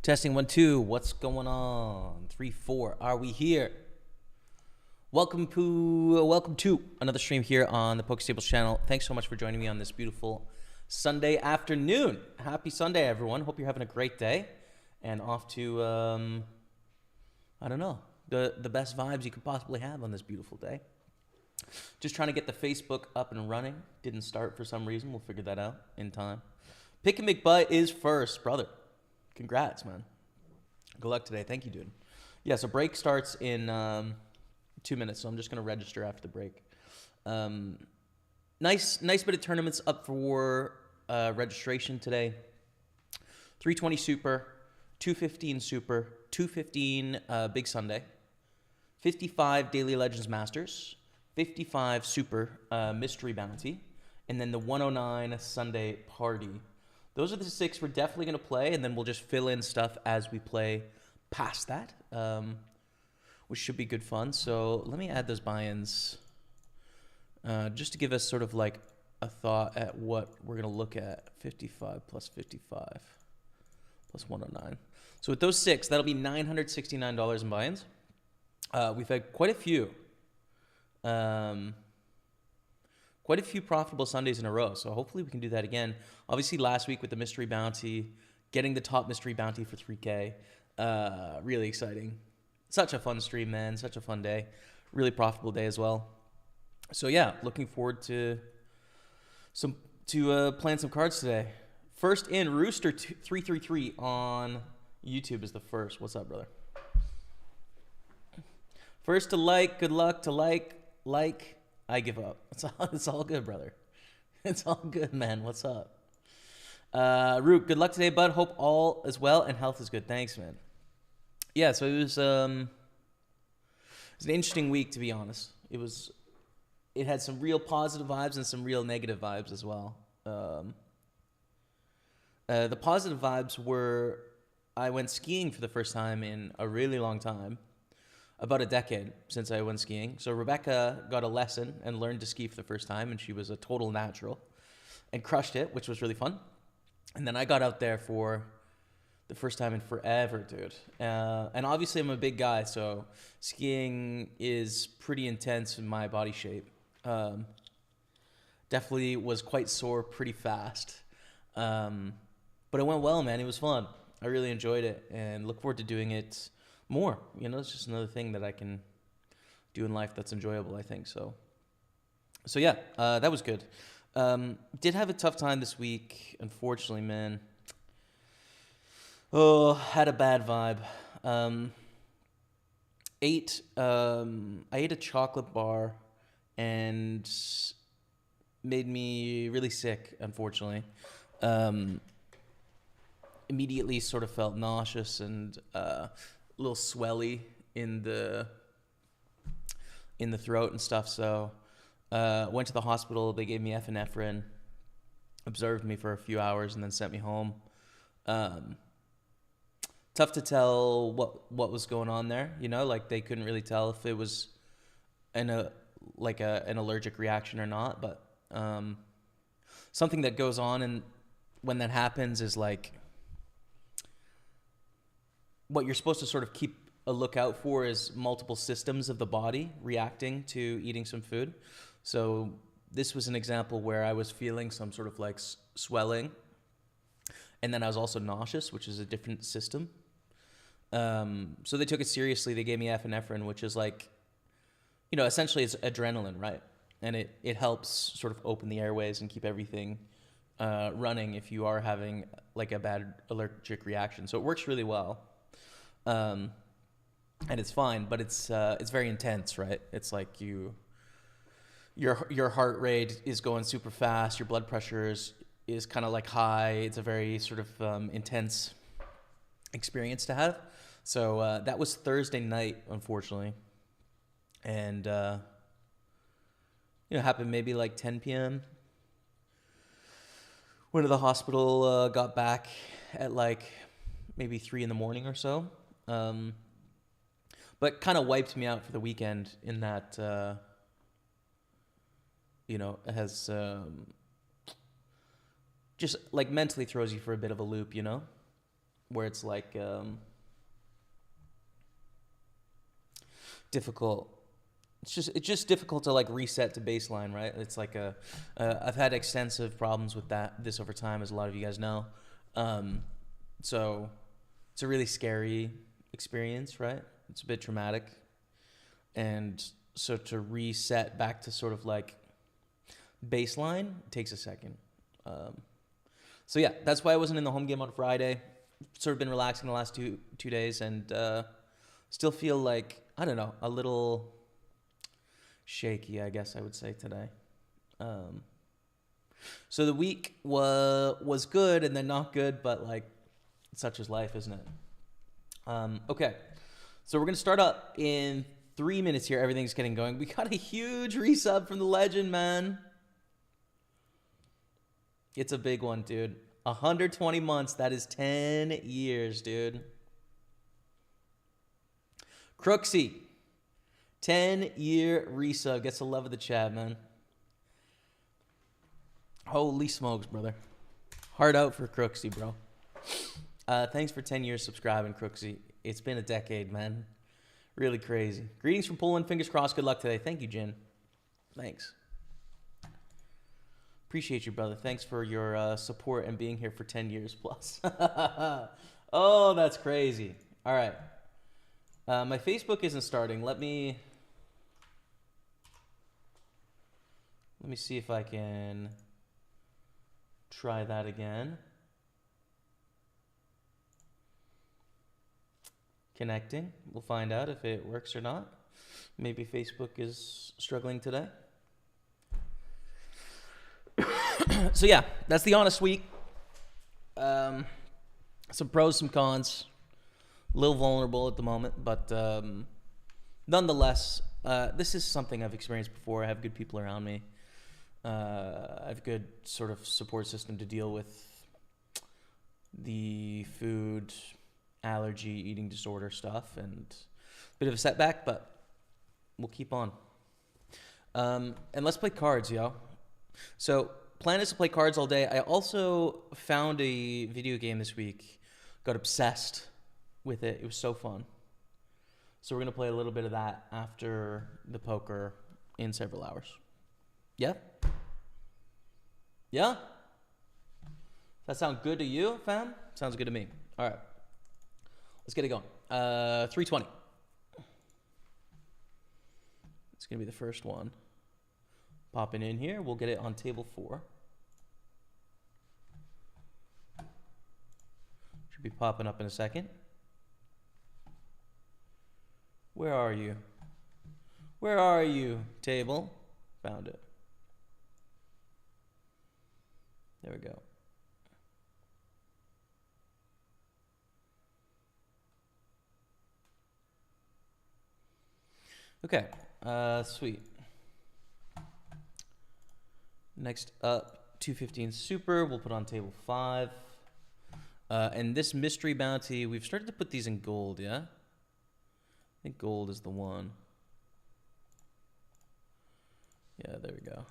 Testing 1 2. What's going on? 3 4. Are we here? Welcome to another stream here on the Pokerstaples channel. Thanks so much for joining me on this beautiful Sunday afternoon. Happy Sunday, everyone. Hope you're having a great day and off to I don't know, the best vibes you could possibly have on this beautiful day. Just trying to get the Facebook up and running. Didn't start for some reason. We'll figure that out in time. Pick and McButt is first, brother. Congrats, man. Good luck today. Thank you, dude. Yeah, so break starts in 2 minutes, so I'm just going to register after the break. Nice bit of tournaments up for registration today. 320 Super, 215 Super, 215 Big Sunday, 55 Daily Legends Masters, 55 Super Mystery Bounty, and then the 109 Sunday Party. Those are the 6 we're definitely going to play, and then we'll just fill in stuff as we play past that, which should be good fun. So let me add those buy-ins just to give us sort of like a thought at what we're going to look at. 55 plus 55 plus 109. So with those 6, that'll be $969 in buy-ins. We've had quite a few. Quite a few profitable Sundays in a row, so hopefully we can do that again. Obviously, last week with the Mystery Bounty, getting the top Mystery Bounty for 3K, really exciting. Such a fun stream, man. Such a fun day. Really profitable day as well. So yeah, looking forward to playing some cards today. First in, Rooster333 on YouTube is the first. What's up, brother? First to like, good luck to like. I give up. It's all good, brother. It's all good, man. What's up? Root, good luck today, bud. Hope all is well and health is good. Thanks, man. Yeah, so it was an interesting week, to be honest. It had some real positive vibes and some real negative vibes as well. The positive vibes were I went skiing for the first time in a really long time. About a decade since I went skiing. So Rebecca got a lesson and learned to ski for the first time, and she was a total natural and crushed it, which was really fun. And then I got out there for the first time in forever, dude. And obviously I'm a big guy, so skiing is pretty intense in my body shape. Definitely was quite sore pretty fast. But it went well, man. It was fun. I really enjoyed it and look forward to doing it more. You know, it's just another thing that I can do in life that's enjoyable, I think. So yeah, that was good. Did have a tough time this week, unfortunately, man. Oh, had a bad vibe. I ate a chocolate bar and made me really sick, unfortunately. Immediately sort of felt nauseous and a little swelly in the throat and stuff. So went to the hospital. They gave me epinephrine, observed me for a few hours, and then sent me home. Tough to tell what was going on there. You know, like they couldn't really tell if it was an allergic reaction or not. But something that goes on, and when that happens is like, what you're supposed to sort of keep a lookout for is multiple systems of the body reacting to eating some food. So this was an example where I was feeling some sort of like swelling, and then I was also nauseous, which is a different system. So they took it seriously. They gave me epinephrine, which is like, you know, essentially it's adrenaline, right? And it helps sort of open the airways and keep everything running if you are having like a bad allergic reaction. So it works really well. And it's fine, but it's very intense, right? It's like your heart rate is going super fast. Your blood pressure is kind of like high. It's a very sort of intense experience to have. So that was Thursday night, unfortunately, and happened maybe like 10 p.m. Went to the hospital. Got back at like maybe 3 in the morning or so. But kind of wiped me out for the weekend in that, it has just like mentally throws you for a bit of a loop, you know? where it's like difficult. It's just difficult to like reset to baseline, right? It's like I've had extensive problems with this over time, as a lot of you guys know. So it's a really scary experience, right? It's a bit traumatic. And so to reset back to sort of like baseline takes a second. So yeah, that's why I wasn't in the home game on Friday. Sort of been relaxing the last two days, and still feel like, I don't know, a little shaky, I guess I would say today. So the week was good and then not good, but like such is life, isn't it? Okay, so we're gonna start up in 3 minutes here. Everything's getting going. We got a huge resub from the legend, man. It's a big one, dude. 120 months. That is 10 years, dude. Crooksy, 10-year resub. Gets the love of the chat, man. Holy smokes, brother. Heart out for Crooksy, bro. Thanks for 10 years subscribing, Crooksy. It's been a decade, man. Really crazy. Greetings from Poland. Fingers crossed. Good luck today. Thank you, Jin. Thanks. Appreciate you, brother. Thanks for your support and being here for 10 years plus. Oh, that's crazy. All right. My Facebook isn't starting. Let me see if I can try that again. Connecting. We'll find out if it works or not. Maybe Facebook is struggling today. So yeah, that's the honest week. Some pros, some cons. A little vulnerable at the moment, but nonetheless, this is something I've experienced before. I have good people around me. I have a good sort of support system to deal with the food, allergy, eating disorder stuff, and a bit of a setback, but we'll keep on. And let's play cards, yo. So plan is to play cards all day. I also found a video game this week. Got obsessed with it. It was so fun. So we're going to play a little bit of that after the poker in several hours. Yeah? Yeah? That sound good to you, fam? Sounds good to me. All right. Let's get it going. 320. It's going to be the first one. Popping in here. We'll get it on table 4. Should be popping up in a second. Where are you? Where are you, table? Found it. There we go. Okay, sweet. Next up, 215 Super. We'll put on table 5. And this mystery bounty, we've started to put these in gold, yeah? I think gold is the one. Yeah, there we go.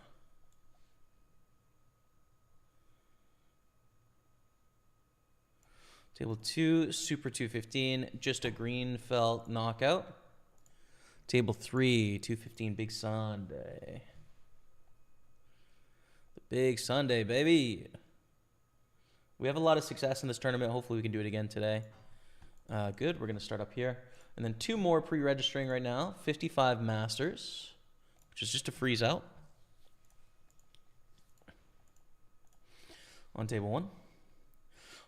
Table 2, Super 215, just a green felt knockout. Table 3, 215, Big Sunday. The Big Sunday, baby. We have a lot of success in this tournament. Hopefully we can do it again today. Good, we're going to start up here. And then 2 more pre-registering right now. 55 Masters, which is just a freeze out. On table 1. Hope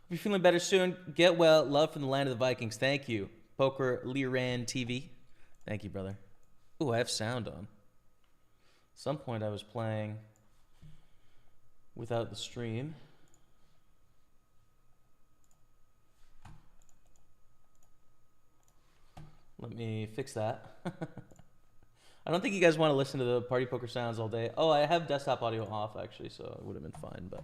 you're feeling better soon. Get well. Love from the land of the Vikings. Thank you. Poker Liran TV. Thank you, brother. Ooh, I have sound on. At some point I was playing without the stream. Let me fix that. I don't think you guys want to listen to the party poker sounds all day. Oh, I have desktop audio off, actually, so it would have been fine, but...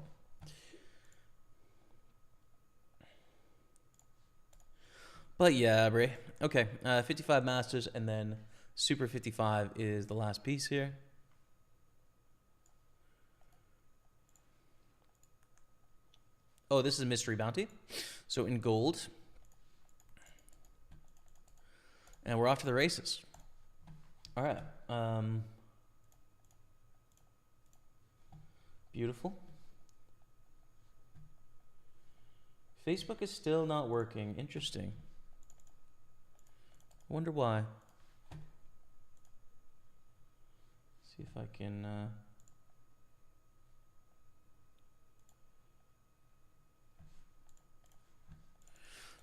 But yeah, Bray. Okay, 55 Masters, and then Super 55 is the last piece here. Oh, this is a mystery bounty. So in gold, And we're off to the races. All right. Beautiful. Facebook is still not working. Interesting. I wonder why. See if I can...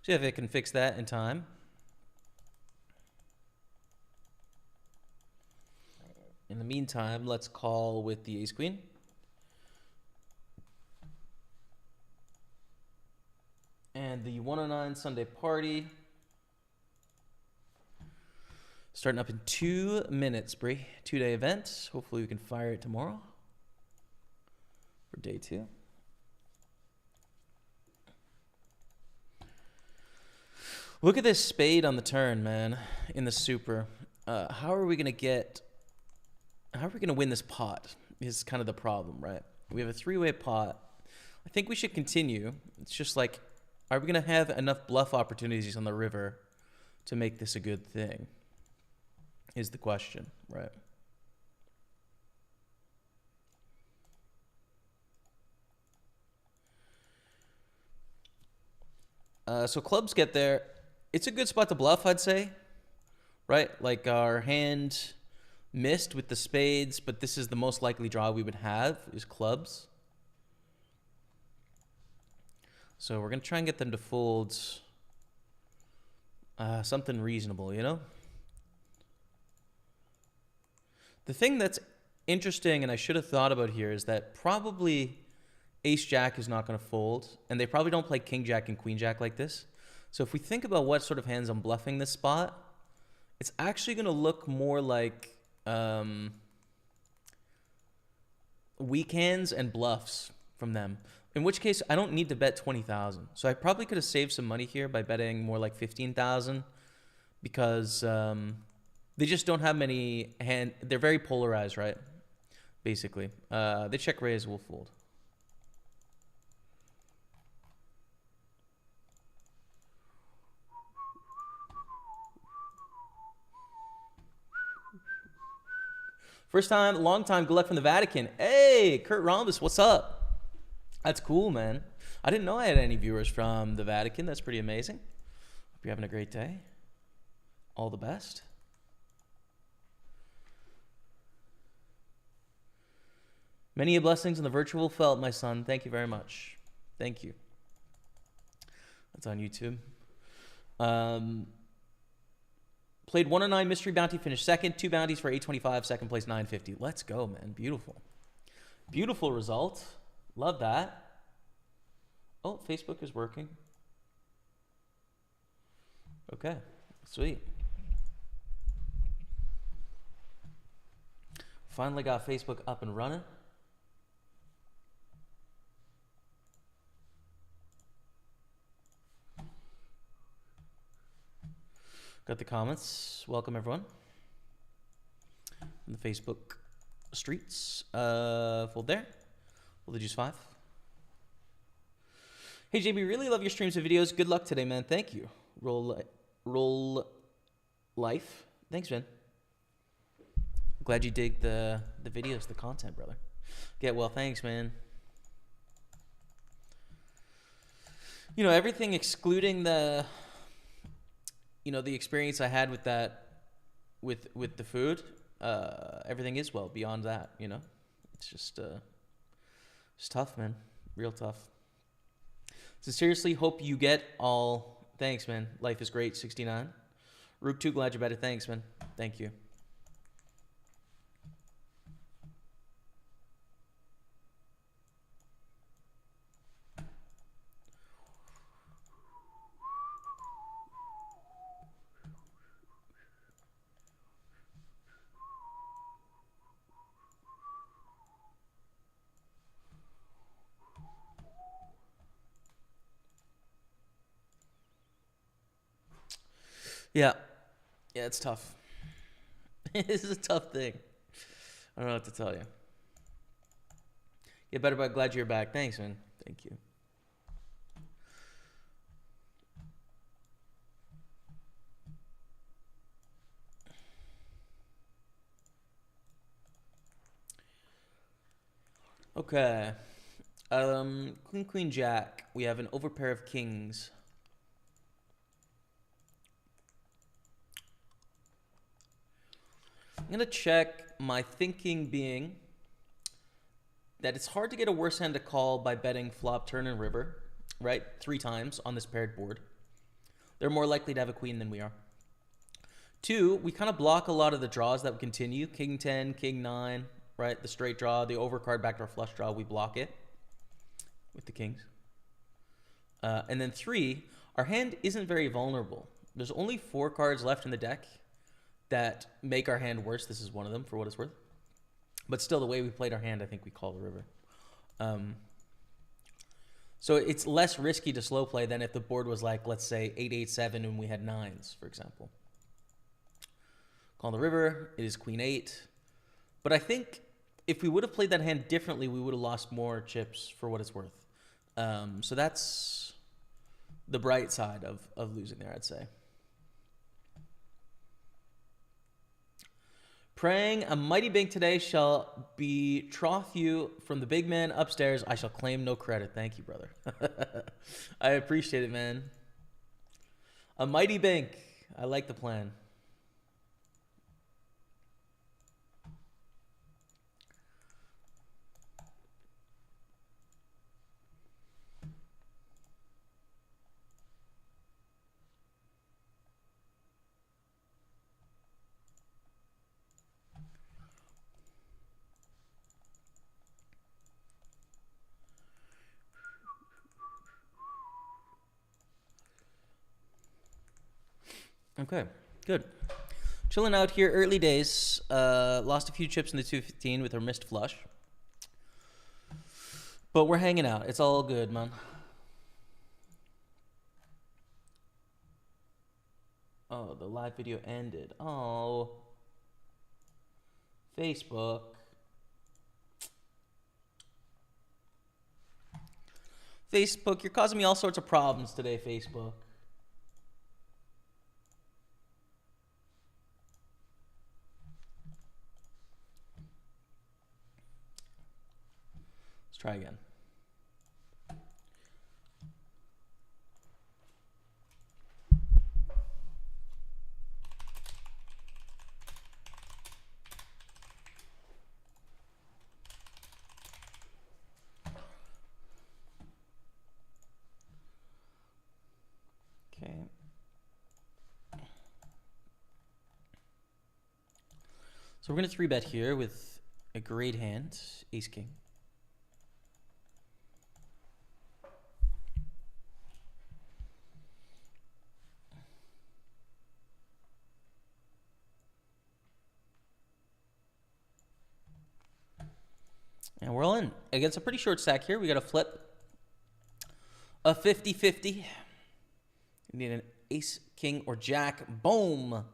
see if I can fix that in time. In the meantime, let's call with the ace-queen. And the 109 Sunday party. Starting up in 2 minutes, Bree. 2-day event. Hopefully we can fire it tomorrow for day 2. Look at this spade on the turn, man, in the super. How are we going to win this pot is kind of the problem, right? We have a 3-way pot. I think we should continue. It's just like, are we going to have enough bluff opportunities on the river to make this a good thing? Is the question, right? So clubs get there. It's a good spot to bluff, I'd say, right? Like our hand missed with the spades, but this is the most likely draw we would have is clubs. So we're going to try and get them to fold something reasonable, you know? The thing that's interesting and I should have thought about here is that probably ace-jack is not going to fold, and they probably don't play king-jack and queen-jack like this. So if we think about what sort of hands I'm bluffing this spot, it's actually going to look more like weak hands and bluffs from them. In which case, I don't need to bet 20,000. So I probably could have saved some money here by betting more like 15,000 because they just don't have many hand. They're very polarized, right? Basically, they check raise, will fold. First time, long time, good luck from the Vatican. Hey, Kurt Rhombus, what's up? That's cool, man. I didn't know I had any viewers from the Vatican. That's pretty amazing. Hope you're having a great day. All the best. Many blessings in the virtual felt, my son. Thank you very much. Thank you. That's on YouTube. Played 109 Mystery Bounty, finished second. 2 bounties for 825, second place 950. Let's go, man. Beautiful. Beautiful result. Love that. Oh, Facebook is working. Okay, sweet. Finally got Facebook up and running. Got the comments. Welcome, everyone. In the Facebook streets. Fold there. Fold the juice 5. Hey, JB, really love your streams and videos. Good luck today, man. Thank you. Roll life. Thanks, man. Glad you dig the videos, the content, brother. Get well. Thanks, man. You know, everything excluding the... You know, the experience I had with that, with the food, everything is well beyond that, you know. It's just, it's tough, man. Real tough. So seriously, hope you get all, thanks, man. Life is great, 69. Rook 2, glad you're better. Thanks, man. Thank you. Yeah. Yeah, it's tough. This is a tough thing. I don't know what to tell you. Get better, but glad you're back. Thanks, man. Thank you. Okay. Queen, queen, jack. We have an overpair of kings. I'm going to check, my thinking being that it's hard to get a worse hand to call by betting flop, turn, and river, right? 3 times on this paired board. They're more likely to have a queen than we are. 2, we kind of block a lot of the draws that would continue. King 10, king 9, right? The straight draw, the overcard backdoor flush draw, we block it with the kings. And then 3, our hand isn't very vulnerable. There's only 4 cards left in the deck that make our hand worse. This is one of them, for what it's worth. But still, the way we played our hand, I think we call the river. So it's less risky to slow play than if the board was like, let's say, 8-8-7 and we had 9s, for example. Call the river. It is queen 8. But I think if we would have played that hand differently, we would have lost more chips, for what it's worth. So that's the bright side of losing there, I'd say. Praying a mighty bank today shall betroth you from the big man upstairs. I shall claim no credit. Thank you, brother. I appreciate it, man. A mighty bank. I like the plan. Okay, good. Chilling out here, early days. Lost a few chips in the 215 with our missed flush. But we're hanging out. It's all good, man. Oh, the live video ended. Oh. Facebook. Facebook, you're causing me all sorts of problems today, Facebook. Try again. Okay. So we're going to 3-bet here with a great hand, ace king. And we're all in. Against a pretty short stack here, we got to flip a 50-50. We need an ace, king, or jack. Boom.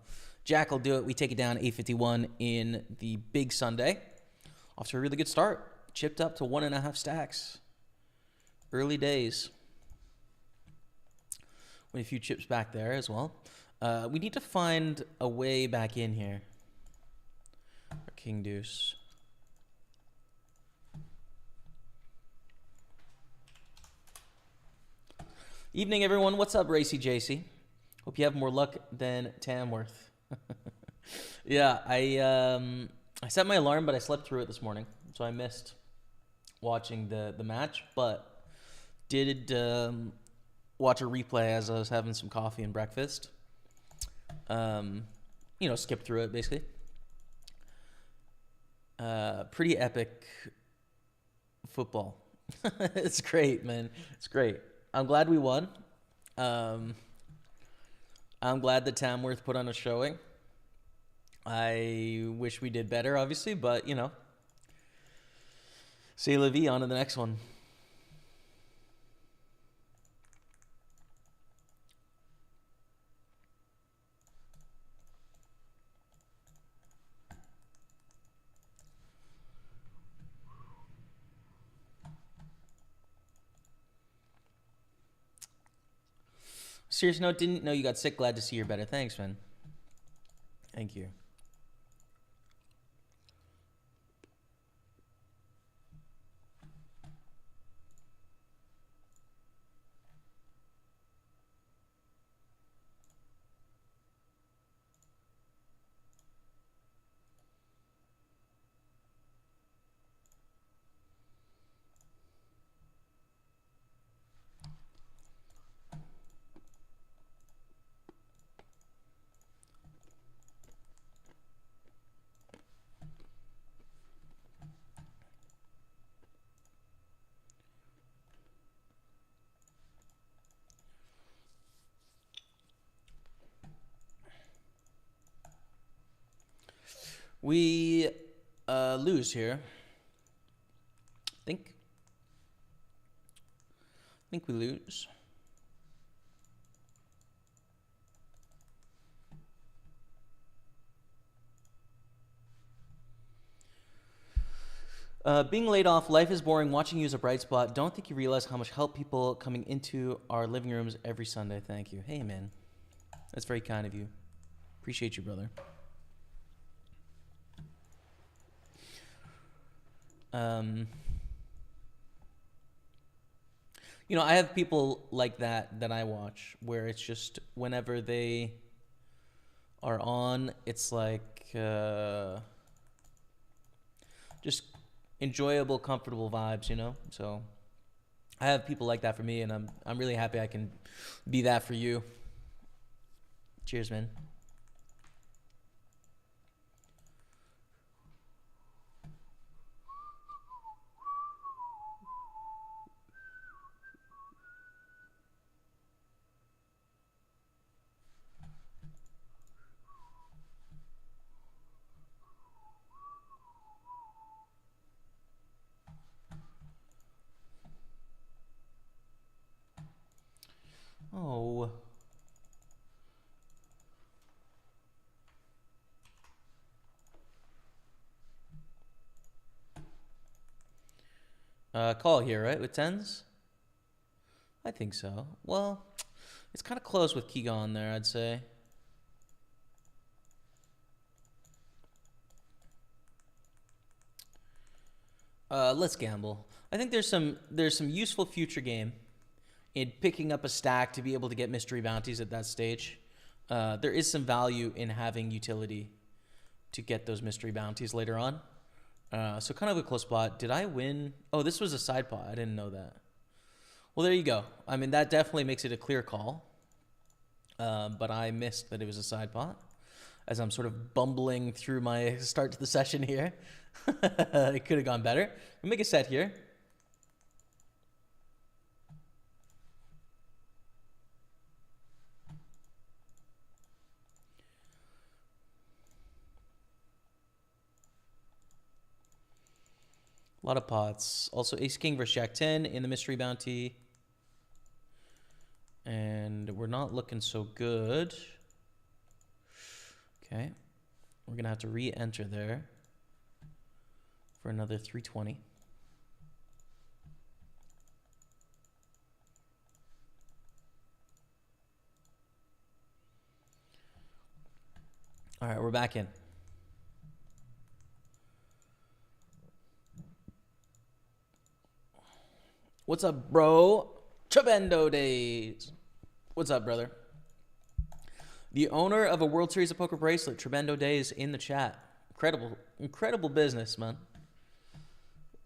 Jack will do it. We take it down 851 in the big Sunday. Off to a really good start. Chipped up to 1.5 stacks. Early days. With a few chips back there as well. We need to find a way back in here. Our king deuce. Evening, everyone. What's up, Racy JC? Hope you have more luck than Tamworth. Yeah, I set my alarm, but I slept through it this morning, so I missed watching the match, but did watch a replay as I was having some coffee and breakfast. You know, skip through it, basically. Pretty epic football. It's great, man. It's great. I'm glad we won. I'm glad that Tamworth put on a showing. I wish we did better, obviously, but, you know. C'est la vie, on to the next one. Serious note, didn't know you got sick. Glad to see you're better. Thanks, man. Thank you. We lose here. Think we lose. Being laid off, life is boring. Watching you is a bright spot. Don't think you realize how much help people coming into our living rooms every Sunday. Thank you. Hey, man. That's very kind of you. Appreciate you, brother. You know, I have people like that I watch where it's just whenever they are on, it's like just enjoyable, comfortable vibes, you know? So I have people like that for me, and I'm really happy I can be that for you. Cheers, man. Oh. Call here, right? With tens? I think so. Well, it's kind of close with Keegan there, I'd say. Let's gamble. I think there's some useful future game in picking up a stack to be able to get mystery bounties at that stage. There is some value in having utility to get those mystery bounties later on. So kind of a close spot. Did I win? Oh, this was a side pot. I didn't know that. Well, there you go. I mean, that definitely makes it a clear call. But I missed that it was a side pot as I'm sort of bumbling through my start to the session here. It could have gone better. We'll make a set here. A lot of pots. Also ace king versus jack 10 in the mystery bounty. And we're not looking so good. Okay. We're going to have to re-enter there for another 320. All right, we're back in. What's up, bro? Trebendo days. What's up, brother? The owner of a World Series of Poker bracelet, Trebendo Days, in the chat. Incredible business, man.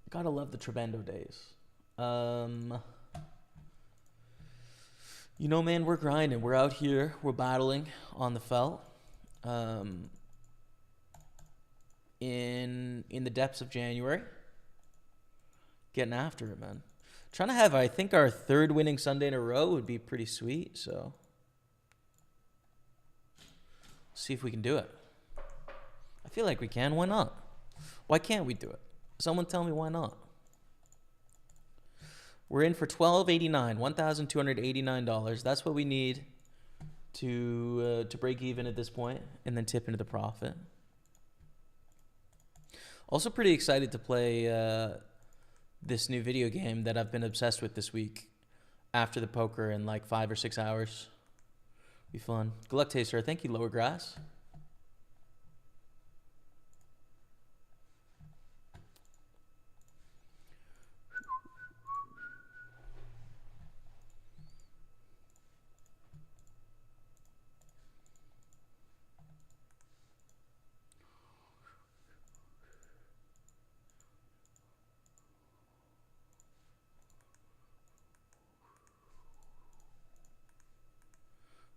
Gotta love the Trebendo Days. You know, man, we're grinding. We're out here. We're battling on the felt. In the depths of January. Getting after it, man. Trying to have, I think, our third winning Sunday in a row would be pretty sweet, so see if we can do it. I feel like we can. Why not? Why can't we do it? Someone tell me why not. We're in for $1,289, $1,289. That's what we need to break even at this point, and then tip into the profit. Also pretty excited to play this new video game that I've been obsessed with this week after the poker in like 5 or 6 hours. Be fun. Good luck, Taster. Thank you, Lower Grass.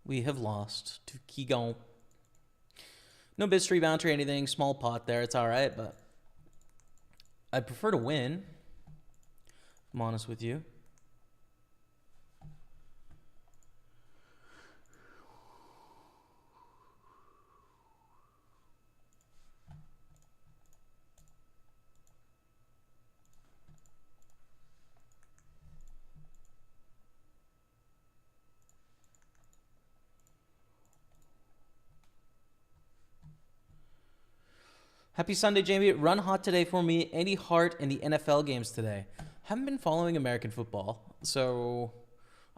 We have lost to Keegan. No mystery bounty or anything. Small pot there. It's all right, but I prefer to win. If I'm honest with you. Happy Sunday, Jamie. Run hot today for me. Any heart in the NFL games today? Haven't been following American football, so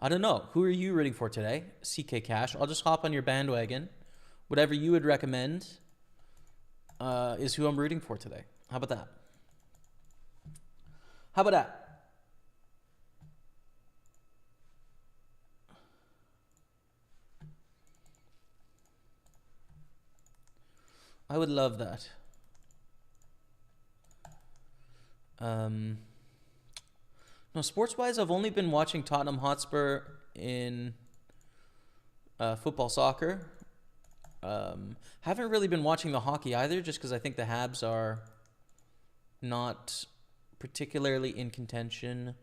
I don't know. Who are you rooting for today? CK Cash. I'll just hop on your bandwagon. Whatever you would recommend is who I'm rooting for today. How about that? How about that? I would love that. No, sports-wise, I've only been watching Tottenham Hotspur in football, soccer. Haven't really been watching the hockey either, just because I think the Habs are not particularly in contention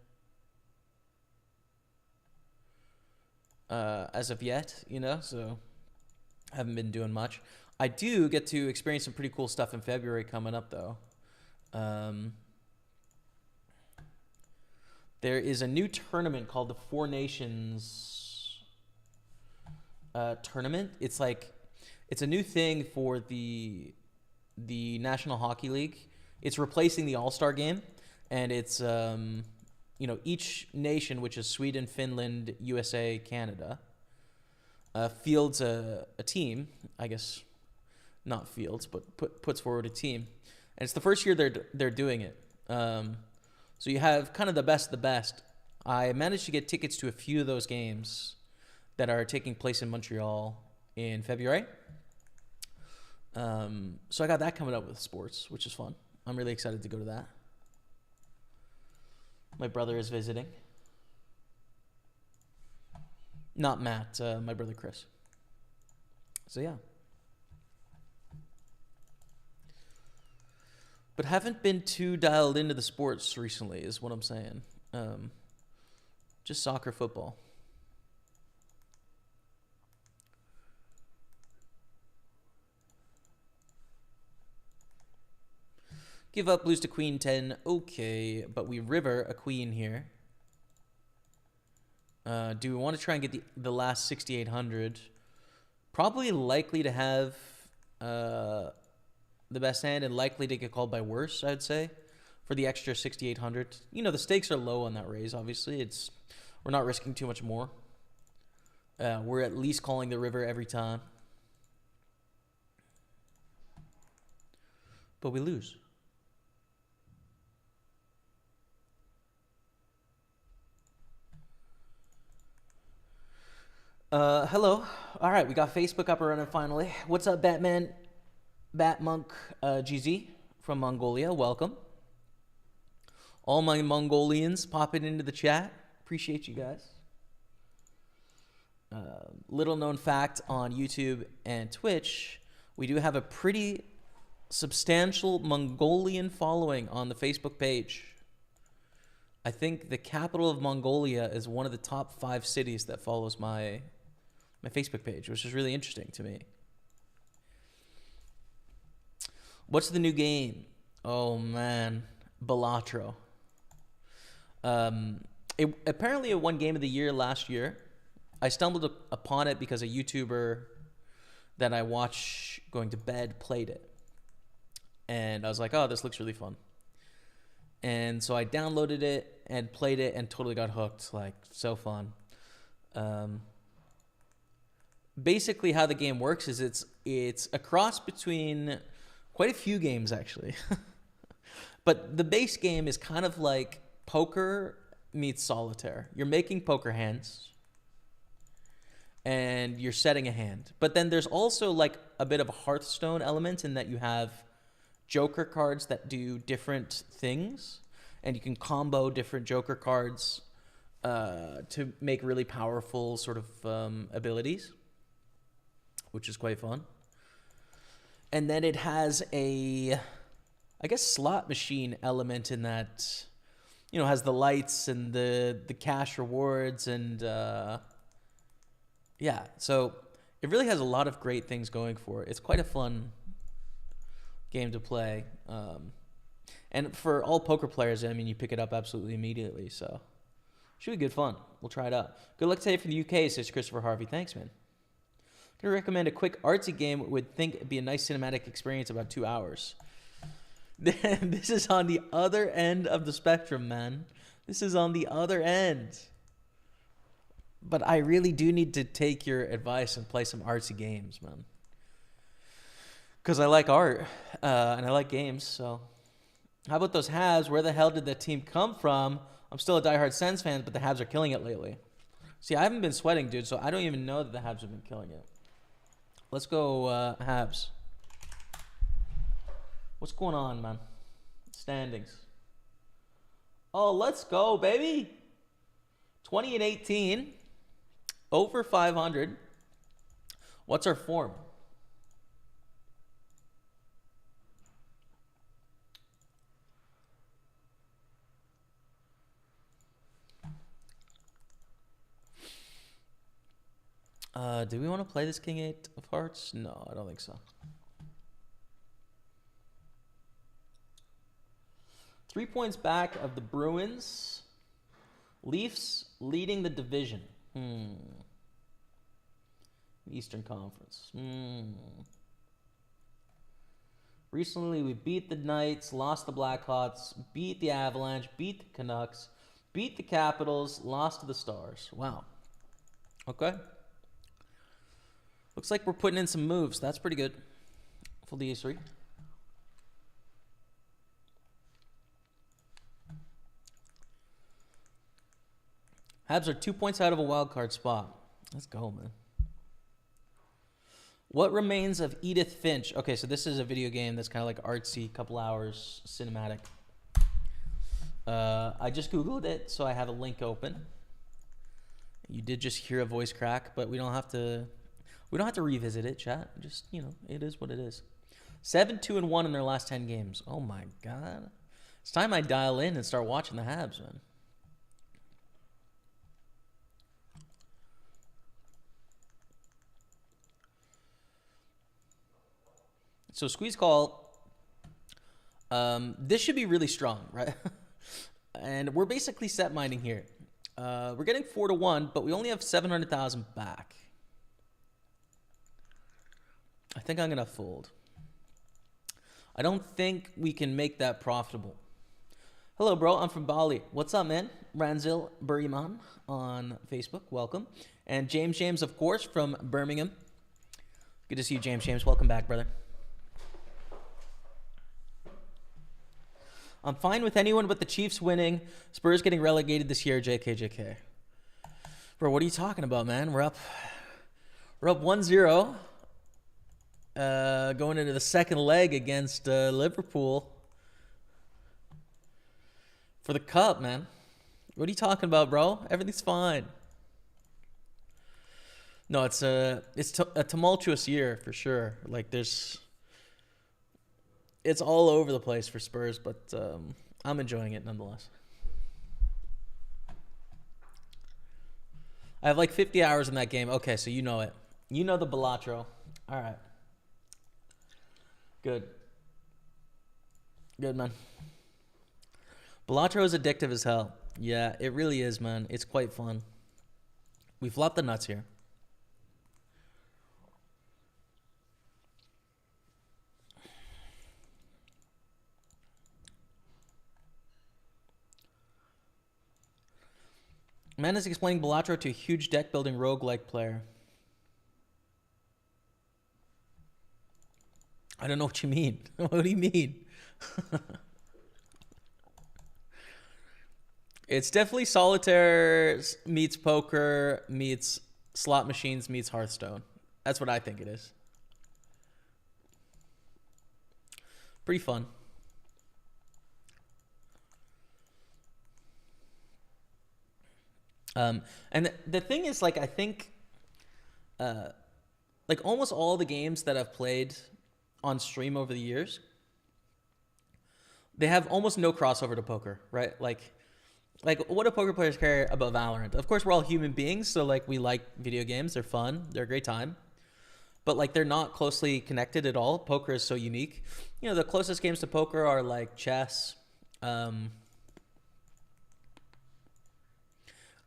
as of yet, you know, so haven't been doing much. I do get to experience some pretty cool stuff in February coming up, though. There is a new tournament called the Four Nations tournament. It's a new thing for the National Hockey League. It's replacing the All-Star game, and it's each nation, which is Sweden, Finland, USA, Canada, fields a team. I guess not fields, but puts forward a team, and it's the first year they're doing it. So you have kind of the best of the best. I managed to get tickets to a few of those games that are taking place in Montreal in February. So I got that coming up with sports, which is fun. I'm really excited to go to that. My brother is visiting. Not Matt, my brother Chris. So yeah. But haven't been too dialed into the sports recently, is what I'm saying. Just soccer, football. Give up, lose to queen 10. Okay, but we river a queen here. Do we want to try and get the last 6,800? Probably likely to have the best hand and likely to get called by worse, I'd say, for the extra 6,800. You know, the stakes are low on that raise, obviously. We're not risking too much more. We're at least calling the river every time. But we lose. Hello. All right, we got Facebook up and running finally. What's up, Batman? Batmonk GZ from Mongolia, welcome. All my Mongolians popping into the chat. Appreciate you guys. Little known fact on YouTube and Twitch, we do have a pretty substantial Mongolian following on the Facebook page. I think the capital of Mongolia is one of the top 5 cities that follows my Facebook page, which is really interesting to me. What's the new game? Oh, man. Balatro. Apparently it won Game of the Year last year. I stumbled upon it because a YouTuber that I watch going to bed played it. And I was like, oh, this looks really fun. And so I downloaded it and played it and totally got hooked. Like, so fun. Basically how the game works is it's a cross between quite a few games, actually. But the base game is kind of like poker meets solitaire. You're making poker hands and you're setting a hand. But then there's also like a bit of a Hearthstone element in that you have Joker cards that do different things, and you can combo different Joker cards to make really powerful sort of abilities, which is quite fun. And then it has a, I guess, slot machine element in that, you know, has the lights and the cash rewards and, yeah. So it really has a lot of great things going for it. It's quite a fun game to play. And for all poker players, I mean, you pick it up absolutely immediately. So should be good fun. We'll try it out. Good luck today for the UK, says Christopher Harvey. Thanks, man. Can I recommend a quick artsy game? Would think it'd be a nice cinematic experience, about 2 hours. This is on the other end of the spectrum, man. This is on the other end. But I really do need to take your advice and play some artsy games, man. Because I like art and I like games, so. How about those Habs? Where the hell did that team come from? I'm still a diehard Sens fan, but the Habs are killing it lately. See, I haven't been sweating, dude, so I don't even know that the Habs have been killing it. Let's go Habs. What's going on, man? Standings. Oh, let's go, baby. 20 and 18. Over 500. What's our form? Do we want to play this King 8 of Hearts? No, I don't think so. 3 points back of the Bruins. Leafs leading the division. Eastern Conference. Recently, we beat the Knights, lost the Blackhawks, beat the Avalanche, beat the Canucks, beat the Capitals, lost to the Stars. Wow. Okay. Looks like we're putting in some moves. That's pretty good. Full D3. Habs are 2 points out of a wild card spot. Let's go, man. What remains of Edith Finch? Okay, so this is a video game that's kind of like artsy, couple hours, cinematic. I just Googled it, so I have a link open. You did just hear a voice crack, but we don't have to revisit it, chat. Just, you know, it is what it is. 7-2-1 in their last 10 games. Oh my god. It's time I dial in and start watching the Habs, man. So squeeze call. This should be really strong, right? And we're basically set minding here. We're getting 4-1, but we only have 700,000 back. I think I'm gonna fold. I don't think we can make that profitable. Hello, bro. I'm from Bali. What's up, man? Ranzil Buriman on Facebook. Welcome. And James, of course, from Birmingham. Good to see you, James. Welcome back, brother. I'm fine with anyone but the Chiefs winning. Spurs getting relegated this year. JK. Bro, what are you talking about, man? We're up 1-0. Going into the second leg against Liverpool for the cup, man. What are you talking about, bro? Everything's fine. No, it's a tumultuous year for sure. Like it's all over the place for Spurs, but I'm enjoying it nonetheless. I have like 50 hours in that game. Okay, so you know it. You know the Balatro. All right. Good, man. Balatro is addictive as hell. Yeah, it really is, man. It's quite fun. We flopped the nuts here. Man is explaining Balatro to a huge deck-building roguelike player. I don't know what you mean. What do you mean? It's definitely solitaire meets poker meets slot machines meets Hearthstone. That's what I think it is. Pretty fun. And the thing is, like, I think, like almost all the games that I've played on stream over the years, they have almost no crossover to poker, right? Like what do poker players care about Valorant? Of course, we're all human beings, so like we like video games. They're fun. They're a great time. But like they're not closely connected at all. Poker is so unique. You know, the closest games to poker are like chess,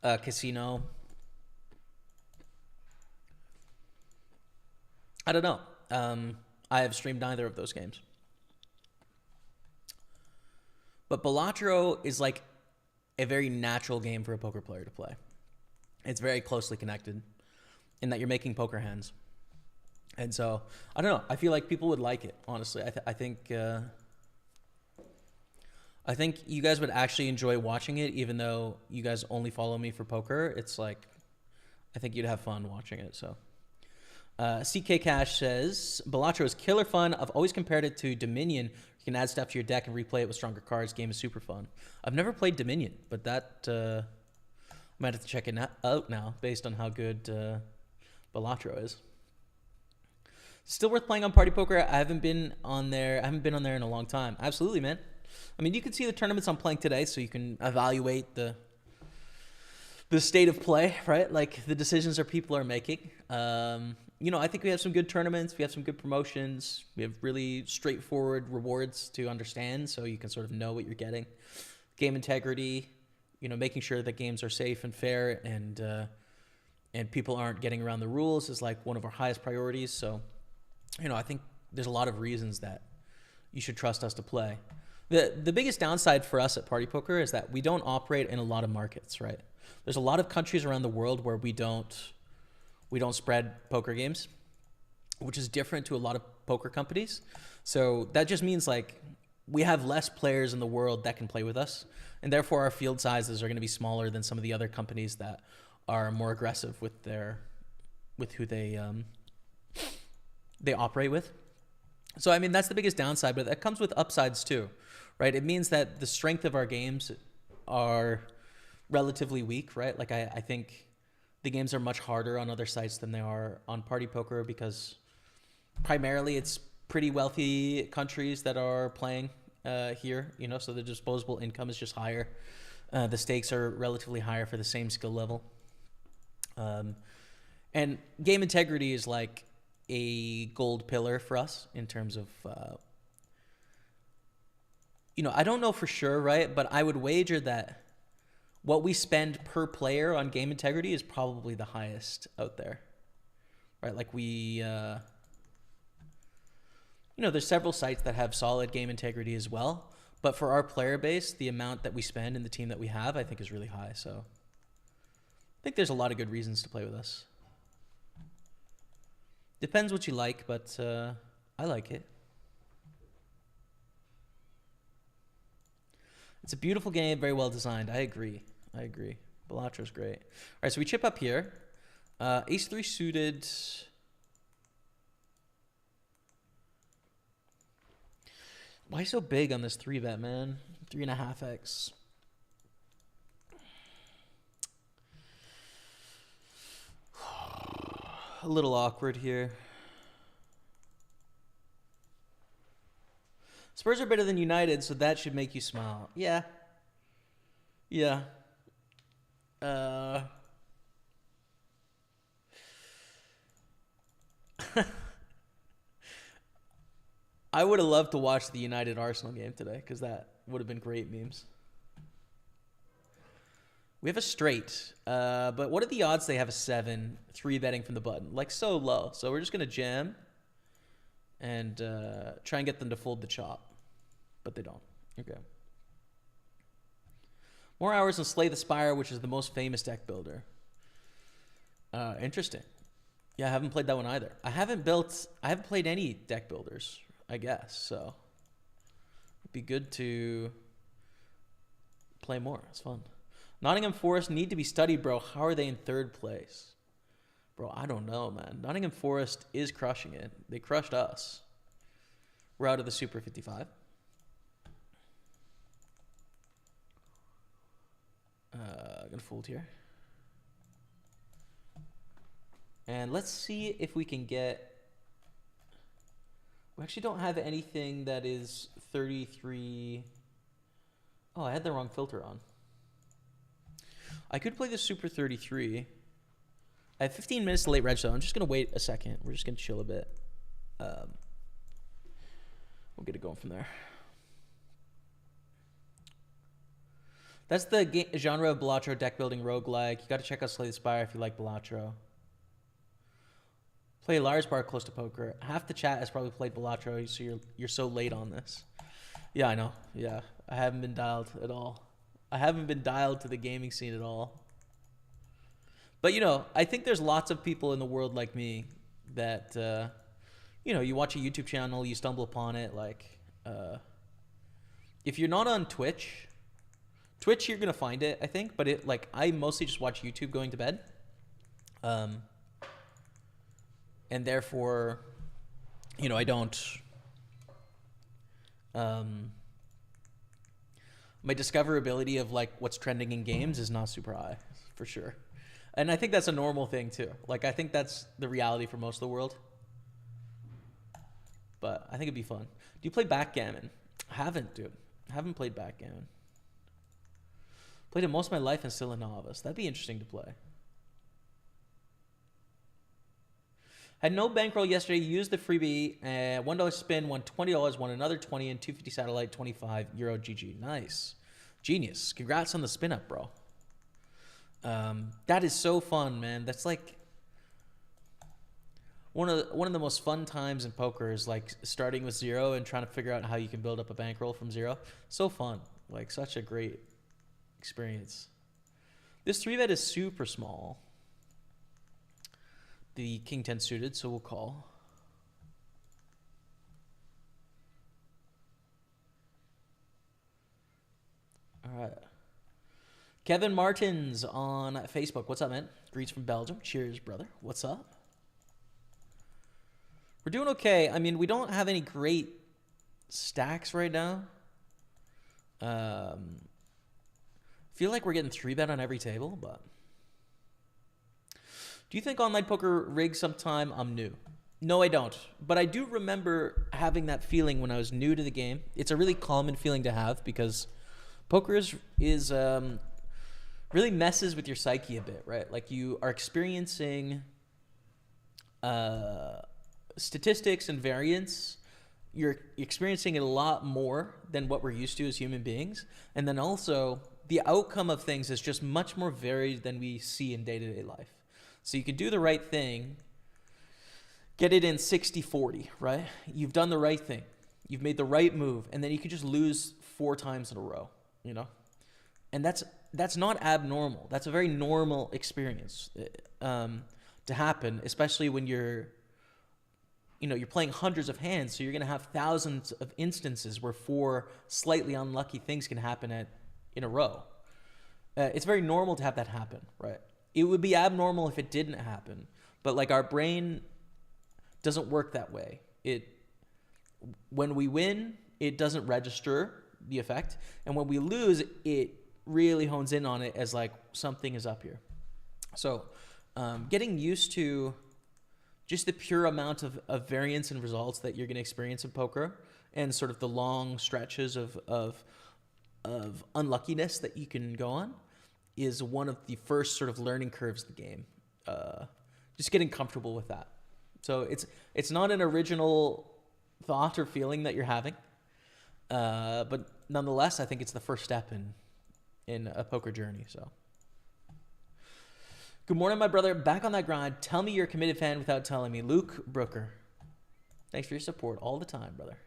casino. I don't know. I have streamed neither of those games. But Balatro is like a very natural game for a poker player to play. It's very closely connected in that you're making poker hands. And so, I don't know. I feel like people would like it, honestly. I think you guys would actually enjoy watching it, even though you guys only follow me for poker. It's like, I think you'd have fun watching it. So, CK Cash says, Balatro is killer fun. I've always compared it to Dominion. You can add stuff to your deck and replay it with stronger cards. Game is super fun. I've never played Dominion, but that I might have to check it out now based on how good Balatro is. Still worth playing on PartyPoker. I haven't been on there in a long time. Absolutely, man. I mean, you can see the tournaments I'm playing today, so you can evaluate the state of play, right? Like the decisions that people are making. I think we have some good tournaments. We have some good promotions. We have really straightforward rewards to understand, so you can sort of know what you're getting. Game integrity, making sure that games are safe and fair, and people aren't getting around the rules is like one of our highest priorities. So, I think there's a lot of reasons that you should trust us to play. The biggest downside for us at PartyPoker is that we don't operate in a lot of markets, right? There's a lot of countries around the world where we don't spread poker games, which is different to a lot of poker companies. So that just means like we have less players in the world that can play with us, and therefore our field sizes are going to be smaller than some of the other companies that are more aggressive with who they operate with. So I mean that's the biggest downside, but that comes with upsides too, right? It means that the strength of our games are relatively weak, right? Like I think the games are much harder on other sites than they are on PartyPoker because primarily it's pretty wealthy countries that are playing here, so the disposable income is just higher. The stakes are relatively higher for the same skill level. And game integrity is like a gold pillar for us in terms of, I don't know for sure, right? But I would wager that what we spend per player on game integrity is probably the highest out there, right? Like there's several sites that have solid game integrity as well. But for our player base, the amount that we spend in the team that we have, I think is really high. So I think there's a lot of good reasons to play with us. Depends what you like, but I like it. It's a beautiful game, very well designed. I agree. Balatro's great. All right, so we chip up here. Ace-3 suited. Why so big on this 3-bet, man? 3.5x. A little awkward here. Spurs are better than United, so that should make you smile. Yeah. I would have loved to watch the United Arsenal game today because that would have been great memes. We have a straight, but what are the odds they have a 7, 3-betting from the button? Like so low. So we're just going to jam and try and get them to fold the chop. But they don't. Okay. More hours than Slay the Spire, which is the most famous deck builder. Interesting. Yeah, I haven't played that one either. I haven't played any deck builders, I guess. So it'd be good to play more. It's fun. Nottingham Forest need to be studied, bro. How are they in 3rd place? Bro, I don't know, man. Nottingham Forest is crushing it. They crushed us. We're out of the Super 55. Gonna fold here. And let's see if we can get... We actually don't have anything that is 33... Oh, I had the wrong filter on. I could play the Super 33. I have 15 minutes to late reg, so I'm just going to wait a second. We're just going to chill a bit. We'll get it going from there. That's the genre of Balatro, deck building roguelike. You got to check out Slay the Spire if you like Balatro. Play Lars Bar close to poker. Half the chat has probably played Balatro, so you're so late on this. Yeah, I know. Yeah. I haven't been dialed at all. I haven't been dialed to the gaming scene at all. But, you know, I think there's lots of people in the world like me that, you know, you watch a YouTube channel, you stumble upon it. Like, if you're not on Twitch, you're going to find it, I think. But it, like, I mostly just watch YouTube going to bed. And therefore, you know, I don't... my discoverability of like what's trending in games is not super high, for sure. And I think that's a normal thing too. Like, I think that's the reality for most of the world. But I think it'd be fun. Do you play backgammon? I haven't, dude. I haven't played backgammon. Played it most of my life and still a novice. That'd be interesting to play. Had no bankroll yesterday. Used the freebie. $1 spin, won $20, won another 20 and 250 satellite, 25 Euro GG. Nice. Genius. Congrats on the spin up, bro. That is so fun, man. That's like one of the most fun times in poker is like starting with zero and trying to figure out how you can build up a bankroll from zero. So fun. Like, such a great experience. This 3-bet is super small. The king 10 suited, so we'll call. All right. Kevin Martins on Facebook. What's up, man? Greets from Belgium. Cheers, brother. What's up? We're doing okay. I mean, we don't have any great stacks right now. Feel like we're getting 3-bet on every table, but... Do you think online poker rigs sometime? I'm new. No, I don't. But I do remember having that feeling when I was new to the game. It's a really common feeling to have because poker is really messes with your psyche a bit, right? Like, you are experiencing statistics and variance. You're experiencing it a lot more than what we're used to as human beings. And then also, the outcome of things is just much more varied than we see in day-to-day life. So you can do the right thing, get it in 60-40, right? You've done the right thing. You've made the right move, and then you could just lose 4 times in a row, you know? And that's not abnormal. That's a very normal experience to happen, especially when you're playing hundreds of hands, so you're going to have thousands of instances where 4 slightly unlucky things can happen in a row. It's very normal to have that happen, right? It would be abnormal if it didn't happen, but like, our brain doesn't work that way. When we win, it doesn't register the effect, and when we lose, it really hones in on it as like something is up here. So getting used to just the pure amount of variance and results that you're going to experience in poker, and sort of the long stretches of unluckiness that you can go on, is one of the first sort of learning curves of the game. Just getting comfortable with that. So it's not an original thought or feeling that you're having, but nonetheless, I think it's the first step in a poker journey. So, good morning, my brother. Back on that grind. Tell me you're a committed fan without telling me. Luke Brooker. Thanks for your support all the time, brother.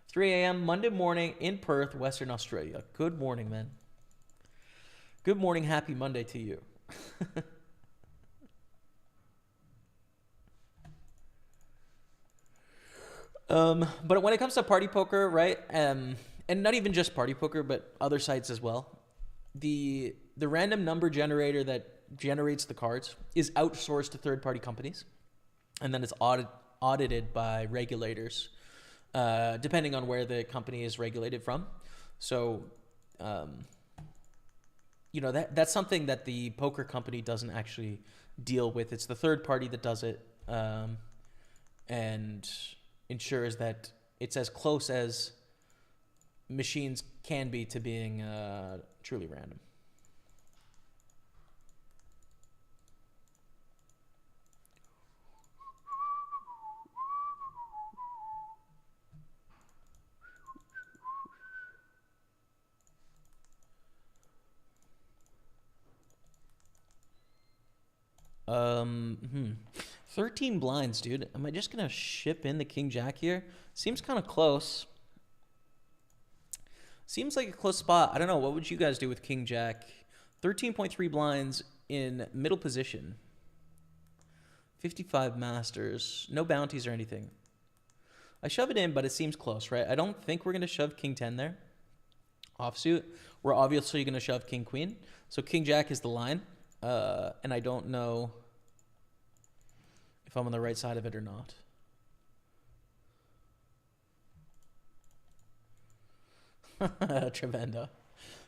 3 a.m. Monday morning in Perth, Western Australia. Good morning, man. Good morning, happy Monday to you. But when it comes to party poker, right, and not even just party poker, but other sites as well, the random number generator that generates the cards is outsourced to third-party companies, and then it's audited by regulators, depending on where the company is regulated from. So, that's something that the poker company doesn't actually deal with. It's the third party that does it, and ensures that it's as close as machines can be to being truly random. Hmm. 13 blinds, dude. Am I just gonna ship in the king jack here? Seems kind of close. Seems like a close spot. I don't know. What would you guys do with King Jack? 13.3 blinds in middle position. 55 masters. No bounties or anything. I shove it in, but it seems close, right? I don't think we're going to shove King 10 there. Offsuit. We're obviously going to shove King Queen. So King Jack is the line. And I don't know if I'm on the right side of it or not. Tremendo.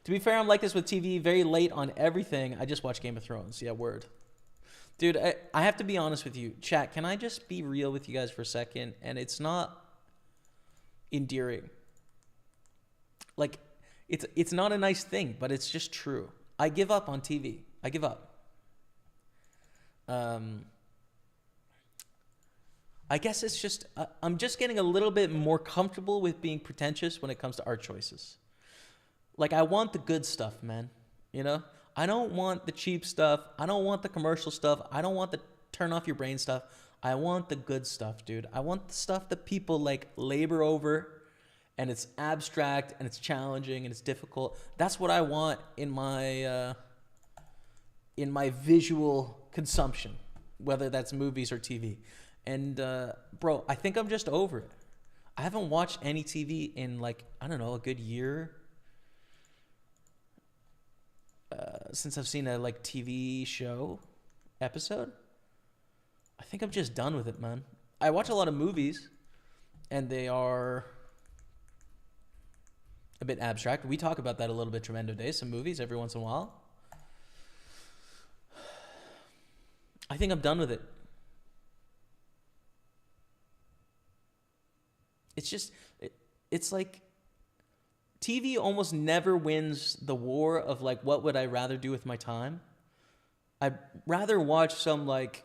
To be fair, I'm like this with TV, very late on everything. I just watch Game of Thrones. Yeah, word. Dude, I have to be honest with you. Chat, can I just be real with you guys for a second? And it's not endearing. Like, it's not a nice thing, but it's just true. I give up on TV. I give up. I guess it's just, I'm just getting a little bit more comfortable with being pretentious when it comes to art choices. Like, I want the good stuff, man. You know? I don't want the cheap stuff. I don't want the commercial stuff. I don't want the turn off your brain stuff. I want the good stuff, dude. I want the stuff that people, like, labor over, and it's abstract, and it's challenging, and it's difficult. That's what I want in my visual consumption, whether that's movies or TV. And, bro, I think I'm just over it. I haven't watched any TV in, like, I don't know, a good year. Since I've seen a, like, TV show episode. I think I'm just done with it, man. I watch a lot of movies, and they are a bit abstract. We talk about that a little bit, Tremendo Days, some movies every once in a while. I think I'm done with it. It's just, it's like, TV almost never wins the war of, like, what would I rather do with my time? I'd rather watch some, like,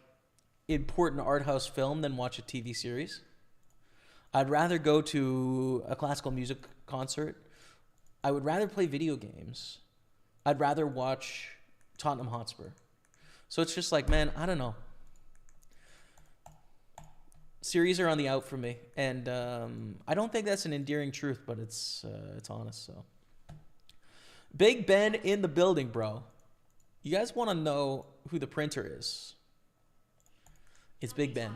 important art house film than watch a TV series. I'd rather go to a classical music concert. I would rather play video games. I'd rather watch Tottenham Hotspur. So it's just like, man, I don't know. Series are on the out for me, and I don't think that's an endearing truth, but it's honest. So, Big Ben in the building, bro. You guys want to know who the printer is? It's Big Ben.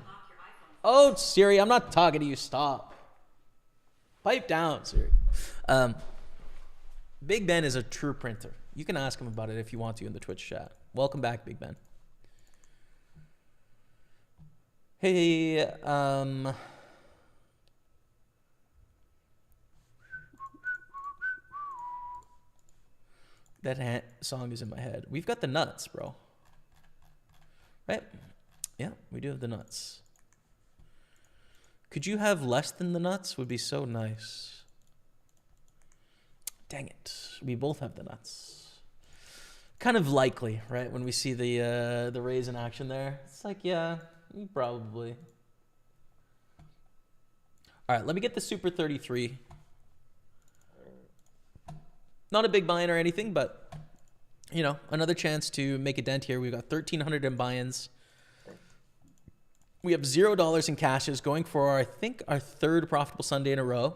Oh, Siri, I'm not talking to you. Stop. Pipe down, Siri. Big Ben is a true printer. You can ask him about it if you want to in the Twitch chat. Welcome back, Big Ben. Hey, that song is in my head. We've got the nuts, bro. Right? Yeah, we do have the nuts. Could you have less than the nuts? Would be so nice. Dang it. We both have the nuts. Kind of likely, right? When we see the raise in action there. It's like, yeah, probably. All right, let me get the Super 33. Not a big buy-in or anything, but, you know, another chance to make a dent here. We've got 1,300 in buy-ins. We have $0 in cashes going for, I think, our third profitable Sunday in a row.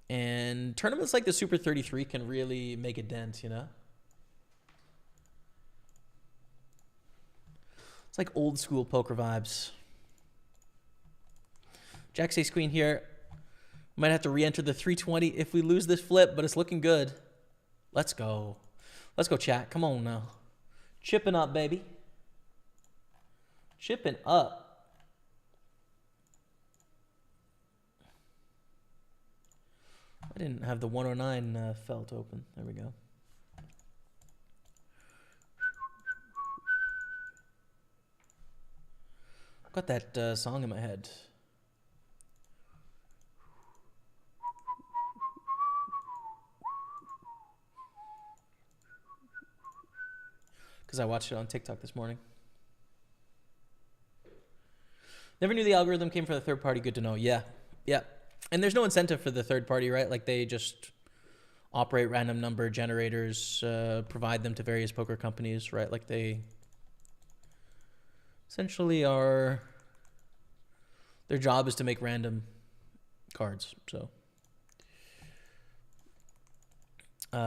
And tournaments like the Super 33 can really make a dent, you know? It's like old school poker vibes. Jack Ace Queen here. Might have to re-enter the 320 if we lose this flip, but it's looking good. Let's go. Let's go, chat. Come on now. Chipping up, baby. Chipping up. I didn't have the 109 felt open. There we go. Got that song in my head. Because I watched it on TikTok this morning. Never knew the algorithm came from the third party. Good to know. Yeah. Yeah. And there's no incentive for the third party, right? Like, they just operate random number generators, provide them to various poker companies, right? Like, they essentially are, their job is to make random cards. So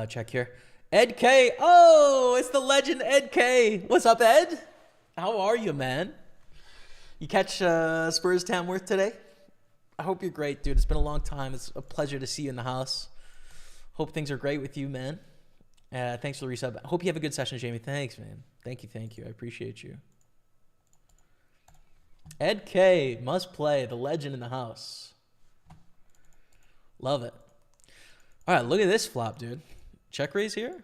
Check here. Ed K. Oh, it's the legend Ed K. What's up, Ed? How are you, man? You catch Spurs Tamworth today? I hope you're great, dude. It's been a long time. It's a pleasure to see you in the house. Hope things are great with you, man. Thanks for the resub. I hope you have a good session, Jamie. Thanks, man. Thank you. I appreciate you. Ed K. Must play. The legend in the house. Love it. All right, look at this flop, dude. Check raise here?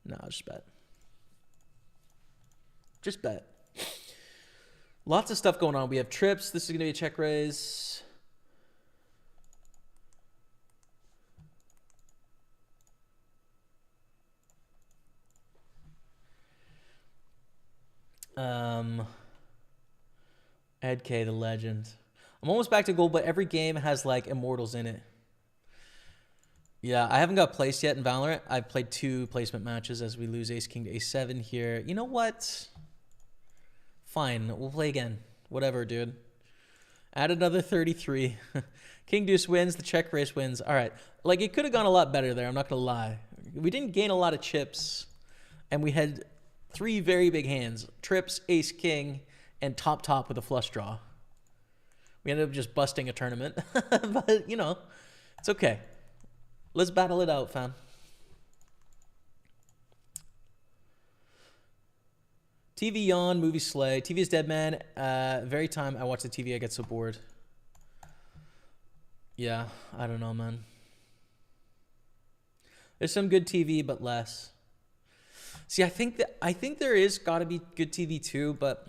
No, just bet. Just bet. Lots of stuff going on. We have trips. This is going to be a check raise. Ed K, the legend. I'm almost back to gold, but every game has like immortals in it. Yeah, I haven't got placed yet in Valorant. I've played 2 placement matches as we lose Ace King to A7 here. You know what? Fine, we'll play again. Whatever, dude. Add another 33. King Deuce wins, the check raise wins. All right. Like, it could have gone a lot better there, I'm not going to lie. We didn't gain a lot of chips, and we had 3 very big hands. Trips, Ace King, and top with a flush draw. We ended up just busting a tournament. But, you know, it's okay. Let's battle it out, fam. TV yawn, movie slay. TV is dead, man. Very time I watch the TV, I get so bored. Yeah, I don't know, man. There's some good TV, but less. See, I think there is got to be good TV too, but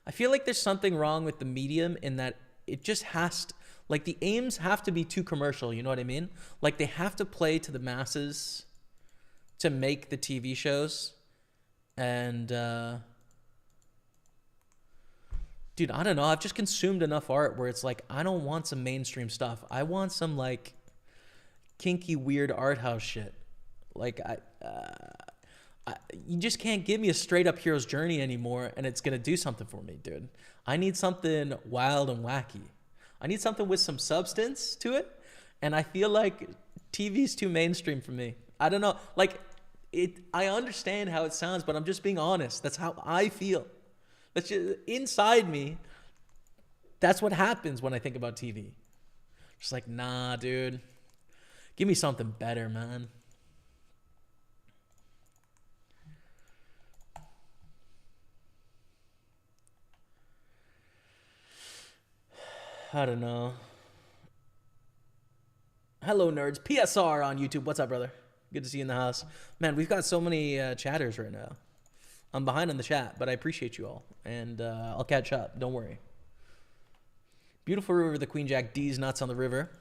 I feel like there's something wrong with the medium in that it just has to, like, the aims have to be too commercial, you know what I mean? Like, they have to play to the masses to make the TV shows. And dude, I don't know, I've just consumed enough art where it's like, I don't want some mainstream stuff. I want some like kinky, weird art house shit. Like, you just can't give me a straight up hero's journey anymore and it's gonna do something for me, dude. I need something wild and wacky. I need something with some substance to it, and I feel like TV's too mainstream for me. I don't know, like, I understand how it sounds, but I'm just being honest. That's how I feel. That's just inside me. That's what happens when I think about TV. Just like, nah, dude. Give me something better, man. I don't know. Hello, nerds. PSR on YouTube. What's up, brother? Good to see you in the house. Man, we've got so many chatters right now. I'm behind on the chat, but I appreciate you all. And I'll catch up. Don't worry. Beautiful river, the Queen Jack D's nuts on the river.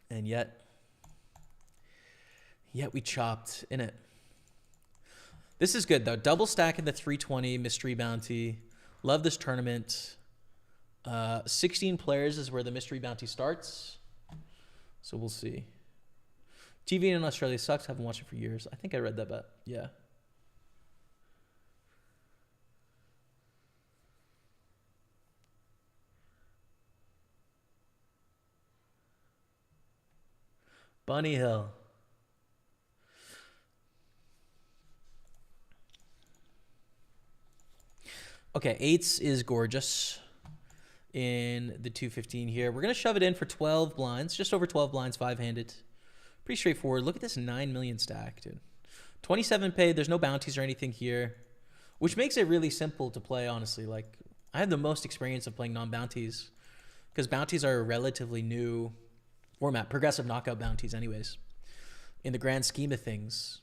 And yet we chopped in it. This is good, though. Double stacking the 320 mystery bounty. Love this tournament. 16 players is where the mystery bounty starts. So we'll see. TV in Australia sucks. Haven't watched it for years. I think I read that, but yeah. Bunny Hill. Okay, 8s is gorgeous in the 215 here. We're going to shove it in for 12 blinds, just over 12 blinds, 5-handed. Pretty straightforward. Look at this 9 million stack, dude. 27 paid. There's no bounties or anything here, which makes it really simple to play, honestly. Like, I have the most experience of playing non-bounties because bounties are a relatively new format. Progressive knockout bounties anyways. In the grand scheme of things,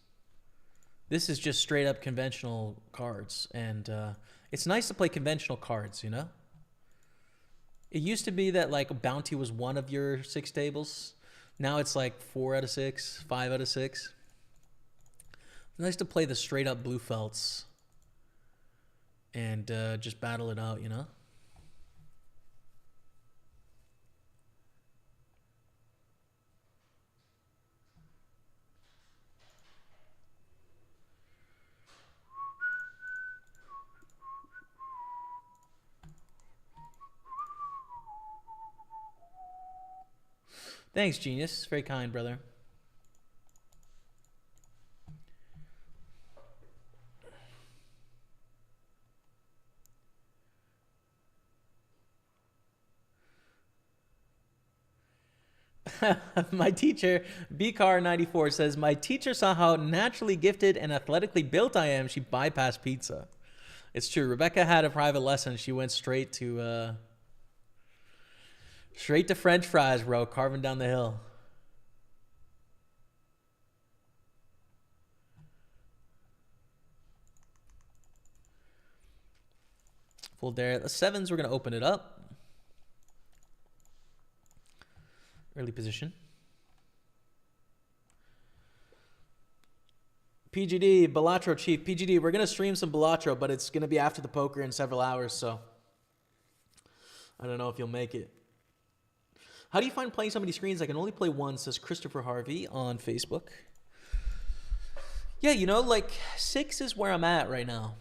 this is just straight up conventional cards. And it's nice to play conventional cards, you know? It used to be that like bounty was one of your 6 tables. Now it's like 4 out of 6, 5 out of 6. It's nice to play the straight up blue felts and just battle it out, you know? Thanks, genius. Very kind, brother. My teacher, BCar94, says, my teacher saw how naturally gifted and athletically built I am. She bypassed pizza. It's true. Rebecca had a private lesson. She went straight to French fries, bro, carving down the hill. Full dare. The sevens, we're going to open it up. Early position. PGD, Balatro Chief. PGD, we're going to stream some Balatro, but it's going to be after the poker in several hours, so I don't know if you'll make it. How do you find playing so many screens? I can only play one, says Christopher Harvey on Facebook. Yeah, you know, like 6 is where I'm at right now.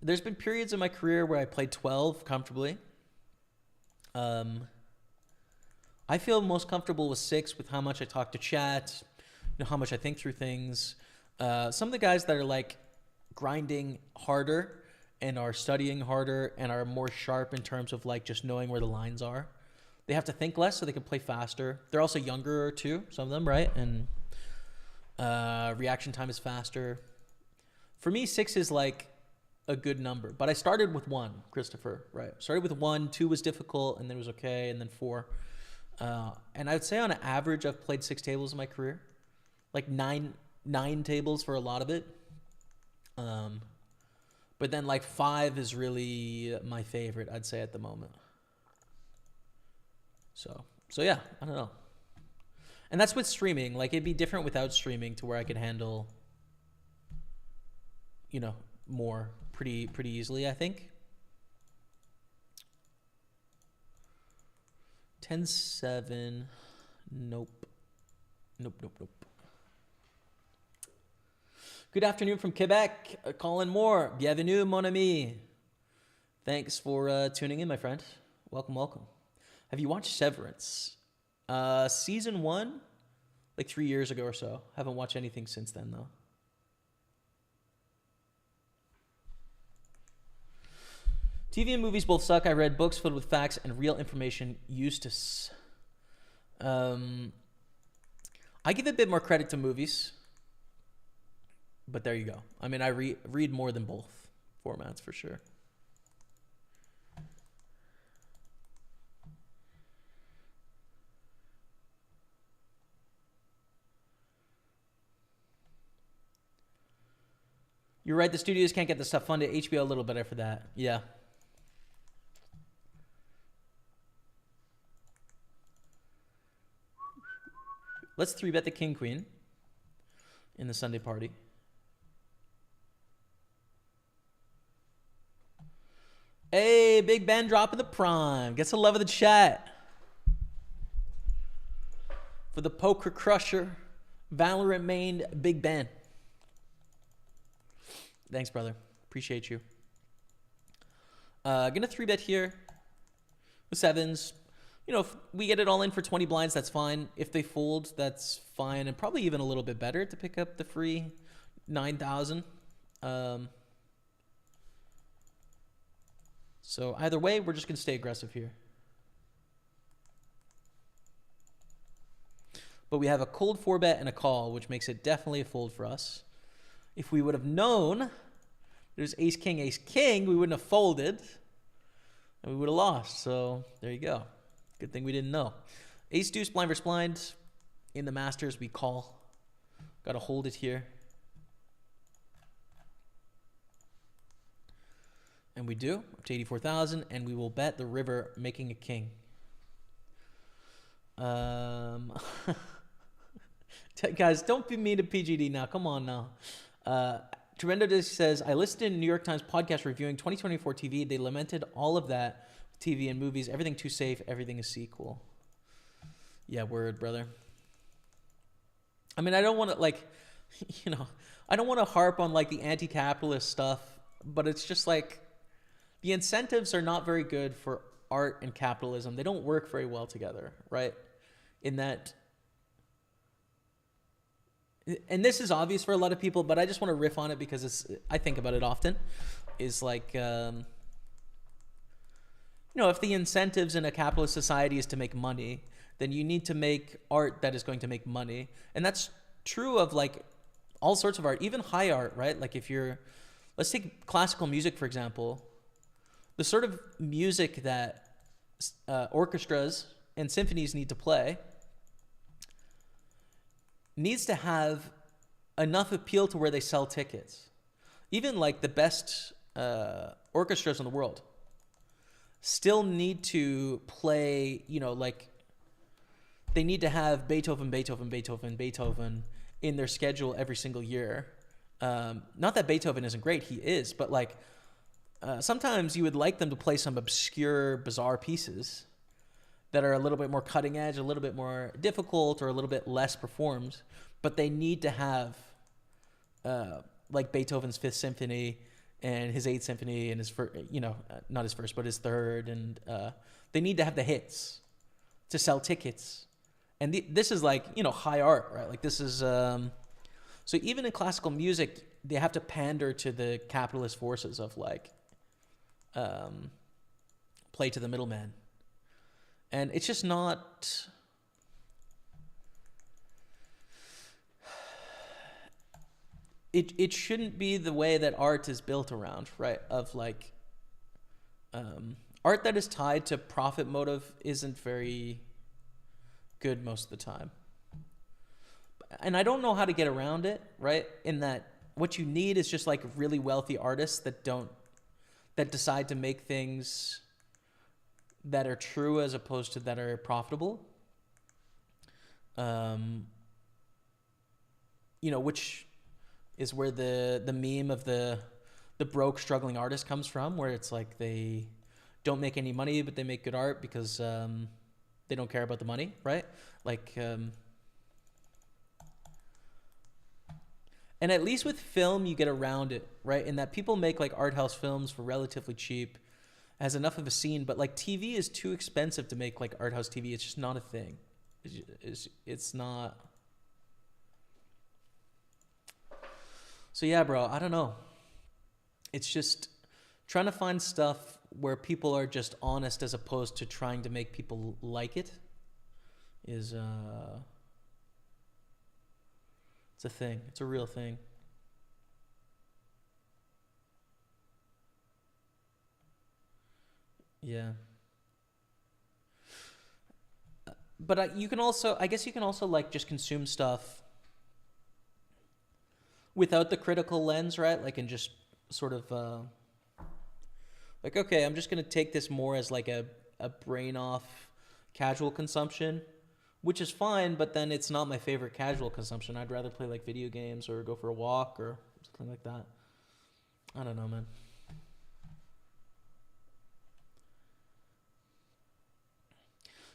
There's been periods in my career where I played 12 comfortably. I feel most comfortable with 6 with how much I talk to chat, you know, how much I think through things. Some of the guys that are like grinding harder and are studying harder and are more sharp in terms of like just knowing where the lines are, they have to think less so they can play faster. They're also younger too, some of them, right? And reaction time is faster. For me, 6 is like a good number, but I started with 1, Christopher, right? Started with 1, 2 was difficult, and then it was okay, and then 4. And I would say on average, I've played 6 tables in my career, like nine tables for a lot of it. But then like 5 is really my favorite, I'd say, at the moment. So yeah, I don't know. And that's with streaming. Like it'd be different without streaming to where I could handle, you know, more pretty easily, I think. 10-7. Nope. Good afternoon from Quebec. Colin Moore. Bienvenue, mon ami. Thanks for tuning in, my friend. Welcome. Have you watched Severance? Season 1, like 3 years ago or so. Haven't watched anything since then, though. TV and movies both suck. I read books filled with facts and real information. Eustace. I give a bit more credit to movies. But there you go. I mean, I read more than both formats for sure. You're right. The studios can't get the stuff funded. HBO a little better for that. Yeah. Let's 3-bet the king queen in the Sunday party. Hey, Big Ben dropping the prime. Gets the love of the chat. For the poker crusher, Valorant main Big Ben. Thanks, brother. Appreciate you. Gonna 3-bet here with 7s. You know, if we get it all in for 20 blinds, that's fine. If they fold, that's fine. And probably even a little bit better to pick up the free 9,000. So either way, we're just going to stay aggressive here. But we have a cold 4-bet and a call, which makes it definitely a fold for us. If we would have known there's ace, king, we wouldn't have folded. And we would have lost. So there you go. Good thing we didn't know. Ace, deuce, blind versus blind. In the Masters, we call. Got to hold it here. And we do, up to 84,000, and we will bet the river, making a king. Guys, don't be mean to PGD now. Come on now. Tremendo Disc says, I listened to a New York Times podcast reviewing 2024 TV. They lamented all of that, TV and movies. Everything too safe. Everything is sequel. Yeah, word, brother. I mean, I don't want to, like, you know, I don't want to harp on, like, the anti-capitalist stuff, but it's just, like, the incentives are not very good for art and capitalism. They don't work very well together, right? In that and this is obvious for a lot of people, but I just want to riff on it because I think about it often, is like, if the incentives in a capitalist society is to make money, then you need to make art that is going to make money. And that's true of like all sorts of art, even high art, right? Like let's take classical music, for example. The sort of music that orchestras and symphonies need to play needs to have enough appeal to where they sell tickets. Even like the best orchestras in the world still need to play, like they need to have Beethoven in their schedule every single year. Not that Beethoven isn't great, he is, but like sometimes you would like them to play some obscure, bizarre pieces that are a little bit more cutting edge, a little bit more difficult, or a little bit less performed, but they need to have like Beethoven's Fifth Symphony and his Eighth Symphony and his first, not his first, but his third, and they need to have the hits to sell tickets. And this is like, high art, right? Like this is, so even in classical music, they have to pander to the capitalist forces of like, play to the middleman. And it's just not, it shouldn't be the way that art is built around, right? Of like, art that is tied to profit motive isn't very good most of the time. And I don't know how to get around it, right? In that what you need is just like really wealthy artists that decide to make things that are true as opposed to that are profitable. Which is where the meme of the broke struggling artist comes from, where it's like they don't make any money, but they make good art because they don't care about the money, right? Like, and at least with film, you get around it, right? In that people make like art house films for relatively cheap, has enough of a scene, but like TV is too expensive to make like art house TV. It's just not a thing. It's not. So yeah, bro, I don't know. It's just trying to find stuff where people are just honest as opposed to trying to make people like it is it's a thing. It's a real thing. Yeah. But I guess you can also like just consume stuff without the critical lens, right? Like, and just sort of like, okay, I'm just going to take this more as like a brain off casual consumption, which is fine, but then it's not my favorite casual consumption. I'd rather play like video games or go for a walk or something like that. I don't know, man.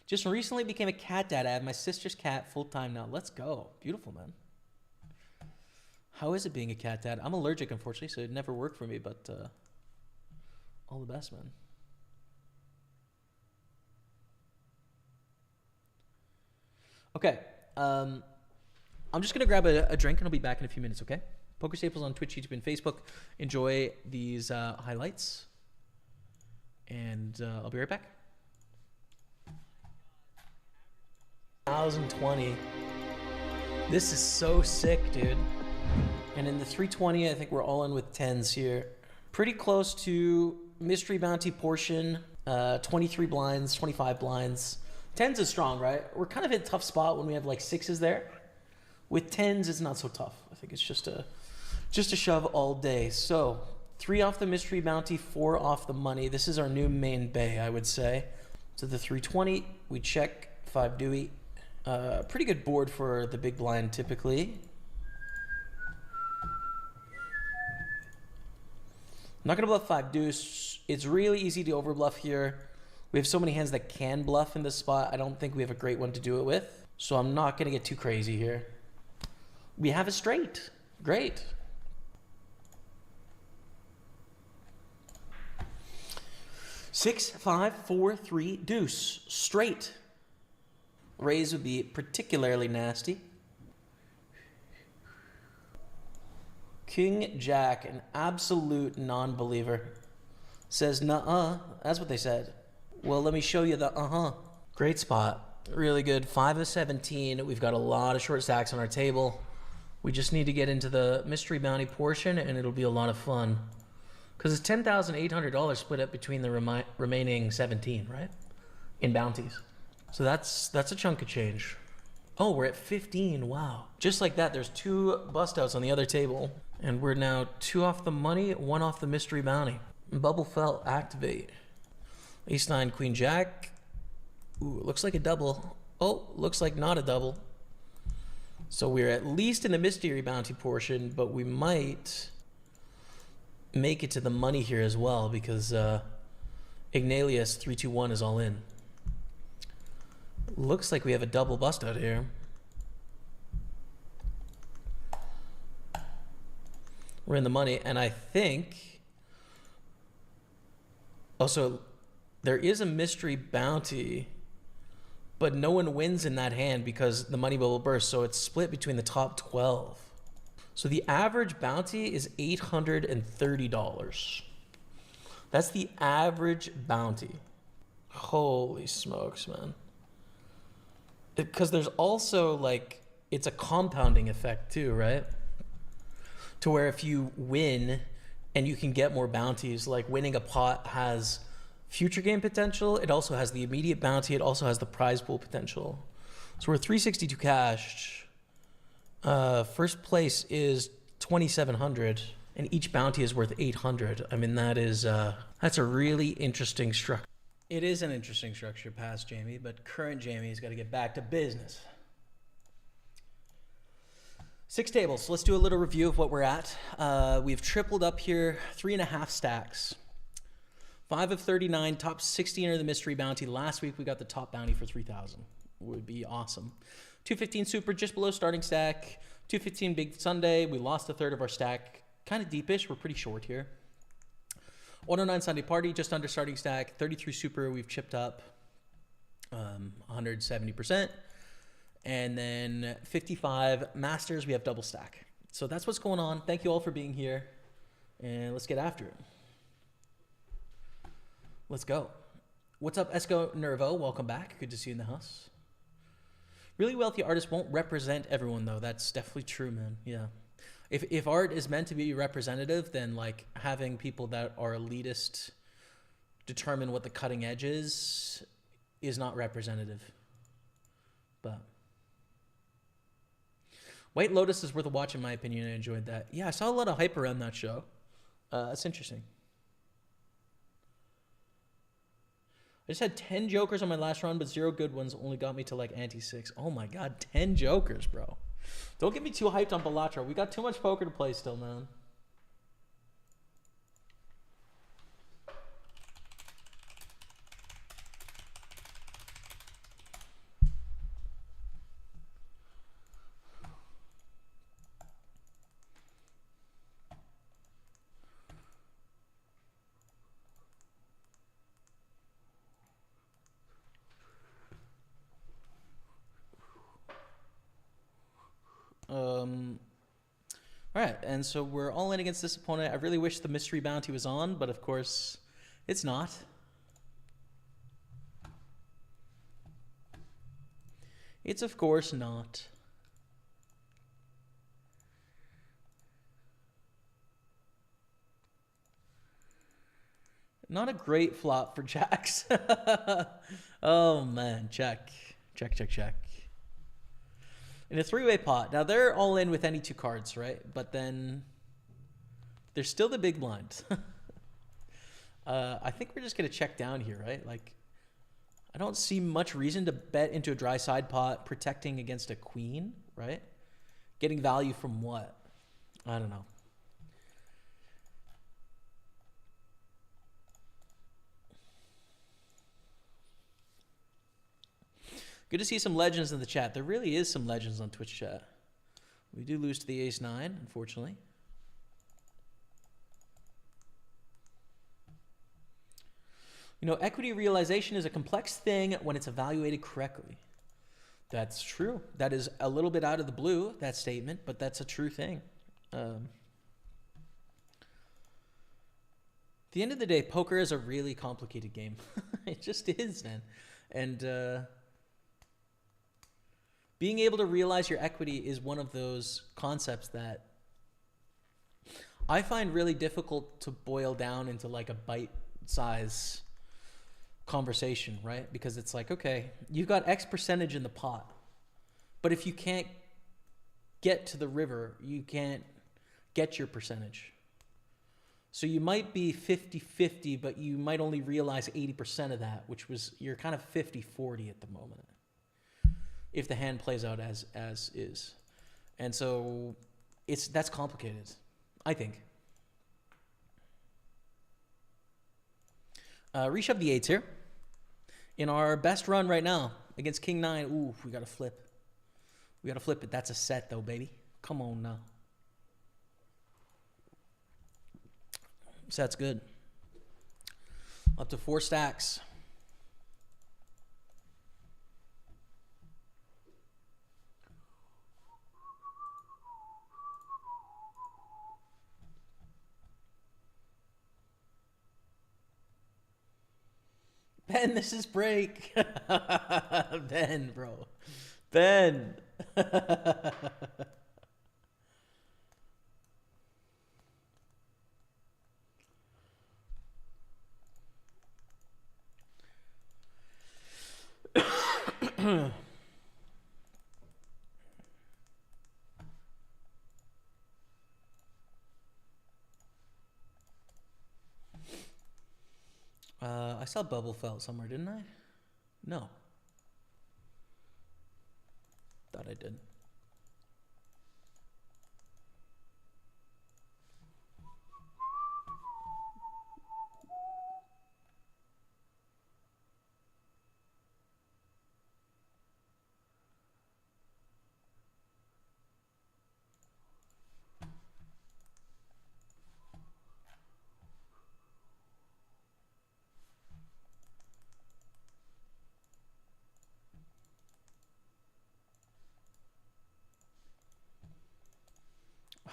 Just recently became a cat dad. I have my sister's cat full time now. Let's go. Beautiful, man. How is it being a cat dad? I'm allergic, unfortunately, so it never worked for me, but all the best, man. Okay. I'm just going to grab a drink and I'll be back in a few minutes, okay? Pokerstaples on Twitch, YouTube, and Facebook. Enjoy these highlights. And I'll be right back. 1020. This is so sick, dude. And in the 320, I think we're all in with 10s here. Pretty close to mystery bounty portion. 23 blinds, 25 blinds. 10s is strong, right? We're kind of in a tough spot when we have like 6s there. With 10s, it's not so tough. I think it's just a shove all day. So 3 off the mystery bounty, 4 off the money. This is our new main bay, I would say. So the 320, we check 5 Dewey. Pretty good board for the big blind typically. I'm not gonna bluff 5 deuce. It's really easy to overbluff here. We have so many hands that can bluff in this spot. I don't think we have a great one to do it with. So I'm not gonna get too crazy here. We have a straight. Great. Six, 5, 4, 3, deuce. Straight. Raise would be particularly nasty. King Jack, an absolute non-believer, says, nuh-uh. That's what they said. Well, let me show you the uh-huh. Great spot. Really good. 5 of 17. We've got a lot of short stacks on our table. We just need to get into the mystery bounty portion, and it'll be a lot of fun. Because it's $10,800 split up between the remaining 17, right? In bounties. So that's a chunk of change. Oh, we're at 15. Wow. Just like that, there's 2 bust outs on the other table. And we're now 2 off the money, 1 off the mystery bounty. Bubble fell, activate. Ace 9, Queen Jack. Ooh, looks like a double. Oh, looks like not a double. So we're at least in the mystery bounty portion, but we might make it to the money here as well because Ignalius 321 is all in. Looks like we have a double bust out here. We're in the money, and I think also there is a mystery bounty, but no one wins in that hand because the money bubble bursts, so it's split between the top 12. So the average bounty is $830. That's the average bounty. Holy smokes, man. Because there's also like, it's a compounding effect too, right? To where if you win and you can get more bounties, like winning a pot has future game potential. It also has the immediate bounty. It also has the prize pool potential. So we're 362 cashed. First place is 2,700 and each bounty is worth 800. I mean, that's a really interesting structure. It is an interesting structure past Jamie, but current Jamie's got to get back to business. 6 tables. So let's do a little review of what we're at. We've tripled up here, 3.5 stacks. 5 of 39, top 16 are the mystery bounty. Last week we got the top bounty for 3,000. Would be awesome. 215 super, just below starting stack. 215 big Sunday. We lost a third of our stack. Kind of deepish. We're pretty short here. 109 Sunday party, just under starting stack. 33 super, we've chipped up 170%. And then 55 masters, we have double stack. So that's what's going on. Thank you all for being here. And let's get after it. Let's go. What's up, Esco Nervo? Welcome back. Good to see you in the house. Really wealthy artists won't represent everyone, though. That's definitely true, man. Yeah. If art is meant to be representative, then like having people that are elitist determine what the cutting edge is not representative. But White Lotus is worth a watch in my opinion. I enjoyed that. Yeah, I saw a lot of hype around that show. It's interesting. I just had 10 jokers on my last run, but 0 good ones. Only got me to like ante 6. Oh my god, 10 jokers, bro. Don't get me too hyped on Balatro. We got too much poker to play still, man. All right, and so we're all in against this opponent. I really wish the mystery bounty was on, but of course, it's not. It's of course not. Not a great flop for jacks. Oh man, check. Check, check, check. In a 3-way pot. Now they're all in with any 2 cards, right? But then there's still the big blind. I think we're just going to check down here, right? Like, I don't see much reason to bet into a dry side pot protecting against a queen, right? Getting value from what? I don't know. Good to see some legends in the chat. There really is some legends on Twitch chat. We do lose to the ace 9, unfortunately. You know, equity realization is a complex thing when it's evaluated correctly. That's true. That is a little bit out of the blue, that statement, but that's a true thing. the end of the day, poker is a really complicated game. It just is, man. And being able to realize your equity is one of those concepts that I find really difficult to boil down into like a bite size conversation, right? Because it's like, okay, you've got X percentage in the pot, but if you can't get to the river, you can't get your percentage. So you might be 50-50, but you might only realize 80% of that, which was, you're kind of 50-40 at the moment, if the hand plays out as is. And so that's complicated, I think. Reshove the 8s here. In our best run right now against King 9, ooh, we got to flip. We got to flip it. That's a set though, baby. Come on now. Set's good. Up to 4 stacks. Ben, this is break. Ben, bro. Ben. I saw Bubble Felt somewhere, didn't I? No. Thought I did.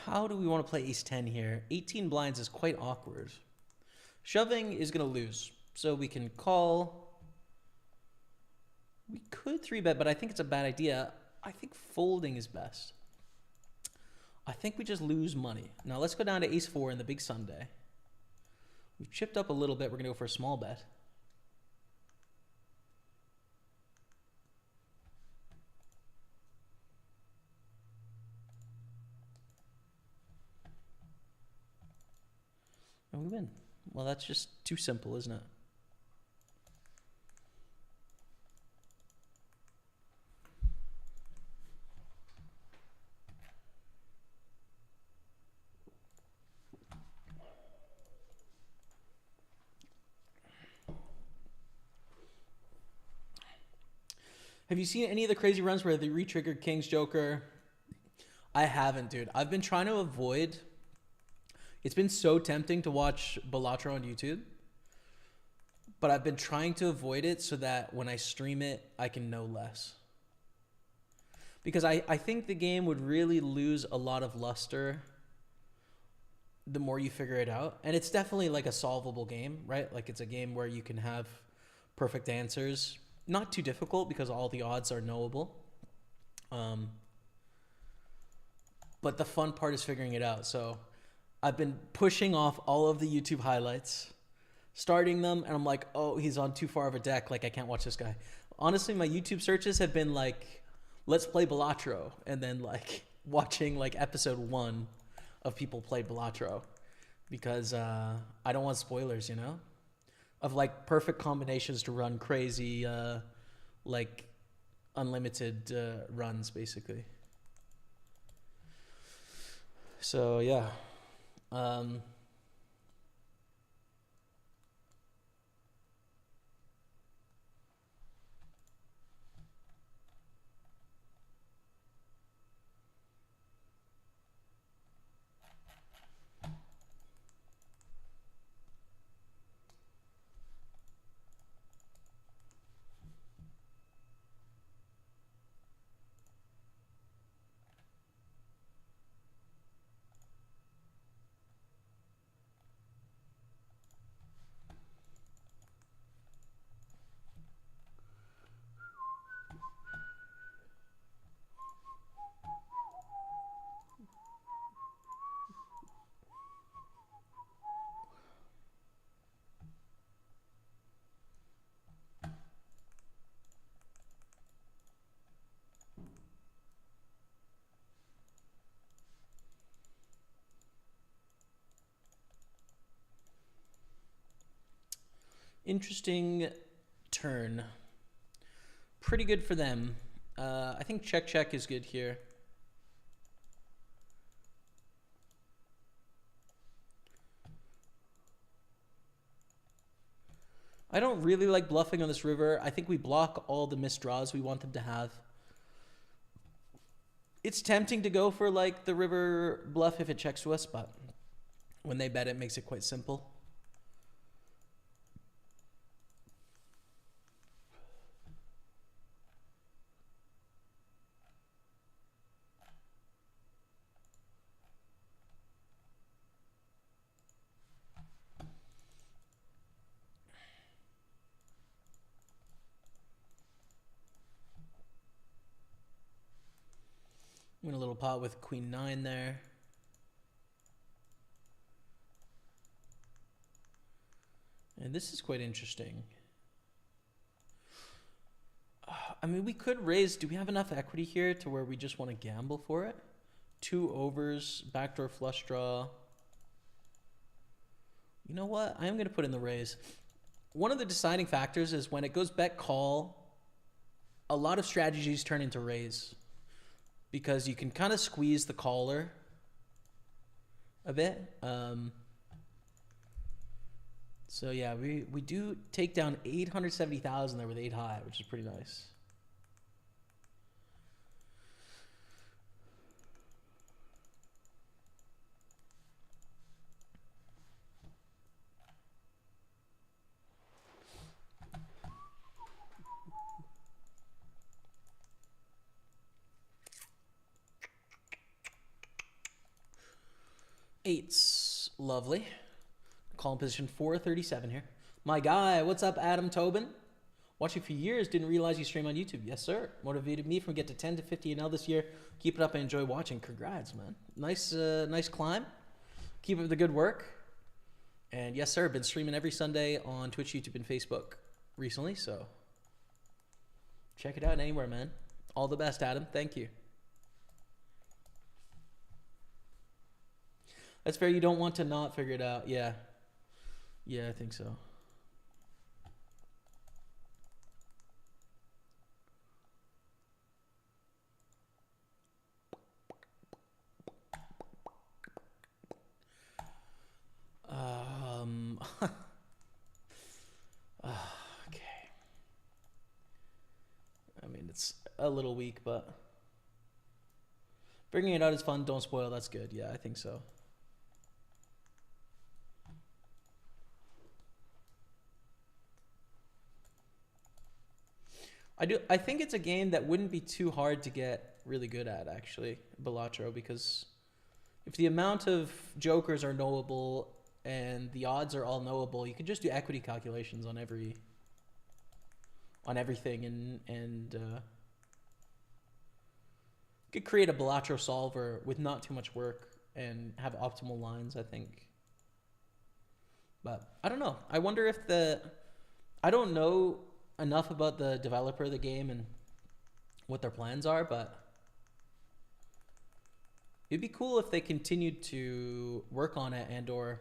How do we want to play ace 10 here? 18 blinds is quite awkward. Shoving is going to lose. So we can call. We could 3-bet, but I think it's a bad idea. I think folding is best. I think we just lose money. Now let's go down to ace 4 in the big Sunday. We've chipped up a little bit. We're going to go for a small bet. And we win. Well, that's just too simple, isn't it? Have you seen any of the crazy runs where they re-triggered King's Joker? I haven't, dude. I've been trying to avoid. It's been so tempting to watch Balatro on YouTube, but I've been trying to avoid it so that when I stream it, I can know less. Because I think the game would really lose a lot of luster the more you figure it out. And it's definitely like a solvable game, right? Like it's a game where you can have perfect answers. Not too difficult because all the odds are knowable. But the fun part is figuring it out. So I've been pushing off all of the YouTube highlights, starting them, and I'm like, oh, he's on too far of a deck. Like, I can't watch this guy. Honestly, my YouTube searches have been like, let's play Balatro, and then like watching like episode 1 of people play Balatro because I don't want spoilers, you know, of like perfect combinations to run crazy, like unlimited runs, basically. So yeah. Interesting turn. Pretty good for them. I think check is good here. I don't really like bluffing on this river. I think we block all the missed draws we want them to have. It's tempting to go for like the river bluff if it checks to us, but when they bet, it makes it quite simple. Win a little pot with queen 9 there. And this is quite interesting. I mean, we could raise. Do we have enough equity here to where we just want to gamble for it? 2 overs, backdoor flush draw. You know what? I am going to put in the raise. One of the deciding factors is when it goes bet call, a lot of strategies turn into raise. Because you can kind of squeeze the caller a bit. So yeah, we do take down 870,000 there with 8 high, which is pretty nice. Eights, lovely. Call in position 437 here. My guy, what's up, Adam Tobin? Watching for years, didn't realize you stream on YouTube. Yes, sir. Motivated me from get to 10 to 50 and L this year. Keep it up and enjoy watching. Congrats, man. Nice climb. Keep up the good work. And yes, sir, been streaming every Sunday on Twitch, YouTube, and Facebook recently, so check it out anywhere, man. All the best, Adam. Thank you. That's fair. You don't want to not figure it out. Yeah. Yeah, I think so. Okay. I mean, it's a little weak, but bringing it out is fun. Don't spoil. That's good. Yeah, I think so. I think it's a game that wouldn't be too hard to get really good at, actually, Balatro, because if the amount of jokers are knowable and the odds are all knowable, you could just do equity calculations on everything and could create a Balatro solver with not too much work and have optimal lines, I think. But I don't know. I wonder if I don't know enough about the developer of the game and what their plans are, but it'd be cool if they continued to work on it and or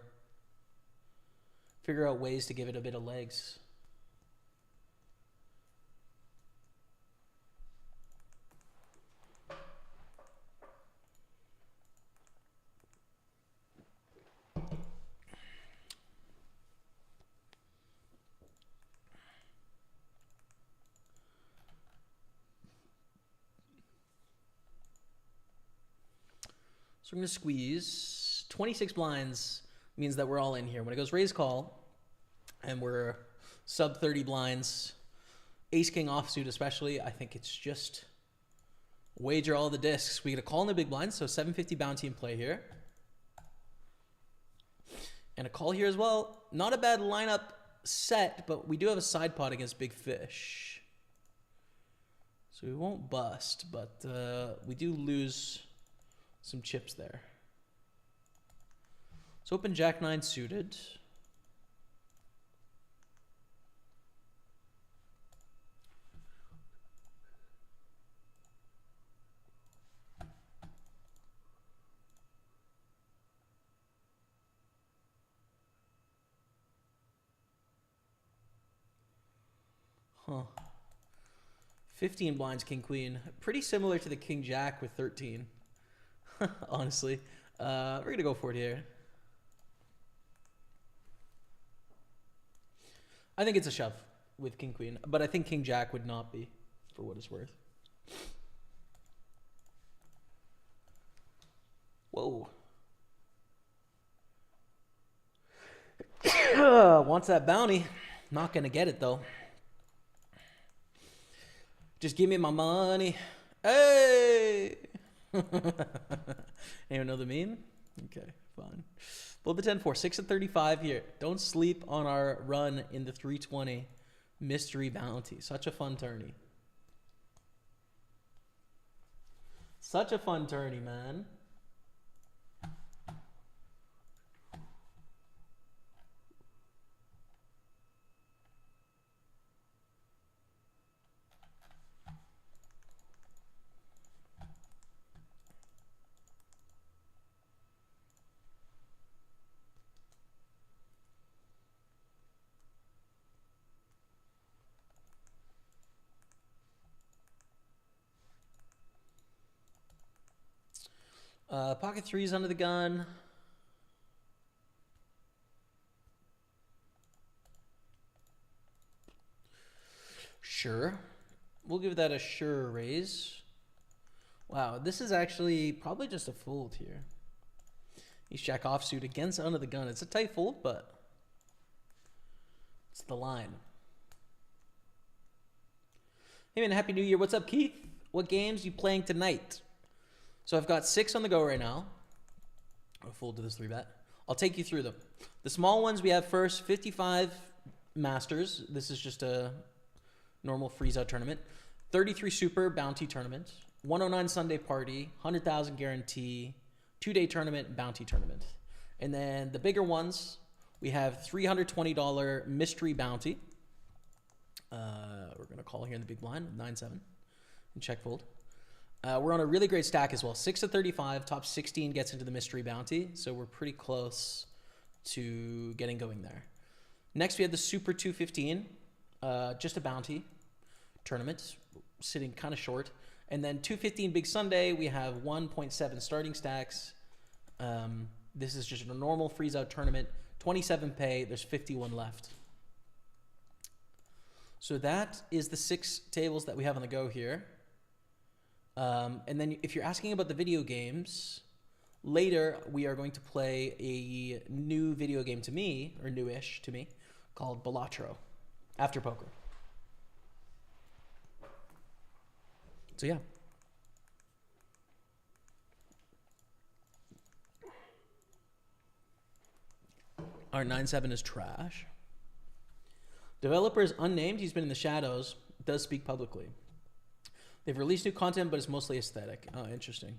figure out ways to give it a bit of legs. So we're going to squeeze. 26 blinds means that we're all in here. When it goes raise call, and we're sub 30 blinds, ace king offsuit especially, I think it's just wager all the discs. We get a call in the big blind, so 750 bounty in play here. And a call here as well. Not a bad lineup set, but we do have a side pot against big fish. So we won't bust, but we do lose some chips there. Let's open Jack 9 suited. Huh. 15 blinds, king, queen. Pretty similar to the king, jack with 13. Honestly. We're going to go for it here. I think it's a shove with king, queen. But I think king, jack would not be, for what it's worth. Whoa. Wants that bounty. Not going to get it, though. Just give me my money. Hey! Anyone know the meme? Okay, fine. Pull the 10-4. 6 at 35 here. Don't sleep on our run in the 320 mystery bounty. Such a fun tourney. Such a fun tourney, man. Pocket threes under the gun. Sure. We'll give that a sure raise. Wow, this is actually probably just a fold here. He's jack offsuit against under the gun. It's a tight fold, but it's the line. Hey man, Happy New Year. What's up, Keith? What games are you playing tonight? So I've got 6 on the go right now. I'll fold to this 3-bet. I'll take you through them. The small ones we have first, 55 Masters. This is just a normal freeze-out tournament. 33 Super Bounty Tournament. 109 Sunday Party. 100,000 Guarantee. 2-day tournament, Bounty Tournament. And then the bigger ones, we have $320 Mystery Bounty. We're going to call here in the big blind, 9-7. And check fold. We're on a really great stack as well. 6 of 35, top 16 gets into the mystery bounty. So we're pretty close to getting going there. Next, we have the Super 215, just a bounty tournament, sitting kind of short. And then 215 Big Sunday, we have 1.7 starting stacks. This is just a normal freeze-out tournament. 27 pay, there's 51 left. So that is the 6 tables that we have on the go here. And then if you're asking about the video games, later we are going to play a new video game to me, or newish to me, called Balatro, after poker. So yeah. Our 9-7 is trash. Developer is unnamed. He's been in the shadows. Does speak publicly. They've released new content, but it's mostly aesthetic. Oh, interesting.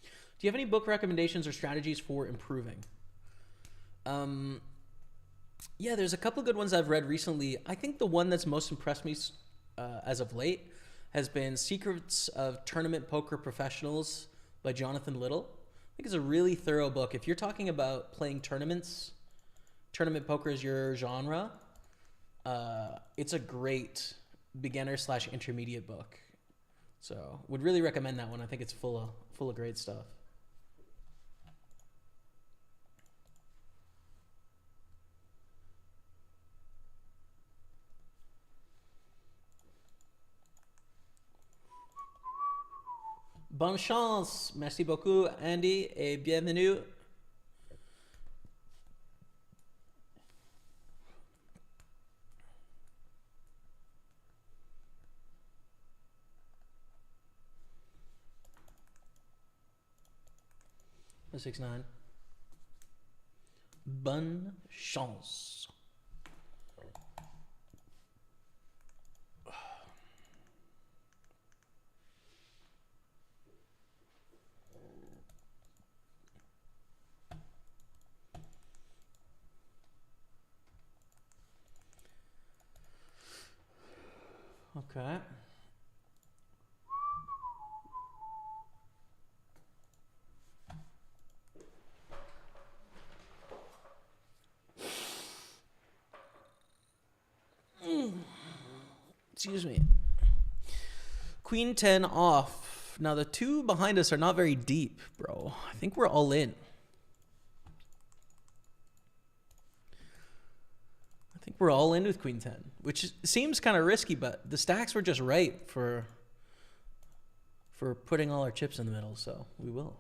Do you have any book recommendations or strategies for improving? Yeah, there's a couple of good ones I've read recently. I think the one that's most impressed me as of late has been Secrets of Tournament Poker Professionals by Jonathan Little. I think it's a really thorough book. If you're talking about playing tournaments, tournament poker is your genre, it's a great beginner/intermediate book. So would really recommend that one. I think it's full of great stuff. Bonne chance. Merci beaucoup, Andy, et bienvenue. The 6-9. Bonne chance. Okay. Excuse me. Queen 10 off. Now, the two behind us are not very deep, bro. I think we're all in. I think we're all in with Queen 10, which seems kind of risky, but the stacks were just right for putting all our chips in the middle, so we will.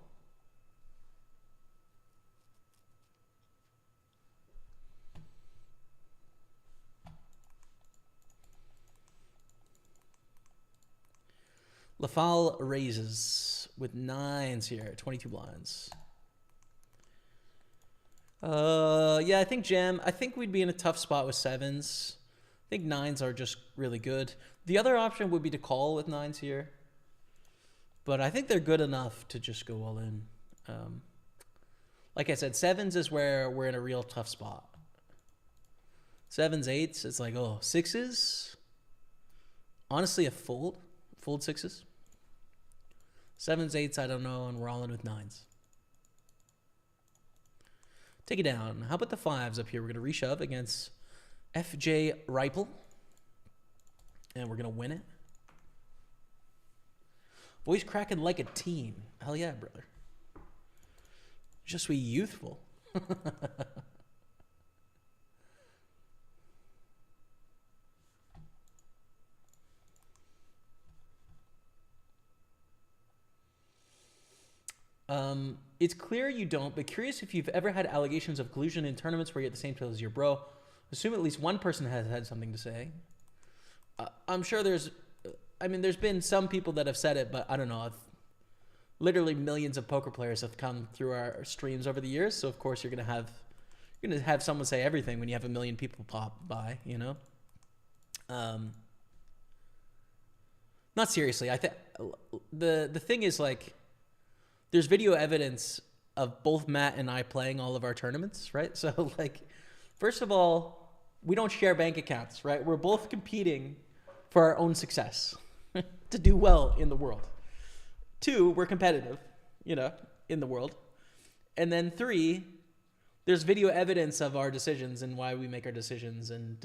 Lafal raises with 9s here, 22 blinds. Yeah, I think jam. I think we'd be in a tough spot with 7s. I think 9s are just really good. The other option would be to call with 9s here. But I think they're good enough to just go all in. Like I said, 7s is where we're in a real tough spot. 7s, 8s, it's like, oh, 6s? Honestly, a fold 6s. 7s, 8s, I don't know, and we're all in with 9s. Take it down. How about the 5s up here? We're going to reshove against FJ Ripple. And we're going to win it. Voice cracking like a team. Hell yeah, brother. Just we youthful. It's clear you don't, but curious if you've ever had allegations of collusion in tournaments where you're at the same table as your bro. Assume at least one person has had something to say. I'm sure there's been some people that have said it, but I don't know. Literally millions of poker players have come through our streams over the years, so of course you're gonna have someone say everything when you have a million people pop by, you know. Not seriously. I think the thing is, like, there's video evidence of both Matt and I playing all of our tournaments, right? So, like, first of all, we don't share bank accounts, right? We're both competing for our own success to do well in the world. 2, we're competitive, you know, in the world. And then 3, there's video evidence of our decisions and why we make our decisions. And,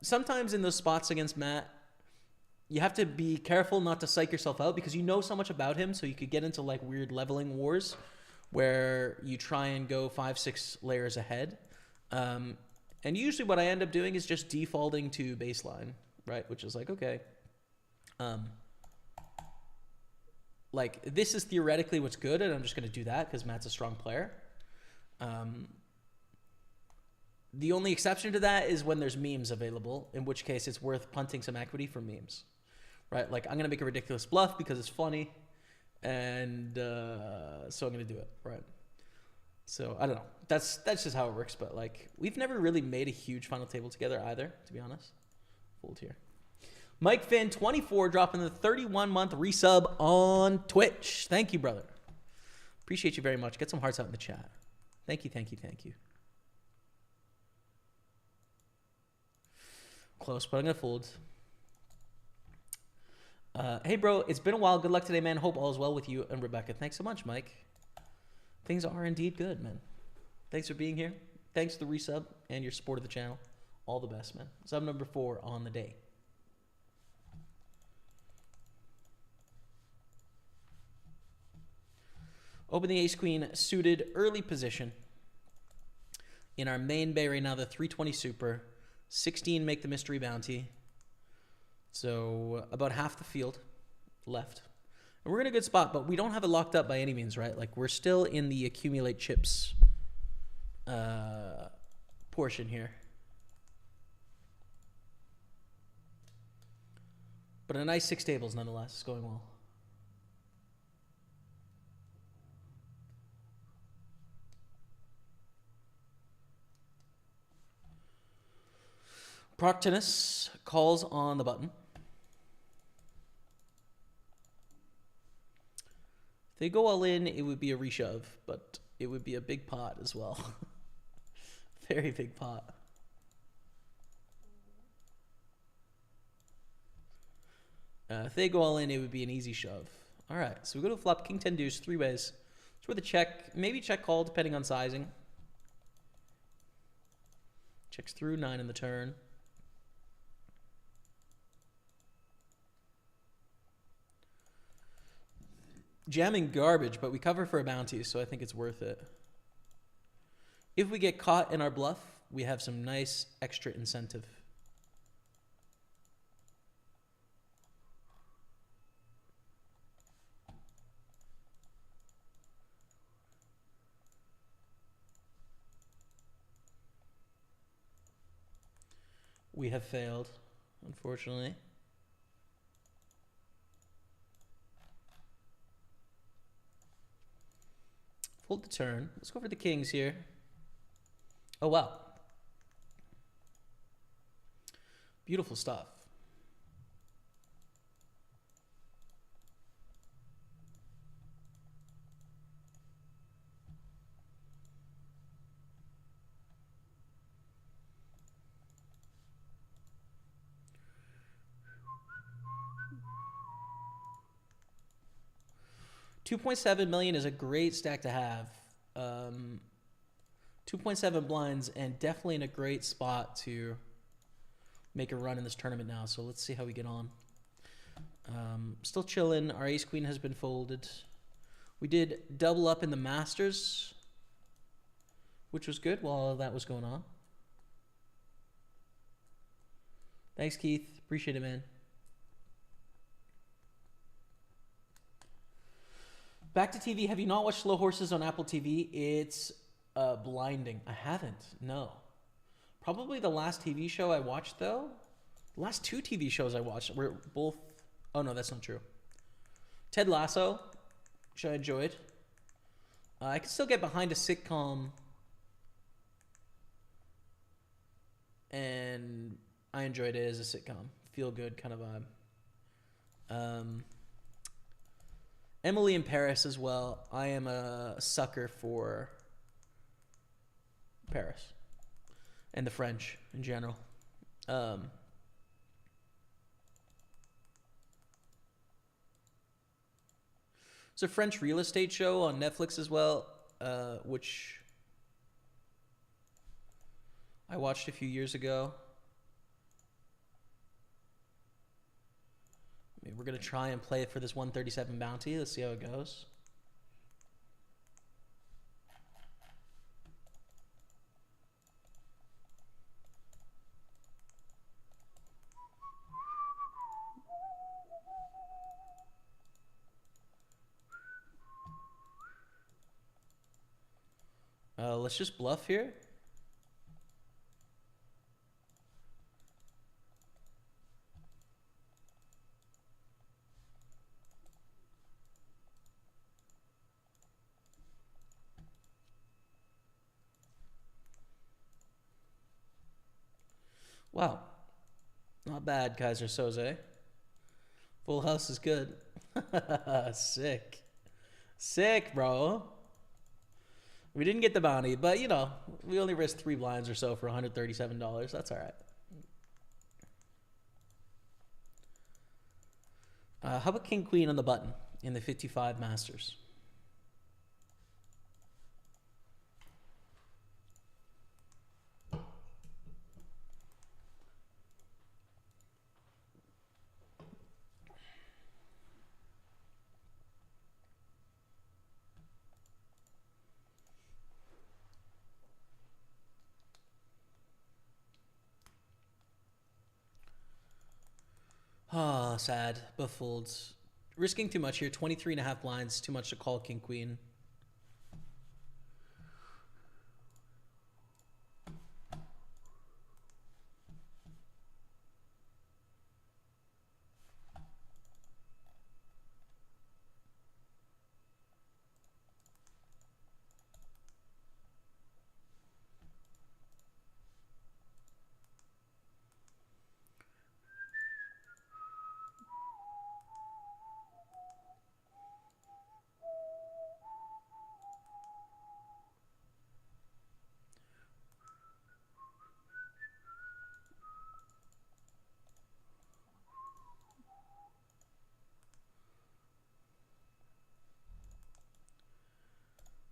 sometimes in those spots against Matt, you have to be careful not to psych yourself out because you know so much about him, so you could get into like weird leveling wars where you try and go 5-6 layers ahead. And usually what I end up doing is just defaulting to baseline, right? Which is like, okay, like this is theoretically what's good, and I'm just going to do that because Matt's a strong player. The only exception to that is when there's memes available, in which case it's worth punting some equity for memes, right? Like, I'm going to make a ridiculous bluff because it's funny, and so I'm going to do it, right? So, I don't know. That's just how it works, but, like, we've never really made a huge final table together either, to be honest. Fold here. Mike Finn, 24, dropping the 31-month resub on Twitch. Thank you, brother. Appreciate you very much. Get some hearts out in the chat. Thank you, thank you, thank you. Close, but I'm going to fold. Hey, bro, it's been a while. Good luck today, man. Hope all is well with you and Rebecca. Thanks so much, Mike. Things are indeed good, man. Thanks for being here. Thanks for the resub and your support of the channel. All the best, man. Sub number 4 on the day. Open the ace-queen suited early position. In our main bay right now, the 320 super. 16 make the mystery bounty. So about half the field left. And we're in a good spot, but we don't have it locked up by any means, right? Like, we're still in the accumulate chips portion here. But a nice 6 tables nonetheless. It's going well. Proctinus calls on the button. If they go all in, it would be a reshove, but it would be a big pot as well. Very big pot. If they go all in, it would be an easy shove. All right, so we go to flop king 10 deuce, 3 ways. It's worth a check, maybe check call depending on sizing. Checks through 9 in the turn. jamming garbage, but we cover for a bounty, so I think it's worth it. If we get caught in our bluff, we have some nice extra incentive. We have failed, unfortunately. Fold the turn. Let's go for the kings here. Oh, wow. Beautiful stuff. $2.7 million is a great stack to have. 2.7 blinds and definitely in a great spot to make a run in this tournament now. So let's see how we get on. Still chilling. Our ace queen has been folded. We did double up in the Masters, which was good while all that was going on. Thanks, Keith. Appreciate it, man. Back to TV. Have you not watched Slow Horses on Apple TV? It's blinding. I haven't. No. Probably the last TV show I watched, though. The last 2 TV shows I watched were both... Oh, no, that's not true. Ted Lasso, which I enjoyed. I can still get behind a sitcom. And I enjoyed it as a sitcom. Feel good kind of vibe. Emily in Paris as well. I am a sucker for Paris and the French in general. It's a French real estate show on Netflix as well, which I watched a few years ago. We're going to try and play it for this 137 bounty. Let's see how it goes. Let's just bluff here. Wow. Not bad, Kaiser Soze. Full house is good. Sick. Sick, bro. We didn't get the bounty, but, you know, we only risked 3 blinds or so for $137. That's all right. How about King Queen on the button in the 55 Masters? Ah, oh, sad. Buff folds. Risking too much here. 23.5 blinds. Too much to call King Queen.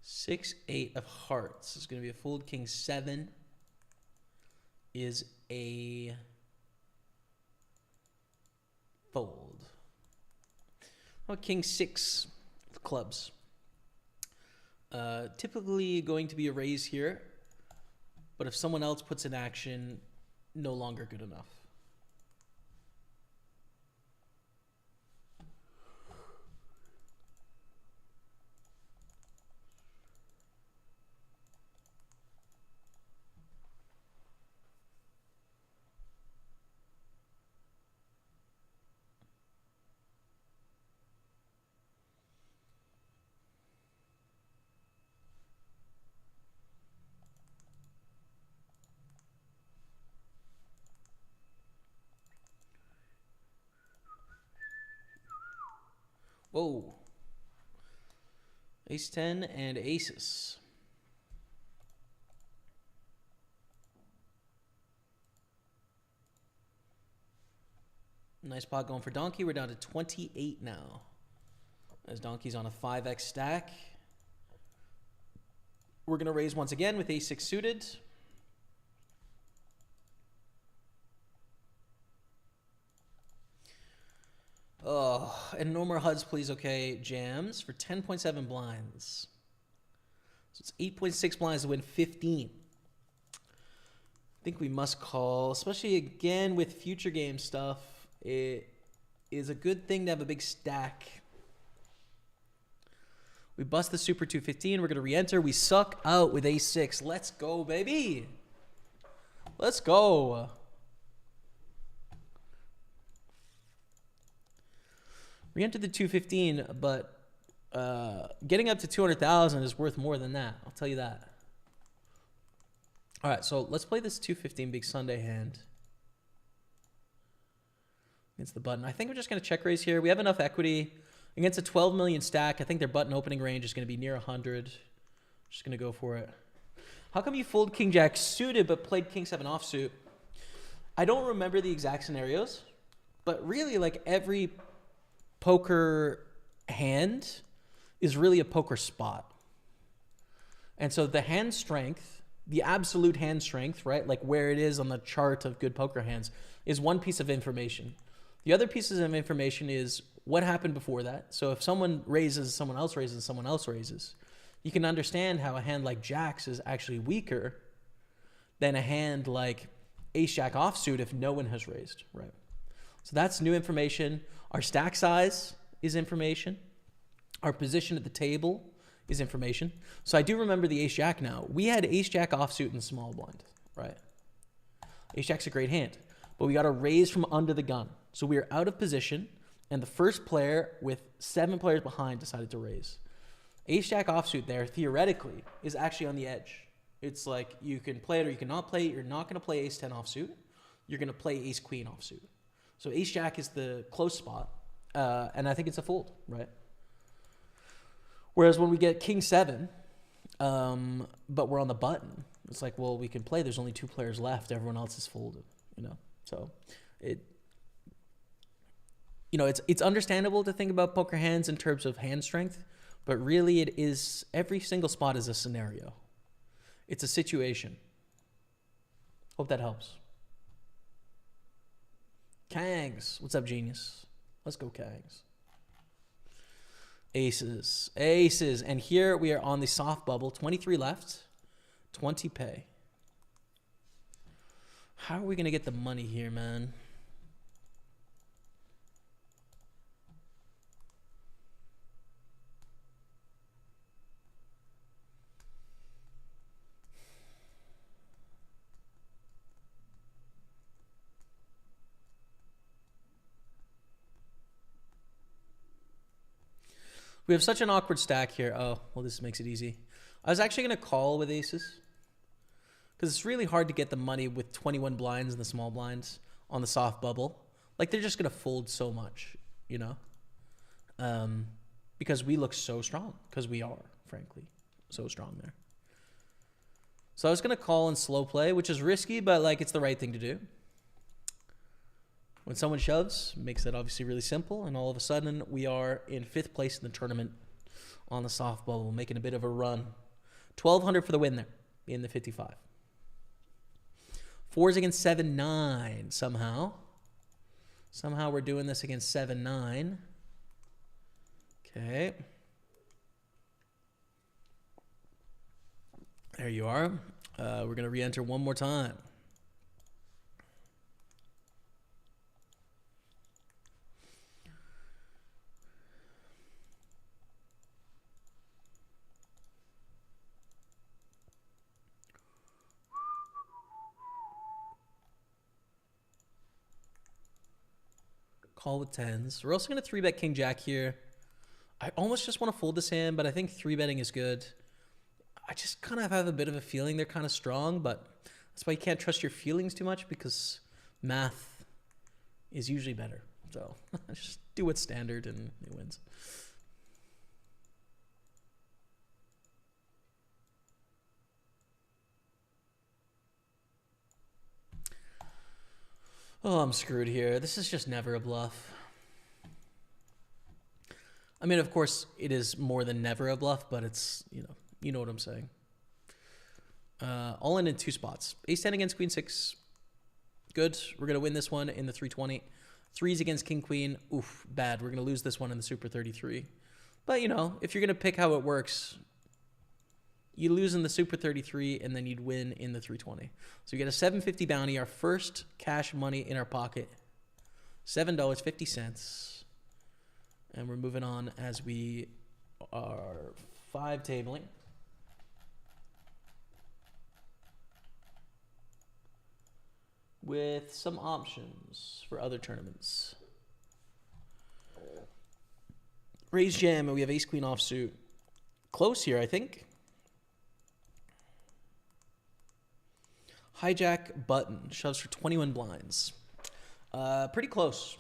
Six, 8 of hearts is going to be a fold. King 7 is a fold. Oh, King 6. clubs. Typically going to be a raise here, but if someone else puts in action, no longer good enough. Whoa. Ace 10 and aces. Nice pot going for Donkey. We're down to 28 now. As Donkey's on a 5x stack. We're going to raise once again with ace 6 suited. Oh, and no more HUDs, please. Okay, jams for 10.7 blinds. So it's 8.6 blinds to win 15. I think we must call, especially again with future game stuff. It is a good thing to have a big stack. We bust the super 215. We're going to re-enter. We suck out with ace 6. Let's go, baby. Let's go. Re-enter the 215, but getting up to 200,000 is worth more than that. I'll tell you that. All right, so let's play this 215 big Sunday hand. Against the button. I think we're just going to check raise here. We have enough equity. Against a 12 million stack, I think their button opening range is going to be near 100. Just going to go for it. How come you fold King Jack suited but played King 7 offsuit? I don't remember the exact scenarios, but really like every poker hand is really a poker spot. And so the hand strength, the absolute hand strength, right? Like where it is on the chart of good poker hands is one piece of information. The other pieces of information is what happened before that. So if someone raises, someone else raises, someone else raises, you can understand how a hand like Jacks is actually weaker than a hand like Ace Jack offsuit if no one has raised, right? So that's new information. Our stack size is information. Our position at the table is information. So I do remember the Ace Jack now. We had Ace Jack offsuit in small blind, right? Ace Jack's a great hand, but we got to raise from under the gun. So we are out of position, and the first player with 7 players behind decided to raise. Ace Jack offsuit there, theoretically, is actually on the edge. It's like you can play it or you cannot play it. You're not going to play Ace 10 offsuit. You're going to play Ace Queen offsuit. So Ace Jack is the close spot, and I think it's a fold, right? Whereas when we get King 7, but we're on the button, it's like, well, we can play. There's only 2 players left. Everyone else is folded, you know? So it's understandable to think about poker hands in terms of hand strength, but really it is, every single spot is a scenario. It's a situation. Hope that helps. Kangs. What's up, genius? Let's go, Kangs. Aces. Aces. And here we are on the soft bubble. 23 left. 20 pay. How are we going to get the money here, man? We have such an awkward stack here. Oh, well, this makes it easy. I was actually going to call with aces because it's really hard to get the money with 21 blinds in the small blinds on the soft bubble. Like, they're just going to fold so much, you know, because we look so strong, because we are, frankly, so strong there. So I was going to call and slow play, which is risky, but, like, it's the right thing to do. When someone shoves, makes it obviously really simple, and all of a sudden we are in 5th place in the tournament on the soft bubble, making a bit of a run. 1,200 for the win there in the 55. 4s against 7-9 somehow. Somehow we're doing this against 7-9. Okay. There you are. We're going to re-enter one more time. Call with tens. We're also going to 3-bet King Jack here. I almost just want to fold this hand, but I think 3-betting is good. I just kind of have a bit of a feeling they're kind of strong, but that's why you can't trust your feelings too much because math is usually better. So just do what's standard and it wins. Oh, I'm screwed here. This is just never a bluff. I mean, of course, it is more than never a bluff, but it's, you know what I'm saying. All in 2 spots. Ace 10 against Queen 6. Good. We're going to win this one in the 320. 3s against King Queen. Oof, bad. We're going to lose this one in the Super 33. But, if you're going to pick how it works, you lose in the Super 33 and then you'd win in the 320. So you get a $7.50 bounty, our first cash money in our pocket. $7.50. And we're moving on as we are 5 tabling. With some options for other tournaments. Raise jam, and we have ace queen offsuit. Close here, I think. Hijack button shoves for 21 blinds. Pretty close.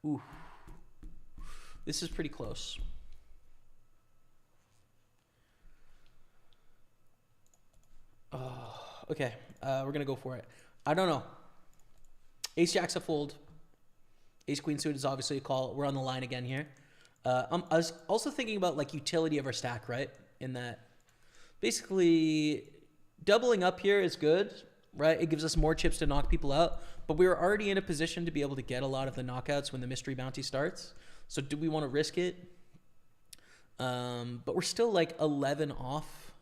Ooh. This is pretty close. Oh, okay, we're going to go for it. I don't know. Ace Jack's a fold. Ace Queen suit is obviously a call. We're on the line again here. I was also thinking about like utility of our stack, right? In that basically doubling up here is good, right? It gives us more chips to knock people out, but we were already in a position to be able to get a lot of the knockouts when the mystery bounty starts. So do we want to risk it? But we're still like 11 off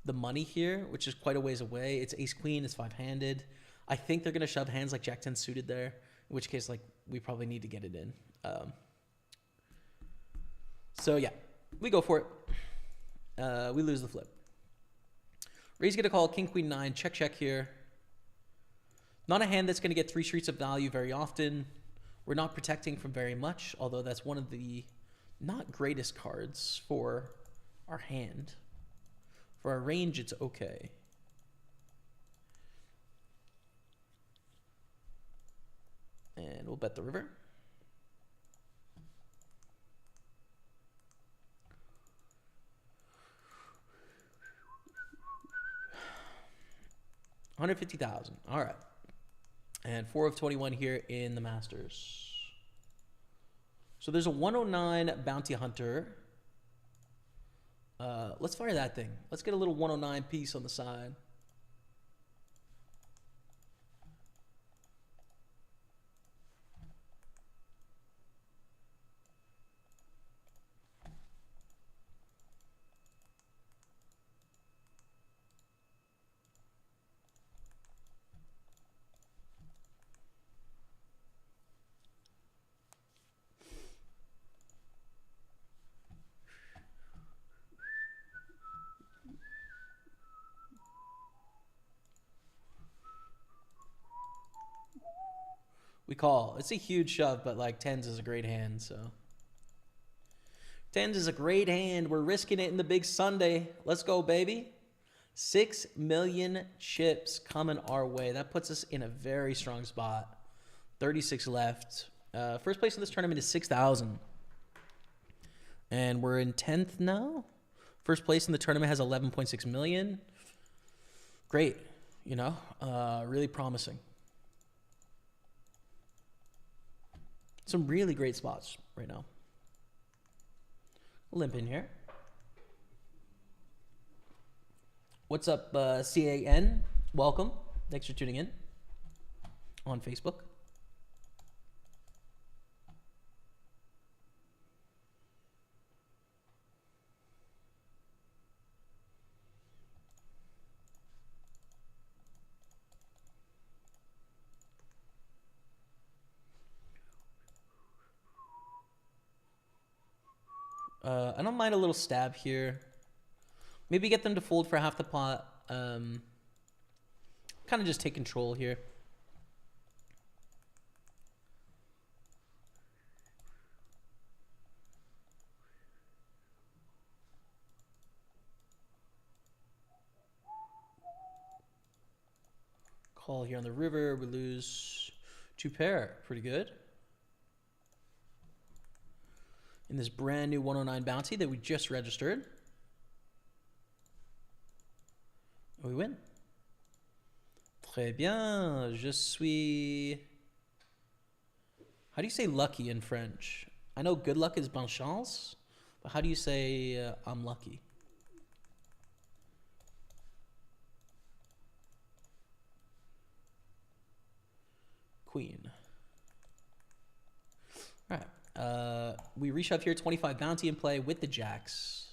the money here, which is quite a ways away. It's ace queen, it's 5-handed. I think they're going to shove hands like jack 10 suited there, in which case like we probably need to get it in. So yeah, we go for it. We lose the flip. Raise get a call, king, queen, 9, check, check here. Not a hand that's going to get 3 streets of value very often. We're not protecting from very much, although that's one of the not greatest cards for our hand. For our range, it's okay. And we'll bet the river. $150,000. All right. And 4 of 21 here in the Masters. So there's a 109 Bounty Hunter. Let's fire that thing. Let's get a little 109 piece on the side. We call. It's a huge shove, but like 10s is a great hand, so. 10s is a great hand. We're risking it in the big Sunday. Let's go, baby. 6 million chips coming our way. That puts us in a very strong spot. 36 left. First place in this tournament is 6,000. And we're in 10th now. First place in the tournament has 11.6 million. Great, really promising. Some really great spots right now. Limp in here. What's up, CAN? Welcome. Thanks for tuning in on Facebook. I don't mind a little stab here. Maybe get them to fold for half the pot. Kind of just take control here. Call here on the river. We lose 2 pair. Pretty good. In this brand new 109 bounty that we just registered. We win. Très bien. Je suis... How do you say lucky in French? I know good luck is bonne chance, but how do you say I'm lucky? Queen. All right. We reshove here. 25 bounty in play with the jacks.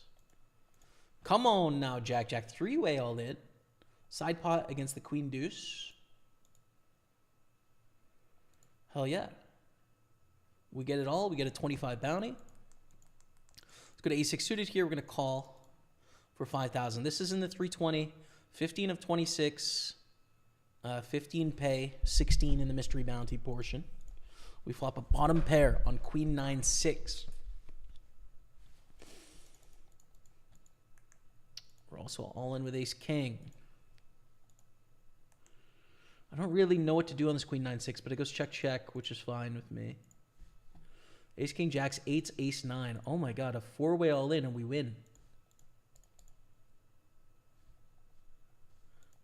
Come on now, Jack. Jack 3-way all in. Side pot against the queen deuce. Hell yeah. We get it all. We get a 25 bounty. Let's go to A6 suited here. We're going to call for 5,000. This is in the 320. 15 of 26. 15 pay. 16 in the mystery bounty portion. We flop a bottom pair on queen 9-6. We're also all in with ace king. I don't really know what to do on this queen 9-6, but it goes check check, which is fine with me. Ace king jacks 8, ace 9. Oh my god, a 4-way all in and we win.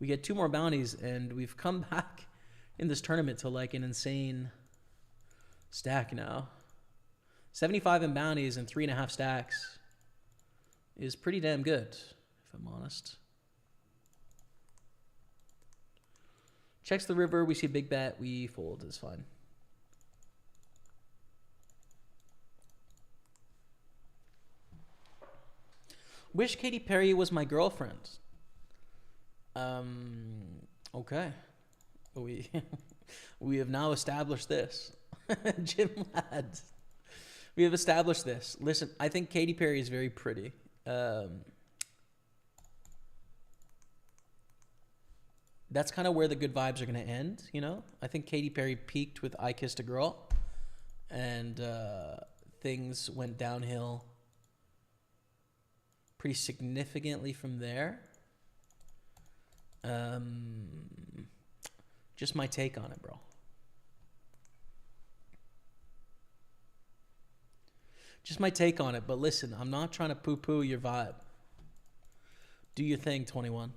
We get 2 more bounties and we've come back in this tournament to like an insane stack now. 75 in bounties and 3.5 stacks is pretty damn good, if I'm honest. Checks the river. We see a big bet. We fold. It's fine. Wish Katy Perry was my girlfriend. Okay. We have now established this. Jim Ladd. We have established this. Listen, I think Katy Perry is very pretty. That's kind of where the good vibes are going to end, you know? I think Katy Perry peaked with I Kissed a Girl, and things went downhill pretty significantly from there. Just my take on it, bro. Just my take on it, but listen, I'm not trying to poo-poo your vibe. Do your thing, 21.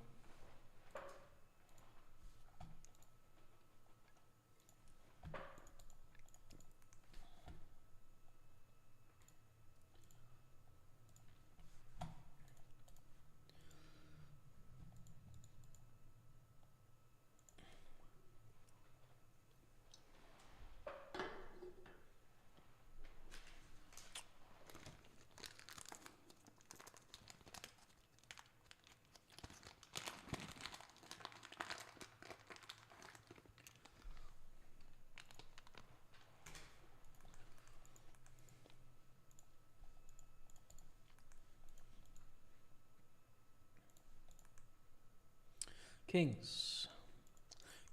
Kings.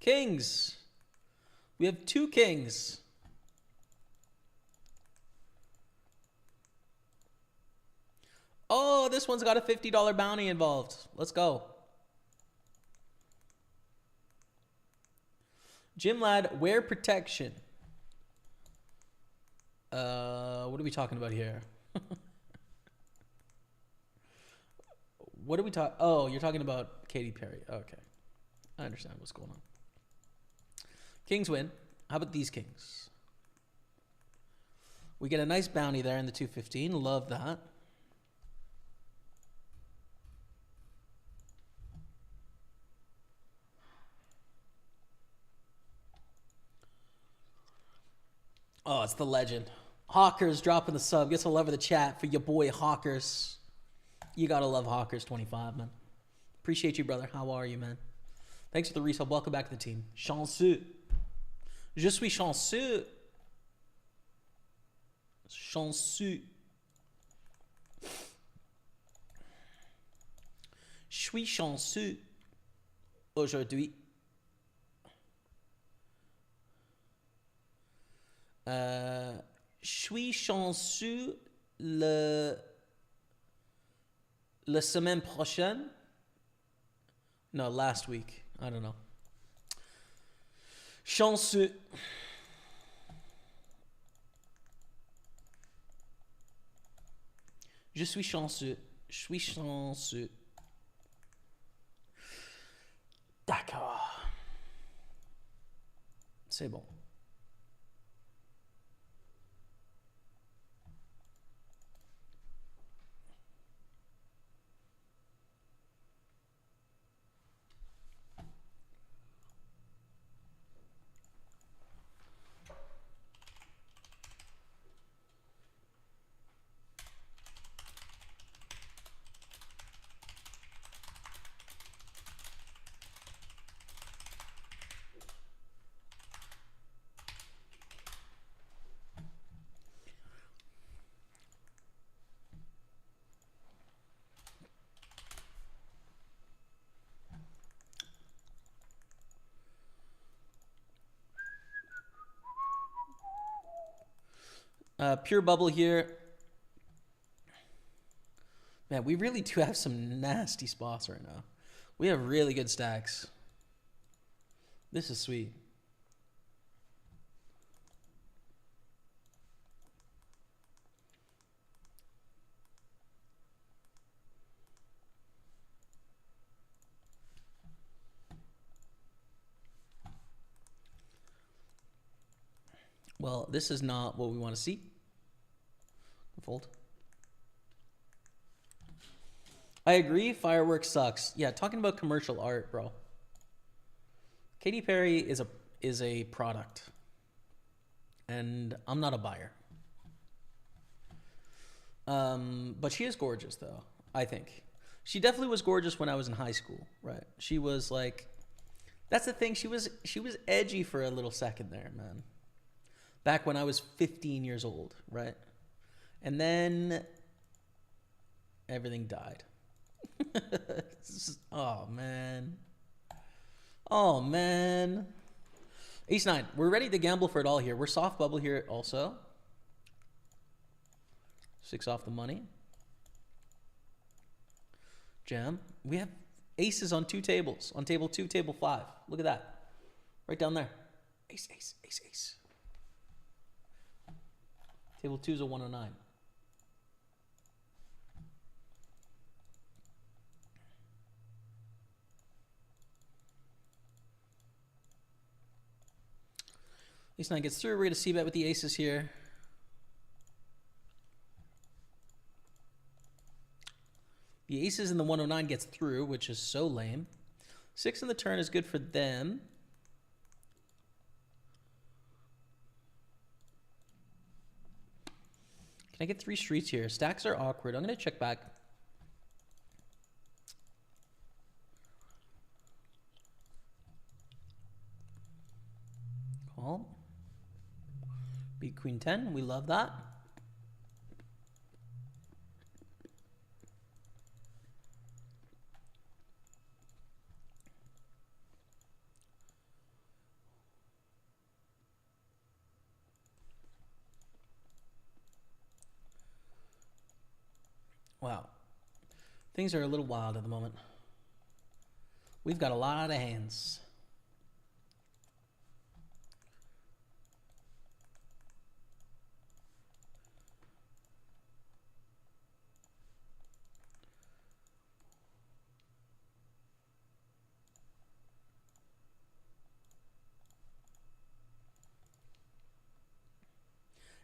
Kings. We have 2 kings. Oh, this one's got a $50 bounty involved. Let's go. Jim Ladd, wear protection. What are we talking about here? What are we talking? Oh, you're talking about Katy Perry. Okay. I understand what's going on. Kings win. How about these kings? We get a nice bounty there in the 215. Love that. Oh, it's the legend. Hawkers dropping the sub. Gets a love of the chat for your boy Hawkers. You gotta love Hawkers 25, man. Appreciate you, brother. How are you, man? Thanks for the resub. Welcome back to the team. Chanceux. Je suis chanceux. Chanceux. suis chanceux aujourd'hui. Je suis chanceux la semaine prochaine. No, last week. I don't know. Chanceux. Je suis chanceux. Je suis chanceux. D'accord. C'est bon. Pure bubble here. Man, we really do have some nasty spots right now. We have really good stacks. This is sweet. Well, this is not what we want to see. Fold. I agree, fireworks sucks. Yeah, talking about commercial art, bro. Katy Perry is a product. And I'm not a buyer. But she is gorgeous though, I think. She definitely was gorgeous when I was in high school, right? She was like, that's the thing, she was edgy for a little second there, man. Back when I was 15 years old, right? And then everything died. Oh, man. Oh, man. Ace 9. We're ready to gamble for it all here. We're soft bubble here also. 6 off the money. Jam. We have aces on 2 tables. On table 2, table 5. Look at that. Right down there. Ace, ace, ace, ace. Table 2 is a 109. Ace 9 gets through. We're going to c-bet with the aces here. The aces in the 109 gets through, which is so lame. 6 in the turn is good for them. Can I get 3 streets here? Stacks are awkward. I'm going to check back. Call. Beat Queen 10. We love that. Wow. Things are a little wild at the moment. We've got a lot of hands.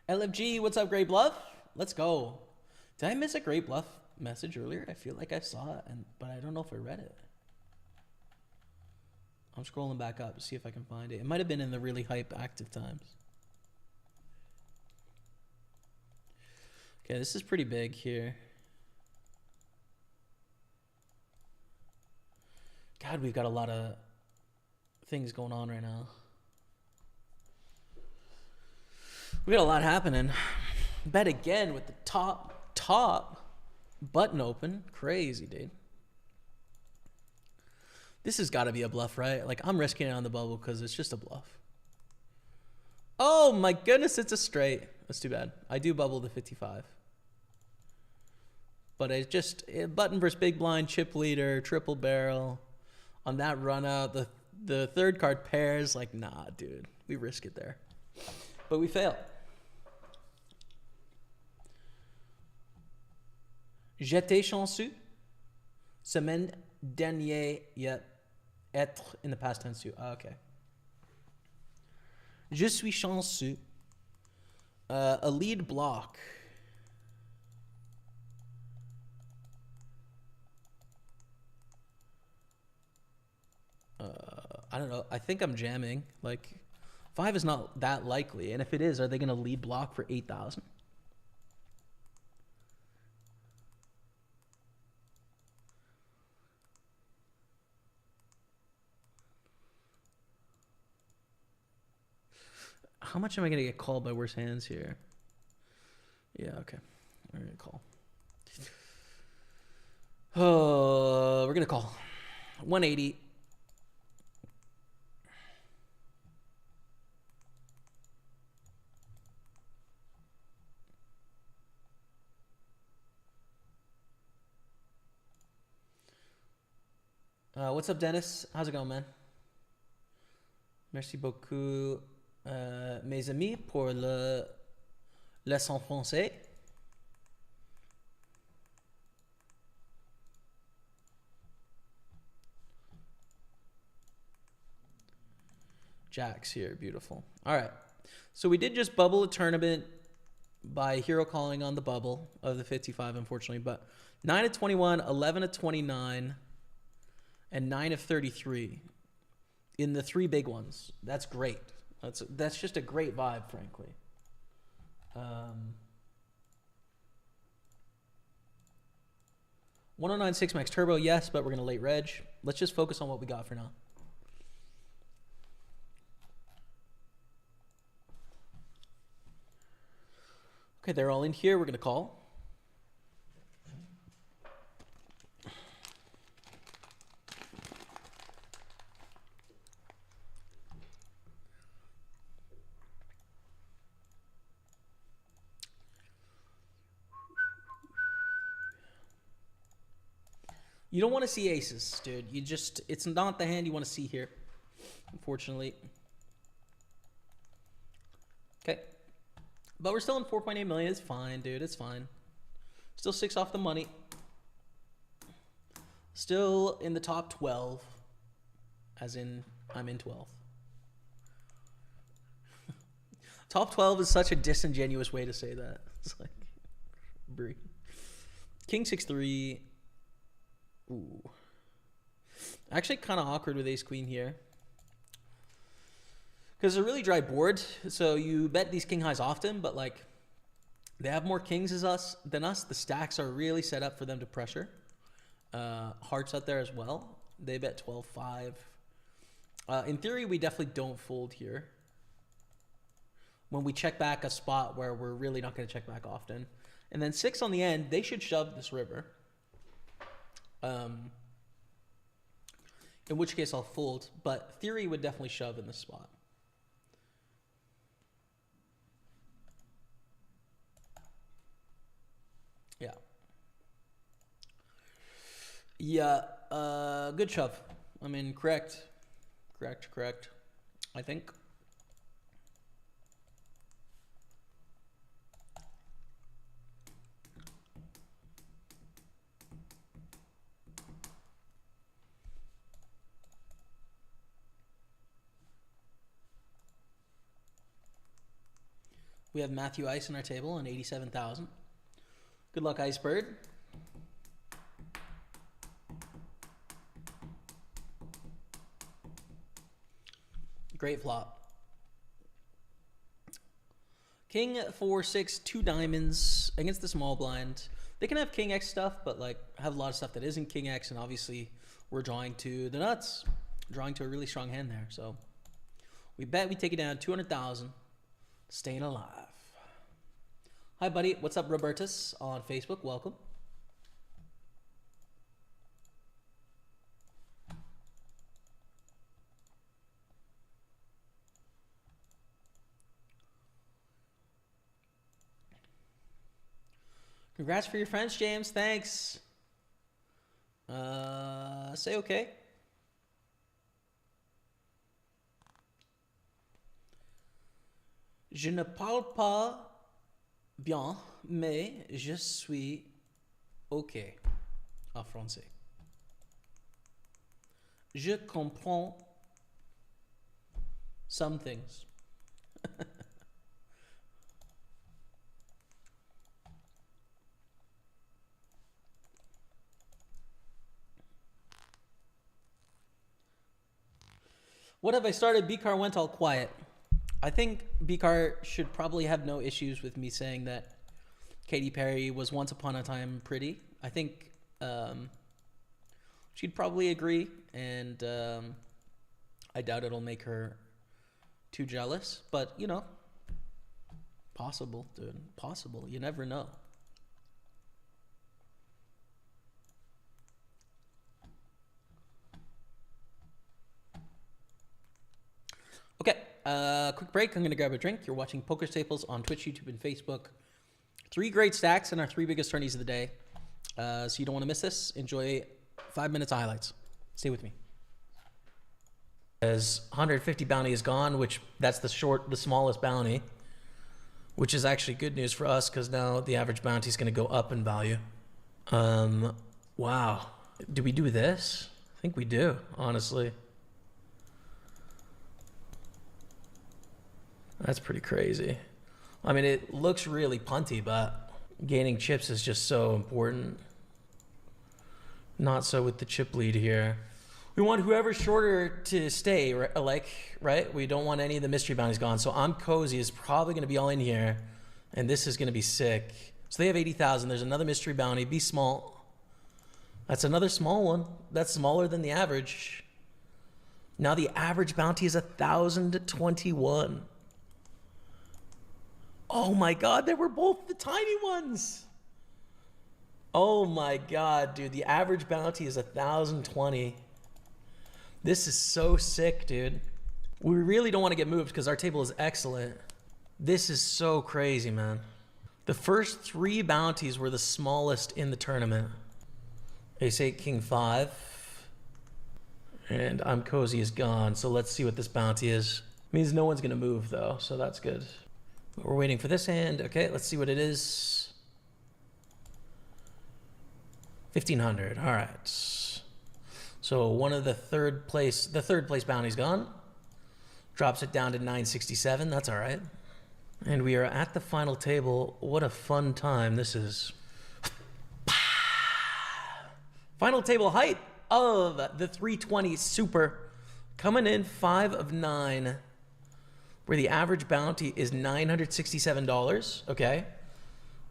LFG, what's up, Great Bluff? Let's go. Did I miss a Great Bluff message earlier? I feel like I saw it, but I don't know if I read it. I'm scrolling back up to see if I can find it. It might have been in the really hype active times. Okay, this is pretty big here. God, we've got a lot of things going on right now. We got a lot happening. Bet again with the top button open. Crazy, dude. This has got to be a bluff, right? Like, I'm risking it on the bubble because it's just a bluff. Oh, my goodness, it's a straight. That's too bad. I do bubble the 55. But it's just button versus big blind, chip leader, triple barrel. On that run out, the third card pairs. Like, nah, dude. We risk it there. But we fail. J'étais chanceux. Semaine dernière, yet être in the past tense too. Oh, okay. Je suis chanceux. A lead block. I don't know. I think I'm jamming. Like, 5 is not that likely. And if it is, are they going to lead block for 8,000? How much am I going to get called by worse hands here? Yeah, okay. We're going to call. Oh, we're going to call. 180. What's up, Dennis? How's it going, man? Merci beaucoup, mes amis, pour le leçon français. Jacks here, beautiful. All right, so we did just bubble a tournament by hero calling on the bubble of the 55, unfortunately, but 9 of 21, 11 of 29, and 9 of 33 in the 3 big ones. That's great. That's just a great vibe, frankly. 1096 max turbo, yes, but we're going to late reg. Let's just focus on what we got for now. Okay, they're all in here. We're going to call. You don't want to see aces, dude. It's not the hand you want to see here, unfortunately. Okay. But we're still in 4.8 million. It's fine, dude. It's fine. Still 6 off the money. Still in the top 12. As in, I'm in 12th. Top 12 is such a disingenuous way to say that. It's like, brie. King 6-3. Ooh. Actually kind of awkward with ace queen here. Because it's a really dry board, so you bet these king highs often, but like they have more kings than us. The stacks are really set up for them to pressure. Hearts out there as well. They bet 12-5. In theory, we definitely don't fold here. When we check back a spot where we're really not going to check back often. And then 6 on the end, they should shove this river. In which case I'll fold, but theory would definitely shove in this spot. Yeah. Yeah, good shove. I mean, correct. I think. We have Matthew Ice on our table on 87,000. Good luck, Icebird. Great flop. King 4-6, 2 diamonds against the small blind. They can have King X stuff, but like have a lot of stuff that isn't King X, and obviously we're drawing to the nuts, drawing to a really strong hand there. So we bet we take it down 200,000. Staying alive. Hi, buddy. What's up, Robertus on Facebook? Welcome. Congrats for your French, James. Thanks. Say okay. Je ne parle pas bien, mais je suis ok en français. Je comprends some things. What have I started? B-Car went all quiet. I think B-Car should probably have no issues with me saying that Katy Perry was once upon a time pretty. I think she'd probably agree, and I doubt it'll make her too jealous. But, you know, possible, dude. Possible. You never know. Okay, quick break. I'm going to grab a drink. You're watching Pokerstaples on Twitch, YouTube, and Facebook. 3 great stacks in our 3 biggest tourneys of the day. So you don't want to miss this. Enjoy 5 minutes of highlights. Stay with me. As 150 bounty is gone, which that's the smallest bounty, which is actually good news for us because now the average bounty is going to go up in value. Wow. Do we do this? I think we do, honestly. That's pretty crazy. I mean, it looks really punty, but gaining chips is just so important. Not so with the chip lead here. We want whoever's shorter to stay, right? We don't want any of the mystery bounties gone. So I'm Cozy is probably going to be all in here, and this is going to be sick. So they have 80,000. There's another mystery bounty. Be small. That's another small one. That's smaller than the average. Now the average bounty is 1,021. Oh my God, they were both the tiny ones. Oh my God, dude, the average bounty is 1,020. This is so sick, dude. We really don't want to get moved because our table is excellent. This is so crazy, man. The first 3 bounties were the smallest in the tournament. Ace 8, King 5. And I'm Cozy is gone, so let's see what this bounty is. Means no one's gonna move though, so that's good. But we're waiting for this hand. Okay, let's see what it is. 1,500, all right. So one of the third place bounty's gone. Drops it down to 967, that's all right. And we are at the final table. What a fun time this is. Final table height of the 320 Super. Coming in 5 of 9. Where the average bounty is $967, okay?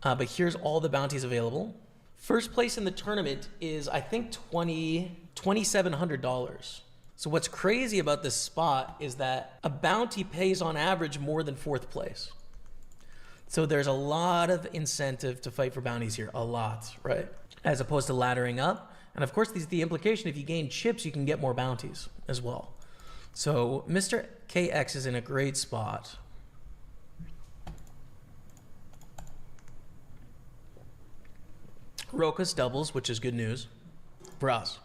But here's all the bounties available. First place in the tournament is, I think, $2,700. So what's crazy about this spot is that a bounty pays on average more than 4th place. So there's a lot of incentive to fight for bounties here, a lot, right? As opposed to laddering up. And of course, the implication, if you gain chips, you can get more bounties as well. So Mr. KX is in a great spot. Rokas doubles, which is good news for us.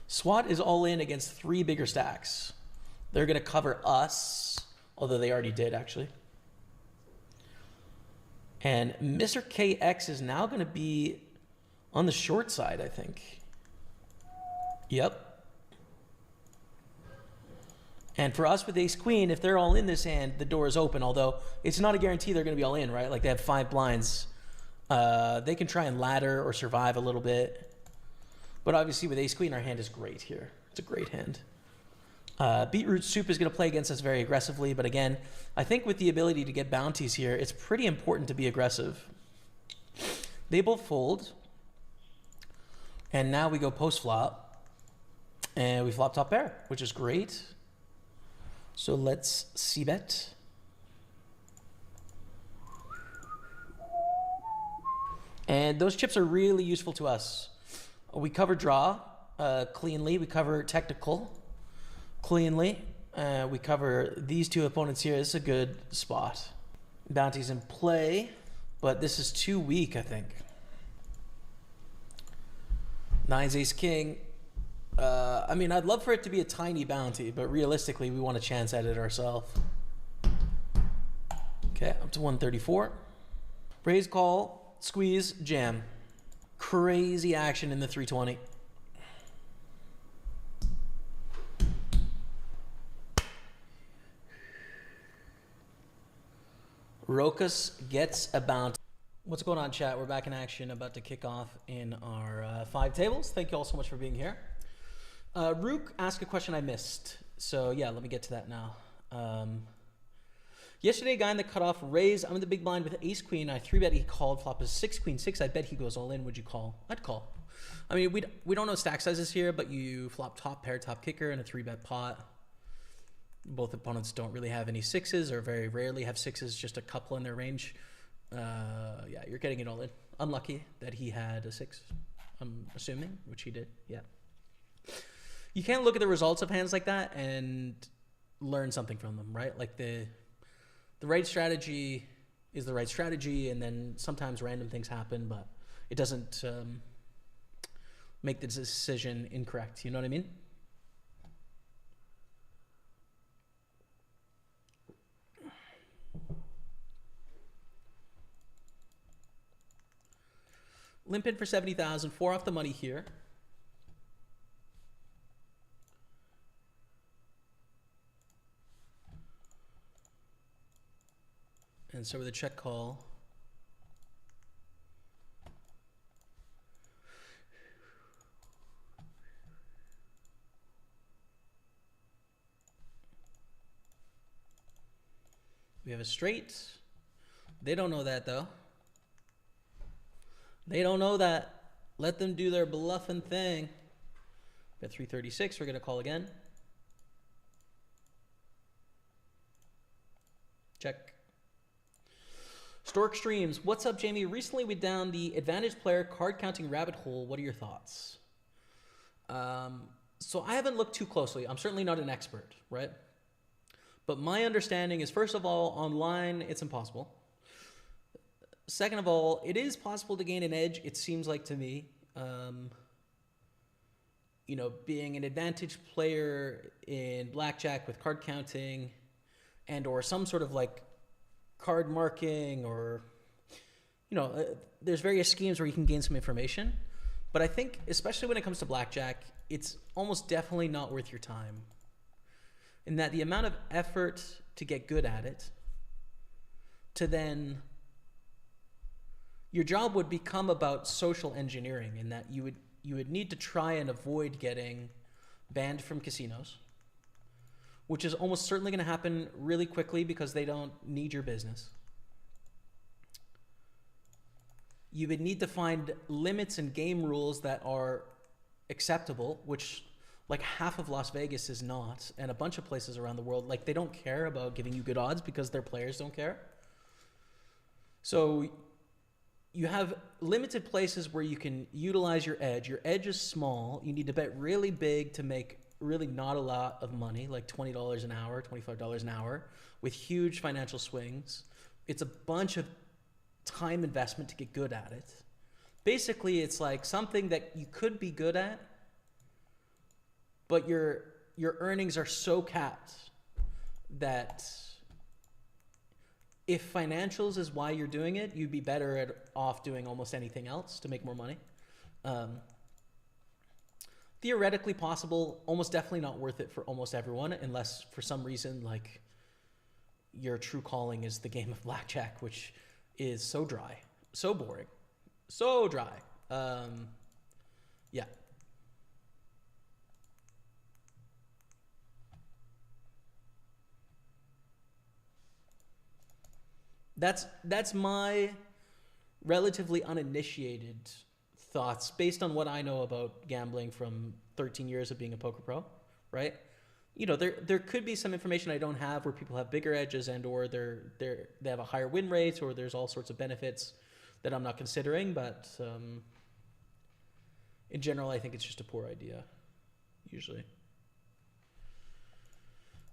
SWAT is all in against 3 bigger stacks. They're going to cover us, although they already did, actually. And Mr. KX is now going to be on the short side, I think. Yep. And for us with ace queen, if they're all in this hand, the door is open, although it's not a guarantee they're going to be all in, right? Like they have 5 blinds. They can try and ladder or survive a little bit. But obviously with ace queen, our hand is great here. It's a great hand. Beetroot Soup is going to play against us very aggressively. But again, I think with the ability to get bounties here, it's pretty important to be aggressive. They both fold. And now we go post flop. And we flop top pair, which is great. So let's c-bet. And those chips are really useful to us. We cover draw cleanly. We cover technical cleanly. We cover these 2 opponents here. This is a good spot. Bounties in play, but this is too weak, I think. Nines, ace, king. I mean, I'd love for it to be a tiny bounty, but realistically, we want a chance at it ourselves. Okay, up to 134. Raise, call, squeeze, jam. Crazy action in the 320. Rokas gets a bounty. What's going on, chat? We're back in action, about to kick off in our 5 tables. Thank you all so much for being here. Rook asked a question I missed. So yeah, let me get to that now. Yesterday, guy in the cutoff raised. I'm in the big blind with ace queen. I 3-bet. He called. Flop is 6 queen 6. I bet he goes all in. Would you call? I'd call. I mean, we don't know stack sizes here, but you flop top pair, top kicker, and a 3-bet pot. Both opponents don't really have any sixes, or very rarely have sixes. Just a couple in their range. Yeah, you're getting it all in. Unlucky that he had a 6. I'm assuming, which he did. Yeah. You can't look at the results of hands like that and learn something from them, right? Like the right strategy is the right strategy, and then sometimes random things happen, but it doesn't make the decision incorrect. You know what I mean? Limp in for 70,000, 4 off the money here. And so with a check call. We have a straight. They don't know that though. They don't know that. Let them do their bluffing thing. Bet 336, we're going to call again. Check. Stork Streams, what's up, Jamie? Recently we down the advantage player card counting rabbit hole. What are your thoughts? So I haven't looked too closely. I'm certainly not an expert, right? But my understanding is, first of all, online, it's impossible. Second of all, it is possible to gain an edge, it seems like to me. You know, being an advantage player in Blackjack with card counting and or some sort of like card marking, or, you know, there's various schemes where you can gain some information. But I think, especially when it comes to Blackjack, it's almost definitely not worth your time. In that the amount of effort to get good at it, to then... Your job would become about social engineering, in that you would need to try and avoid getting banned from casinos, which is almost certainly going to happen really quickly because they don't need your business. You would need to find limits and game rules that are acceptable, which like half of Las Vegas is not, and a bunch of places around the world, like they don't care about giving you good odds because their players don't care. So you have limited places where you can utilize your edge. Your edge is small. You need to bet really big to make really not a lot of money, like $20 an hour, $25 an hour, with huge financial swings. It's a bunch of time investment to get good at it. Basically, it's like something that you could be good at, but your earnings are so capped that if financials is why you're doing it, you'd be better off doing almost anything else to make more money. Theoretically possible, almost definitely not worth it for almost everyone, unless for some reason like your true calling is the game of Blackjack, which is so dry, so boring, so dry. Yeah. That's my relatively uninitiated thoughts based on what I know about gambling from 13 years of being a poker pro, right? You know, there could be some information I don't have where people have bigger edges and or they have a higher win rate, or there's all sorts of benefits that I'm not considering, but in general, I think it's just a poor idea, usually.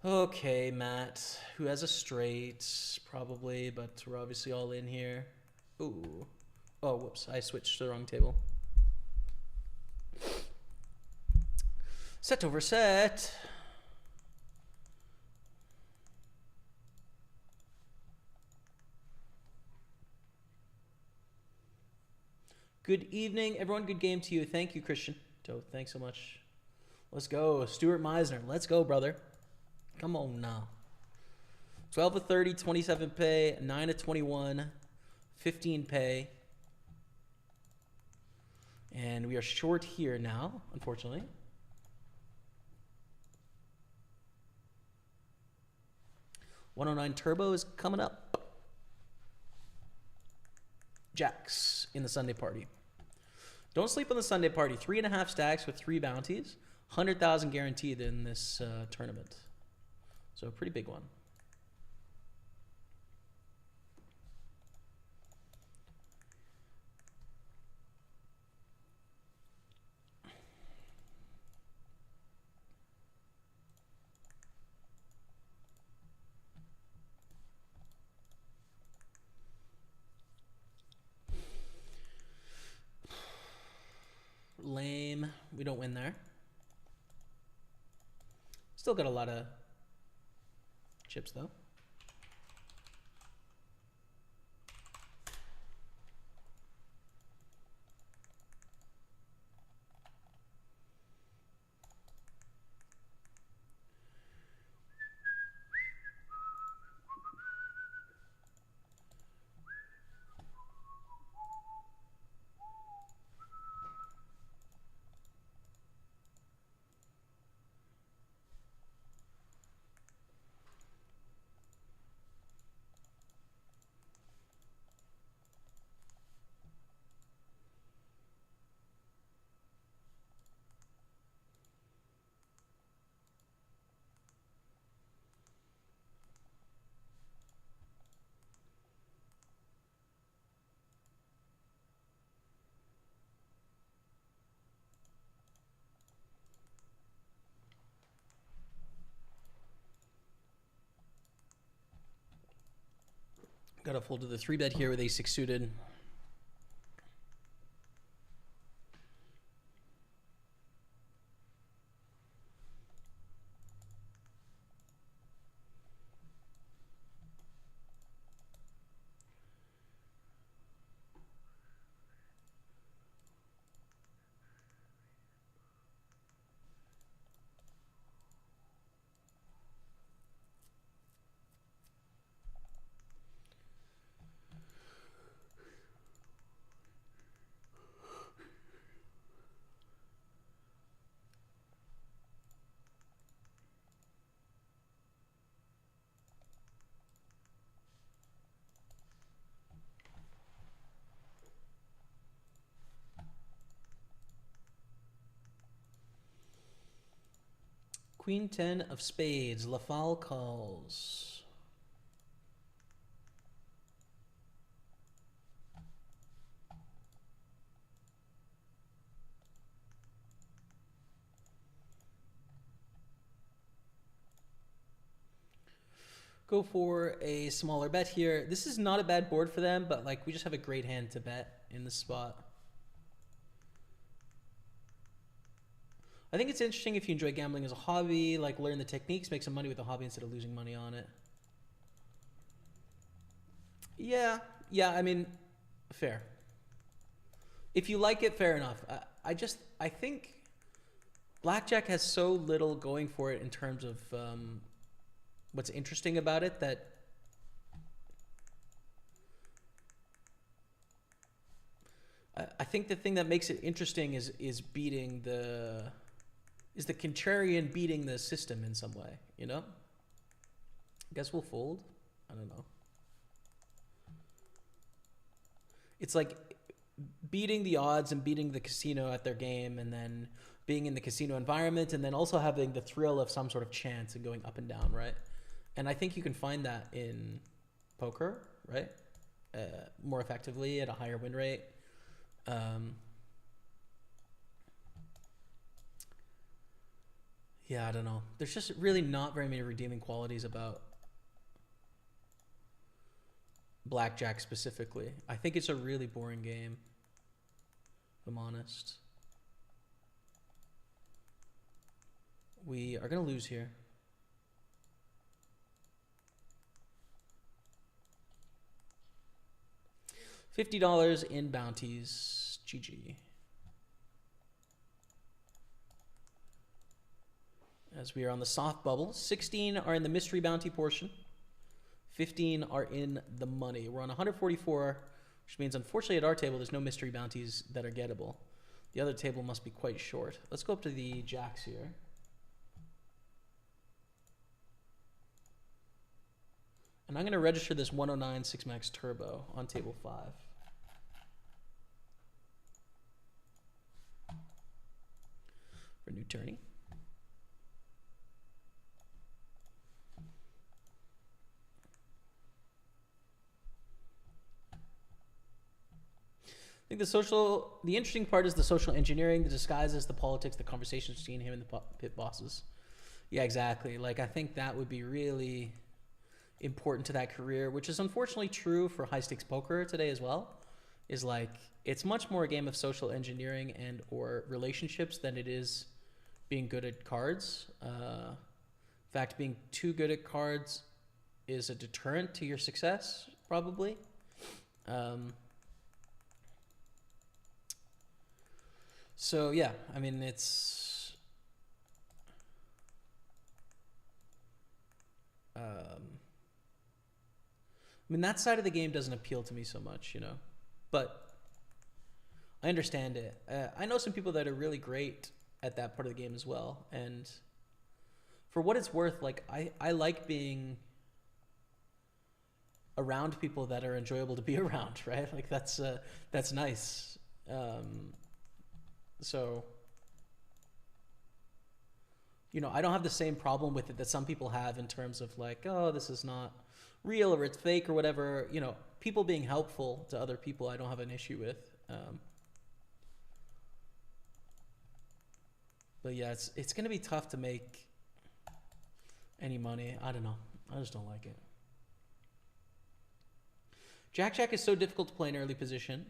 Okay, Matt, who has a straight, probably, but we're obviously all in here. Ooh. Oh, whoops, I switched to the wrong table. Set over set. Good evening, everyone. Good game to you. Thank you, Christian. Thanks so much. Let's go. Stuart Meisner. Let's go, brother. Come on now. 12 of 30, 27 pay. 9 of 21, 15 pay. And we are short here now, unfortunately. $109 Turbo is coming up. Jacks in the Sunday party. Don't sleep on the Sunday party. 3.5 stacks with 3 bounties. 100,000 guaranteed in this tournament. So a pretty big one. Lame. We don't win there. Still got a lot of chips, though. Got to fold to the 3-bet here with ace-6 suited. Queen 10 of spades. Lafal calls. Go for a smaller bet here. This is not a bad board for them, but like we just have a great hand to bet in this spot. I think it's interesting if you enjoy gambling as a hobby, like learn the techniques, make some money with the hobby instead of losing money on it. Yeah, I mean, fair. If you like it, fair enough. I think Blackjack has so little going for it in terms of what's interesting about it that I think the thing that makes it interesting is beating the contrarian beating the system in some way, you know? I guess we'll fold. I don't know. It's like beating the odds and beating the casino at their game and then being in the casino environment and then also having the thrill of some sort of chance and going up and down, right? And I think you can find that in poker, right? More effectively at a higher win rate. Yeah, I don't know. There's just really not very many redeeming qualities about Blackjack specifically. I think it's a really boring game, if I'm honest. We are going to lose here. $50 in bounties. GG. As we are on the soft bubble. 16 are in the mystery bounty portion. 15 are in the money. We're on 144, which means unfortunately at our table there's no mystery bounties that are gettable. The other table must be quite short. Let's go up to the jacks here. And I'm going to register this 109 6-max turbo on table 5. For new tourney. I think the interesting part is the social engineering, the disguises, the politics, the conversations between him and the pit bosses. Yeah, exactly. Like, I think that would be really important to that career, which is unfortunately true for high stakes poker today as well, is like it's much more a game of social engineering and or relationships than it is being good at cards. In fact, being too good at cards is a deterrent to your success, probably. So yeah, I mean, it's I mean, that side of the game doesn't appeal to me so much, you know, but I understand it. I know some people that are really great at that part of the game as well. And for what it's worth, like I like being around people that are enjoyable to be around, right? Like that's nice. So, you know, I don't have the same problem with it that some people have in terms of like, oh, this is not real or it's fake or whatever. You know, people being helpful to other people, I don't have an issue with. But yeah, it's going to be tough to make any money. I don't know. I just don't like it. Jack is so difficult to play in early position.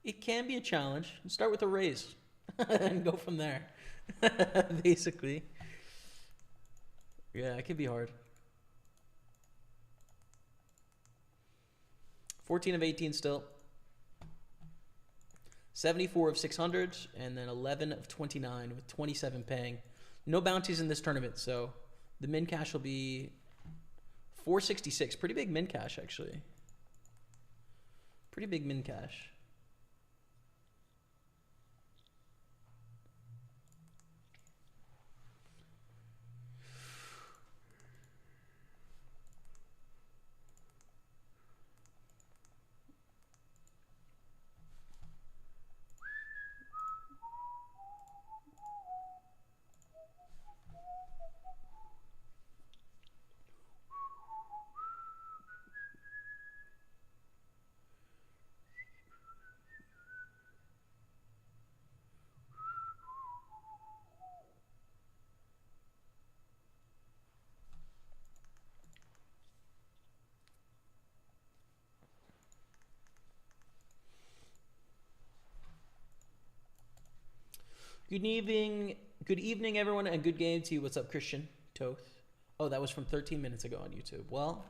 It can be a challenge. Start with a raise and go from there, basically. Yeah, it can be hard. 14 of 18 still. 74 of 600, and then 11 of 29 with 27 paying. No bounties in this tournament, so the min cash will be 466. Pretty big min cash, actually. Pretty big min cash. Good evening, everyone, and good game to you. What's up, Christian Toth? Oh, that was from 13 minutes ago on YouTube. Well,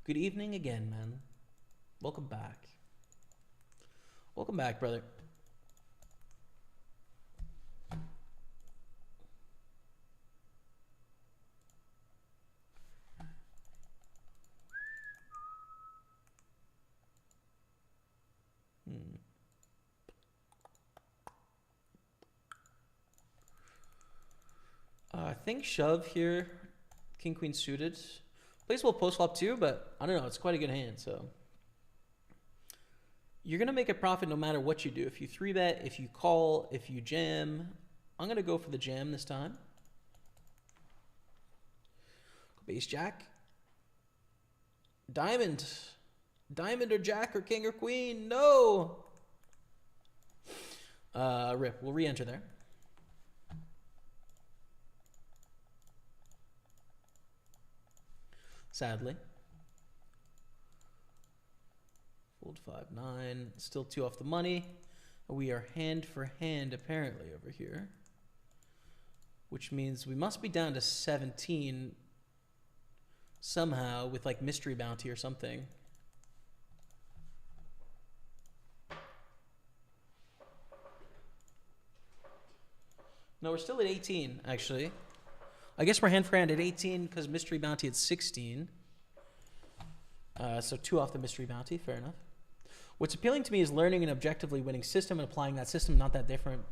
good evening again, man. Welcome back. Welcome back, brother. I think shove here, king queen suited. Plays well post flop too, but I don't know. It's quite a good hand, so you're gonna make a profit no matter what you do. If you 3-bet, if you call, if you jam. I'm gonna go for the jam this time. Base jack, diamond or jack or king or queen. No. Rip. We'll re-enter there. Sadly. Fold 5-9. Still 2 off the money. We are hand for hand apparently over here. which means we must be down to 17 somehow with like mystery bounty or something. No, we're still at 18, actually. I guess we're hand for hand at 18 because mystery bounty at 16. So 2 off the mystery bounty, fair enough. What's appealing to me is learning an objectively winning system and applying that system, not that different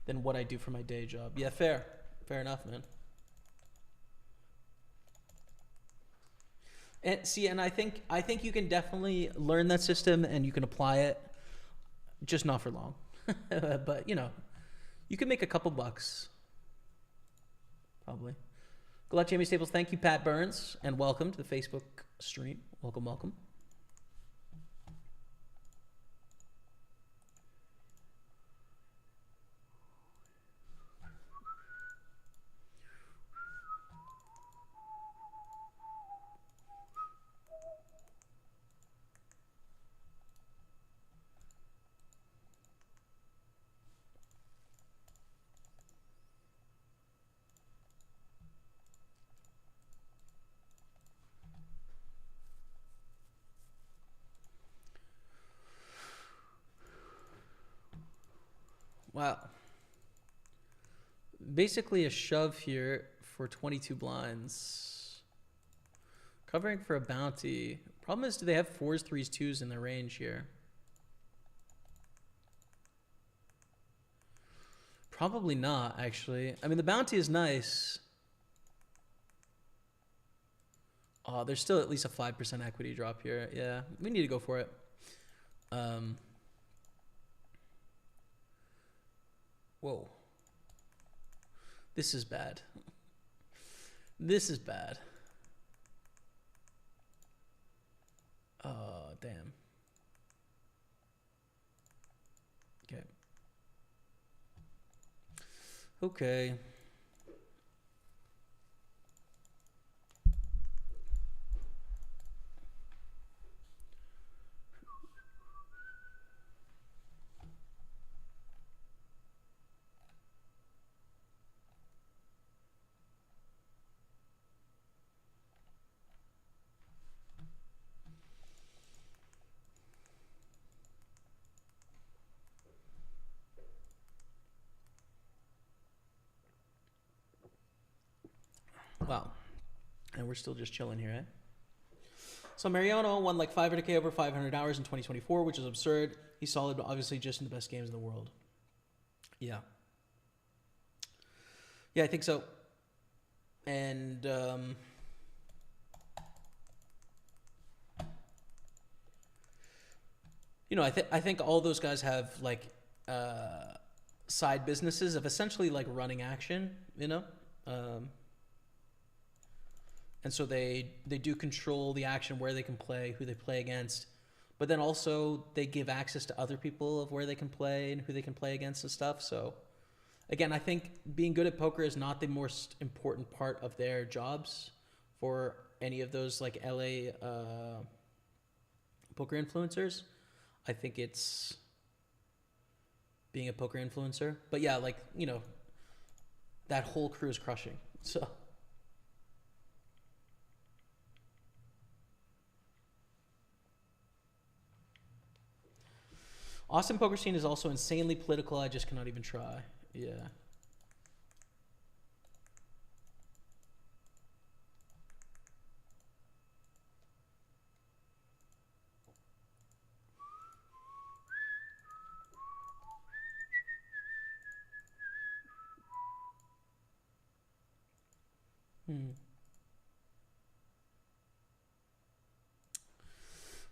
than what I do for my day job. Yeah, fair. Fair enough, man. And see, and I think you can definitely learn that system and you can apply it, just not for long. But, you know, you can make a couple bucks. Probably. Good luck, Jaime Staples. Thank you, Pat Burns, and welcome to the Facebook stream. Welcome, welcome. Wow. Basically a shove here for 22 blinds. Covering for a bounty. Problem is, do they have 4s, 3s, 2s in their range here? Probably not, actually. I mean, the bounty is nice. Oh, there's still at least a 5% equity drop here. Yeah, we need to go for it. Whoa. This is bad. This is bad. Oh, damn. Okay. Okay. Wow. And we're still just chilling here, eh? So Mariano won like 500K over 500 hours in 2024, which is absurd. He's solid, but obviously just in the best games in the world. Yeah. Yeah, I think so. And you know, I think all those guys have like side businesses of essentially like running action, you know? And so they do control the action, where they can play, who they play against. But then also they give access to other people of where they can play and who they can play against and stuff. So again, I think being good at poker is not the most important part of their jobs for any of those like LA poker influencers. I think it's being a poker influencer. But yeah, like, you know, that whole crew is crushing. So Austin poker scene is also insanely political. I just cannot even try. Yeah.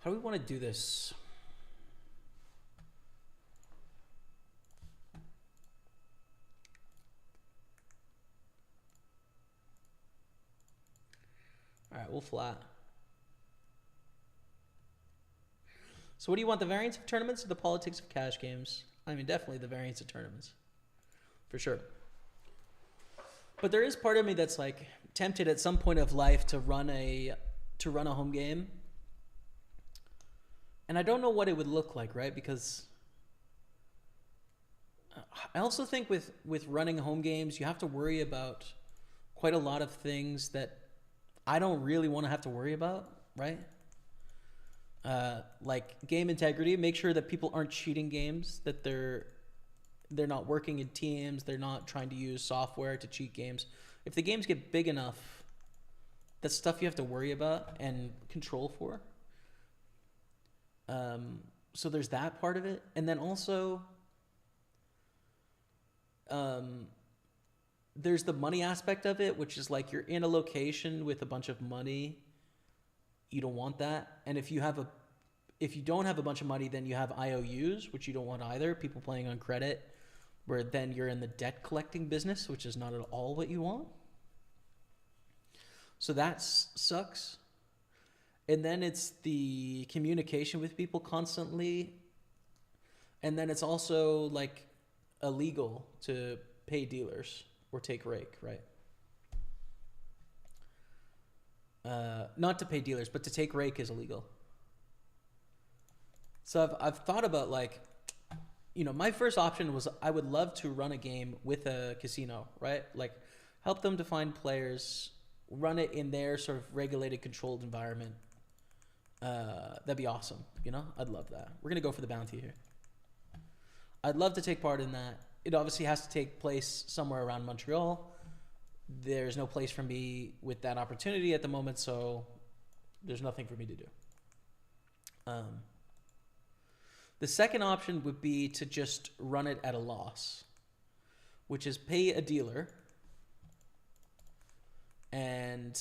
How do we want to do this? All right, we'll flat. So what do you want, the variance of tournaments or the politics of cash games? I mean, definitely the variance of tournaments. For sure. But there is part of me that's like tempted at some point of life to run a home game. And I don't know what it would look like, right? Because I also think with running home games, you have to worry about quite a lot of things that I don't really want to have to worry about, right? Like game integrity. Make sure that people aren't cheating games, that they're not working in teams, they're not trying to use software to cheat games. If the games get big enough, that's stuff you have to worry about and control for. So there's that part of it. And then also, there's the money aspect of it, which is like you're in a location with a bunch of money. You don't want that. And if you don't have a bunch of money, then you have IOUs, which you don't want either. People playing on credit, where then you're in the debt collecting business, which is not at all what you want. So that sucks. And then it's the communication with people constantly. And then it's also like illegal to pay dealers or take rake, right? Not to pay dealers, but to take rake is illegal. So I've thought about like, my first option was I would love to run a game with a casino, right? Like help them to find players, run it in their sort of regulated, controlled environment. That'd be awesome. I'd love that. We're going to go for the bounty here. I'd love to take part in that. It obviously has to take place somewhere around Montreal. There's no place for me with that opportunity at the moment, so there's nothing for me to do. The second option would be to just run it at a loss, which is pay a dealer and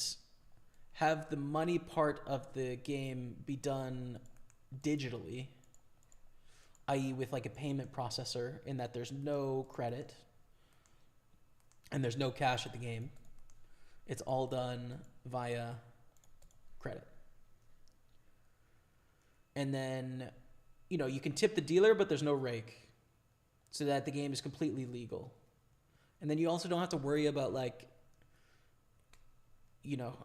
have the money part of the game be done digitally, i.e. with like a payment processor, in that there's no credit and there's no cash at the game. It's all done via credit. And then, you can tip the dealer, but there's no rake, so that the game is completely legal. And then you also don't have to worry about like,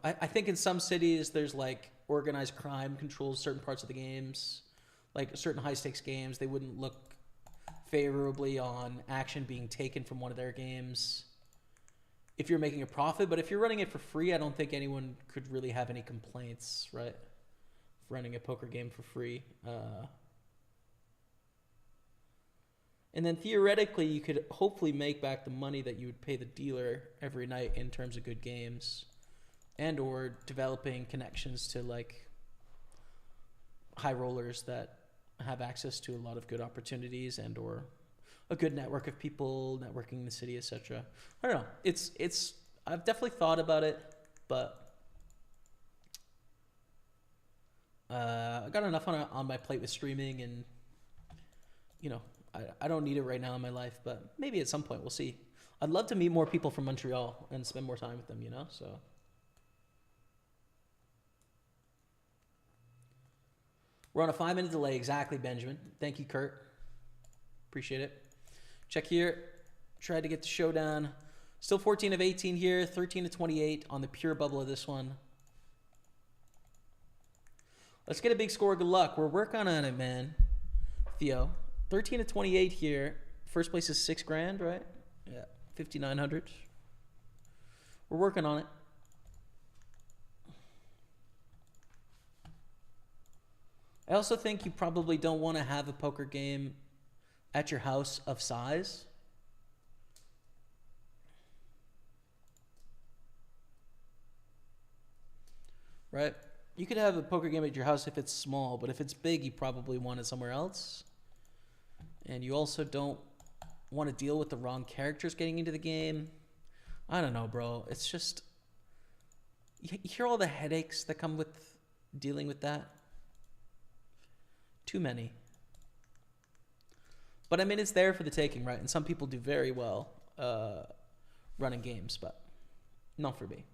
I think in some cities there's like organized crime controls certain parts of the games, like certain high stakes games. They wouldn't look favorably on action being taken from one of their games if you're making a profit. But if you're running it for free, I don't think anyone could really have any complaints, right? Running a poker game for free. And then theoretically, you could hopefully make back the money that you would pay the dealer every night in terms of good games, and or developing connections to like high rollers that have access to a lot of good opportunities, and or a good network of people networking in the city, etc. I don't know. It's I've definitely thought about it, but I got enough on my plate with streaming, and I don't need it right now in my life, but maybe at some point we'll see. I'd love to meet more people from Montreal and spend more time with them, so. We're on a 5-minute delay. Exactly, Benjamin. Thank you, Kurt. Appreciate it. Check here. Tried to get the showdown. Still 14 of 18 here. 13 to 28 on the pure bubble of this one. Let's get a big score. Good luck. We're working on it, man. Theo. 13 to 28 here. First place is $6,000, right? Yeah. 5,900. We're working on it. I also think you probably don't want to have a poker game at your house of size. Right? You could have a poker game at your house if it's small, but if it's big, you probably want it somewhere else. And you also don't want to deal with the wrong characters getting into the game. I don't know, bro. It's just, you hear all the headaches that come with dealing with that. Too many. But I mean, it's there for the taking, right? And some people do very well running games, but not for me.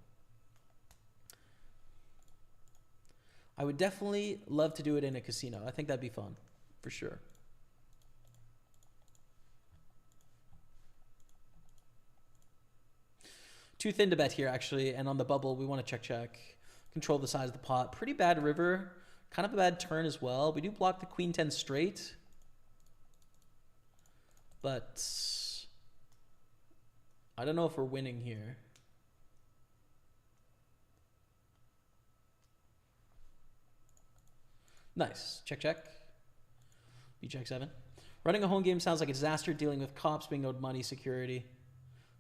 I would definitely love to do it in a casino. I think that'd be fun, for sure. Too thin to bet here, actually. And on the bubble, we want to check. Control the size of the pot. Pretty bad river. Kind of a bad turn as well. We do block the queen 10 straight. but I don't know if we're winning here. Nice. Check, check. B check 7. Running a home game sounds like a disaster, dealing with cops, being owed money, security.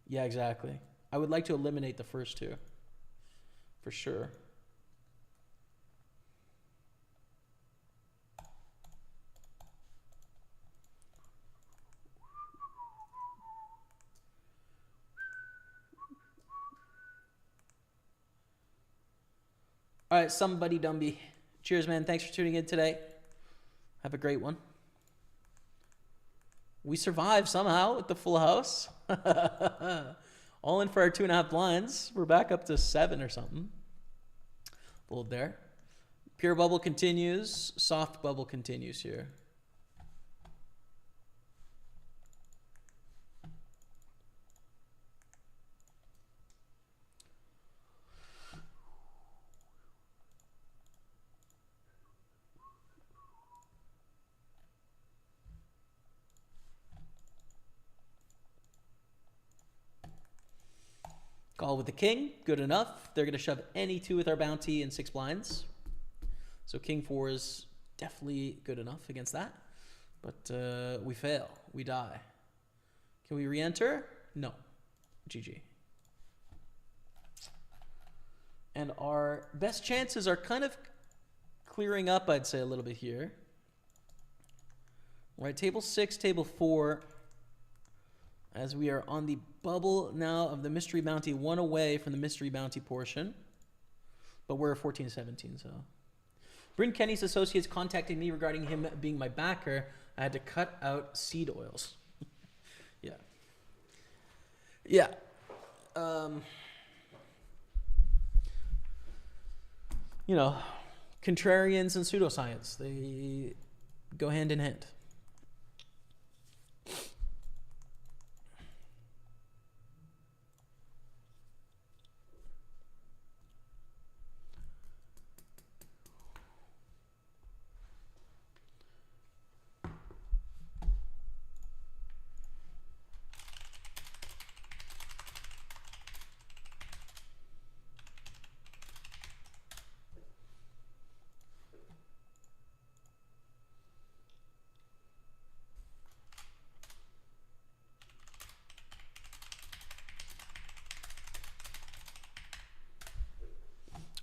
Yeah, exactly. I would like to eliminate the first two. For sure. All right, somebody Dumby. Cheers, man. Thanks for tuning in today. Have a great one. We survived somehow with the full house. All in for our 2.5 blinds. We're back up to 7 or something. Fold there. Pure bubble continues. Soft bubble continues here. Call with the king, good enough. They're going to shove any 2 with our bounty and 6 blinds. So king 4 is definitely good enough against that. But we fail. We die. Can we re-enter? No. GG. And our best chances are kind of clearing up, I'd say, a little bit here. All right, table 6, table 4. As we are on the bubble now of the mystery bounty, 1 away from the mystery bounty portion. But we're 14-17, so. Bryn Kenny's associates contacted me regarding him being my backer. I had to cut out seed oils. Yeah. Yeah. You know, contrarians and pseudoscience, they go hand in hand.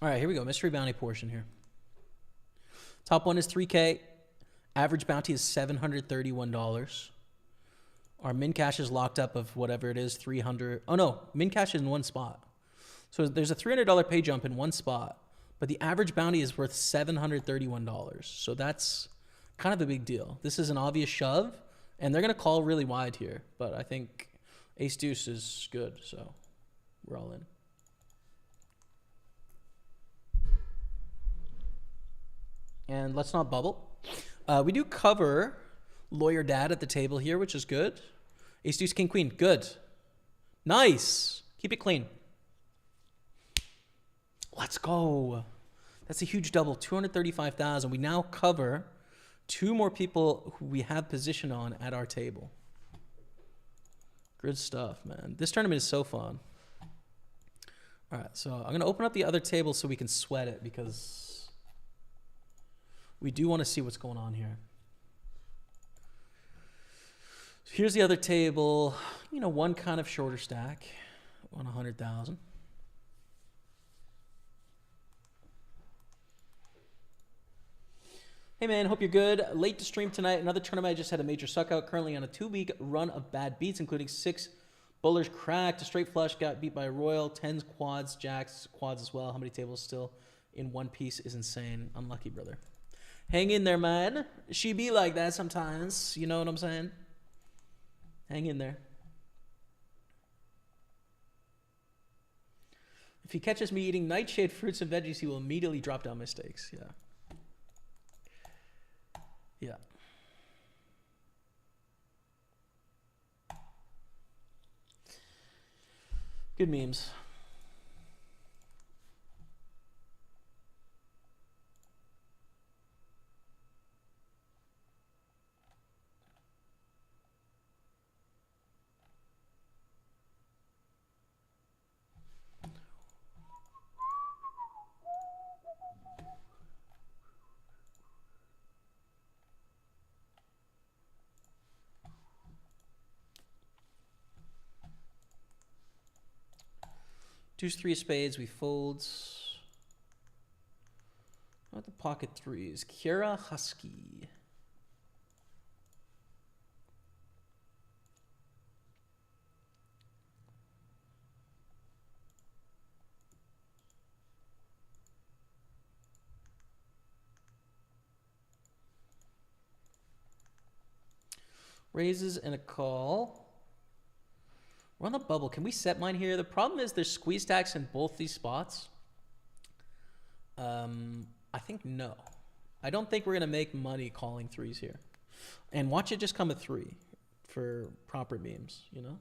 All right, here we go. Mystery bounty portion here. Top one is 3K. Average bounty is $731. Our min cash is locked up of whatever it is, 300. Oh no, min cash is in one spot. So there's a $300 pay jump in one spot, but the average bounty is worth $731. So that's kind of a big deal. This is an obvious shove, and they're going to call really wide here, but I think ace deuce is good, so we're all in. And let's not bubble. We do cover lawyer dad at the table here, which is good. Ace deuce king queen, good. Nice. Keep it clean. Let's go. That's a huge double, 235,000. We now cover 2 more people who we have position on at our table. Good stuff, man. This tournament is so fun. All right, so I'm going to open up the other table so we can sweat it because we do want to see what's going on here. Here's the other table. You know, one kind of shorter stack on 100,000. Hey man, hope you're good. Late to stream tonight. Another tournament. I just had a major suck out. Currently on a 2-week run of bad beats, including 6 bowlers cracked, a straight flush, got beat by a royal, 10s, quads, jacks, quads as well. How many tables still in one piece is insane. Unlucky, brother. Hang in there, man. She be like that sometimes. You know what I'm saying? Hang in there. If he catches me eating nightshade fruits and veggies, he will immediately drop down my stakes. Yeah. Yeah. Good memes. Deuce 3 of spades, we fold. What about the pocket threes? Kira Husky. Raises and a call. We're on the bubble. Can we set mine here? The problem is there's squeeze stacks in both these spots. I think no. I don't think we're going to make money calling threes here. And watch it just come a 3 for proper memes, you know?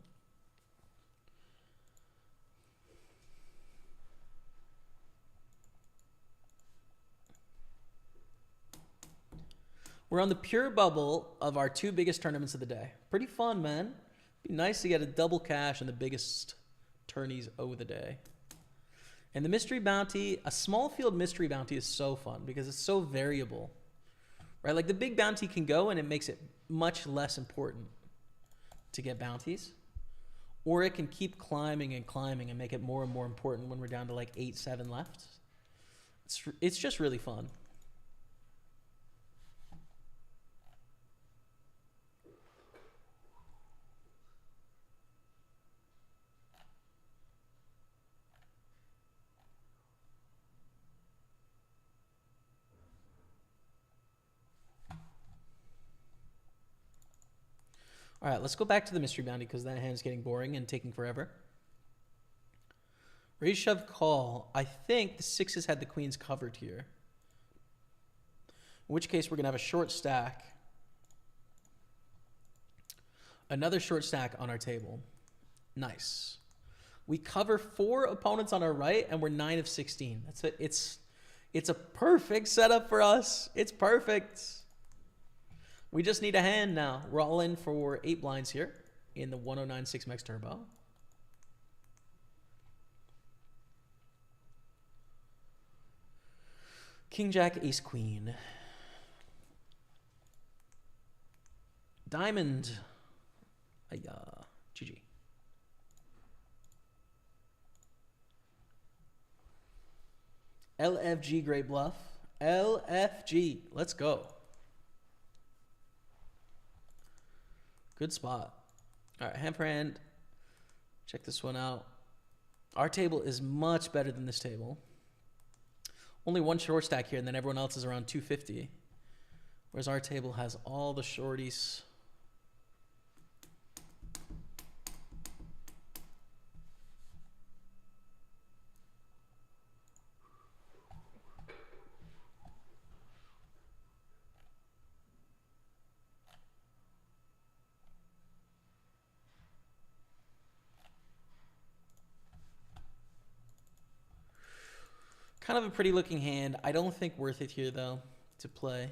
We're on the pure bubble of our 2 biggest tournaments of the day. Pretty fun, man. Be nice to get a double cash in the biggest tourneys of the day. And the mystery bounty, a small field mystery bounty is so fun because it's so variable, right? Like the big bounty can go and it makes it much less important to get bounties. Or it can keep climbing and climbing and make it more and more important when we're down to like 8-7 left. It's just really fun. All right, let's go back to the mystery bounty because that hand's getting boring and taking forever. Raise, shove, call. I think the 6s had the queens covered here. In which case we're going to have a short stack. Another short stack on our table. Nice. We cover 4 opponents on our right and we're 9 of 16. It's a perfect setup for us. It's perfect. We just need a hand now. We're all in for 8 blinds here in the 109 6max turbo. King, Jack, Ace, Queen. Diamond. GG. LFG, Great Bluff. LFG. Let's go. Good spot. All right, hand for hand. Check this one out. Our table is much better than this table. Only 1 short stack here, and then everyone else is around 250. Whereas our table has all the shorties. Kind of a pretty looking hand. I don't think worth it here though to play.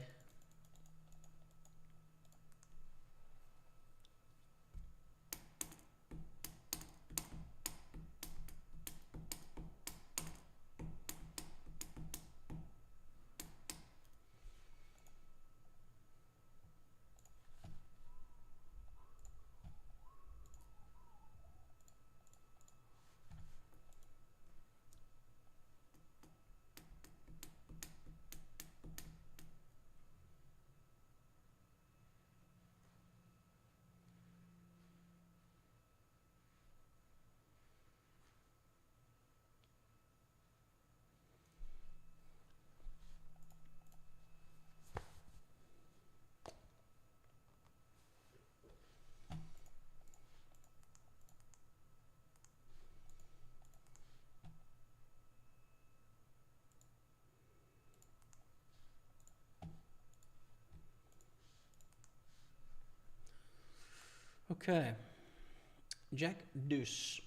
Okay. Jack deuce.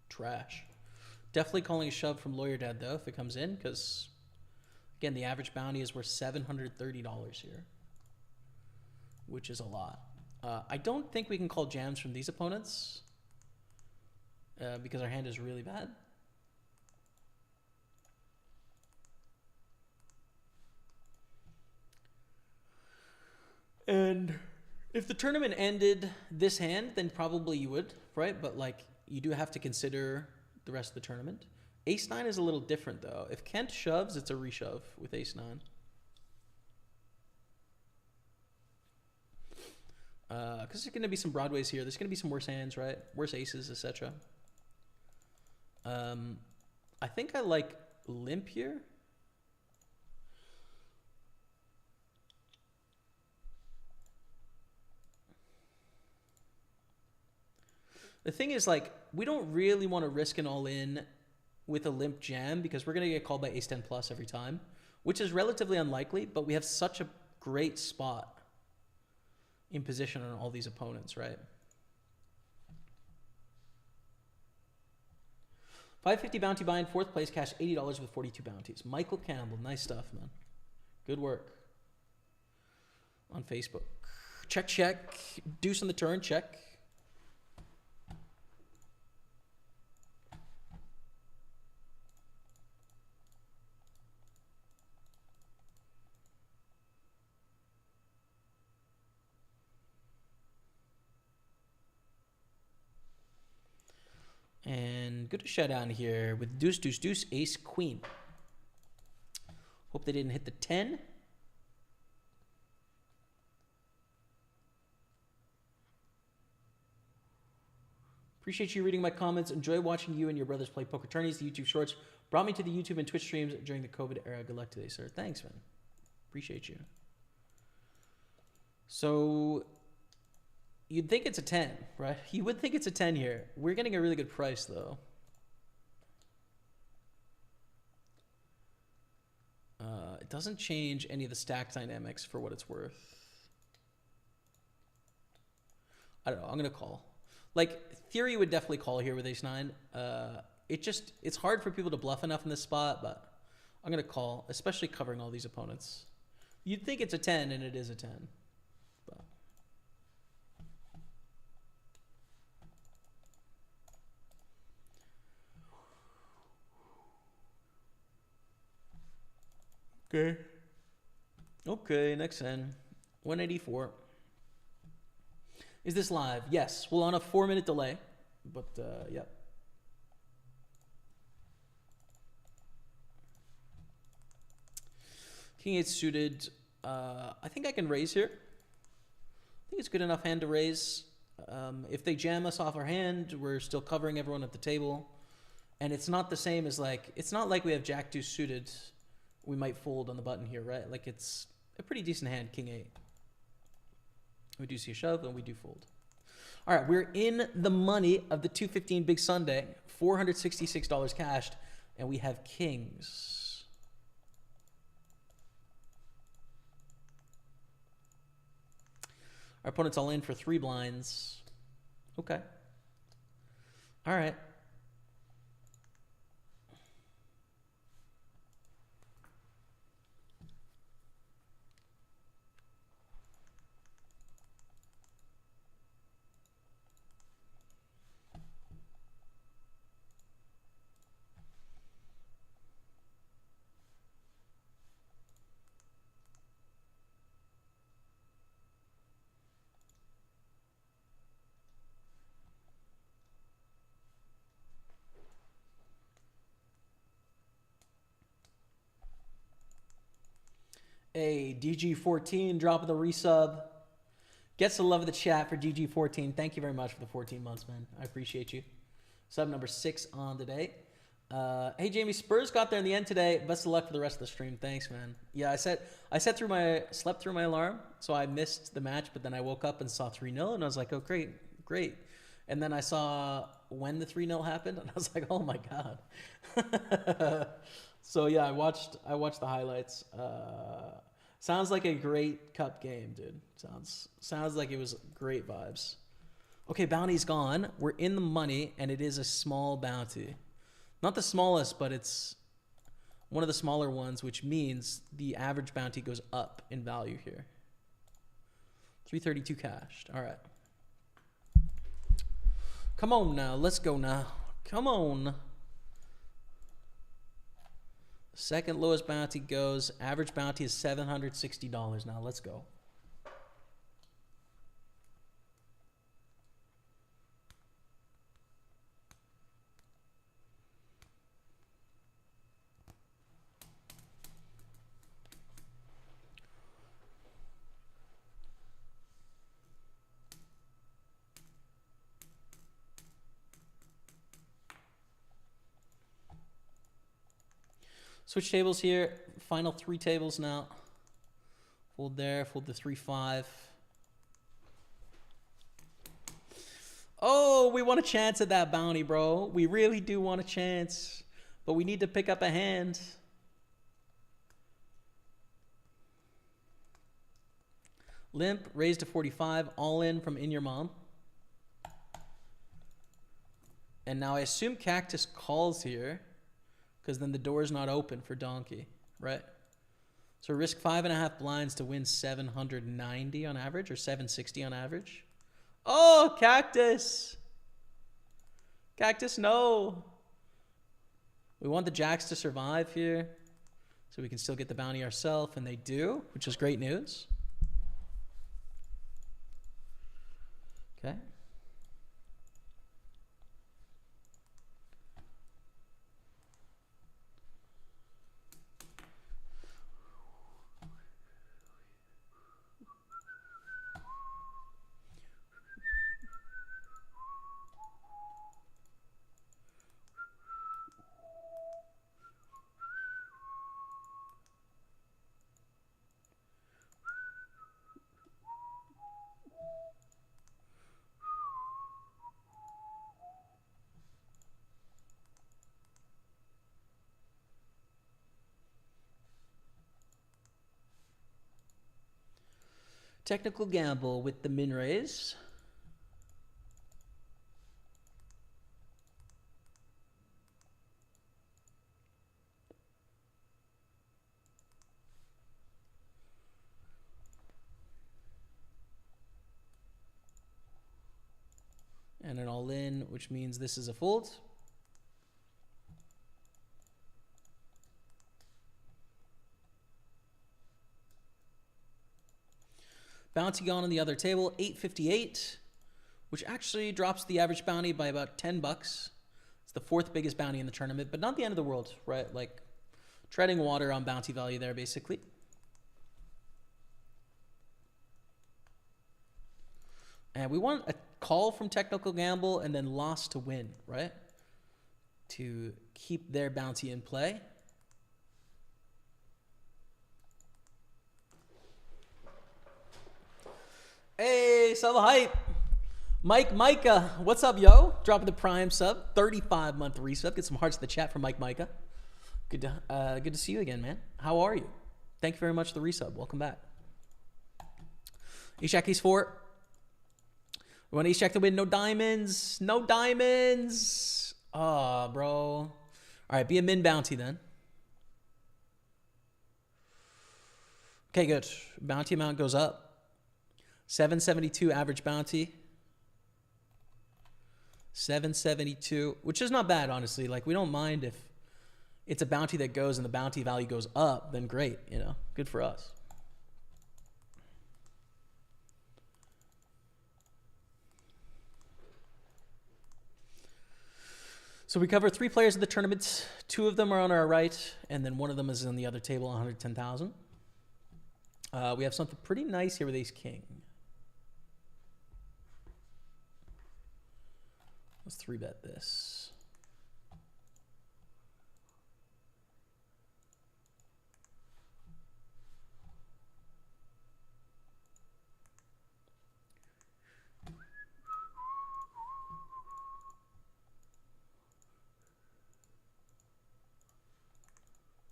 Trash. Definitely calling a shove from Lawyer Dad though if it comes in because again the average bounty is worth $730 here, which is a lot. I don't think we can call jams from these opponents because our hand is really bad. And if the tournament ended this hand, then probably you would, right? But like you do have to consider the rest of the tournament. Ace-9 is a little different, though. If Kent shoves, it's a reshove with Ace-9. Because there's going to be some broadways here. There's going to be some worse hands, right? Worse aces, etc. I think I like limp here. The thing is, like, we don't really want to risk an all-in with a limp jam because we're going to get called by ace-10 plus every time, which is relatively unlikely, but we have such a great spot in position on all these opponents, right? 550 bounty buy in fourth place, cash $80 with 42 bounties. Michael Campbell, nice stuff, man. Good work. On Facebook. Check, check. Deuce on the turn, check. And good to shut down here with deuce, deuce, deuce, ace, queen. Hope they didn't hit the 10. Appreciate you reading my comments. Enjoy watching you and your brothers play poker tourneys. The YouTube shorts brought me to the YouTube and Twitch streams during the COVID era. Good luck today, sir. Thanks, man. Appreciate you. So you'd think it's a 10, right? You would think it's a 10 here. We're getting a really good price, though. It doesn't change any of the stack dynamics for what it's worth. I don't know. I'm going to call. Like, theory would definitely call here with ace-9. It's hard for people to bluff enough in this spot, but I'm going to call, especially covering all these opponents. You'd think it's a 10, and it is a 10. But okay. Okay, next hand. 184. Is this live? Yes. Well, on a 4-minute delay, but yep. King 8 suited. I think I can raise here. I think it's good enough hand to raise. If they jam us off our hand, we're still covering everyone at the table. And it's not the same as like, it's not like we have Jack 2 suited. We might fold on the button here, right? Like it's a pretty decent hand, King 8. We do see a shove and we do fold. All right, we're in the money of the 215 Big Sunday, $466 cashed, and we have kings. Our opponent's all in for 3 blinds. Okay. All right. Hey, DG14 dropping the resub. Gets the love of the chat for DG14. Thank you very much for the 14 months, man. I appreciate you. Sub number 6 on today. Hey, Jamie, Spurs got there in the end today. Best of luck for the rest of the stream. Thanks, man. Yeah, I slept through my alarm, so I missed the match, but then I woke up and saw 3-0, and I was like, oh, great. And then I saw when the 3-0 happened, and I was like, oh my God. So yeah, I watched the highlights. Sounds like a great cup game, dude. Sounds like it was great vibes. Okay, bounty's gone. We're in the money, and it is a small bounty. Not the smallest, but it's one of the smaller ones, which means the average bounty goes up in value here. 332 cashed. All right. Come on now. Let's go now. Come on. Second lowest bounty goes. Average bounty is $760 now. Let's go. Switch tables here. Final 3 tables now. Fold there. Fold the 3-5. Oh, we want a chance at that bounty, bro. We really do want a chance. But we need to pick up a hand. Limp, raised to 45. All in from In Your Mom. And now I assume Cactus calls here. Because then the door is not open for Donkey, right? So risk 5.5 blinds to win 790 on average, or 760 on average. Oh, Cactus! Cactus, no! We want the jacks to survive here, so we can still get the bounty ourselves, and they do, which is great news. Okay. Technical gamble with the min raise. And an all in, which means this is a fold. Bounty gone on the other table, 858, which actually drops the average bounty by about 10 bucks. It's the 4th biggest bounty in the tournament, but not the end of the world, right? Like treading water on bounty value there, basically. And we want a call from Technical Gamble and then loss to win, right? To keep their bounty in play. Hey, sub hype. Micah, what's up, yo? Dropping the prime sub, 35-month resub. Get some hearts in the chat from Micah. Good to see you again, man. How are you? Thank you very much for the resub. Welcome back. Ace-Jack, Ace-4. We want Ace-Jack to win. No diamonds. No diamonds. Oh, bro. All right, be a min bounty then. Okay, good. Bounty amount goes up. 772 average bounty. 772, which is not bad, honestly. Like, we don't mind if it's a bounty that goes and the bounty value goes up, then great, you know. Good for us. So we cover 3 players at the tournament. 2 of them are on our right, and then 1 of them is on the other table, 110,000. We have something pretty nice here with Ace-King. Let's 3-bet this.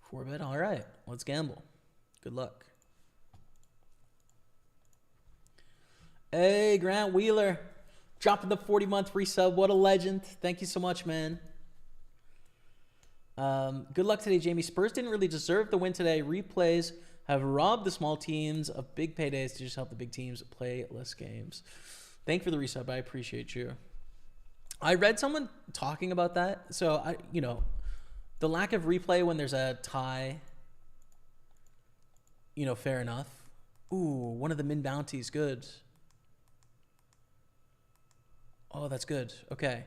Four bet. All right, let's gamble. Good luck. Hey, Grant Wheeler. Dropping the 40-month resub. What a legend. Thank you so much, man. Good luck today, Jamie. Spurs didn't really deserve the win today. Replays have robbed the small teams of big paydays to just help the big teams play less games. Thank you for the resub. I appreciate you. I read someone talking about that. So, the lack of replay when there's a tie, fair enough. Ooh, one of the min bounties. Good. Oh, that's good. Okay.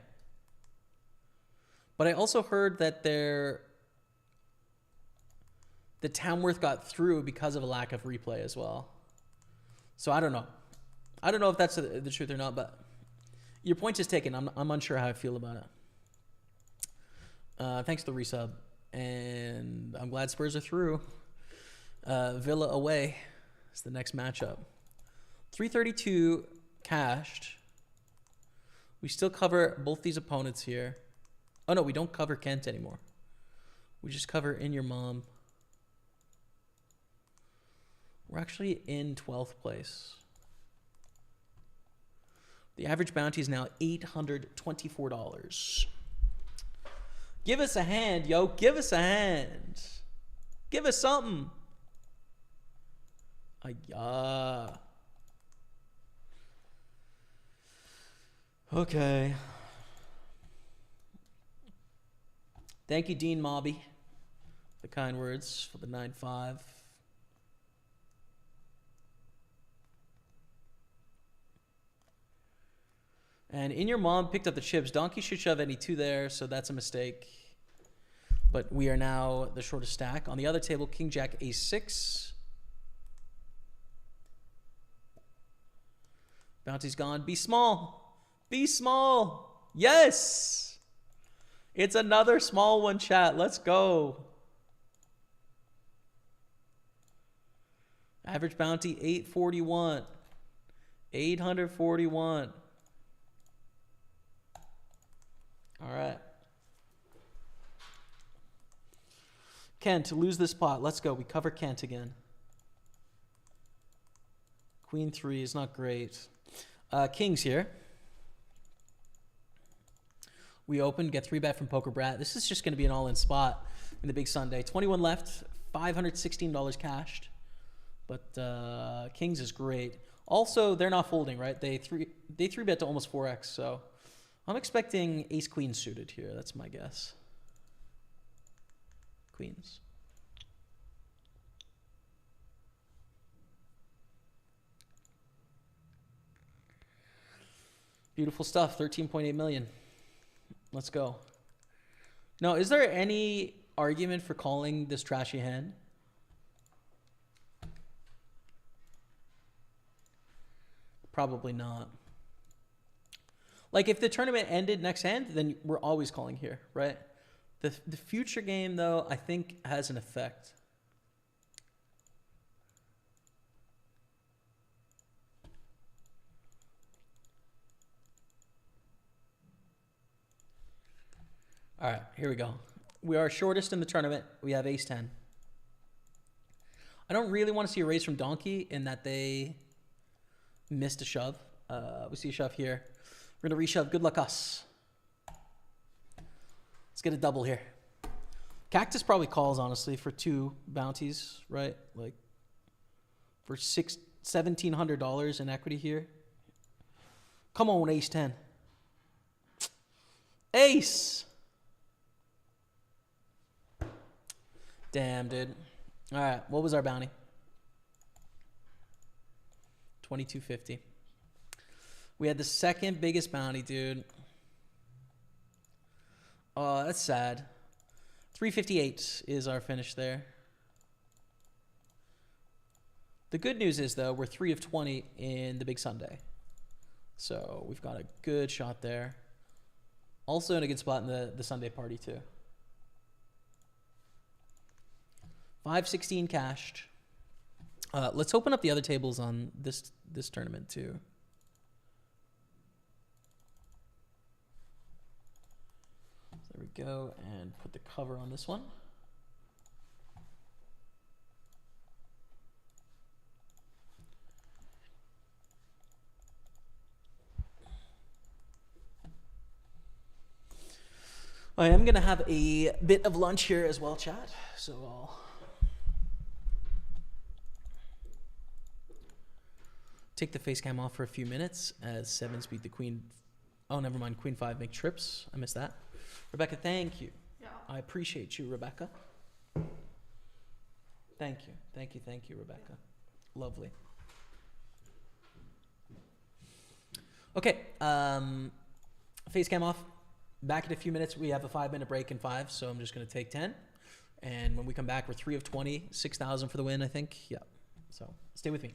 But I also heard that the Tamworth got through because of a lack of replay as well. So I don't know. I don't know if that's the truth or not, but your point is taken. I'm unsure how I feel about it. Thanks for the resub. And I'm glad Spurs are through. Villa away is the next matchup. 332 cashed. We still cover both these opponents here. Oh, no, we don't cover Kent anymore. We just cover In Your Mom. We're actually in 12th place. The average bounty is now $824. Give us a hand, yo. Give us a hand. Give us something. Okay. Thank you, Dean Mobby. The kind words for the 9-5. And In Your Mom picked up the chips. Donkey should shove any 2 there, so that's a mistake. But we are now the shortest stack. On the other table, King Jack Ace-6. Bounty's gone. Be small. Be small. Yes. It's another small one, chat. Let's go. Average bounty 841. 841. All right. Kent, lose this pot. Let's go. We cover Kent again. Queen 3 is not great. Kings here. We open, get 3-bet from Poker Brat. This is just going to be an all-in spot in the big Sunday. 21 left, $516 cashed. But Kings is great. Also, they're not folding, right? They 3-bet to almost 4x, so I'm expecting Ace-Queen suited here. That's my guess. Queens. Beautiful stuff. 13.8 million. Let's go. Now, is there any argument for calling this trashy hand? Probably not. Like, if the tournament ended next hand, then we're always calling here, right? The future game, though, I think has an effect. All right, here we go. We are shortest in the tournament. We have Ace-10. I don't really want to see a raise from Donkey in that they missed a shove. We see a shove here. We're going to reshove. Good luck us. Let's get a double here. Cactus probably calls, honestly, for 2 bounties, right? Like, for $1,700 in equity here. Come on, Ace-10. Ace! Damn, dude. All right, what was our bounty? $2,250. We had the second biggest bounty, dude. Oh, that's sad. 358 is our finish there. The good news is, though, we're 3 of 20 in the big Sunday. So we've got a good shot there. Also in a good spot in the Sunday party, too. 516 cashed. Let's open up the other tables on this tournament, too. There we go, and put the cover on this one. I am going to have a bit of lunch here as well, chat. So I'll take the face cam off for a few minutes as sevens beat the queen. Oh, never mind. Queen 5 make trips. I missed that. Rebecca, thank you. Yeah. I appreciate you, Rebecca. Thank you. Thank you. Thank you, Rebecca. Lovely. Okay. Face cam off. Back in a few minutes. We have a 5-minute break in 5, so I'm just going to take 10. And when we come back, we're 3 of 20, 6,000 for the win, I think. Yeah. So stay with me.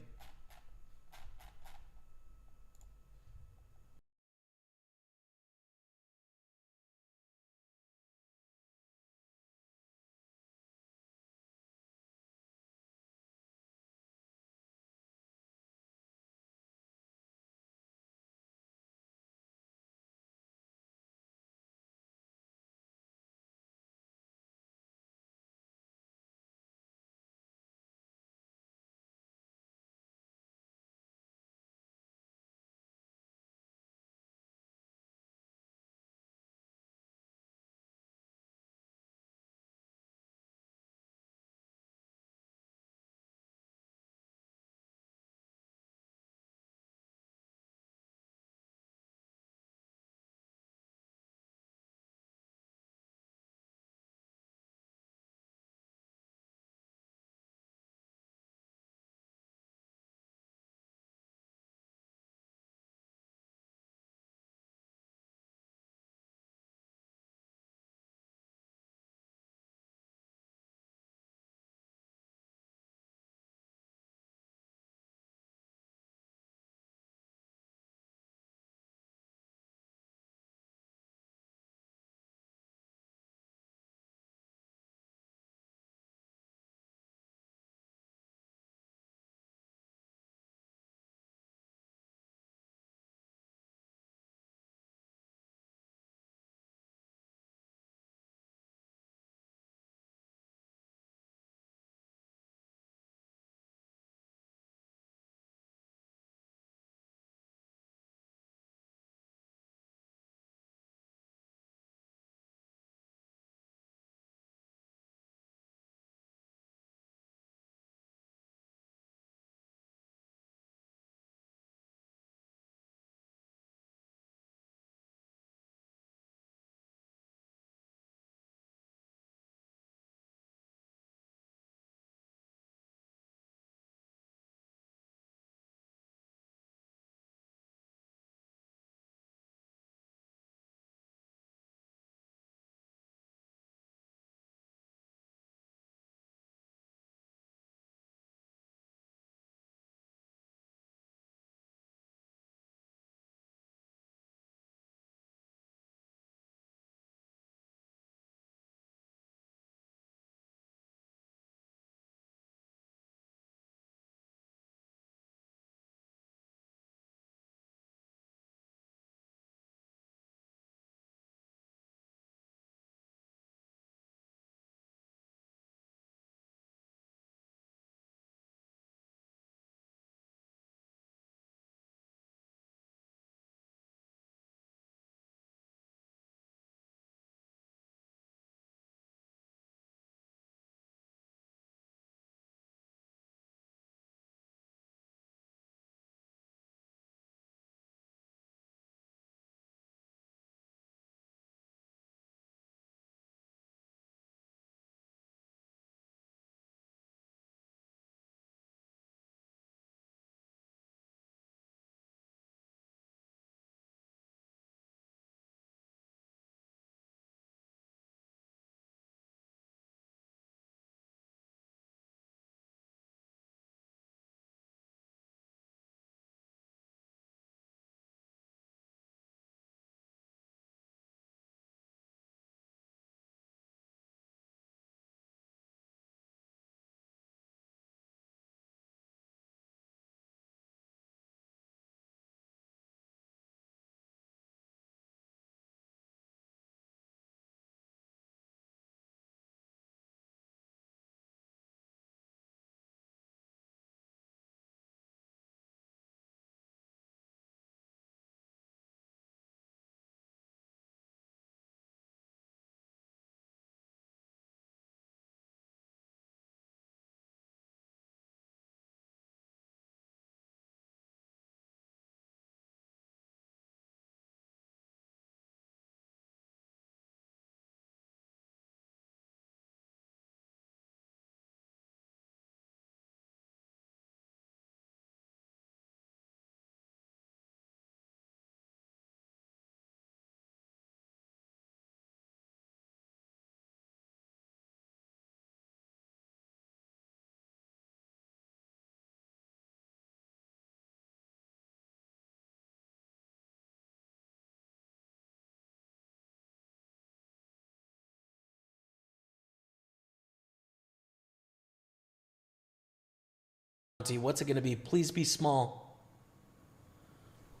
What's it going to be? Please be small.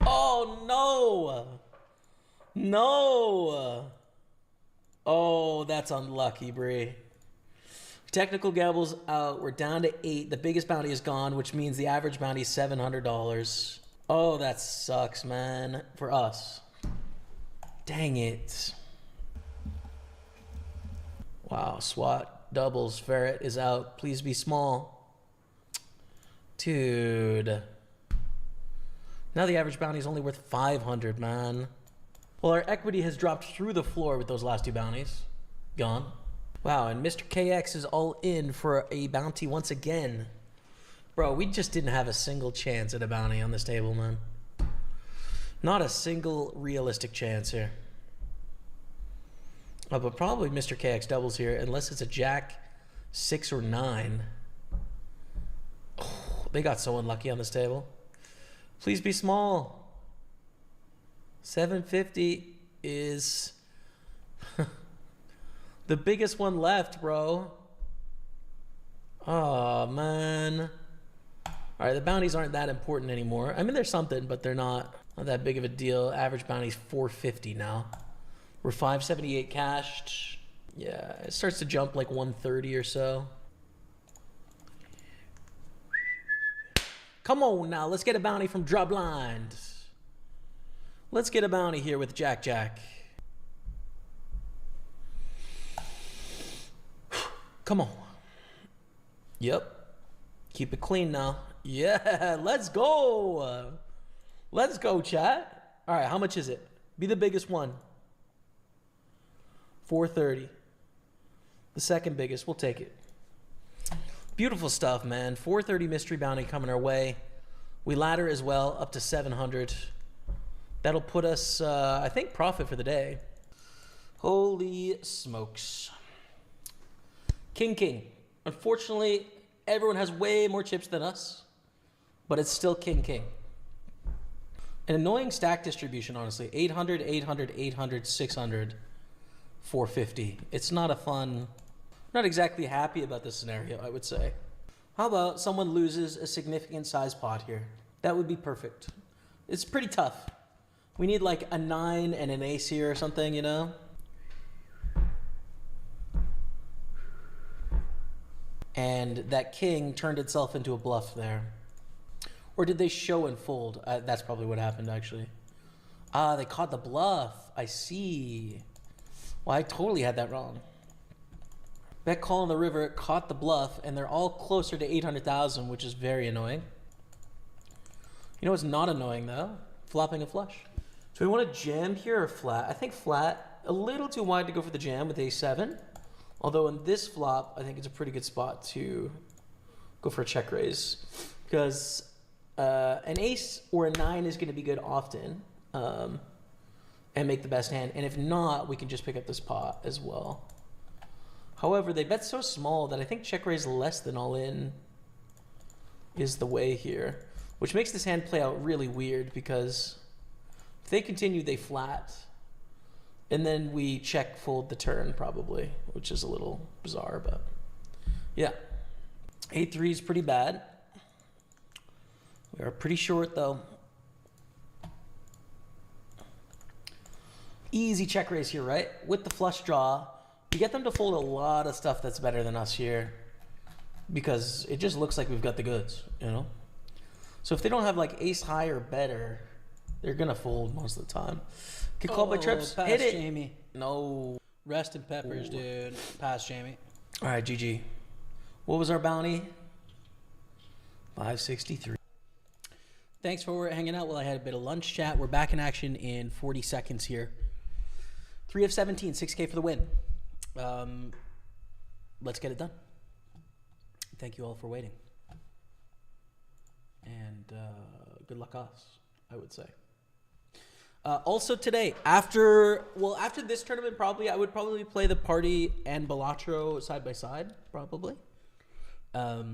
Oh, no. No. Oh, that's unlucky, Bree. Technical gambles out. We're down to 8. The biggest bounty is gone, which means the average bounty is $700. Oh, that sucks, man. For us. Dang it. Wow, SWAT doubles. Ferret is out. Please be small. Dude. Now the average bounty is only worth 500, man. Well, our equity has dropped through the floor with those last 2 bounties. Gone. Wow, and Mr. KX is all in for a bounty once again. Bro, we just didn't have a single chance at a bounty on this table, man. Not a single realistic chance here. Oh, but probably Mr. KX doubles here, unless it's a jack, 6 or 9. Oh, they got so unlucky on this table. Please be small. 750 is the biggest one left, bro. Oh, man. All right, the bounties aren't that important anymore. I mean, they're something, but they're not that big of a deal. Average bounty's 450 now. We're 578 cashed. Yeah, it starts to jump like 130 or so. Come on now, let's get a bounty from Draw Blind. Let's get a bounty here with Jack Jack. Come on. Yep. Keep it clean now. Yeah, let's go. Let's go, chat. All right, how much is it? Be the biggest one. 430. The second biggest, we'll take it. Beautiful stuff, man. 430 mystery bounty coming our way. We ladder as well up to 700. That'll put us, I think, profit for the day. Holy smokes. King, king. Unfortunately, everyone has way more chips than us, but it's still king, king. An annoying stack distribution, honestly. 800, 800, 800, 600, 450. It's not a fun... Not exactly happy about this scenario, I would say. How about someone loses a significant size pot here? That would be perfect. It's pretty tough. We need like a 9 and an ace here or something, you know? And that king turned itself into a bluff there. Or did they show and fold? That's probably what happened, actually. Ah, they caught the bluff. I see. Well, I totally had that wrong. Bet call on the river caught the bluff, and they're all closer to 800,000, which is very annoying. You know what's not annoying, though? Flopping a flush. So we want to jam here or flat? I think flat. A little too wide to go for the jam with a7. Although in this flop, I think it's a pretty good spot to go for a check raise. Because an ace or a 9 is going to be good often and make the best hand. And if not, we can just pick up this pot as well. However, they bet so small that I think check raise less than all in is the way here. Which makes this hand play out really weird because if they continue, they flat. And then we check fold the turn probably, which is a little bizarre, but yeah. 8-3 is pretty bad. We are pretty short though. Easy check raise here, right? With the flush draw. You get them to fold a lot of stuff that's better than us here because it just looks like we've got the goods, you know? So if they don't have like ace high or better, they're going to fold most of the time. Get called by trips. Pass, hit it. Jamie. No. Rest in peppers, dude. Pass, Jamie. All right, GG. What was our bounty? 563. Thanks for hanging out while I had a bit of lunch chat. We're back in action in 40 seconds here. 3 of 17, 6K for the win. Let's get it done. Thank you all for waiting. And good luck us, I would say. Also today, after this tournament, I would probably play the Party and Balatro side by side, probably. But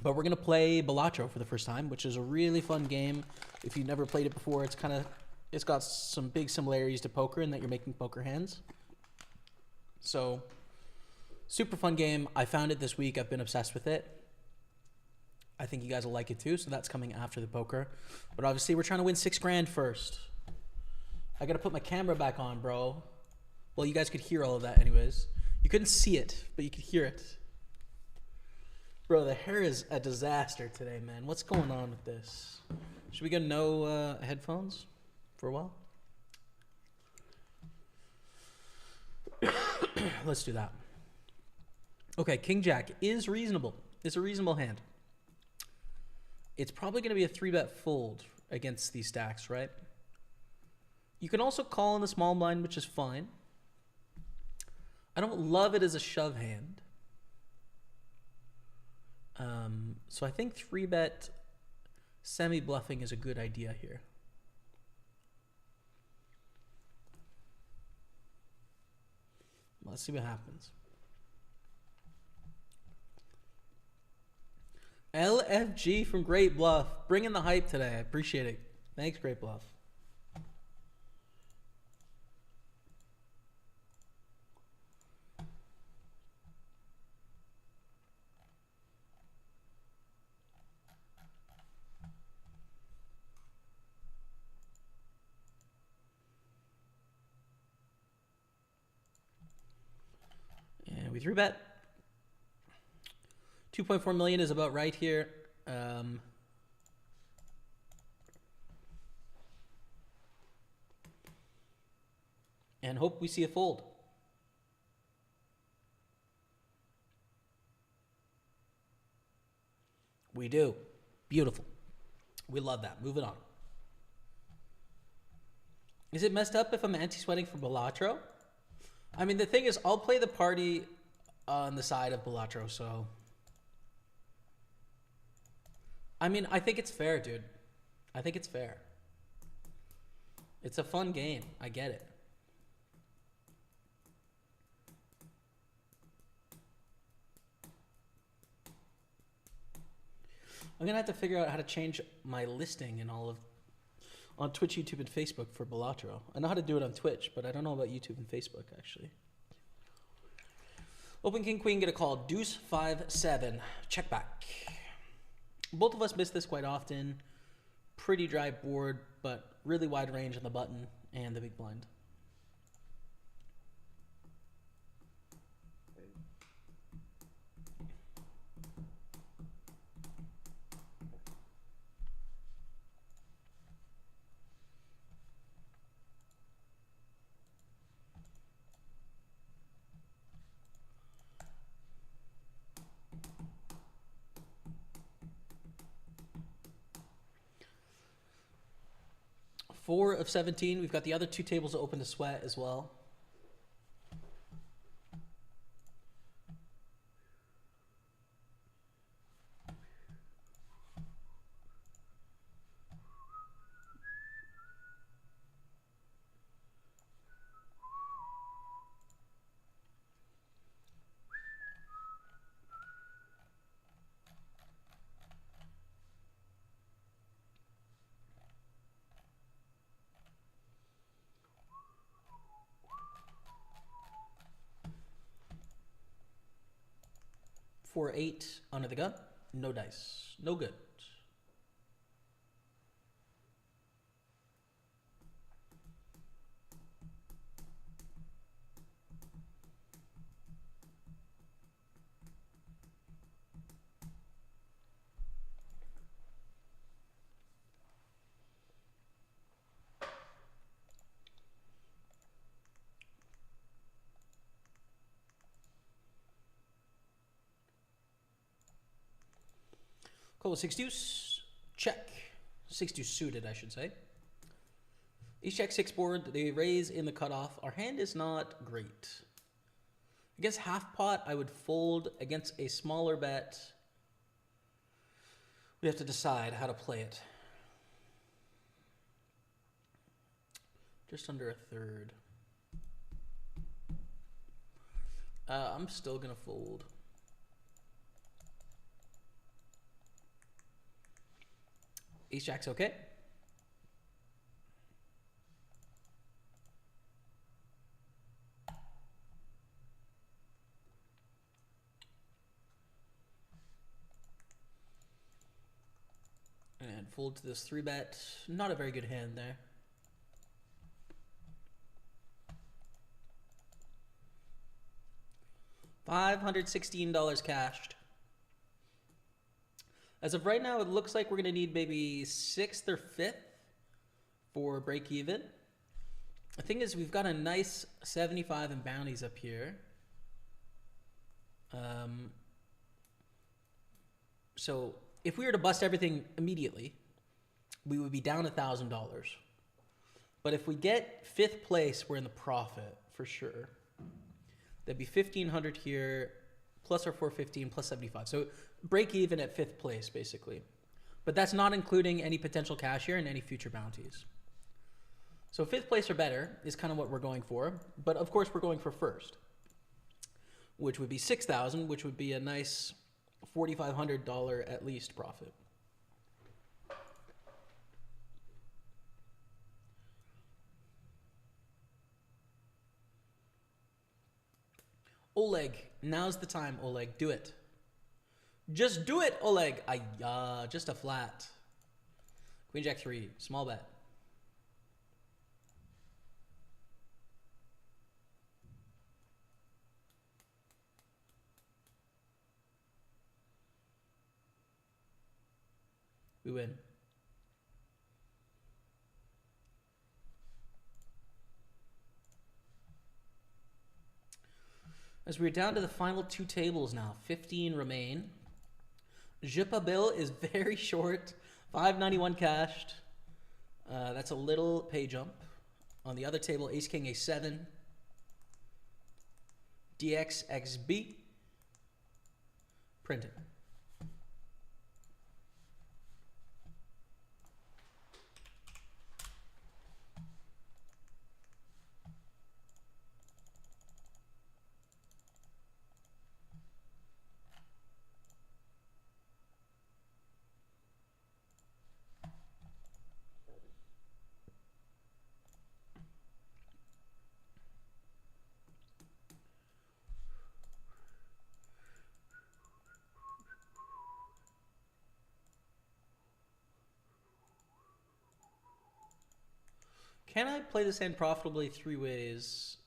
we're gonna play Balatro for the first time, which is a really fun game. If you've never played it before, it's got some big similarities to poker in that you're making poker hands. So, super fun game. I found it this week. I've been obsessed with it. I think you guys will like it too. So that's coming after the poker. But obviously, we're trying to win $6 grand first. I gotta put my camera back on, bro. Well, you guys could hear all of that, anyways. You couldn't see it, but you could hear it. Bro, the hair is a disaster today, man. What's going on with this? Should we get no headphones for a while? Let's do that. Okay, King Jack is reasonable. It's a reasonable hand. It's probably going to be a 3-bet fold against these stacks, right? You can also call in the small blind, which is fine. I don't love it as a shove hand. So I think 3-bet semi-bluffing is a good idea here. Let's see what happens. LFG from Great Bluff. Bringing the hype today. I appreciate it. Thanks, Great Bluff. And we 3-bet. 2.4 million is about right here. And hope we see a fold. We do. Beautiful. We love that. Moving on. Is it messed up if I'm anti-sweating for Balatro? I mean, the thing is, I'll play the party on the side of Balatro, so... I mean, I think it's fair, dude. I think it's fair. It's a fun game. I get it. I'm going to have to figure out how to change my listing and all of... on Twitch, YouTube, and Facebook for Balatro. I know how to do it on Twitch, but I don't know about YouTube and Facebook, actually. Open King Queen, get a call. Deuce 5-7. Check back. Both of us miss this quite often. Pretty dry board, but really wide range on the button and the big blind. Four of 17. We've got the other two tables open to sweat as well. Four, 8 under the gun. No dice. No good. Cool, 6 deuce, check. 6 deuce suited, I should say. Ace check 6 board, they raise in the cutoff. Our hand is not great. Against half pot, I would fold. Against a smaller bet, we have to decide how to play it. Just under a third. I'm still gonna fold. Ace jack's okay. fold to this 3-bet. Not a very good hand there. $516 cashed. As of right now, it looks like we're going to need maybe 6th or 5th for break even. The thing is, we've got a nice 75 in bounties up here. So if we were to bust everything immediately, we would be down $1,000. But if we get 5th place, we're in the profit for sure. That'd be 1,500 here, plus our 415, plus 75. So break even at 5th place, basically. But that's not including any potential cash here and any future bounties. So 5th place or better is kind of what we're going for. But of course, we're going for first, which would be 6,000, which would be a nice $4,500 at least profit. Oleg, now's the time, Oleg. Do it. Just do it, Oleg. Just a flat. Queen Jack 3, small bet. We win. As we're down to the final 2 tables now, 15 remain. Jipa Bill is very short, 591 cashed. That's a little pay jump. On the other table, Ace King A7, DXXB, printing. Can I play this hand profitably 3 ways?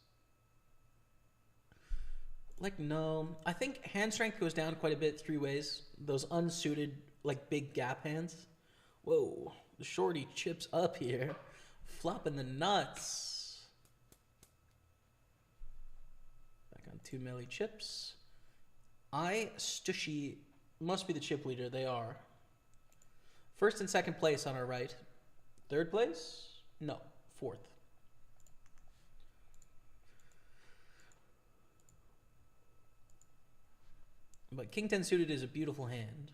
Like, no. I think hand strength goes down quite a bit 3 ways. Those unsuited, like, big gap hands. Whoa. The shorty chips up here. Flopping the nuts. Back on 2 milli chips. Stushy must be the chip leader. They are. 1st and 2nd place on our right. 3rd place? No. 4th. But King 10 suited is a beautiful hand.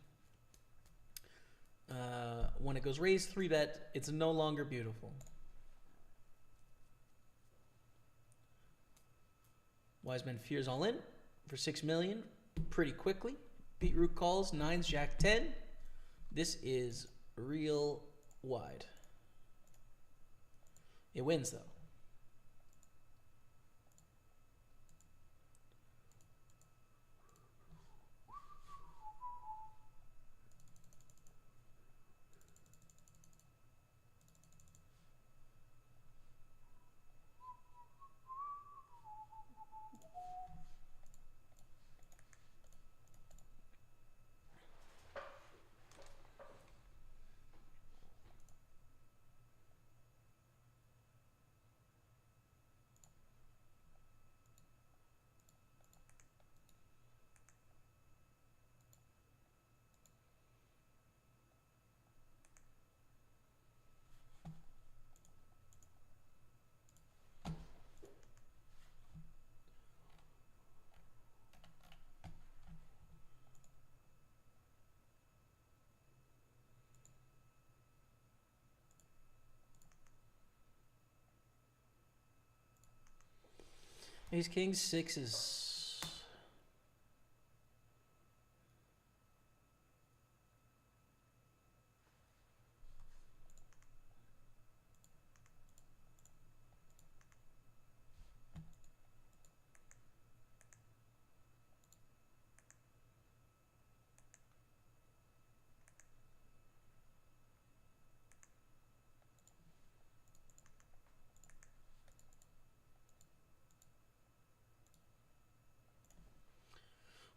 When it goes raised 3-bet, it's no longer beautiful. Wise Man Fears all in for 6 million pretty quickly. Beat Root calls, 9s, Jack 10. This is real wide. It wins, though. Ace King 6s.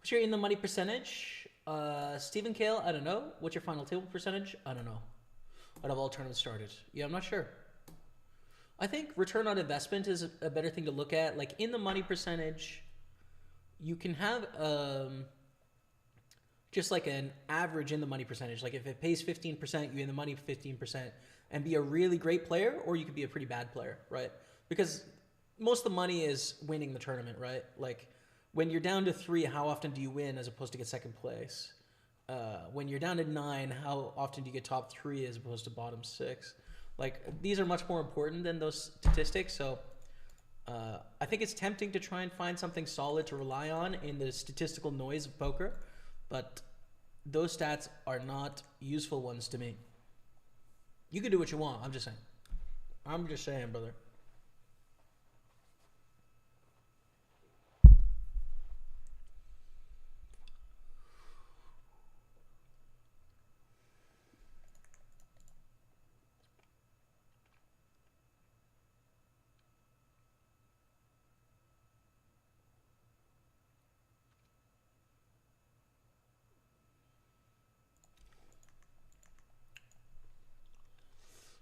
What's your in the money percentage? Stephen Kale, I don't know. What's your final table percentage? I don't know. Out of all tournaments started. Yeah, I'm not sure. I think return on investment is a better thing to look at. Like in the money percentage, you can have just like an average in the money percentage. Like if it pays 15%, you in the money 15% and be a really great player, or you could be a pretty bad player, right? Because most of the money is winning the tournament, right? Like when you're down to 3, how often do you win as opposed to get second place? When you're down to 9, how often do you get top 3 as opposed to bottom 6? Like these are much more important than those statistics. So I think it's tempting to try and find something solid to rely on in the statistical noise of poker, but those stats are not useful ones to me. You can do what you want. I'm just saying. I'm just saying, brother.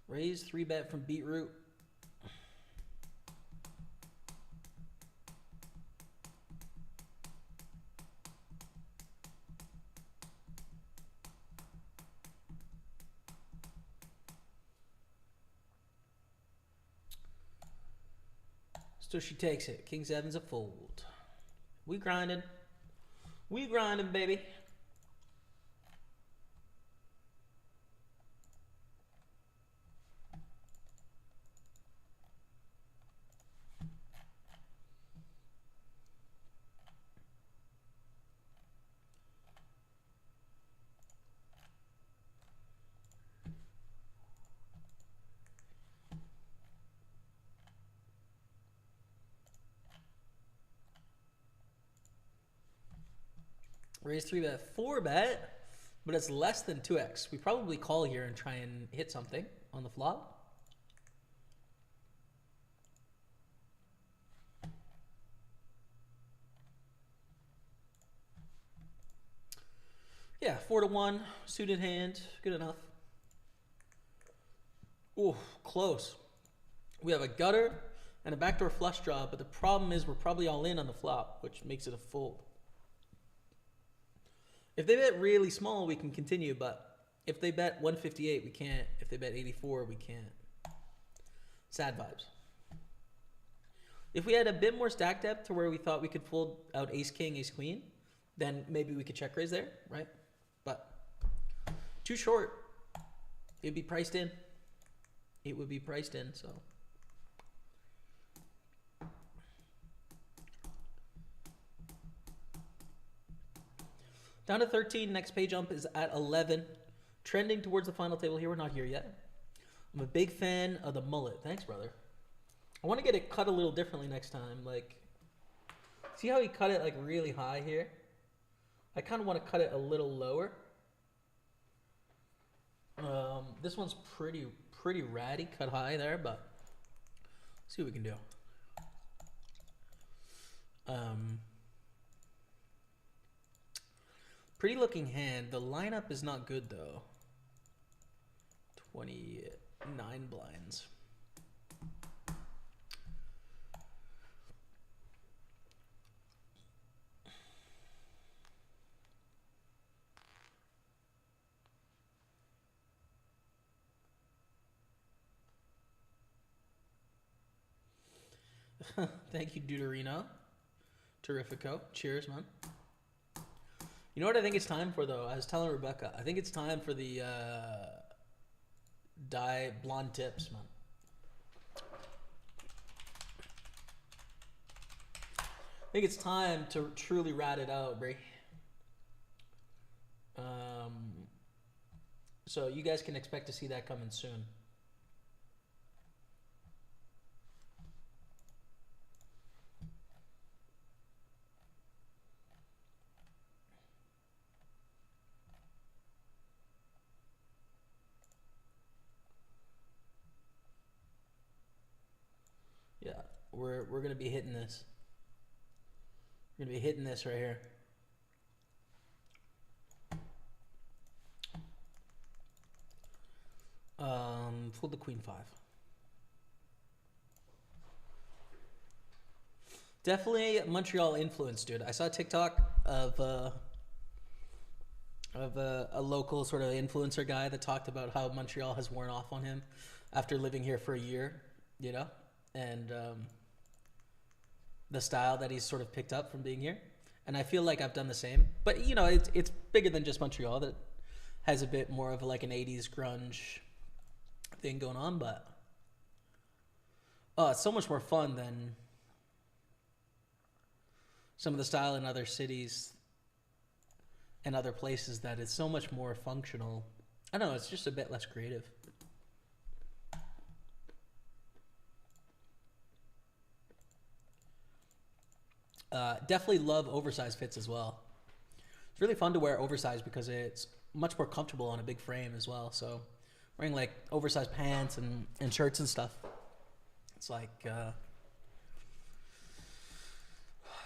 Raise 3-bet from beetroot. So she takes it. King 7's a fold. We grinding. We grinding, baby. Raise 3-bet, 4-bet, but it's less than 2x. We probably call here and try and hit something on the flop. Yeah, 4-1, suited hand, good enough. Ooh, close. We have a gutter and a backdoor flush draw, but the problem is we're probably all in on the flop, which makes it a fold. If they bet really small, we can continue, but if they bet 158, we can't. If they bet 84, we can't. Sad vibes. If we had a bit more stack depth to where we thought we could fold out ace king, ace queen, then maybe we could check raise there, right? But too short. It'd be priced in. It would be priced in, so. Down to 13, next pay jump is at 11. Trending towards the final table here, we're not here yet. I'm a big fan of the mullet. Thanks, brother. I want to get it cut a little differently next time. Like, see how he cut it like really high here? I kind of want to cut it a little lower. This one's pretty ratty, cut high there, but let's see what we can do. Pretty looking hand. The lineup is not good though. 29 blinds. Thank you, Deuterino. Terrifico. Cheers, man. You know what I think it's time for, though? I was telling Rebecca, I think it's time for the dye blonde tips, man. I think it's time to truly rat it out, Brie. So you guys can expect to see that coming soon. We're gonna be hitting this. We're gonna be hitting this right here. Fold the queen 5. Definitely Montreal influence, dude. I saw a TikTok of a local sort of influencer guy that talked about how Montreal has worn off on him after living here for a year, you know, and the style that he's sort of picked up from being here. And I feel like I've done the same. But, you know, it's bigger than just Montreal. That has a bit more of like an 80s grunge thing going on. But, it's so much more fun than some of the style in other cities and other places that is so much more functional. I don't know, it's just a bit less creative. Definitely love oversized fits as well. It's really fun to wear oversized because it's much more comfortable on a big frame as well. So wearing like oversized pants and shirts and stuff, it's like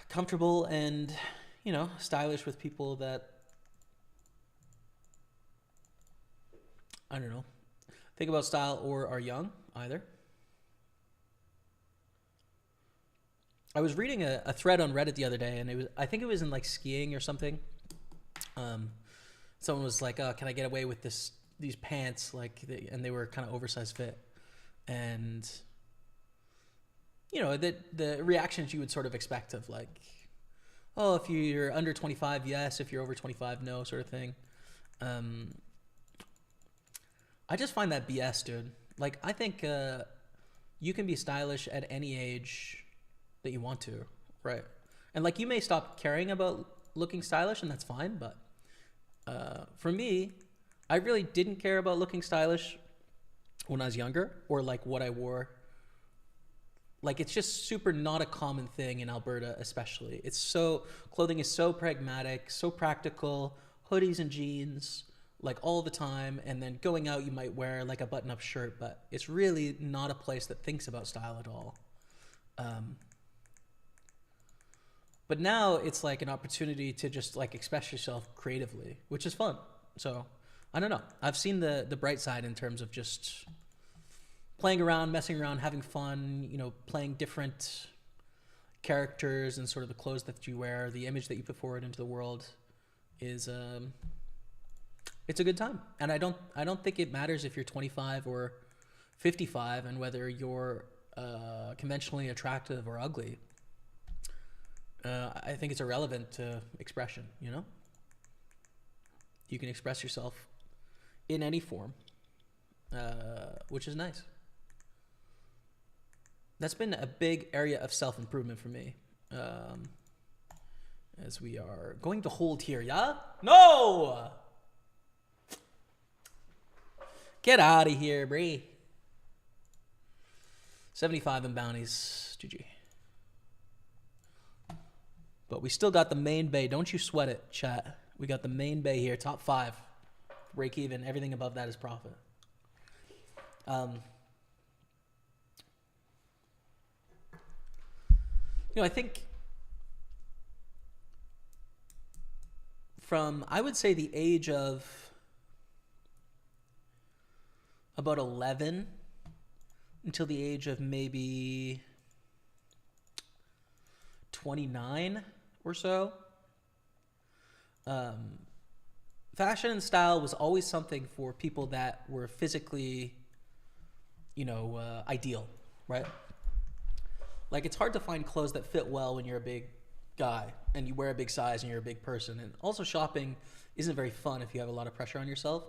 comfortable and, you know, stylish with people that, I don't know, think about style or are young either. I was reading a thread on Reddit the other day, and I think it was in like skiing or something. Someone was like, "Oh, can I get away with these pants?" And they were kind of oversized fit, and you know the reactions you would sort of expect of like, "Oh, if you're under 25, yes. If you're over 25, no," sort of thing. I just find that BS, dude. Like, I think you can be stylish at any age that you want to, right? And like, you may stop caring about looking stylish, and that's fine. But for me, I really didn't care about looking stylish when I was younger, or like what I wore. Like, it's just super not a common thing in Alberta, especially. Clothing is so pragmatic, so practical, hoodies and jeans, like all the time. And then going out, you might wear like a button-up shirt, but it's really not a place that thinks about style at all. But now it's like an opportunity to just like express yourself creatively, which is fun. So I don't know. I've seen the bright side in terms of just playing around, messing around, having fun, you know, playing different characters and sort of the clothes that you wear, the image that you put forward into the world is it's a good time. And I don't think it matters if you're 25 or 55 and whether you're conventionally attractive or ugly. I think it's irrelevant to expression, you know? You can express yourself in any form, which is nice. That's been a big area of self-improvement for me. As we are going to hold here, yeah? No! Get out of here, Bree. 75 in bounties, GG. But we still got the main bay. Don't you sweat it, chat. We got the main bay here, top 5. Break even. Everything above that is profit. You know, I think from, I would say, the age of about 11 until the age of maybe 29 or so, fashion and style was always something for people that were physically, you know, ideal, right? Like, it's hard to find clothes that fit well when you're a big guy and you wear a big size and you're a big person. And also, shopping isn't very fun if you have a lot of pressure on yourself.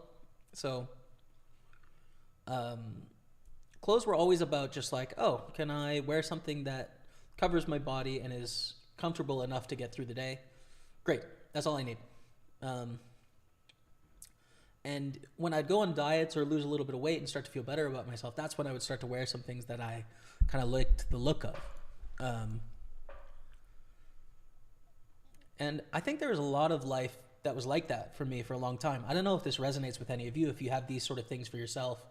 So clothes were always about just like, oh, can I wear something that covers my body and is comfortable enough to get through the day? Great. That's all I need. And when I'd go on diets or lose a little bit of weight and start to feel better about myself, that's when I would start to wear some things that I kind of liked the look of. And I think there was a lot of life that was like that for me for a long time. I don't know if this resonates with any of you, if you have these sort of things for yourself,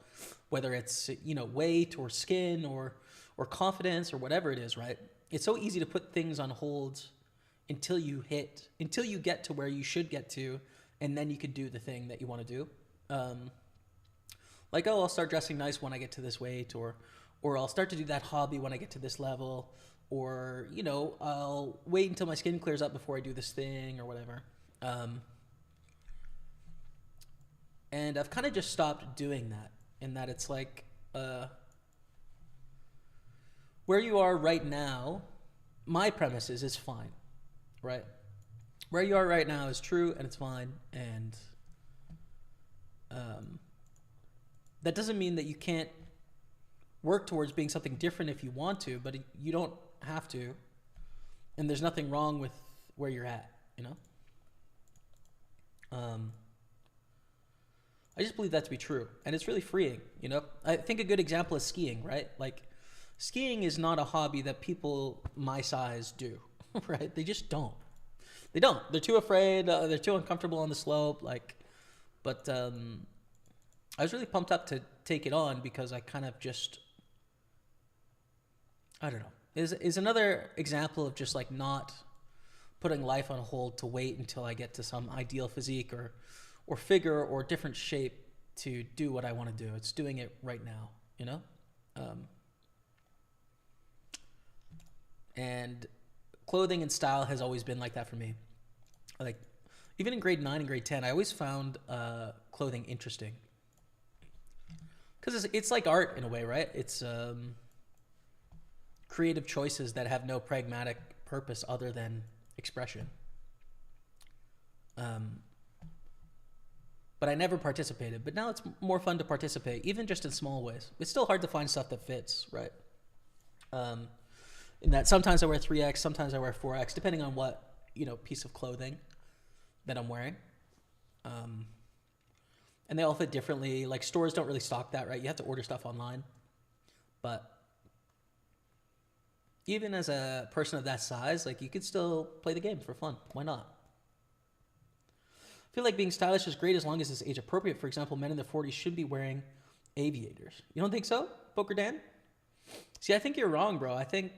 whether it's, you know, weight or skin or confidence or whatever it is, right? It's so easy to put things on hold until you get to where you should get to, and then you could do the thing that you want to do. Like, oh, I'll start dressing nice when I get to this weight, or I'll start to do that hobby when I get to this level, or, you know, I'll wait until my skin clears up before I do this thing or whatever. And I've kind of just stopped doing that, in that it's like, where you are right now, my premise is fine, right? Where you are right now is true and it's fine, and that doesn't mean that you can't work towards being something different if you want to, but you don't have to, and there's nothing wrong with where you're at, you know? I just believe that to be true, and it's really freeing, you know? I think a good example is skiing, right? Like, skiing is not a hobby that people my size do, right? They just don't. They don't. They're too afraid. They're too uncomfortable on the slope. Like, but I was really pumped up to take it on because I kind of just, I don't know. Is another example of just like not putting life on hold to wait until I get to some ideal physique or figure or different shape to do what I want to do. It's doing it right now, you know? And clothing and style has always been like that for me. Like, even in grade 9 and grade 10, I always found clothing interesting. Because it's like art in a way, right? It's creative choices that have no pragmatic purpose other than expression. But I never participated. But now it's more fun to participate, even just in small ways. It's still hard to find stuff that fits, right? In that sometimes I wear 3X, sometimes I wear 4X, depending on what, you know, piece of clothing that I'm wearing. And they all fit differently. Like, stores don't really stock that, right? You have to order stuff online. But even as a person of that size, like, you could still play the game for fun. Why not? I feel like being stylish is great as long as it's age appropriate. For example, men in their 40s should be wearing aviators. You don't think so, Poker Dan? See, I think you're wrong, bro. I think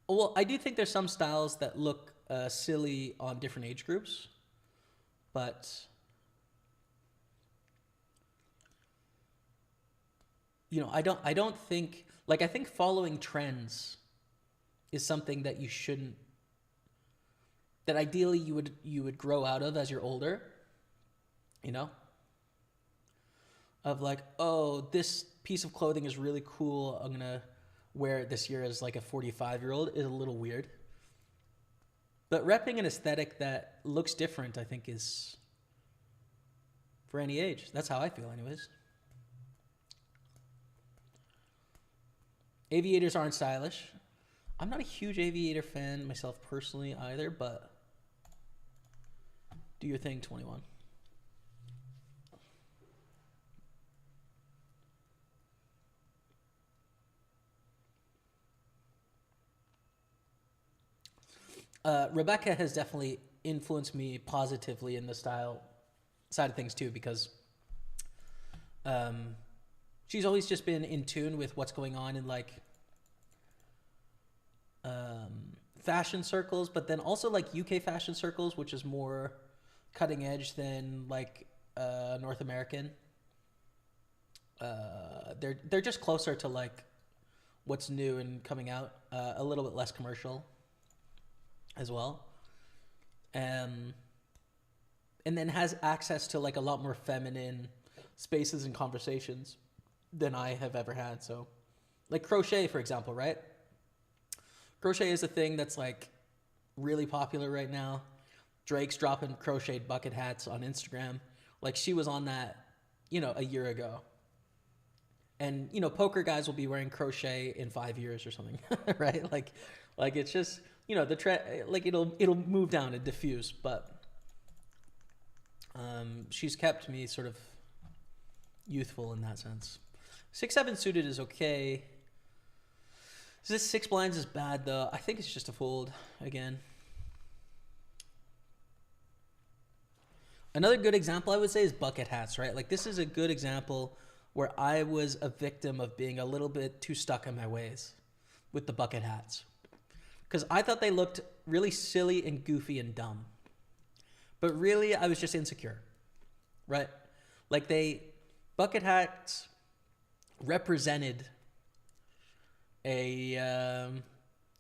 well, I do think there's some styles that look silly on different age groups, but you know, I don't think, like, I think following trends is something that you shouldn't, that ideally you would grow out of as you're older, you know? Of like, oh, this piece of clothing is really cool, I'm gonna wear it this year as like a 45-year-old is a little weird. But repping an aesthetic that looks different, I think, is for any age. That's how I feel anyways. Aviators aren't stylish. I'm not a huge aviator fan myself personally either, but do your thing, 21. Rebecca has definitely influenced me positively in the style side of things too, because she's always just been in tune with what's going on in like fashion circles, but then also like UK fashion circles, which is more cutting edge than like North American. They're just closer to like what's new and coming out, a little bit less commercial as well, and then has access to like a lot more feminine spaces and conversations than I have ever had. So like crochet, for example, right? Crochet is a thing that's like really popular right now. Drake's dropping crocheted bucket hats on Instagram. Like, she was on that, you know, a year ago. And, you know, poker guys will be wearing crochet in 5 years or something, right? Like it's just, you know, the trend, like it'll move down and diffuse, but she's kept me sort of youthful in that sense. 6-7 suited is okay. Is this 6 blinds is bad though? I think it's just a fold again. Another good example I would say is bucket hats, right? Like, this is a good example where I was a victim of being a little bit too stuck in my ways with the bucket hats. Because I thought they looked really silly and goofy and dumb. But really, I was just insecure, right? Like bucket hats represented an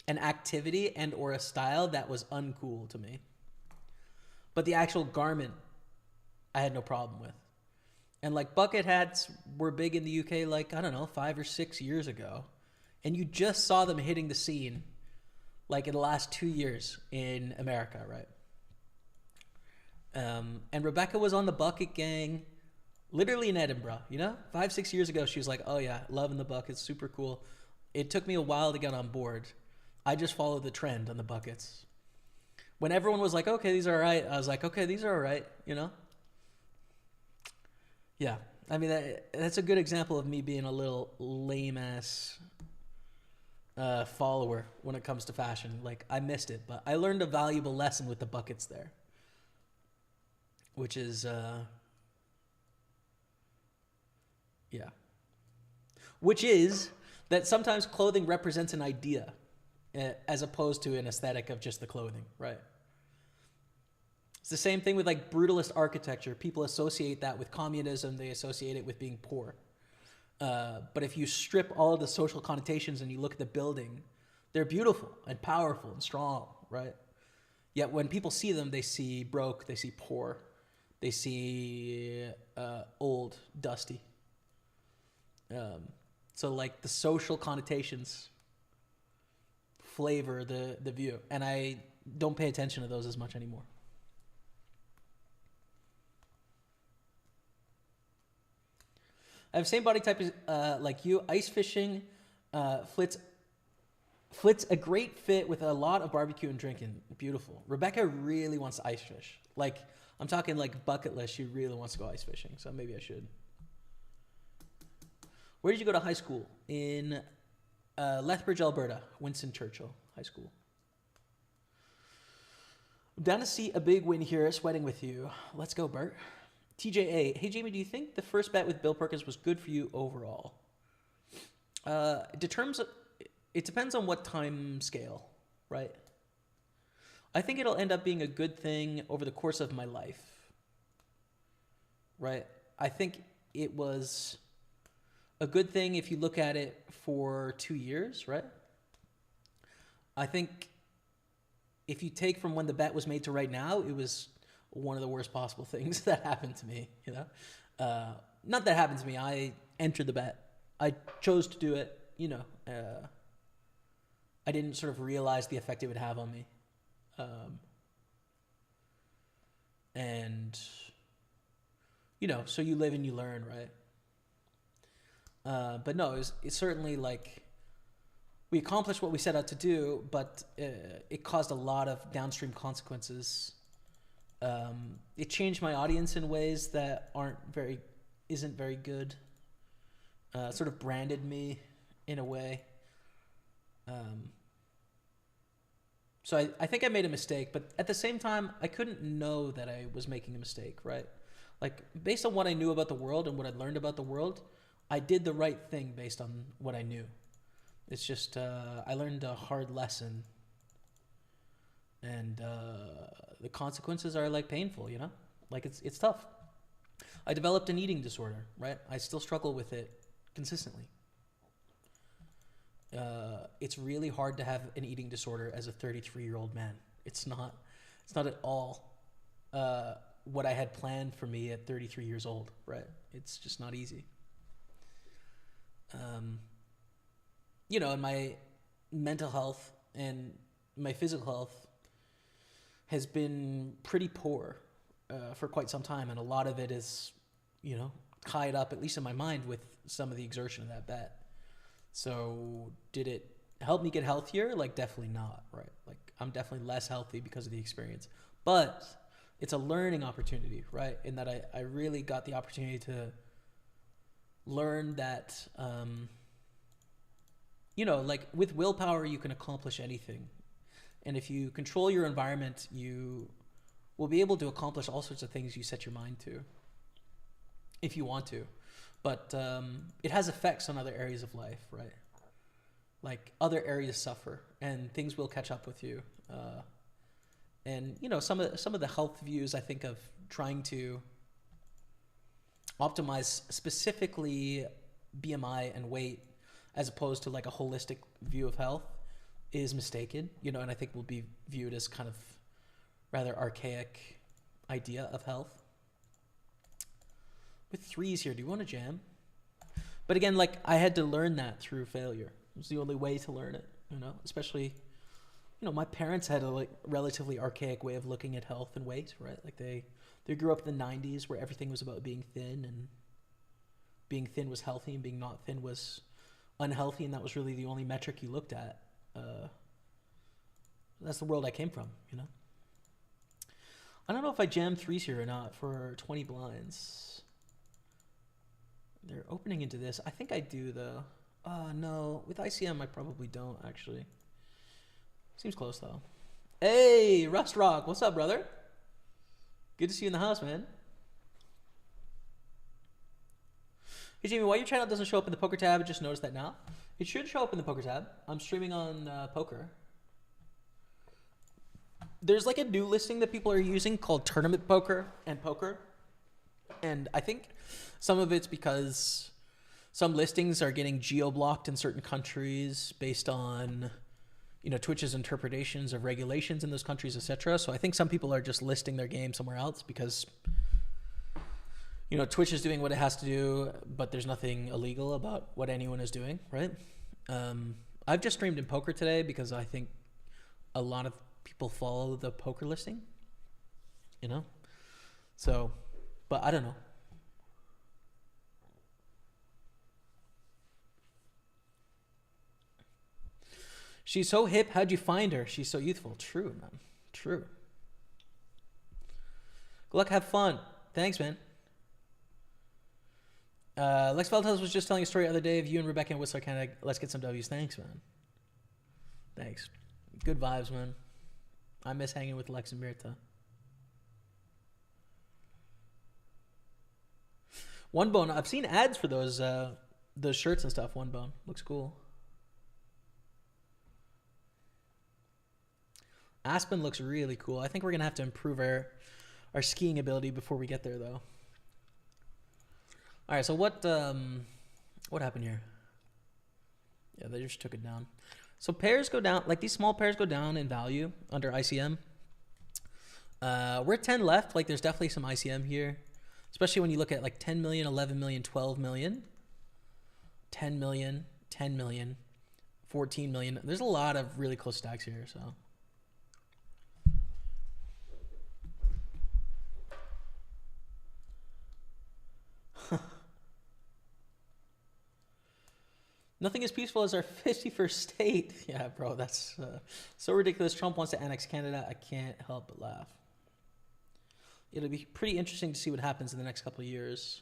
activity and or a style that was uncool to me. But the actual garment, I had no problem with. And like bucket hats were big in the UK, like, I don't know, 5 or 6 years ago. And you just saw them hitting the scene like in the last 2 years in America, right? And Rebecca was on the bucket gang literally in Edinburgh, 5, 6 years ago. She was like, oh yeah, loving the buckets, super cool. It took me a while to get on board. I just followed the trend on the buckets. When everyone was like, okay, these are all right, I was like, okay, these are all right, Yeah, I mean, that's a good example of me being a little lame-ass follower when it comes to fashion. Like, I missed it, but I learned a valuable lesson with the buckets there, which is, which is that sometimes clothing represents an idea as opposed to an aesthetic of just the clothing, right? It's the same thing with like brutalist architecture. People associate that with communism. They associate it with being poor. But if you strip all of the social connotations and you look at the building, they're beautiful and powerful and strong, right? Yet when people see them, they see broke, they see poor, they see old, dusty. So like the social connotations flavor the view. And I don't pay attention to those as much anymore. I have same body type as like you. Ice fishing, Flit's a great fit with a lot of barbecue and drinking. Beautiful. Rebecca really wants to ice fish. Like, I'm talking like bucket list. She really wants to go ice fishing. So maybe I should. Where did you go to high school? In Lethbridge, Alberta. Winston Churchill High School. I'm down to see a big win here. Sweating with you. Let's go, Bert. TJA, hey Jamie, do you think the first bet with Bill Perkins was good for you overall? It depends on what time scale, right? I think it'll end up being a good thing over the course of my life, right? I think it was a good thing if you look at it for 2 years, right? I think if you take from when the bet was made to right now, it was one of the worst possible things that happened to me, not that happened to me. I entered the bet. I chose to do it, I didn't sort of realize the effect it would have on me. And, so you live and you learn, right? But no, it's certainly like we accomplished what we set out to do, but it caused a lot of downstream consequences. It changed my audience in ways that isn't very good. Sort of branded me in a way. So I think I made a mistake, but at the same time, I couldn't know that I was making a mistake, right? Like, based on what I knew about the world and what I'd learned about the world, I did the right thing based on what I knew. It's just, I learned a hard lesson. And the consequences are like painful, like it's tough. I developed an eating disorder, right? I still struggle with it consistently. It's really hard to have an eating disorder as a 33-year-old man. It's not at all what I had planned for me at 33 years old, right? It's just not easy. And my mental health and my physical health has been pretty poor for quite some time. And a lot of it is, tied up, at least in my mind, with some of the exertion of that bet. So did it help me get healthier? Like, definitely not, right? Like, I'm definitely less healthy because of the experience. But it's a learning opportunity, right? In that I really got the opportunity to learn that, like with willpower, you can accomplish anything. And if you control your environment, you will be able to accomplish all sorts of things you set your mind to, if you want to. But it has effects on other areas of life, right? Like, other areas suffer, and things will catch up with you. And some of the health views, I think, of trying to optimize specifically BMI and weight as opposed to like a holistic view of health is mistaken, and I think will be viewed as kind of rather archaic idea of health. With threes here, do you want to jam? But again, like I had to learn that through failure. It was the only way to learn it, especially, my parents had a like relatively archaic way of looking at health and weight, right? Like they grew up in the 90s where everything was about being thin, and being thin was healthy and being not thin was unhealthy, and that was really the only metric you looked at. That's the world I came from, I don't know if I jam threes here or not for 20 blinds. They're opening into this. I think I do though. No, with ICM I probably don't actually. Seems close though. Hey, Rust Rock, what's up, brother? Good to see you in the house, man. Hey, Jamie, why your channel doesn't show up in the poker tab? I just noticed that now. It should show up in the poker tab. I'm streaming on poker. There's like a new listing that people are using called Tournament Poker and Poker. And I think some of it's because some listings are getting geo-blocked in certain countries based on, Twitch's interpretations of regulations in those countries, etc. So I think some people are just listing their game somewhere else because, Twitch is doing what it has to do, but there's nothing illegal about what anyone is doing, right? I've just streamed in poker today because I think a lot of people follow the poker listing, So, but I don't know. She's so hip. How'd you find her? She's so youthful. True, man. True. Good luck. Have fun. Thanks, man. Lex Valtez was just telling a story the other day of you and Rebecca in Whistler, Canada. Let's get some W's. Thanks, man. Thanks. Good vibes, man. I miss hanging with Lex and Mirta. One Bone. I've seen ads for those shirts and stuff. One Bone. Looks cool. Aspen looks really cool. I think we're going to have to improve our skiing ability before we get there, though. All right, so what happened here? Yeah, they just took it down. So pairs go down, like these small pairs go down in value under ICM. We're at 10 left. Like there's definitely some ICM here, especially when you look at like 10 million, 11 million, 12 million, 10 million, 10 million, 14 million. There's a lot of really close stacks here, so. Nothing as peaceful as our 51st state. Yeah, bro, that's so ridiculous. Trump wants to annex Canada. I can't help but laugh. It'll be pretty interesting to see what happens in the next couple of years.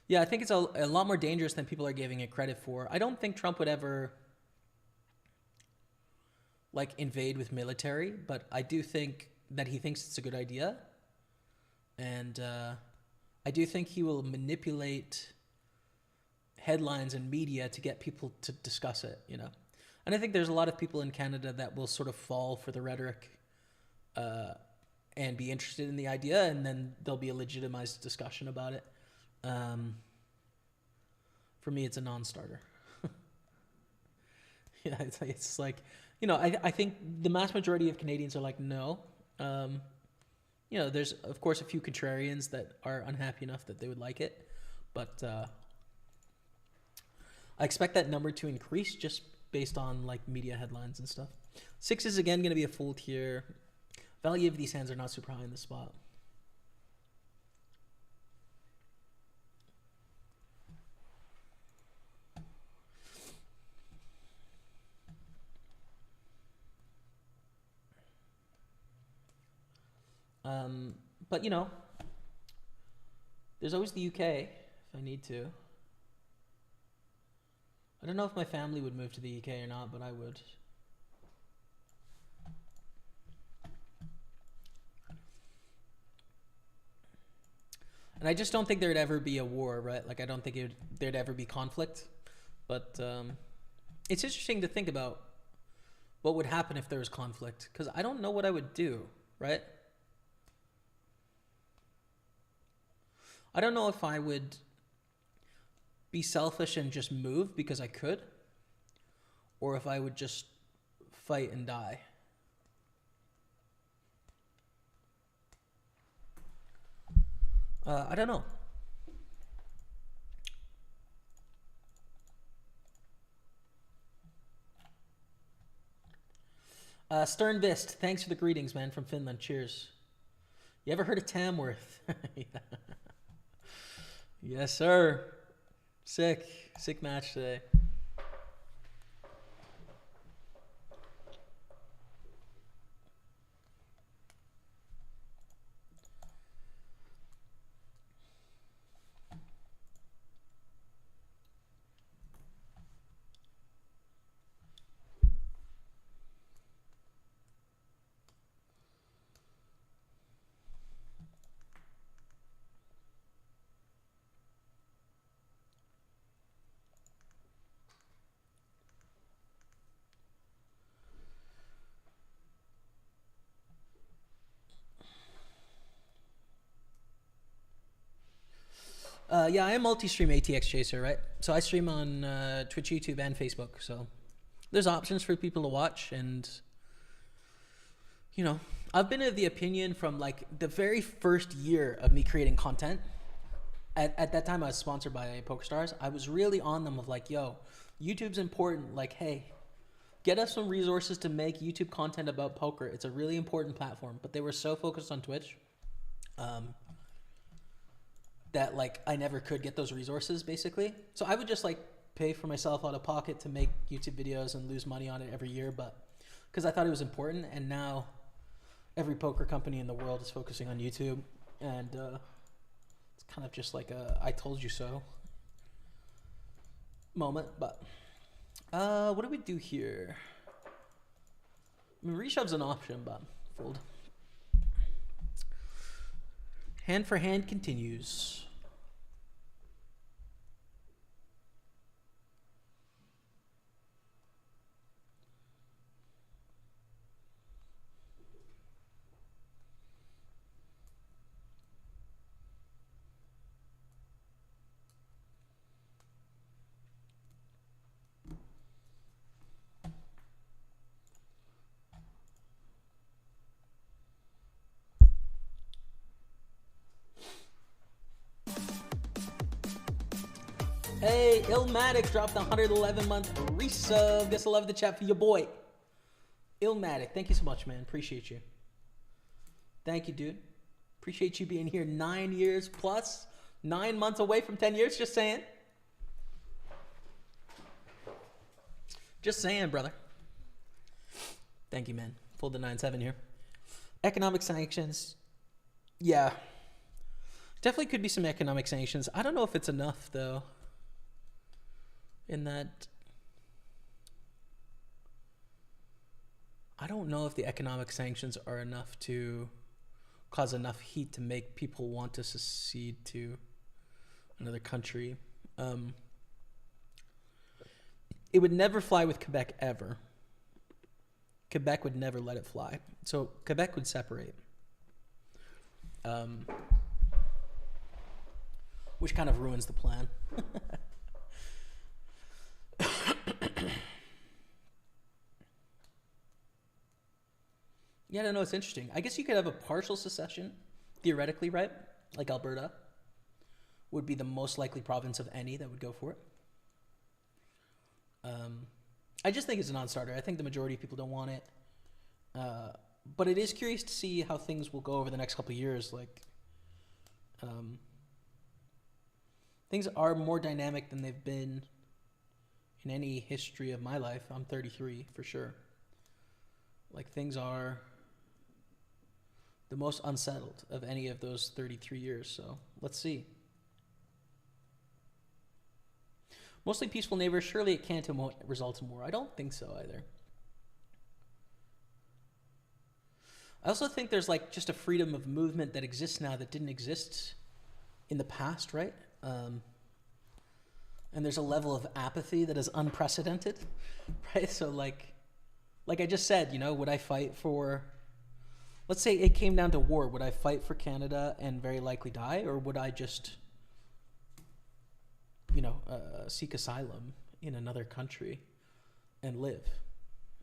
Yeah, I think it's a lot more dangerous than people are giving it credit for. I don't think Trump would ever like invade with military, but I do think that he thinks it's a good idea. And I do think he will manipulate headlines and media to get people to discuss it, And I think there's a lot of people in Canada that will sort of fall for the rhetoric and be interested in the idea, and then there'll be a legitimized discussion about it. For me, it's a non-starter. Yeah, it's like, I think the mass majority of Canadians are like, no. There's, of course, a few contrarians that are unhappy enough that they would like it. But I expect that number to increase just based on, like, media headlines and stuff. 6 is, again, going to be a full tier. Value of these hands are not super high in this spot. But, there's always the UK if I need to. I don't know if my family would move to the UK or not, but I would. And I just don't think there'd ever be a war, right? Like, I don't think there'd ever be conflict. But it's interesting to think about what would happen if there was conflict, because I don't know what I would do, right? I don't know if I would be selfish and just move because I could, or if I would just fight and die. I don't know. Stern Vist, thanks for the greetings, man, from Finland. Cheers. You ever heard of Tamworth? Yeah. Yes, sir. Sick match today. Yeah, I am multi-stream ATX Chaser, right? So I stream on Twitch, YouTube, and Facebook. So there's options for people to watch, and you know, I've been of the opinion from like the very first year of me creating content. At that time, I was sponsored by PokerStars. I was really on them of like, yo, YouTube's important. Like, hey, get us some resources to make YouTube content about poker. It's a really important platform. But they were so focused on Twitch. That like I never could get those resources basically. So I would just like pay for myself out of pocket to make YouTube videos and lose money on it every year, but because I thought it was important. And now every poker company in the world is focusing on YouTube, and it's kind of just like a I told you so moment. But what do we do here? I mean, reshove's an option, but fold. Hand for hand continues. Hey, Illmatic dropped the 111-month resub. Guess I love the chat for your boy. Illmatic, thank you so much, man. Appreciate you. Thank you, dude. Appreciate you being here 9 years plus. 9 months away from 10 years, just saying. Just saying, brother. Thank you, man. Pulled the 9-7 here. Economic sanctions. Yeah. Definitely could be some economic sanctions. I don't know if it's enough, though. In that, I don't know if the economic sanctions are enough to cause enough heat to make people want to secede to another country. It would never fly with Quebec ever. Quebec would never let it fly. So Quebec would separate. Which kind of ruins the plan. Yeah, no, it's interesting. I guess you could have a partial secession, theoretically, right? Like Alberta would be the most likely province of any that would go for it. I just think it's a non-starter. I think the majority of people don't want it. But it is curious to see how things will go over the next couple of years. Like, things are more dynamic than they've been in any history of my life. I'm 33 for sure. Like, things are the most unsettled of any of those 33 years. So let's see. Mostly peaceful neighbors. Surely it can't result in war. I don't think so either. I also think there's like just a freedom of movement that exists now that didn't exist in the past, right? And and there's a level of apathy that is unprecedented, right? So like I just said, you know, would I fight for, let's say it came down to war, would I fight for Canada and very likely die, or would I just, you know, seek asylum in another country and live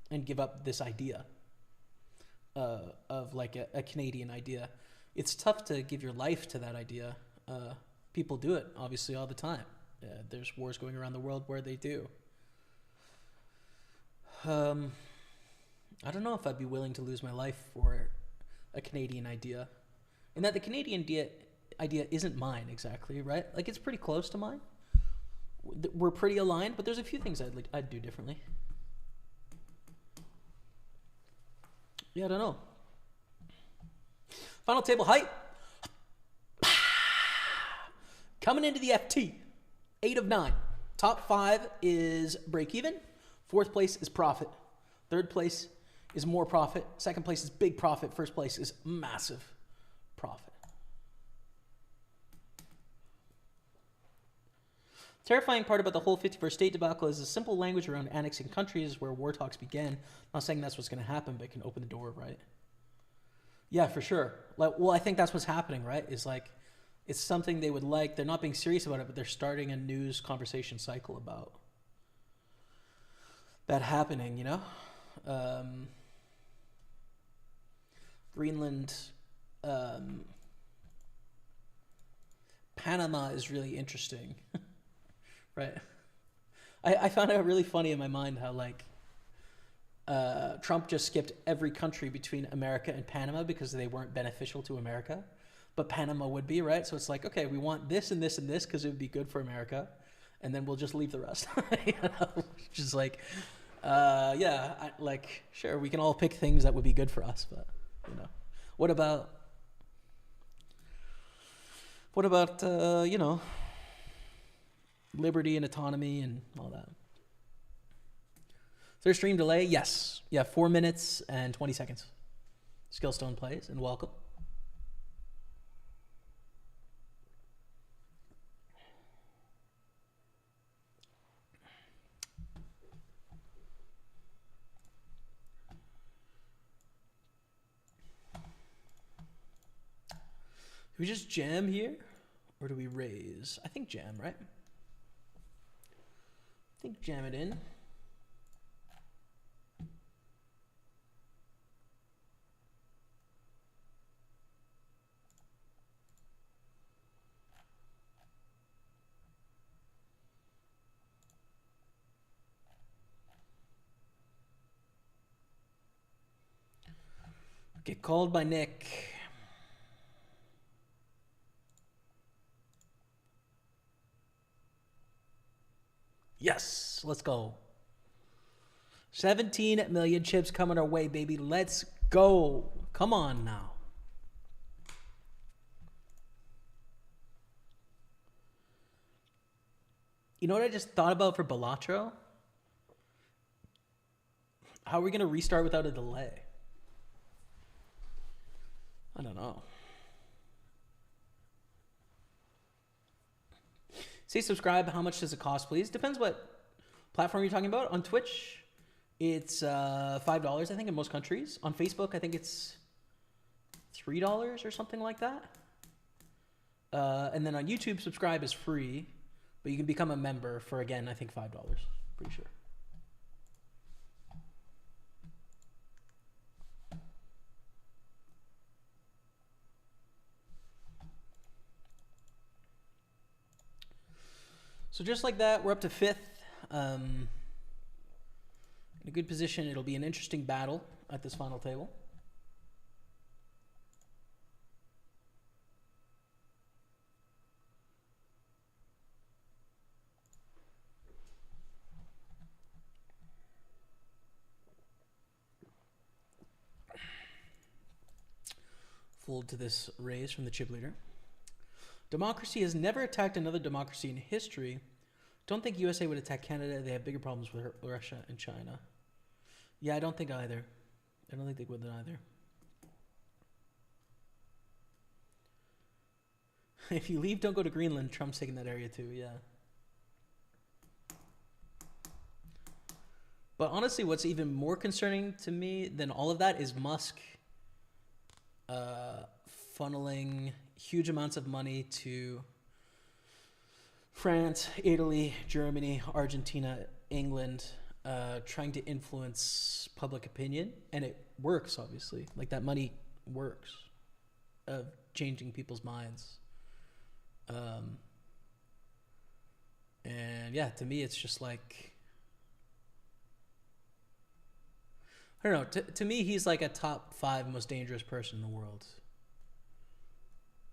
and give up this idea of like a Canadian idea? It's tough to give your life to that idea. People do it, obviously, all the time. There's wars going around the world where they do. I don't know if I'd be willing to lose my life for a Canadian idea. And that the Canadian idea isn't mine exactly, right? Like, it's pretty close to mine. We're pretty aligned, but there's a few things I'd do differently. Yeah, I don't know. Final table height. Coming into the FT, 8 of 9. Top 5 is break even. 4th place is profit. 3rd place is more profit. 2nd place is big profit. 1st place is massive profit. Terrifying part about the whole 51st state debacle is the simple language around annexing countries where war talks began. I'm not saying that's what's going to happen, but it can open the door, right? Yeah, for sure. Like, well, I think that's what's happening, right? Is like, it's something they would like. They're not being serious about it, but they're starting a news conversation cycle about that happening, you know? Greenland, Panama is really interesting, right? I found it really funny in my mind how, like, Trump just skipped every country between America and Panama because they weren't beneficial to America. But Panama would be, right? So it's like, okay, we want this and this and this because it would be good for America. And then we'll just leave the rest. You know? Just like, sure, we can all pick things that would be good for us. But, you know, what about, you know, liberty and autonomy and all that? Is there a stream delay? Yes. Yeah, 4 minutes and 20 seconds. Skillstone plays, and welcome. Do we just jam here? Or do we raise? I think jam, right? I think jam it in. Get called by Nick. Yes, let's go. 17 million chips coming our way, baby. Let's go. Come on now. You know what I just thought about for Balatro? How are we going to restart without a delay? I don't know. Say subscribe. How much does it cost, please? Depends what platform you're talking about. On Twitch, it's $5, I think, in most countries. On Facebook, I think it's $3 or something like that. And then on YouTube, subscribe is free, but you can become a member for, again, I think $5. Pretty sure. So just like that, we're up to 5th. In a good position. It'll be an interesting battle at this final table. Fold to this raise from the chip leader. Democracy has never attacked another democracy in history. Don't think USA would attack Canada. They have bigger problems with Russia and China. Yeah, I don't think either. I don't think they would either. If you leave, don't go to Greenland. Trump's taking that area too, yeah. But honestly, what's even more concerning to me than all of that is Musk funneling huge amounts of money to France, Italy, Germany, Argentina, England, trying to influence public opinion. And it works, obviously. Like, that money works of changing people's minds. And yeah, to me, it's just like, I don't know. To me, he's like a top 5 most dangerous person in the world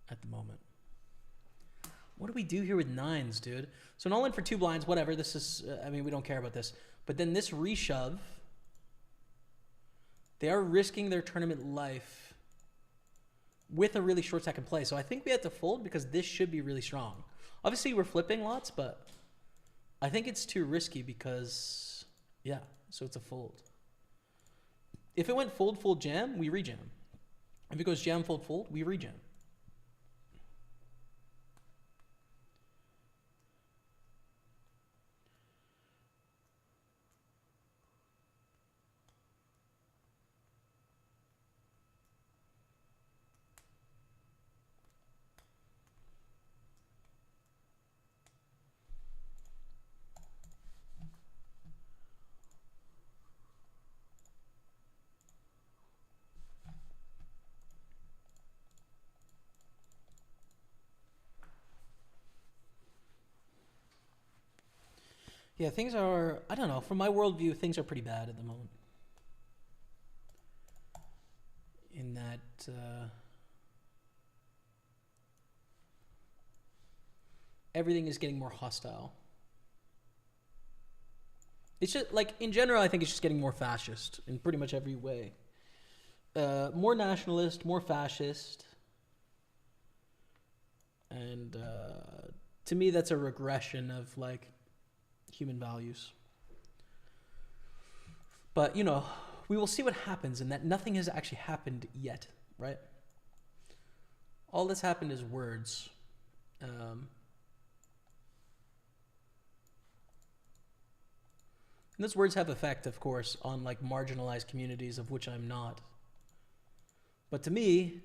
at the moment. What do we do here with 9s, dude? So an all-in for 2 blinds, whatever. This is, I mean, we don't care about this. But then this reshove, they are risking their tournament life with a really short stack in play. So I think we have to fold because this should be really strong. Obviously, we're flipping lots, but I think it's too risky because, yeah, so it's a fold. If it went fold, fold, jam, we rejam. If it goes jam, fold, fold, we rejam. Yeah, things are, I don't know, from my worldview, things are pretty bad at the moment. In that everything is getting more hostile. It's just, like, in general, I think it's just getting more fascist in pretty much every way. More nationalist, more fascist. And to me, that's a regression of, like, human values. But, you know, we will see what happens, and that nothing has actually happened yet, right? All that's happened is words. And those words have effect, of course, on, like, marginalized communities, of which I'm not. But to me,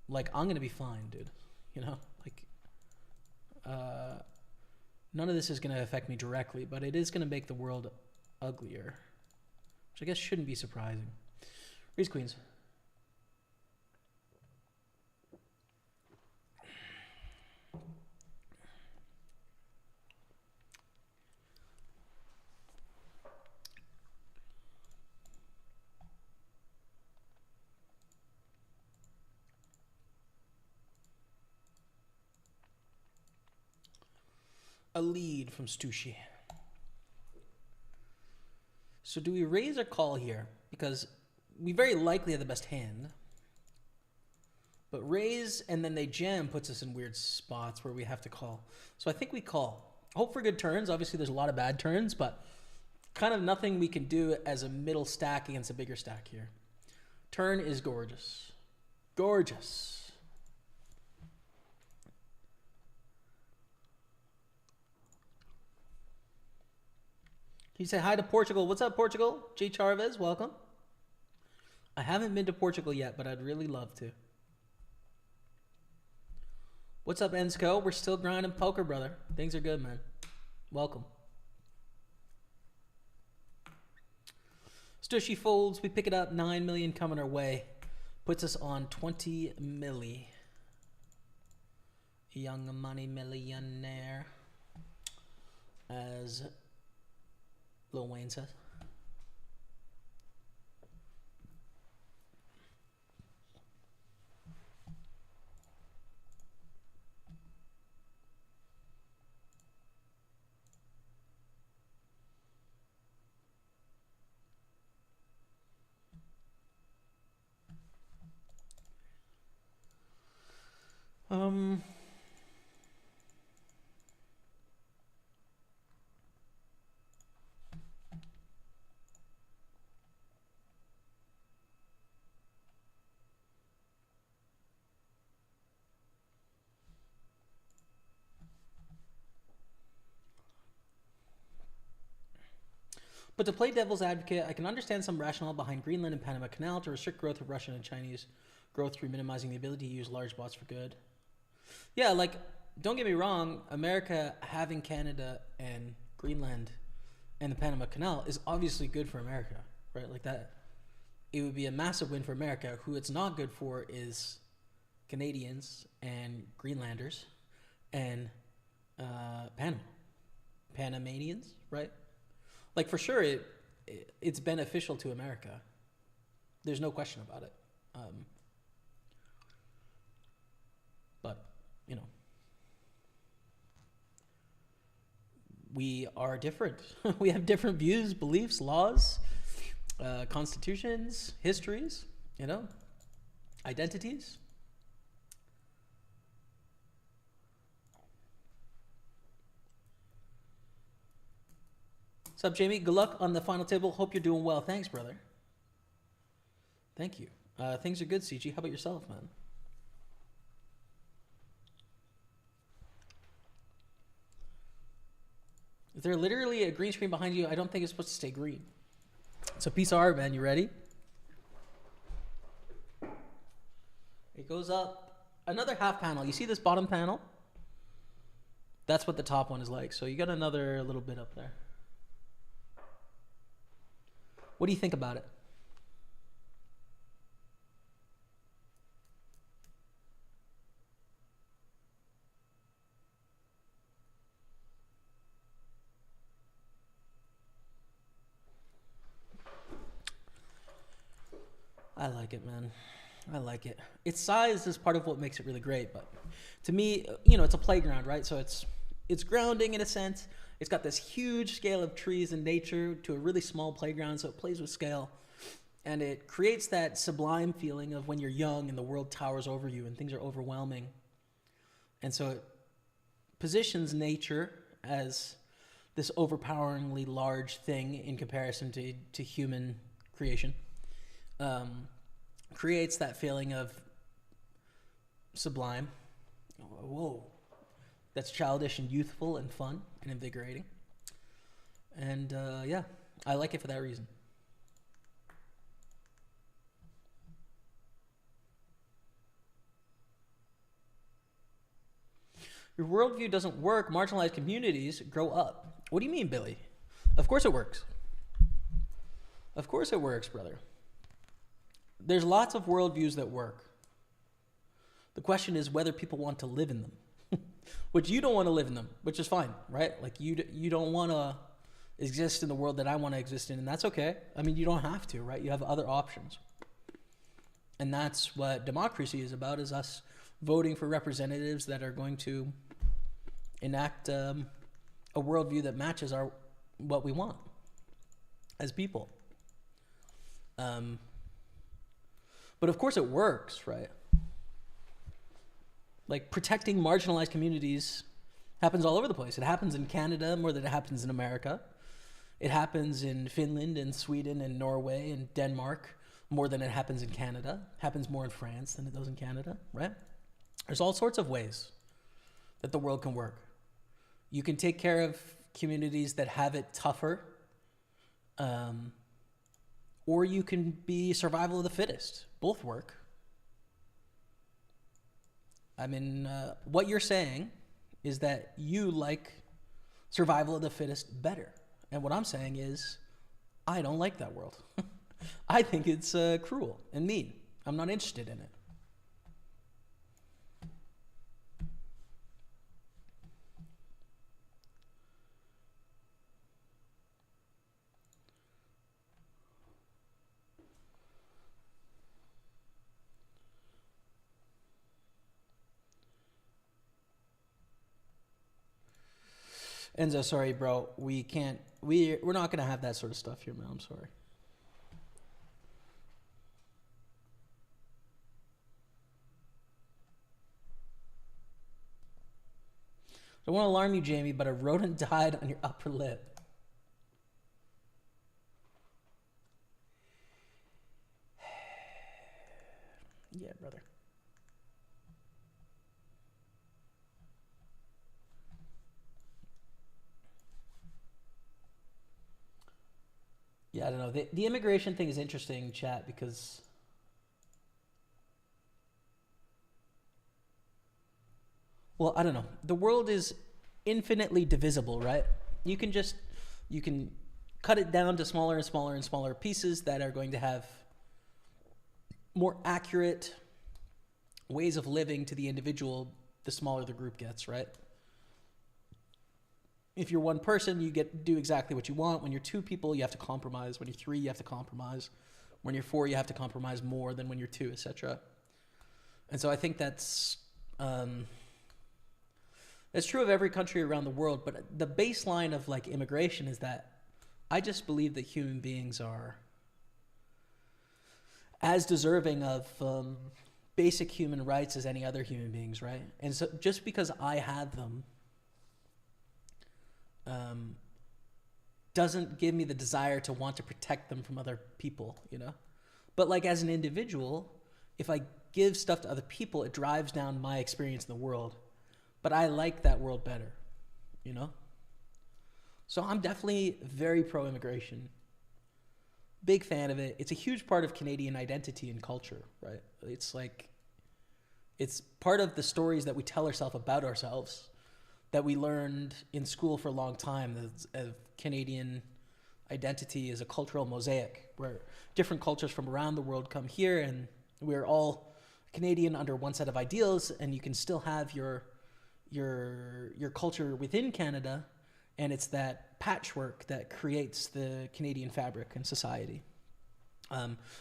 like, I'm gonna be fine, dude. You know, like, none of this is gonna affect me directly, but it is gonna make the world uglier, which I guess shouldn't be surprising. Raise queens. A lead from Stushi. So do we raise or call here? Because we very likely have the best hand. But raise and then they jam puts us in weird spots where we have to call. So I think we call. Hope for good turns. Obviously, there's a lot of bad turns, but kind of nothing we can do as a middle stack against a bigger stack here. Turn is gorgeous. Gorgeous. Can you say hi to Portugal? What's up, Portugal? J. Charvez, welcome. I haven't been to Portugal yet, but I'd really love to. What's up, Ensco? We're still grinding poker, brother. Things are good, man. Welcome. Stushy folds. We pick it up. 9 million coming our way. Puts us on 20 milli. Young money millionaire. As Lil Wayne says. But to play devil's advocate, I can understand some rationale behind Greenland and Panama Canal to restrict growth of Russian and Chinese growth through minimizing the ability to use large bots for good. Yeah, like, don't get me wrong, America having Canada and Greenland and the Panama Canal is obviously good for America, right? Like that, it would be a massive win for America. Who it's not good for is Canadians and Greenlanders and Panamanians, right? Like for sure, it's beneficial to America. There's no question about it. But you know, we are different. We have different views, beliefs, laws, constitutions, histories. You know, identities. What's up, Jamie? Good luck on the final table. Hope you're doing well. Thanks, brother. Thank you. Things are good, CG. How about yourself, man? Is there literally a green screen behind you? I don't think it's supposed to stay green. It's a piece of art, man. You ready? It goes up another half panel. You see this bottom panel? That's what the top one is like. So you got another little bit up there. What do you think about it? I like it, man. I like it. Its size is part of what makes it really great, but to me, you know, it's a playground, right? So it's grounding in a sense. It's got this huge scale of trees and nature to a really small playground, so it plays with scale. And it creates that sublime feeling of when you're young and the world towers over you and things are overwhelming. And so it positions nature as this overpoweringly large thing in comparison to human creation. Creates that feeling of sublime. Whoa. That's childish and youthful and fun and invigorating. And yeah, I like it for that reason. Your worldview doesn't work. Marginalized communities grow up. What do you mean, Billy? Of course it works. Of course it works, brother. There's lots of worldviews that work. The question is whether people want to live in them. Which you don't want to live in them, which is fine, right? Like you don't want to exist in the world that I want to exist in, and that's okay. I mean, you don't have to, right? You have other options. And that's what democracy is about, is us voting for representatives that are going to enact a worldview that matches what we want as people. But of course it works, right? Like protecting marginalized communities happens all over the place. It happens in Canada more than it happens in America. It happens in Finland and Sweden and Norway and Denmark more than it happens in Canada. It happens more in France than it does in Canada, right? There's all sorts of ways that the world can work. You can take care of communities that have it tougher, or you can be survival of the fittest. Both work. I mean, what you're saying is that you like survival of the fittest better. And what I'm saying is, I don't like that world. I think it's cruel and mean. I'm not interested in it. Enzo, sorry, bro. We're not going to have that sort of stuff here, man. I'm sorry. I don't want to alarm you, Jamie, but a rodent died on your upper lip. Yeah, brother. Yeah, I don't know. The immigration thing is interesting, chat, because well, I don't know. The world is infinitely divisible, right? You can just you can cut it down to smaller and smaller and smaller pieces that are going to have more accurate ways of living to the individual the smaller the group gets, right? If you're one person, you get do exactly what you want. When you're two people, you have to compromise. When you're three, you have to compromise. When you're four, you have to compromise more than when you're two, etc. And so I think that's true of every country around the world. But the baseline of like immigration is that I just believe that human beings are as deserving of basic human rights as any other human beings, right? And so just because I have them doesn't give me the desire to want to protect them from other people, you know? But like as an individual, if I give stuff to other people, it drives down my experience in the world. But I like that world better, you know? So I'm definitely very pro-immigration. Big fan of it. It's a huge part of Canadian identity and culture, right? It's like, it's part of the stories that we tell ourselves about ourselves that we learned in school for a long time. Canadian identity is a cultural mosaic where different cultures from around the world come here, and we're all Canadian under one set of ideals, and you can still have your culture within Canada, and it's that patchwork that creates the Canadian fabric and society,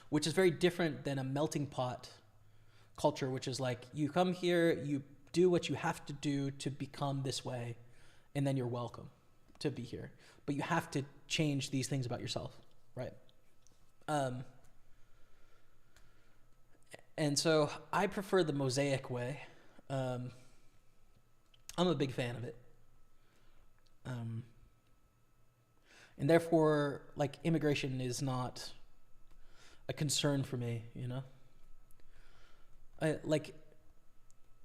which is very different than a melting pot culture, which is like you come here, you do what you have to do to become this way, and then you're welcome to be here. But you have to change these things about yourself, right? And so I prefer the mosaic way. I'm a big fan of it. And therefore, like, immigration is not a concern for me, you know? Like,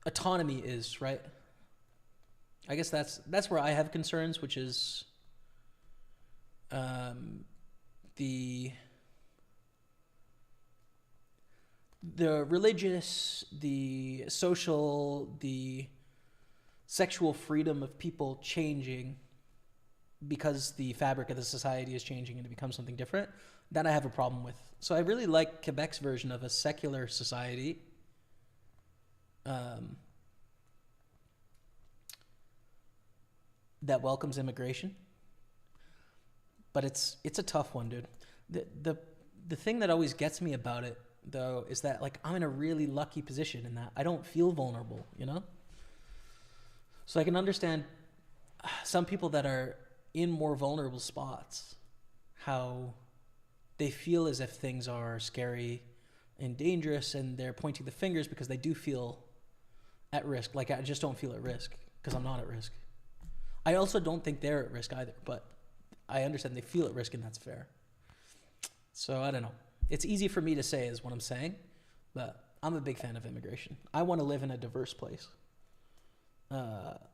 autonomy is, right? I guess that's where I have concerns, which is the religious, the social, the sexual freedom of people changing because the fabric of the society is changing and it becomes something different. That I have a problem with. So I really like Quebec's version of a secular society. That welcomes immigration, but it's a tough one, dude. The thing that always gets me about it, though, is that like I'm in a really lucky position in that I don't feel vulnerable, you know. So I can understand some people that are in more vulnerable spots, how they feel as if things are scary and dangerous, and they're pointing the fingers because they do feel at risk. Like, I just don't feel at risk because I'm not at risk. I also don't think they're at risk either, but I understand they feel at risk, and that's fair. So I don't know. It's easy for me to say is what I'm saying, but I'm a big fan of immigration. I want to live in a diverse place,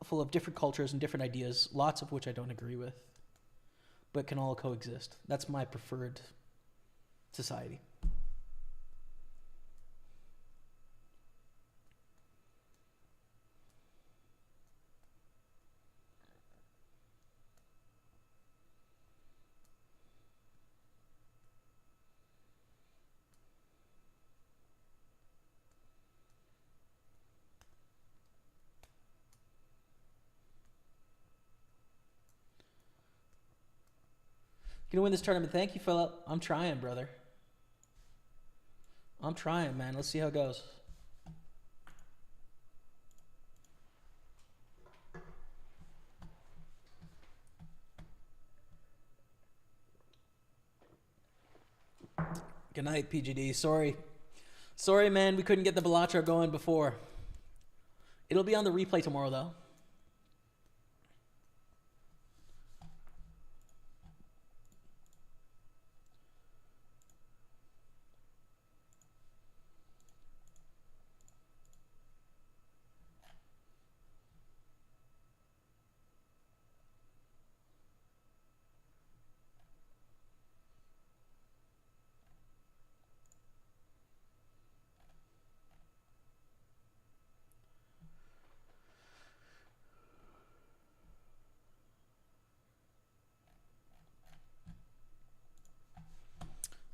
full of different cultures and different ideas, lots of which I don't agree with, but can all coexist. That's my preferred society. Gonna win this tournament. Thank you, Philip. I'm trying, brother. I'm trying, man. Let's see how it goes. Good night, PGD. Sorry, man. We couldn't get the Balatro going before. It'll be on the replay tomorrow, though.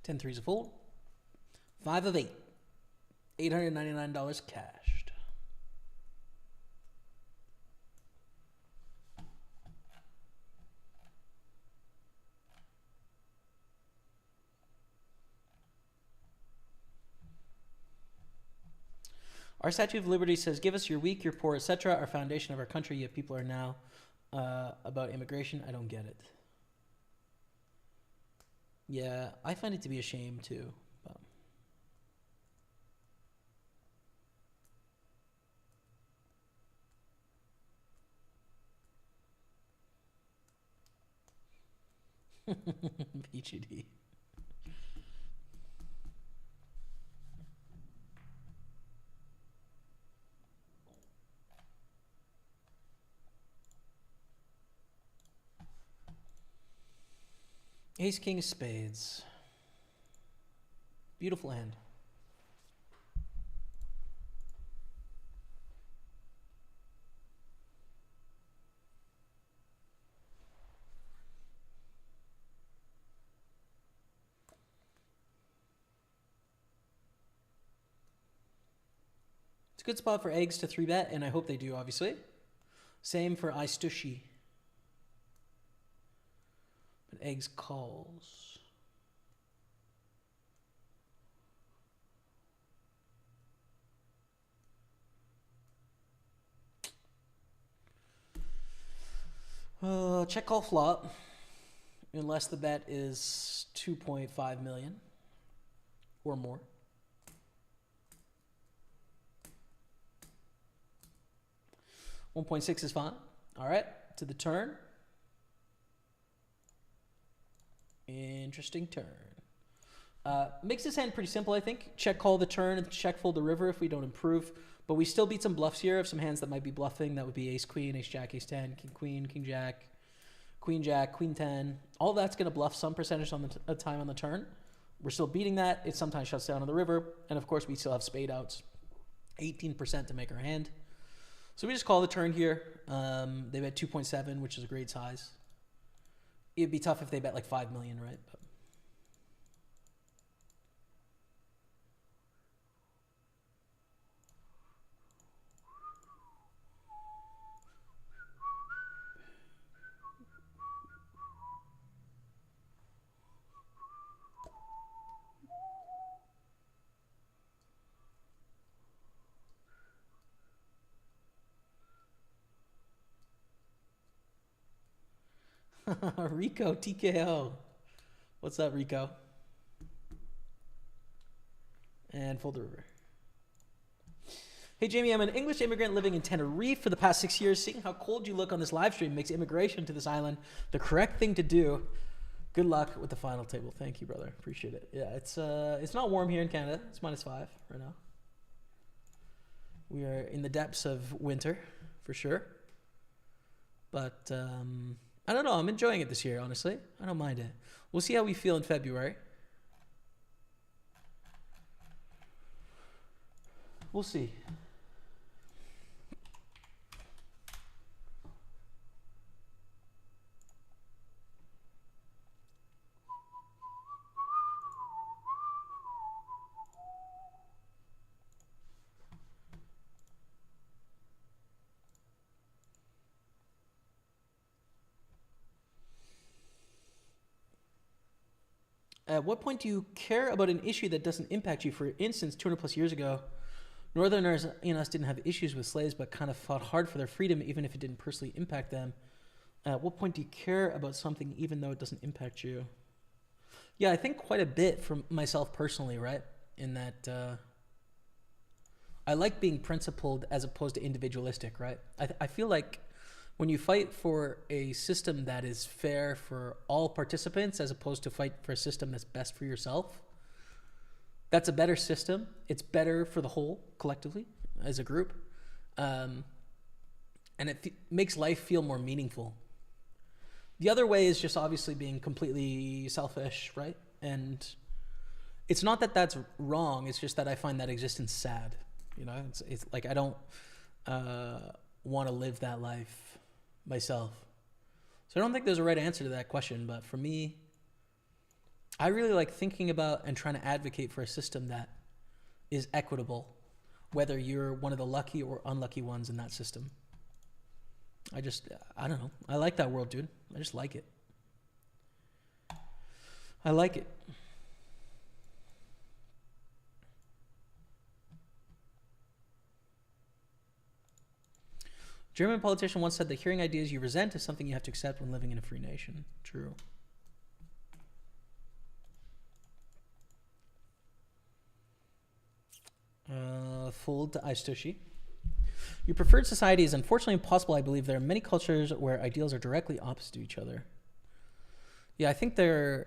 10 threes a fold. 5 of 8. $899 cashed. Our Statue of Liberty says, give us your weak, your poor, etc., our foundation of our country, yet people are now about immigration. I don't get it. Yeah, I find it to be a shame too. But. PGD. Ace, king of spades. Beautiful hand. It's a good spot for eggs to 3-bet, and I hope they do, obviously. Same for Istushi. But eggs calls. Check call flop. Unless the bet is 2.5 million or more. $1.6 is fine. All right, to the turn. Interesting turn. Makes this hand pretty simple, I think. Check call the turn and check fold the river if we don't improve. But we still beat some bluffs here of some hands that might be bluffing. That would be ace queen, ace jack, ace 10, king queen, king jack, queen jack, queen 10. All that's going to bluff some percentage on the time on the turn. We're still beating that. It sometimes shuts down on the river. And of course, we still have spade outs. 18% to make our hand. So we just call the turn here. They bet 2.7, which is a great size. It'd be tough if they bet like 5 million, right? But. Rico TKO. What's up, Rico? And fold the river. Hey, Jamie, I'm an English immigrant living in Tenerife for the past 6 years. Seeing how cold you look on this live stream makes immigration to this island the correct thing to do. Good luck with the final table. Thank you, brother. Appreciate it. Yeah, it's not warm here in Canada. It's -5 right now. We are in the depths of winter, for sure. But I don't know. I'm enjoying it this year, honestly. I don't mind it. We'll see how we feel in February. We'll see. At what point do you care about an issue that doesn't impact you? For instance, 200 plus years ago, Northerners in us didn't have issues with slaves, but kind of fought hard for their freedom, even if it didn't personally impact them. At what point do you care about something, even though it doesn't impact you? Yeah, I think quite a bit for myself personally, right? In that I like being principled as opposed to individualistic, right? I feel like when you fight for a system that is fair for all participants as opposed to fight for a system that's best for yourself, that's a better system. It's better for the whole collectively as a group. And it makes life feel more meaningful. The other way is just obviously being completely selfish, right? And it's not that that's wrong. It's just that I find that existence sad. You know, it's like I don't want to live that life myself. So I don't think there's a right answer to that question, but for me, I really like thinking about and trying to advocate for a system that is equitable, whether you're one of the lucky or unlucky ones in that system. I don't know. I like that world, dude. I just like it. I like it. German politician once said that hearing ideas you resent is something you have to accept when living in a free nation. True. Fold to Aistushi. Your preferred society is unfortunately impossible. I believe there are many cultures where ideals are directly opposite to each other. Yeah, I think there's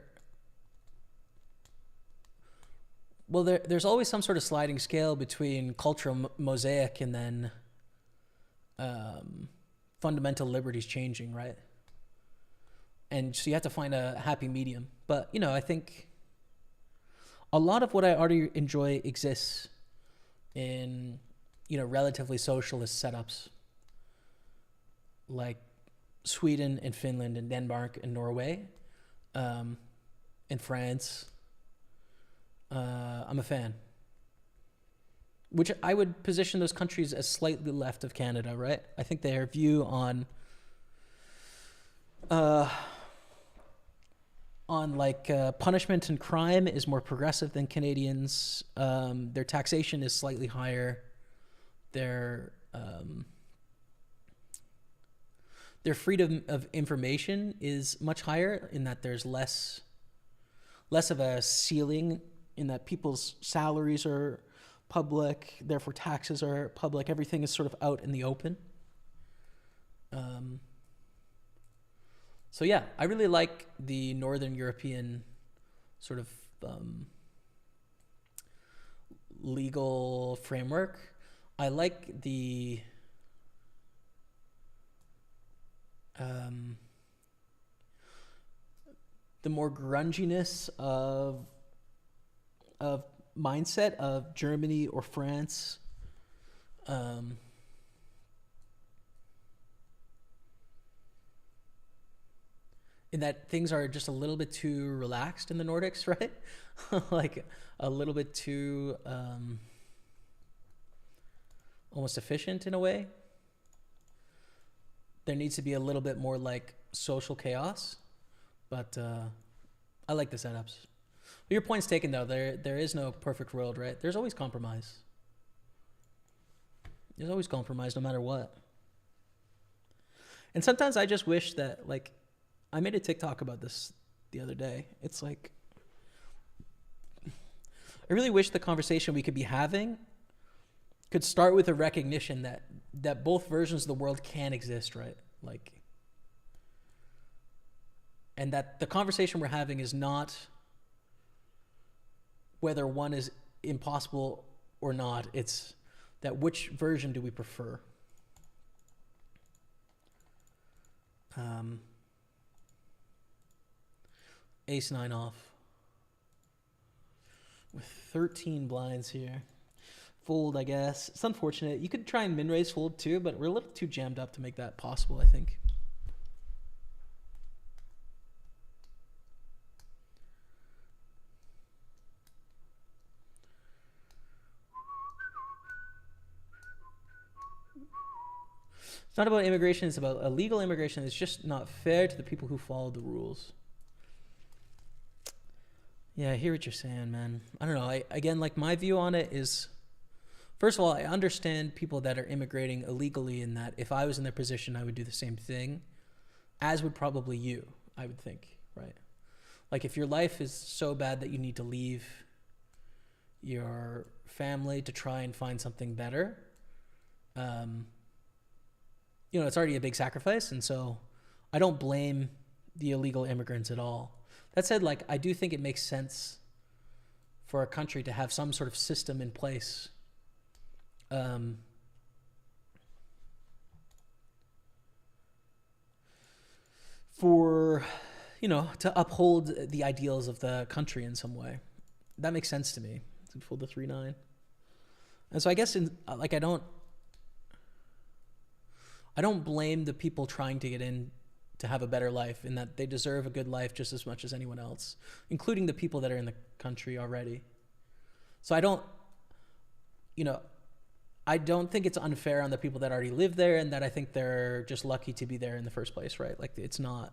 always some sort of sliding scale between cultural mosaic and then fundamental liberties changing, right? And so you have to find a happy medium. But, I think a lot of what I already enjoy exists in, relatively socialist setups like Sweden and Finland and Denmark and Norway, and France. I'm a fan. Which I would position those countries as slightly left of Canada, right? I think their view on punishment and crime is more progressive than Canadians. Their taxation is slightly higher. Their freedom of information is much higher in that there's less of a ceiling, in that people's salaries are public, therefore taxes are public. Everything is sort of out in the open. So yeah, I really like the Northern European sort of legal framework. I like the more grunginess of mindset of Germany or France. In that things are just a little bit too relaxed in the Nordics, right? Like a little bit too almost efficient in a way. There needs to be a little bit more like social chaos, but I like the setups. But your point's taken, though. There is no perfect world, right? There's always compromise. There's always compromise no matter what. And sometimes I just wish that, like, I made a TikTok about this the other day. It's like, I really wish the conversation we could be having could start with a recognition that both versions of the world can exist, right? Like, and that the conversation we're having is not whether one is impossible or not. It's that which version do we prefer? Ace 9 off. With 13 blinds here. Fold, I guess. It's unfortunate. You could try and min-raise fold too, but we're a little too jammed up to make that possible, I think. It's not about immigration, it's about illegal immigration. It's just not fair to the people who follow the rules. Yeah, I hear what you're saying, man. I don't know. Again, like, my view on it is, first of all, I understand people that are immigrating illegally, in that if I was in their position, I would do the same thing, as would probably you, I would think, right? Like, if your life is so bad that you need to leave your family to try and find something better, it's already a big sacrifice. And so I don't blame the illegal immigrants at all. That said, like, I do think it makes sense for a country to have some sort of system in place for, to uphold the ideals of the country in some way. That makes sense to me. To fold the 3-9. And so I guess I don't blame the people trying to get into to have a better life, and that they deserve a good life just as much as anyone else, including the people that are in the country already. So I don't think it's unfair on the people that already live there, and that I think they're just lucky to be there in the first place, right? Like, it's not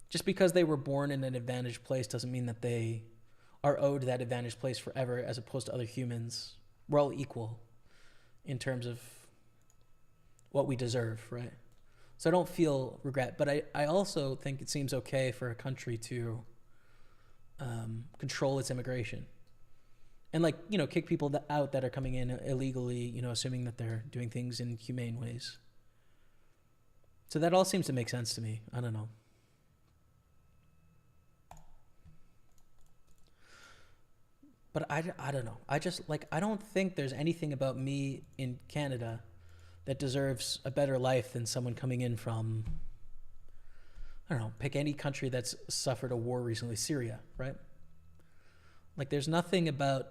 just because they were born in an advantaged place doesn't mean that they are owed that advantaged place forever, as opposed to other humans. We're all equal in terms of what we deserve, right? So I don't feel regret, but I also think it seems okay for a country to control its immigration and, like, kick people out that are coming in illegally, assuming that they're doing things in humane ways. So that all seems to make sense to me. I don't know. But I don't know. I just, like, I don't think there's anything about me in Canada that deserves a better life than someone coming in from, I don't know, pick any country that's suffered a war recently, Syria, right? Like, there's nothing about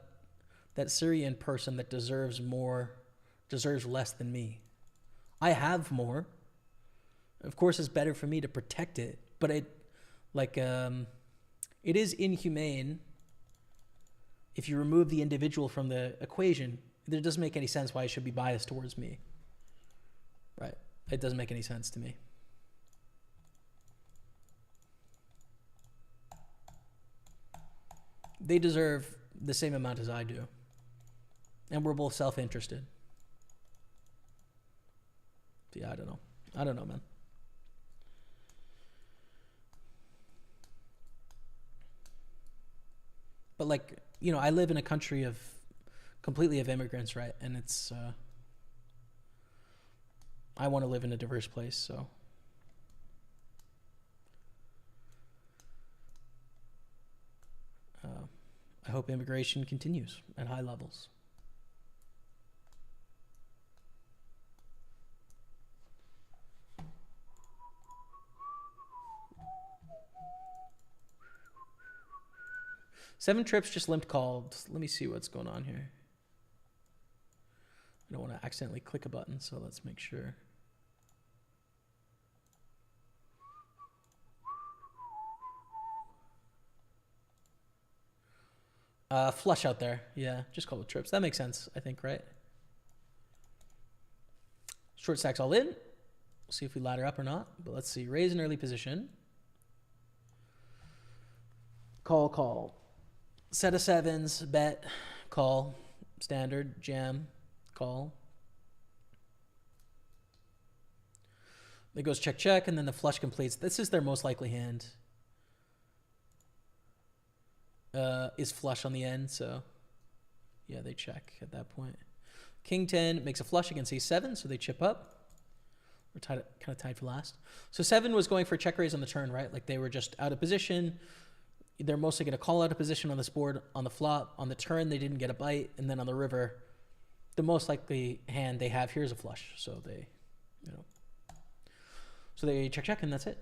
that Syrian person that deserves less than me. I have more. Of course, it's better for me to protect it, but it is inhumane. If you remove the individual from the equation, it doesn't make any sense why it should be biased towards me. Right? It doesn't make any sense to me. They deserve the same amount as I do. And we're both self-interested. Yeah, I don't know, man. But, like, I live in a country completely of immigrants, right? And it's, I want to live in a diverse place, so. I hope immigration continues at high levels. Seven trips just limped called. Let me see what's going on here. I don't want to accidentally click a button, so let's make sure. Flush out there. Yeah, just call it trips. That makes sense, I think, right? Short stacks all in. We'll see if we ladder up or not. But let's see. Raise an early position. Call. Set of sevens, bet, call, standard, jam, call. It goes check, and then the flush completes. This is their most likely hand. Is flush on the end, so yeah, they check at that point. King 10 makes a flush against A7, so they chip up. We're kind of tied for last. So 7 was going for check raise on the turn, right? Like, they were just out of position. They're mostly going to call out a position on this board on the flop. On the turn, they didn't get a bite. And then on the river, the most likely hand they have here is a flush. So they, so they check, and that's it.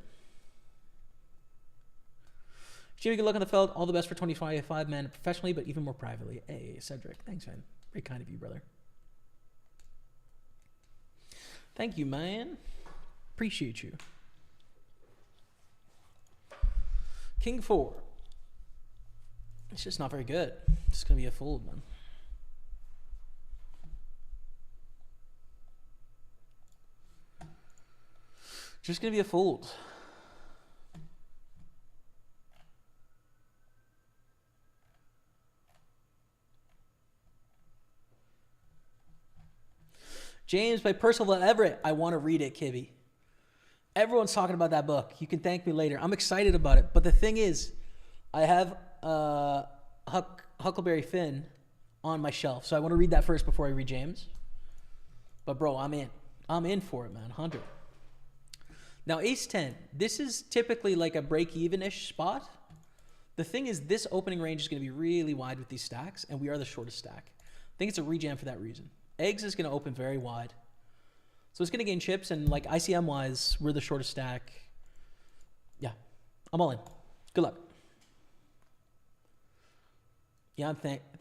Jimmy, good luck on the feld. All the best for 25 man professionally, but even more privately. Hey, Cedric. Thanks, man. Very kind of you, brother. Thank you, man. Appreciate you. King 4. It's just not very good. It's going to be a fold, man. Just going to be a fold. James by Percival Everett. I want to read it, Kibby. Everyone's talking about that book. You can thank me later. I'm excited about it. But the thing is, I have Huckleberry Finn on my shelf. So I want to read that first before I read James. But, bro, I'm in. I'm in for it, man. 100. Now, Ace 10. This is typically like a break-even-ish spot. The thing is, this opening range is going to be really wide with these stacks, and we are the shortest stack. I think it's a rejam for that reason. Eggs is going to open very wide. So it's going to gain chips, and like ICM-wise, we're the shortest stack. Yeah, I'm all in. Good luck. Yeah,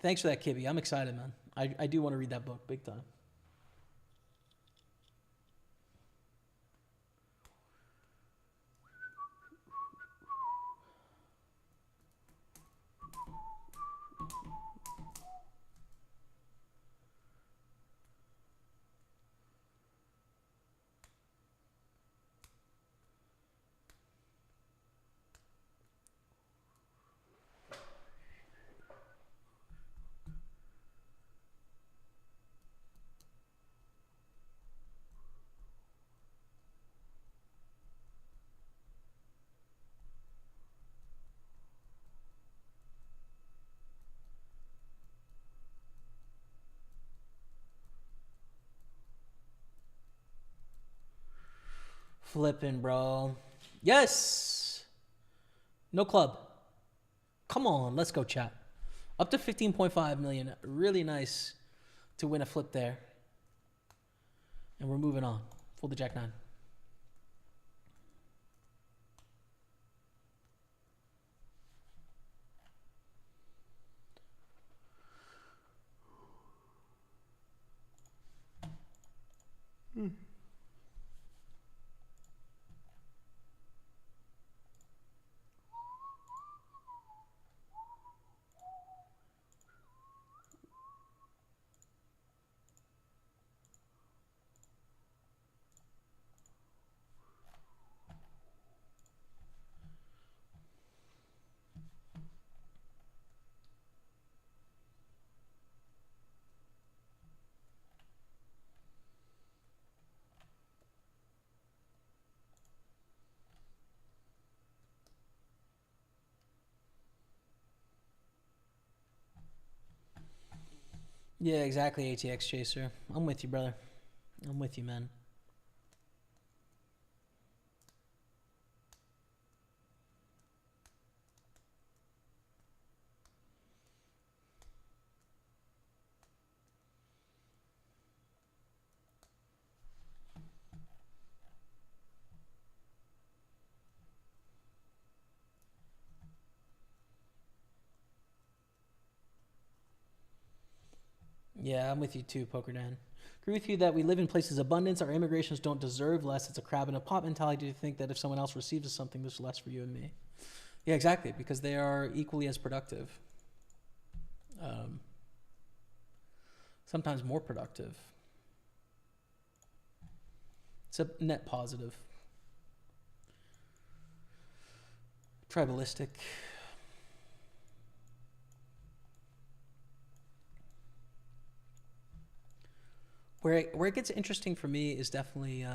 thanks for that, Kibby. I'm excited, man. I do want to read that book big time. Flipping, bro. Yes. No club. Come on, let's go, chat. Up to 15.5 million. Really nice to win a flip there. And we're moving on. Fold the Jack 9. Yeah, exactly, ATX Chaser. I'm with you, brother. I'm with you, man. Yeah, I'm with you too, Poker Dan. Agree with you that we live in places of abundance. Our immigrations don't deserve less. It's a crab in a pot mentality to think that if someone else receives something, there's less for you and me. Yeah, exactly, because they are equally as productive. Sometimes more productive. It's a net positive. Tribalistic. Where it gets interesting for me is definitely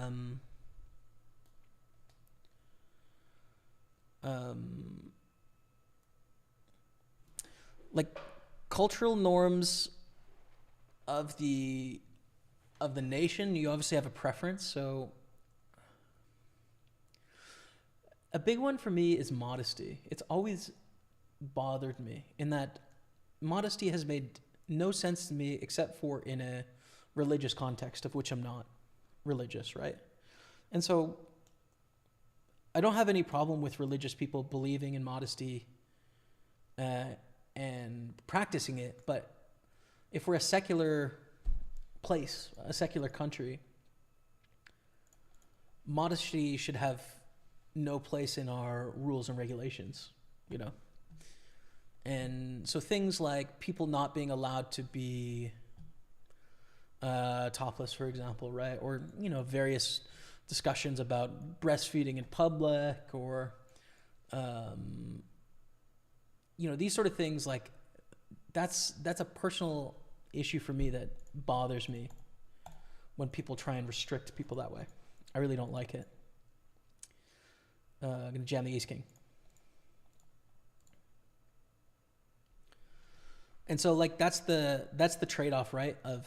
like cultural norms of the nation. You obviously have a preference, so a big one for me is modesty. It's always bothered me in that modesty has made no sense to me except for in a religious context, of which I'm not religious, right? And so I don't have any problem with religious people believing in modesty and practicing it, but if we're a secular place, a secular country, modesty should have no place in our rules and regulations, you know? And so things like people not being allowed to be topless, for example, right? Or, you know, various discussions about breastfeeding in public or, you know, these sort of things, like that's a personal issue for me that bothers me when people try and restrict people that way. I really don't like it. I'm gonna jam the Ace King. And so like that's the trade-off, right, of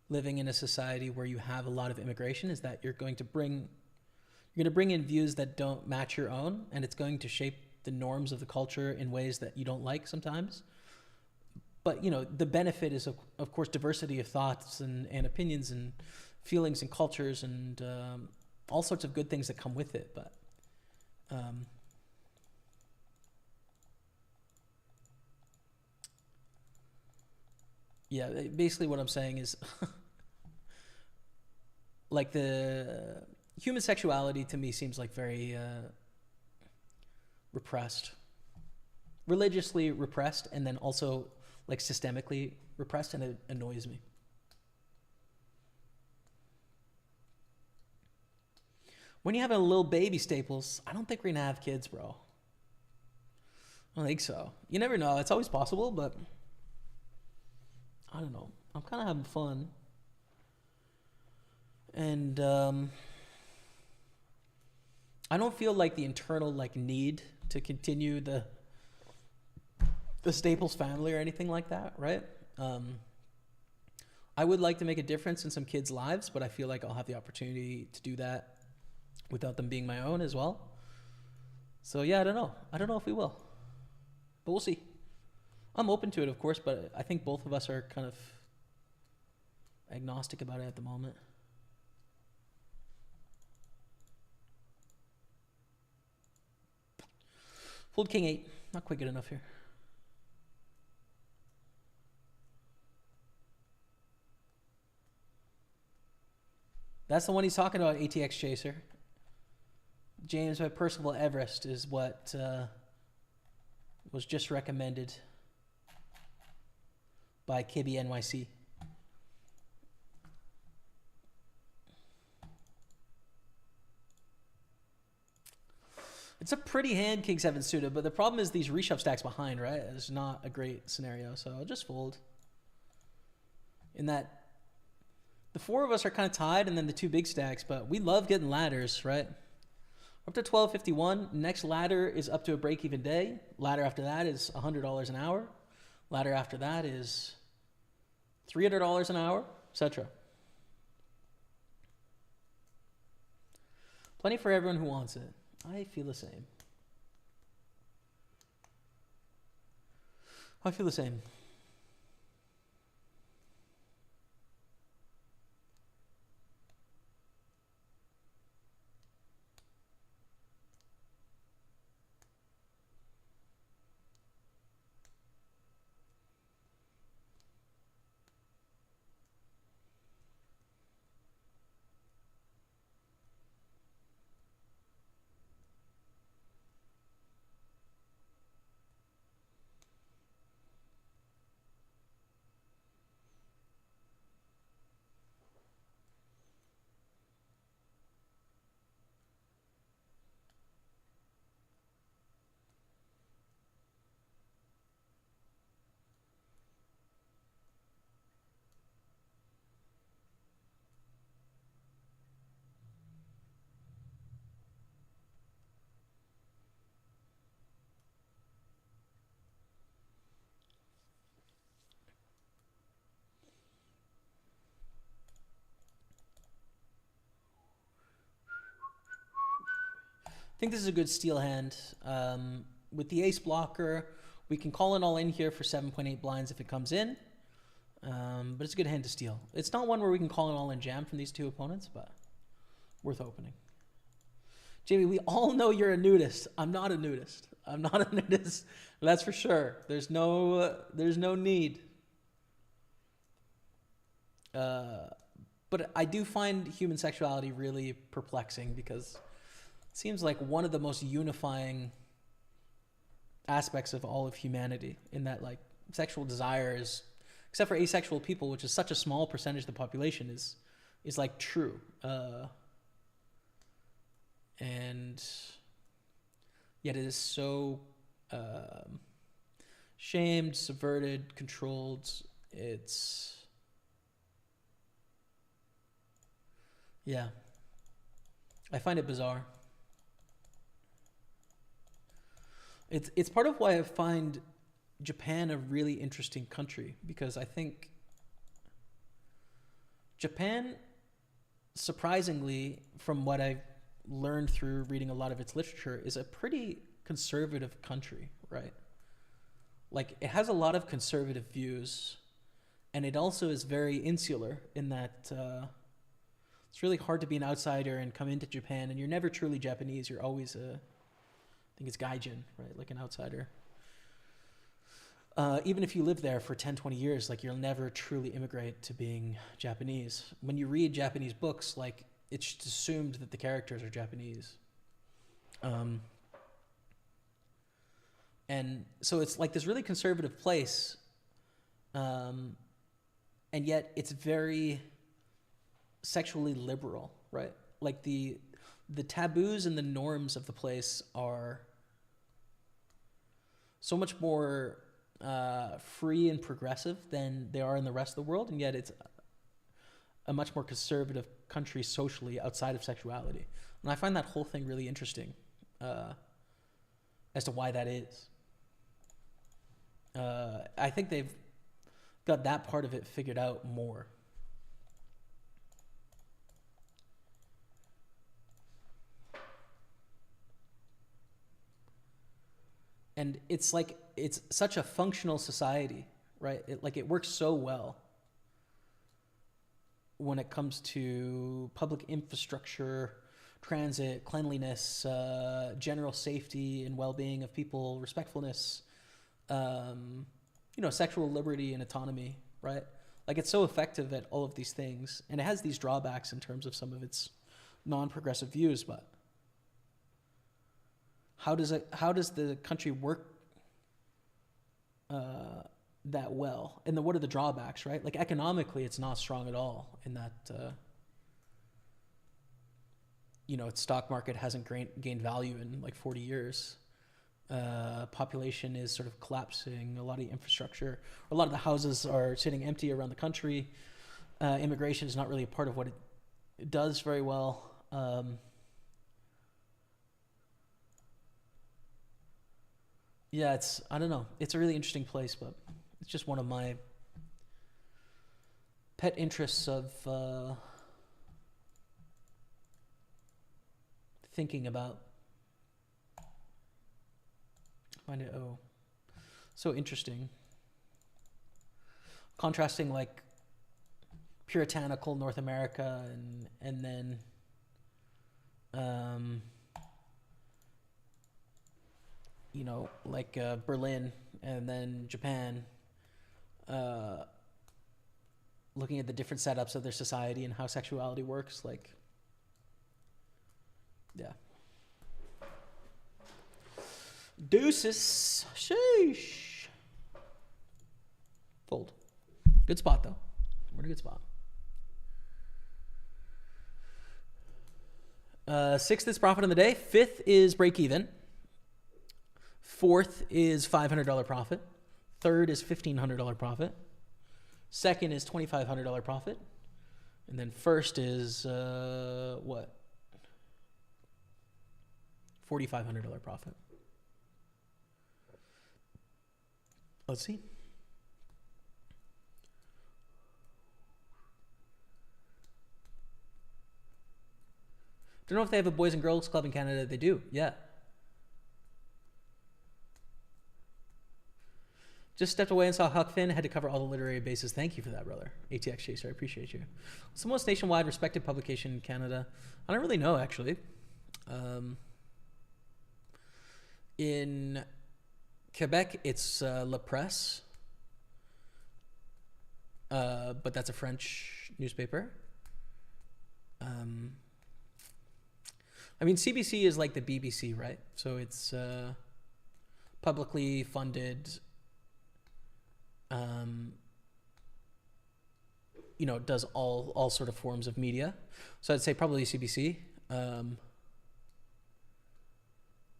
living in a society where you have a lot of immigration, is that you're going to bring in views that don't match your own, and it's going to shape the norms of the culture in ways that you don't like sometimes. But, you know, the benefit is, of course, diversity of thoughts and opinions and feelings and cultures and all sorts of good things that come with it. But yeah, basically what I'm saying is like the human sexuality to me seems like very repressed, religiously repressed, and then also like systemically repressed, and it annoys me. When you have a little baby, Staples, I don't think we're gonna have kids, bro. I don't think so. You never know. It's always possible, but I don't know. I'm kind of having fun. And I don't feel like the internal like need to continue the Staples family or anything like that, right? I would like to make a difference in some kids' lives, but I feel like I'll have the opportunity to do that without them being my own as well. So yeah, I don't know. I don't know if we will, but we'll see. I'm open to it, of course, but I think both of us are kind of agnostic about it at the moment. Fold king 8. Not quite good enough here. That's the one he's talking about, ATX Chaser. James by Percival Everest is what was just recommended by KBNYC. It's a pretty hand, King 7 suited, but the problem is these reshove stacks behind, right? It's not a great scenario, so I'll just fold. In that, the four of us are kind of tied, and then the two big stacks, but we love getting ladders, right? Up to 1251. Next ladder is up to a break-even day. Ladder after that is $100 an hour. Ladder after that is $300 an hour, etc. Plenty for everyone who wants it. I feel the same. I feel the same. I think this is a good steal hand. With the ace blocker, we can call it all in here for 7.8 blinds if it comes in. But it's a good hand to steal. It's not one where we can call it all in jam from these two opponents, but worth opening. Jamie, we all know you're a nudist. I'm not a nudist. I'm not a nudist. That's for sure. There's no need. But I do find human sexuality really perplexing because it seems like one of the most unifying aspects of all of humanity, in that like sexual desire is, except for asexual people, which is such a small percentage of the population, is like true. And yet it is so shamed, subverted, controlled. Yeah, I find it bizarre. It's part of why I find Japan a really interesting country, because I think Japan, surprisingly, from what I've learned through reading a lot of its literature, is a pretty conservative country, right? Like, it has a lot of conservative views, and it also is very insular in that it's really hard to be an outsider and come into Japan, and you're never truly Japanese. You're always I think it's gaijin, right? Like an outsider. Even if you live there for 10, 20 years, like, you'll never truly immigrate to being Japanese. When you read Japanese books, like, it's just assumed that the characters are Japanese. And so it's like this really conservative place. And yet it's very sexually liberal, right? Like the taboos and the norms of the place are so much more free and progressive than they are in the rest of the world, and yet it's a much more conservative country socially outside of sexuality. And I find that whole thing really interesting as to why that is. I think they've got that part of it figured out more. and it's like it's such a functional society, right? It works so well when it comes to public infrastructure, transit, cleanliness, general safety and well-being of people, respectfulness, sexual liberty and autonomy, right? Like it's so effective at all of these things, and it has these drawbacks in terms of some of its non-progressive views, but how does the country work that well? And then what are the drawbacks, right? Like economically, it's not strong at all in that, its stock market hasn't gained value in like 40 years. Population is sort of collapsing. A lot of the infrastructure, a lot of the houses are sitting empty around the country. Immigration is not really a part of what it does very well. I don't know. It's a really interesting place, but it's just one of my pet interests of thinking about. I find it so interesting. Contrasting like puritanical North America and then Berlin and then Japan, looking at the different setups of their society and how sexuality works, like, yeah. Deuces. Sheesh. Fold. Good spot, though. We're in a good spot. Sixth is profit on the day. Fifth is break even. Fourth is $500 profit. Third is $1,500 profit. Second is $2,500 profit. And then first is, $4,500 profit. Let's see. Don't know if they have a Boys and Girls Club in Canada. They do, yeah. Just stepped away and saw Huck Finn. Had to cover all the literary bases. Thank you for that, brother. ATX Chaser, I appreciate you. What's the most nationwide respected publication in Canada? I don't really know, actually. In Quebec, it's La Presse. But that's a French newspaper. CBC is like the BBC, right? So it's publicly funded, does all sort of forms of media. So I'd say probably CBC.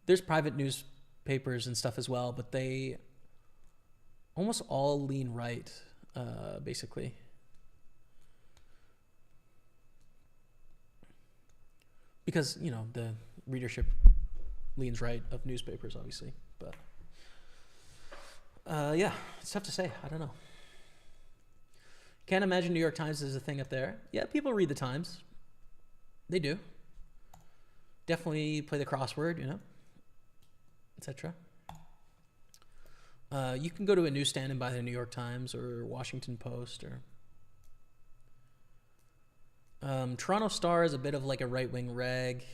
There's private newspapers and stuff as well, but they almost all lean right, basically. Because, the readership leans right of newspapers, obviously. But, it's tough to say. I don't know. Can't imagine New York Times is a thing up there. Yeah, people read the Times. They do. Definitely play the crossword, etc. You can go to a newsstand and buy the New York Times or Washington Post or... Toronto Star is a bit of like a right-wing rag.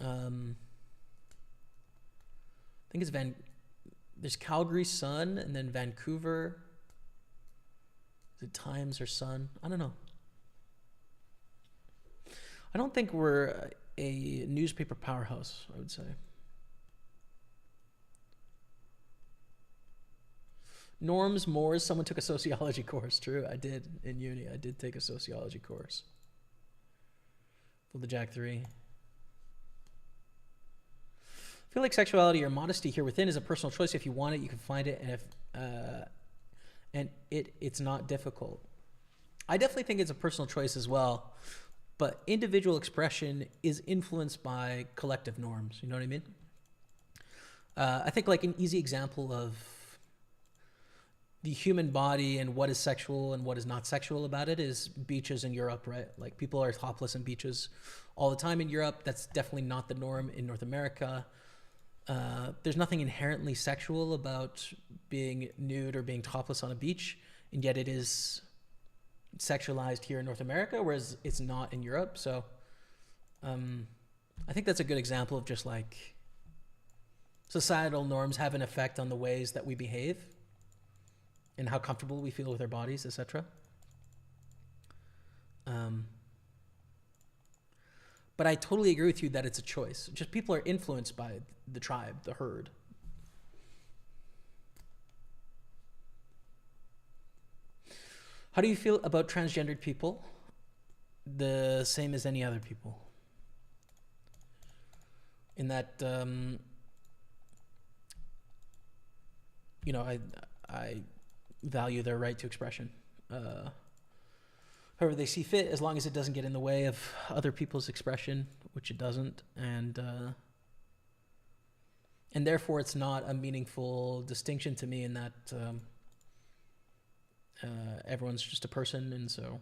I think it's there's Calgary Sun and then Vancouver. Is it Times or Sun? I don't know. I don't think we're a newspaper powerhouse, I would say. Norms Moores, someone took a sociology course. True, I did in uni. I did take a sociology course. For the Jack 3. I feel like sexuality or modesty here within is a personal choice. If you want it, you can find it, and it's not difficult. I definitely think it's a personal choice as well, but individual expression is influenced by collective norms. You know what I mean? I think like an easy example of the human body and what is sexual and what is not sexual about it is beaches in Europe, right? Like people are topless in beaches all the time in Europe. That's definitely not the norm in North America. There's nothing inherently sexual about being nude or being topless on a beach, and yet it is sexualized here in North America, whereas it's not in Europe. So I think that's a good example of just like societal norms have an effect on the ways that we behave and how comfortable we feel with our bodies, etc. But I totally agree with you that it's a choice. Just people are influenced by the tribe, the herd. How do you feel about transgendered people? The same as any other people. In that, you know, I value their right to expression. However they see fit, as long as it doesn't get in the way of other people's expression, which it doesn't, and therefore it's not a meaningful distinction to me in that everyone's just a person, and so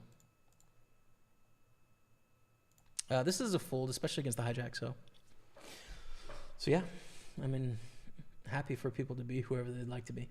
this is a fold, especially against the hijack. So yeah, I mean, happy for people to be whoever they'd like to be.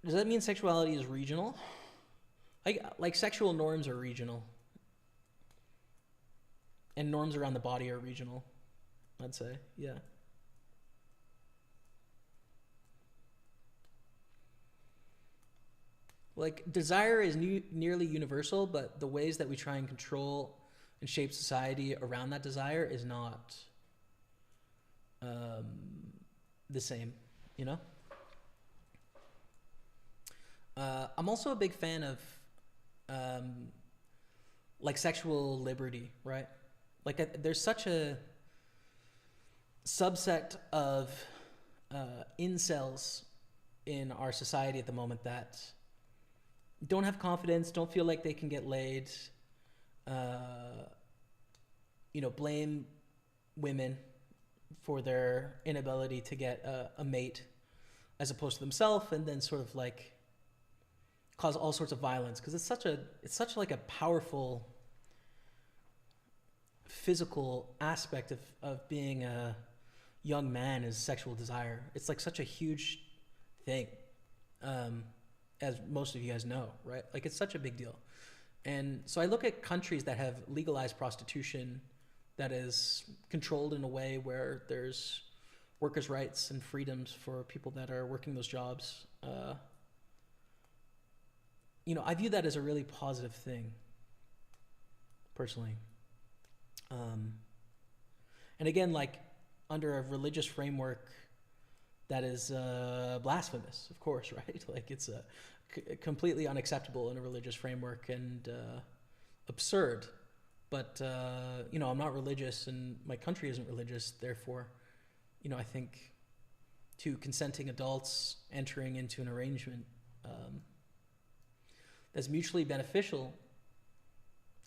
Does that mean sexuality is regional? Like sexual norms are regional. And norms around the body are regional, I'd say, yeah. Like, desire is nearly universal, but the ways that we try and control and shape society around that desire is not the same, you know? I'm also a big fan of like sexual liberty, right? Like there's such a subset of incels in our society at the moment that don't have confidence, don't feel like they can get laid, you know, blame women for their inability to get a mate as opposed to themselves, and then sort of like cause all sorts of violence, because it's such like a powerful physical aspect of being a young man is sexual desire. It's like such a huge thing, as most of you guys know, right? Like it's such a big deal. And so I look at countries that have legalized prostitution that is controlled in a way where there's workers' rights and freedoms for people that are working those jobs. You know, I view that as a really positive thing, personally. And again, like under a religious framework that is blasphemous, of course, right? Like it's completely unacceptable in a religious framework and absurd. But, you know, I'm not religious and my country isn't religious. Therefore, you know, I think to consenting adults entering into an arrangement that's mutually beneficial,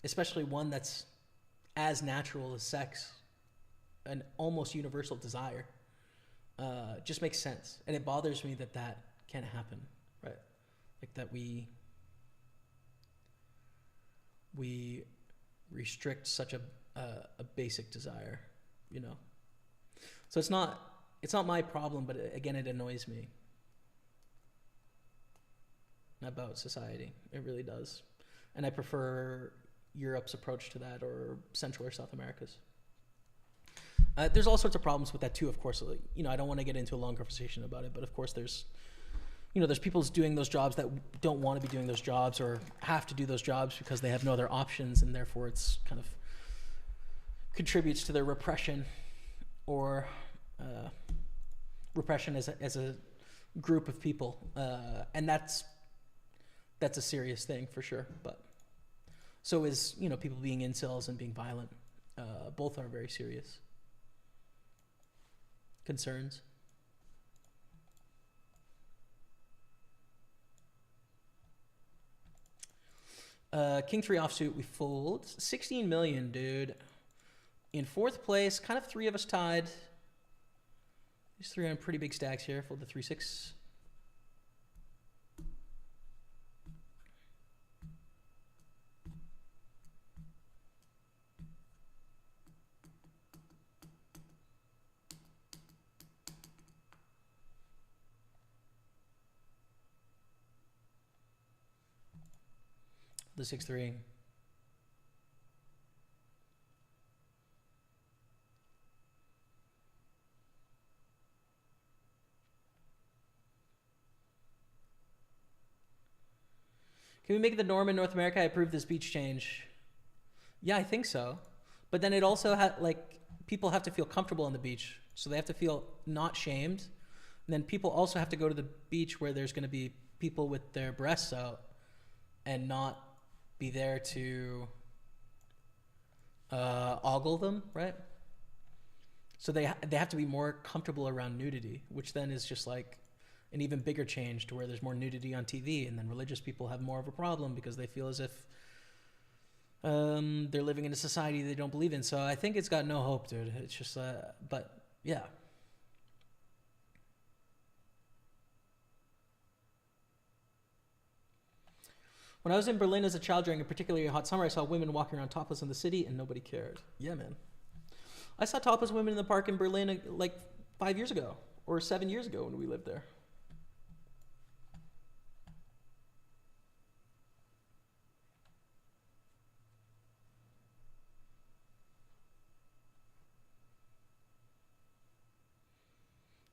especially one that's as natural as sex, an almost universal desire, just makes sense. And it bothers me that that can't happen, right? Like that we restrict such a basic desire, you know? So it's not my problem, but again, it annoys me about society. It really does. And I prefer Europe's approach to that, or Central or South America's. There's all sorts of problems with that too, of course. You know, I don't want to get into a long conversation about it, but of course there's people doing those jobs that don't want to be doing those jobs or have to do those jobs because they have no other options, and therefore it's kind of contributes to their repression, or repression as a group of people. And that's a serious thing for sure. But so is, you know, people being incels and being violent. Both are very serious. concerns. King 3 offsuit, we fold. 16 million, dude. In fourth place, kind of three of us tied. These three on pretty big stacks here. Fold the 3-6. The 6-3. Can we make it the norm in North America? I approve this beach change. Yeah, I think so. But then it also like people have to feel comfortable on the beach, so they have to feel not shamed. And then people also have to go to the beach where there's going to be people with their breasts out, and not be there to ogle them, right? So they have to be more comfortable around nudity, which then is just like an even bigger change to where there's more nudity on TV, and then religious people have more of a problem because they feel as if they're living in a society they don't believe in. So I think it's got no hope, dude. It's just, but yeah. When I was in Berlin as a child during a particularly hot summer, I saw women walking around topless in the city and nobody cared. Yeah, man. I saw topless women in the park in Berlin like 5 years ago or 7 years ago when we lived there.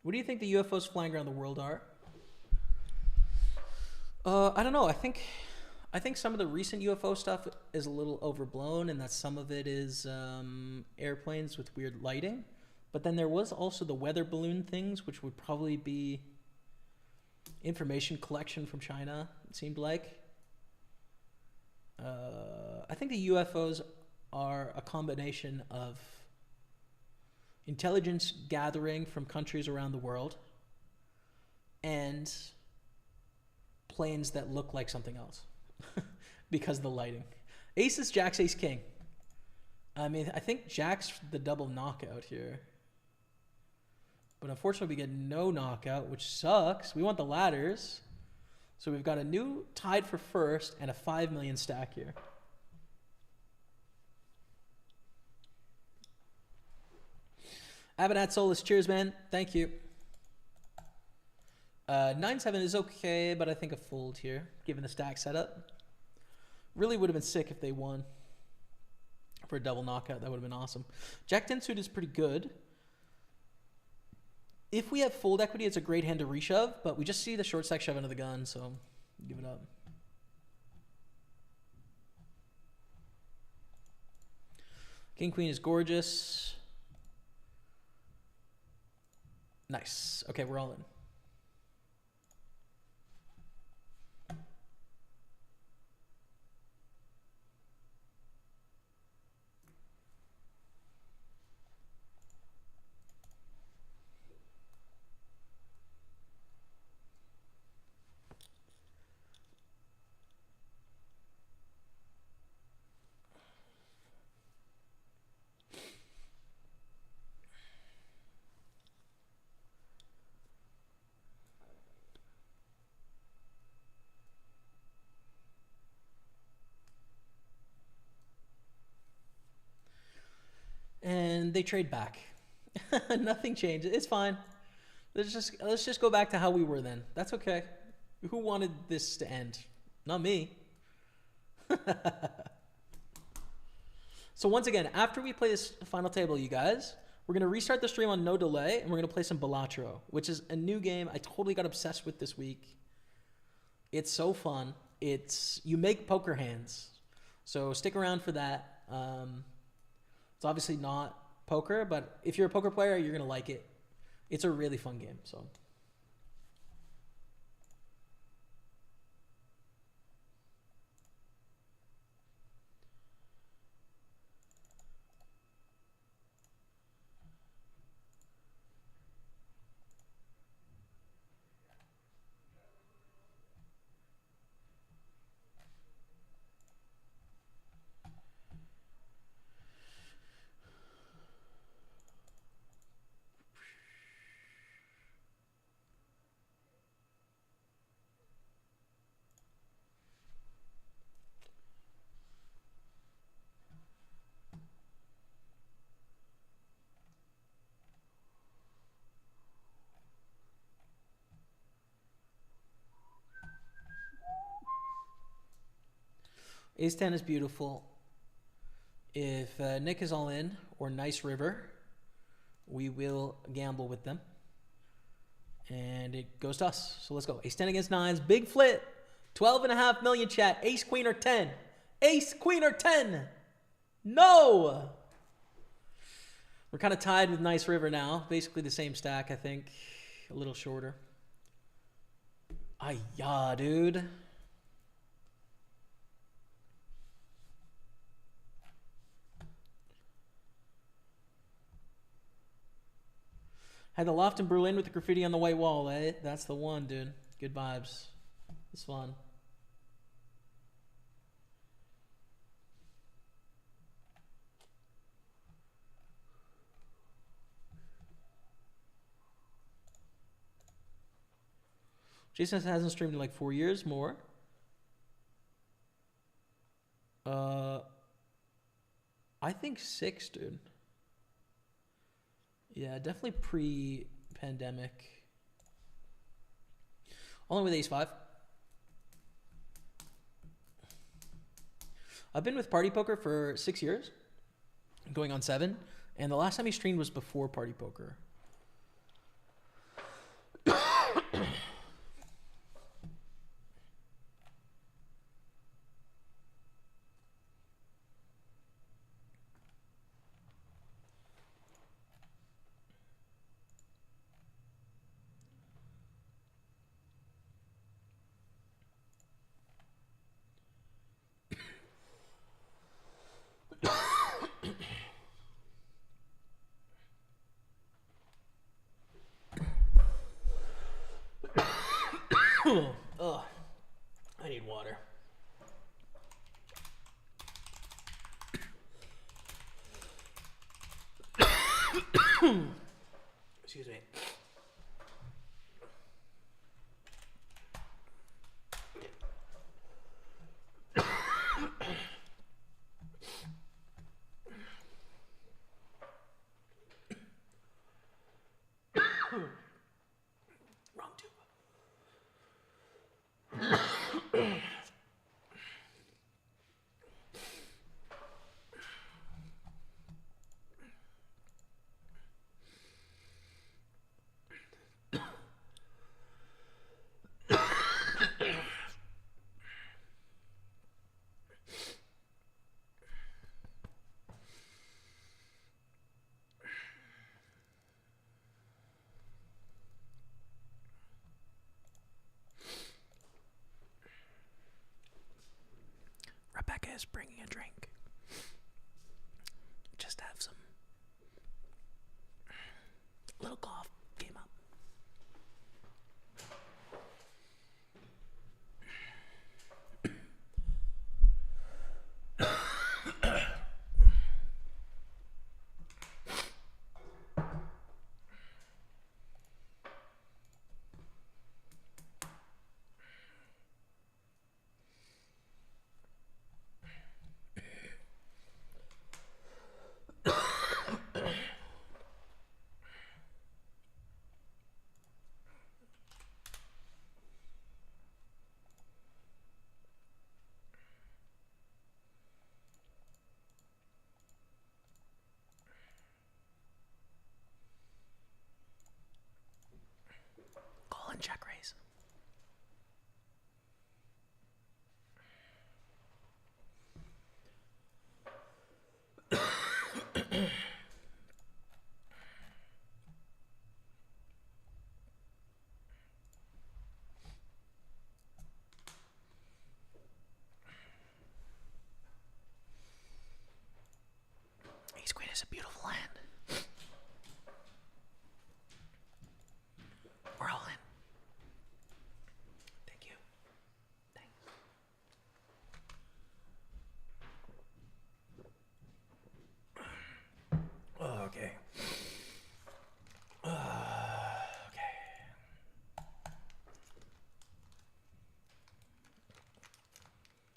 What do you think the UFOs flying around the world are? I don't know. I think some of the recent UFO stuff is a little overblown, and that some of it is airplanes with weird lighting. But then there was also the weather balloon things, which would probably be information collection from China, it seemed like. I think the UFOs are a combination of intelligence gathering from countries around the world and planes that look like something else because of the lighting. Aces, jacks, ace, king. I mean, I think jack's the double knockout here. But unfortunately, we get no knockout, which sucks. We want the ladders. So we've got a new tied for first and a 5 million stack here. Abenat Solus, cheers, man. Thank you. 9-7 is okay, but I think a fold here, given the stack setup. Really would have been sick if they won for a double knockout. That would have been awesome. Jack 10 suit is pretty good. If we have fold equity, it's a great hand to reshove, but we just see the short stack shove under the gun, so give it up. King queen is gorgeous. Nice. Okay, we're all in. And they trade back. Nothing changes. It's fine. Let's just go back to how we were then. That's okay. Who wanted this to end? Not me. So once again, after we play this final table, you guys, we're going to restart the stream on no delay, and we're going to play some Balatro, which is a new game I totally got obsessed with this week. It's so fun. You make poker hands. So stick around for that. It's obviously not poker, but if you're a poker player, you're going to like it. It's a really fun game, so. Ace 10 is beautiful. If Nick is all in, or Nice River, we will gamble with them. And it goes to us. So let's go. Ace 10 against 9s. Big flip. 12.5 million chat. Ace, queen, or 10. Ace, queen, or 10. No! We're kind of tied with Nice River now. Basically the same stack, I think. A little shorter. Ay-ya, dude. Had the loft in Berlin with the graffiti on the white wall, eh? That's the one, dude. Good vibes. It's fun. Jason hasn't streamed in like 4 years more. I think 6, dude. Yeah, definitely pre-pandemic. Only with Ace 5. I've been with Party Poker for 6 years, going on 7, and the last time he streamed was before Party Poker. Oh, I need water. Excuse me. Wrong tube. Rebecca is bringing a drink. Just have some. Little golf came up. Call and check raise. Ace Queen is a beautiful hand. We're all in. Thank you. Thanks. Oh, okay. Okay.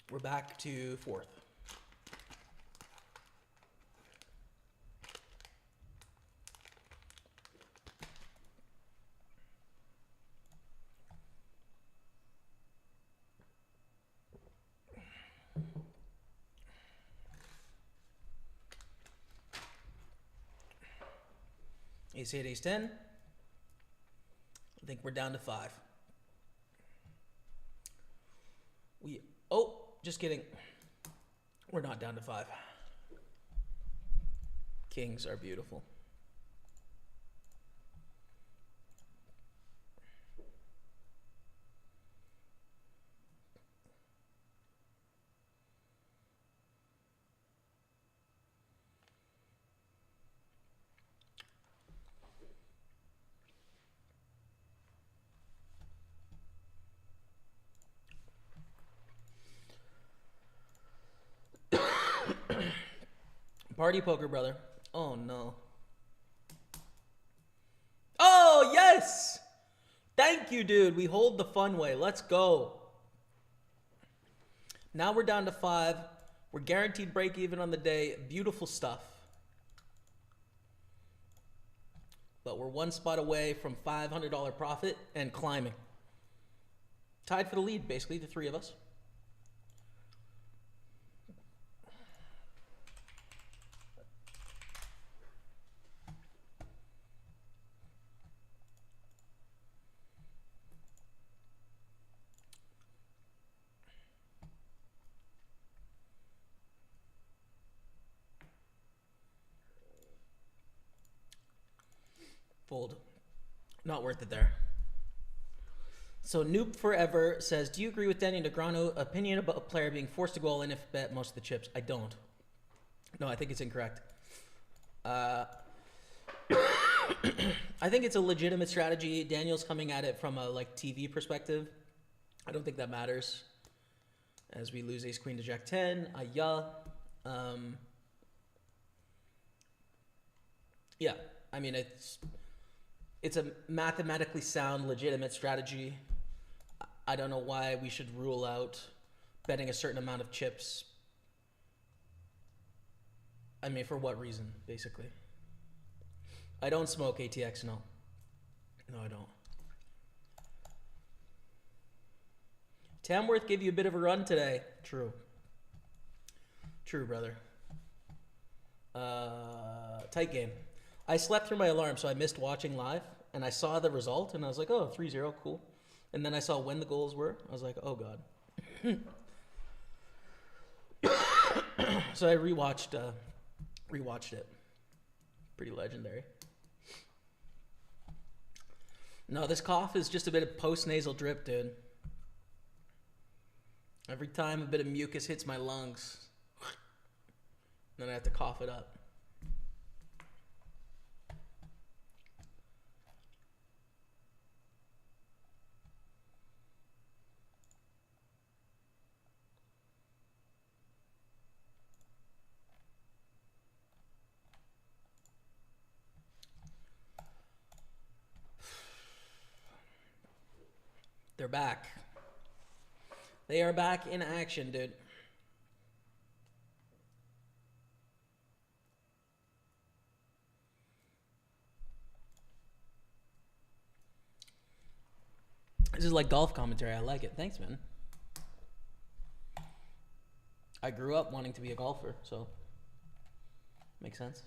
We're back to 4th. Ace 8, Ace 10. I think we're down to 5. Just kidding. We're not down to 5. Kings are beautiful. Party poker, brother. Oh, no. Oh, yes! Thank you, dude. We hold the fun way. Let's go. Now we're down to 5. We're guaranteed break even on the day. Beautiful stuff. But we're one spot away from $500 profit and climbing. Tied for the lead, basically, the 3 of us. Fold. Not worth it there. So Noob Forever says, do you agree with Danny Negreanu opinion about a player being forced to go all in if bet most of the chips? I don't. No, I think it's incorrect. I think it's a legitimate strategy. Daniel's coming at it from a TV perspective. I don't think that matters. As we lose Ace Queen to Jack 10. Yeah, I mean it's a mathematically sound, legitimate strategy. I don't know why we should rule out betting a certain amount of chips. I mean, for what reason, basically? I don't smoke ATX, no. No, I don't. Tamworth gave you a bit of a run today. True. True, brother. Tight game. I slept through my alarm, so I missed watching live, and I saw the result, and I was like, oh, 3-0, cool. And then I saw when the goals were. I was like, oh, God. So I rewatched it. Pretty legendary. No, this cough is just a bit of post-nasal drip, dude. Every time a bit of mucus hits my lungs, then I have to cough it up. They're back. They are back in action, dude. This is like golf commentary. I like it. Thanks, man. I grew up wanting to be a golfer, so makes sense.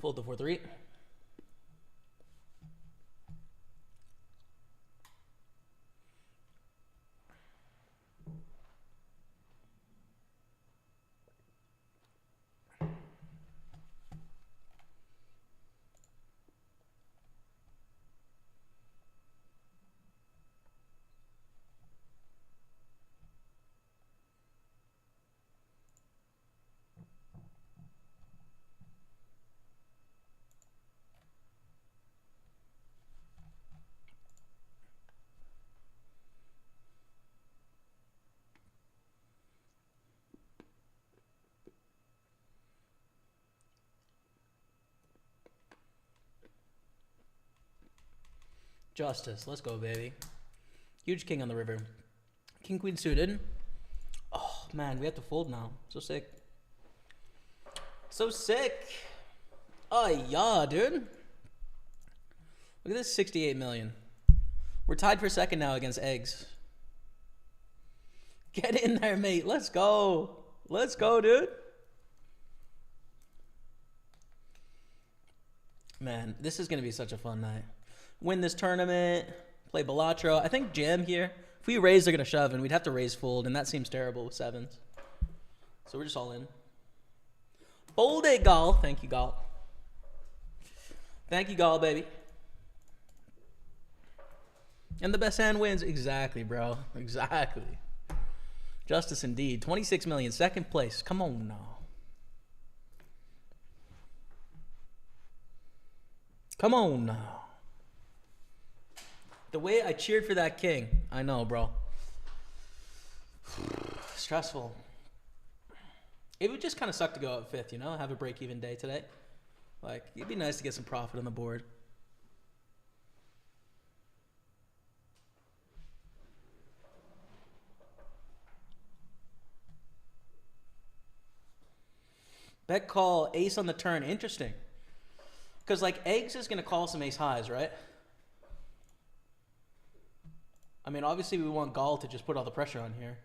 Fold the 4-3. Justice. Let's go, baby. Huge king on the river. King, queen suited. Oh, man, we have to fold now. So sick. So sick. Oh, yeah, dude. Look at this 68 million. We're tied for second now against eggs. Get in there, mate. Let's go. Let's go, dude. Man, this is going to be such a fun night. Win this tournament. Play Balatro. I think jam here. If we raise, they're going to shove, and we'd have to raise fold, and that seems terrible with sevens. So we're just all in. Fold it, Gall. Thank you, Gall. Thank you, Gall, baby. And the best hand wins. Exactly, bro. Exactly. Justice indeed. 26 million. Second place. Come on now. Come on now. The way I cheered for that king. I know, bro. Stressful. It would just kind of suck to go out fifth, you know? Have a break-even day today. Like, it'd be nice to get some profit on the board. Bet call ace on the turn. Interesting. Because, like, eggs is going to call some ace highs, right? I mean, obviously we want Gall to just put all the pressure on here.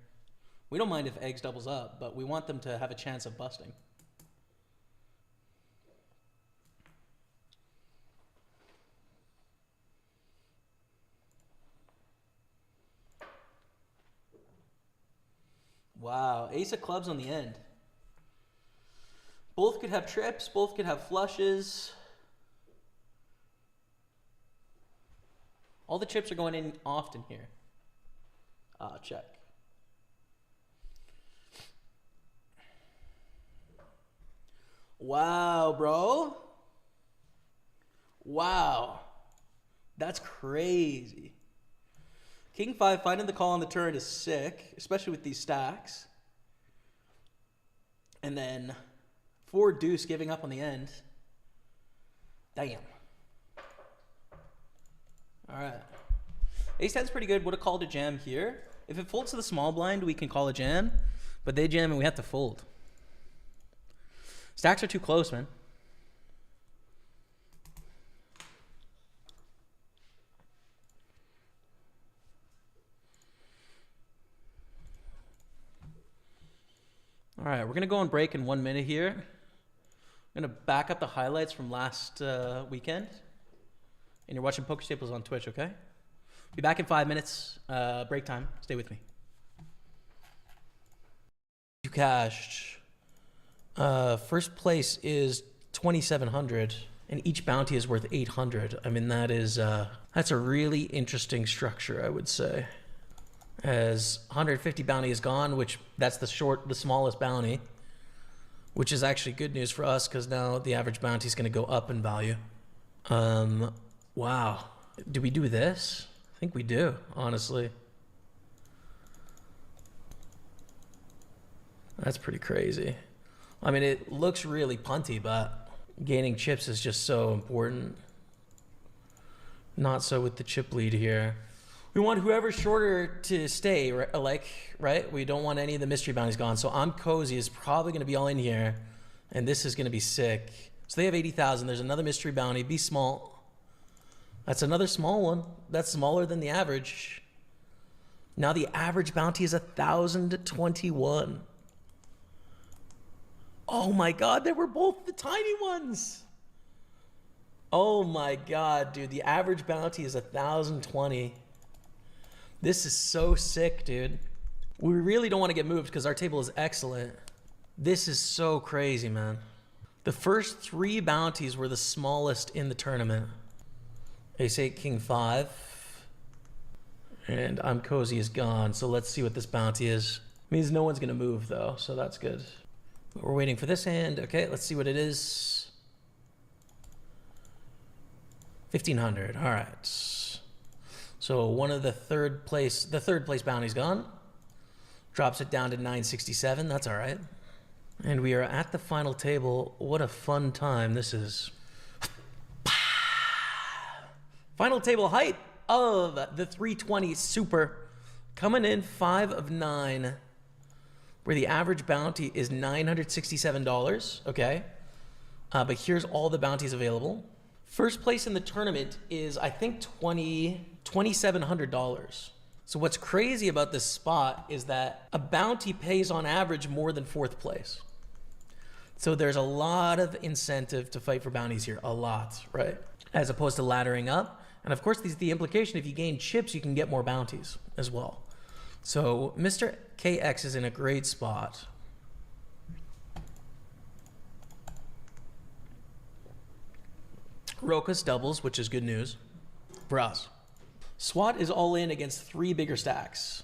We don't mind if eggs doubles up, but we want them to have a chance of busting. Wow, ace of clubs on the end. Both could have trips, both could have flushes. All the chips are going in often here. Check. Wow, bro. Wow. That's crazy. King 5 finding the call on the turn is sick, especially with these stacks. And then 4 deuce giving up on the end. Damn. All right. Ace 10's pretty good. Would have called a jam here. If it folds to the small blind, we can call a jam. But they jam and we have to fold. Stacks are too close, man. All right, we're going to go on break in 1 minute here. I'm going to back up the highlights from last weekend. And you're watching Pokerstaples on Twitch, okay? Be back in 5 minutes. Break time. Stay with me. You cashed. First place is 2,700, and each bounty is worth 800. I mean, that's a really interesting structure, I would say. As 150 bounty is gone, which that's the smallest bounty, which is actually good news for us because now the average bounty is going to go up in value. Wow. Do we do this? I think we do, honestly. That's pretty crazy. I mean, it looks really punty, but gaining chips is just so important. Not so with the chip lead here. We want whoever's shorter to stay, right? We don't want any of the mystery bounties gone. So I'm Cozy is probably going to be all in here, and this is going to be sick. So they have 80,000. There's another mystery bounty. Be small. That's another small one. That's smaller than the average. Now the average bounty is 1,021. Oh my God, they were both the tiny ones. Oh my God, dude. The average bounty is 1,020. This is so sick, dude. We really don't want to get moved because our table is excellent. This is so crazy, man. The first 3 bounties were the smallest in the tournament. Ace 8, King 5. And I'm Cozy is gone, so let's see what this bounty is. Means no one's going to move, though, so that's good. But we're waiting for this hand. Okay, let's see what it is. 1,500. All right. So one of the third place bounty's gone. Drops it down to 967. That's all right. And we are at the final table. What a fun time this is. Final table height. of the 320 Super, coming in 5 of 9, where the average bounty is $967. Okay. But here's all the bounties available. First place in the tournament is, I think, $2,700. So what's crazy about this spot is that a bounty pays on average more than fourth place. So there's a lot of incentive to fight for bounties here, a lot, right? As opposed to laddering up. And of course, the implication, if you gain chips, you can get more bounties as well. So Mr. KX is in a great spot. Rokas doubles, which is good news for us. SWAT is all in against 3 bigger stacks.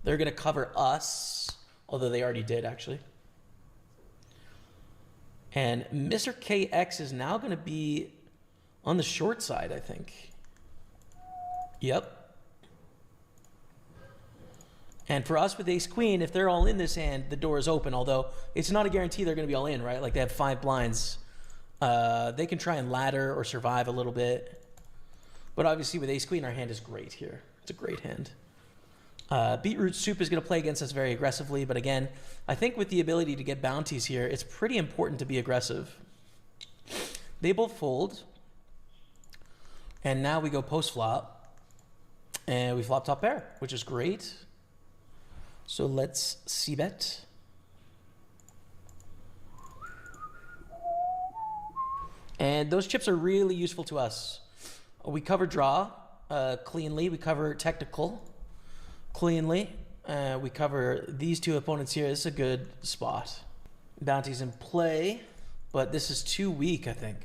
They're going to cover us, although they already did, actually. And Mr. KX is now going to be on the short side, I think. Yep. And for us with ace queen, if they're all in this hand, the door is open, although it's not a guarantee they're going to be all in, right? Like they have 5 blinds. They can try and ladder or survive a little bit. But obviously with ace queen, our hand is great here. It's a great hand. Beetroot Soup is going to play against us very aggressively. But again, I think with the ability to get bounties here, it's pretty important to be aggressive. They both fold. And now we go post flop. And we flop top pair, which is great. So let's c-bet. And those chips are really useful to us. We cover draw cleanly. We cover technical cleanly. We cover these 2 opponents here. This is a good spot. Bounties in play, but this is too weak, I think.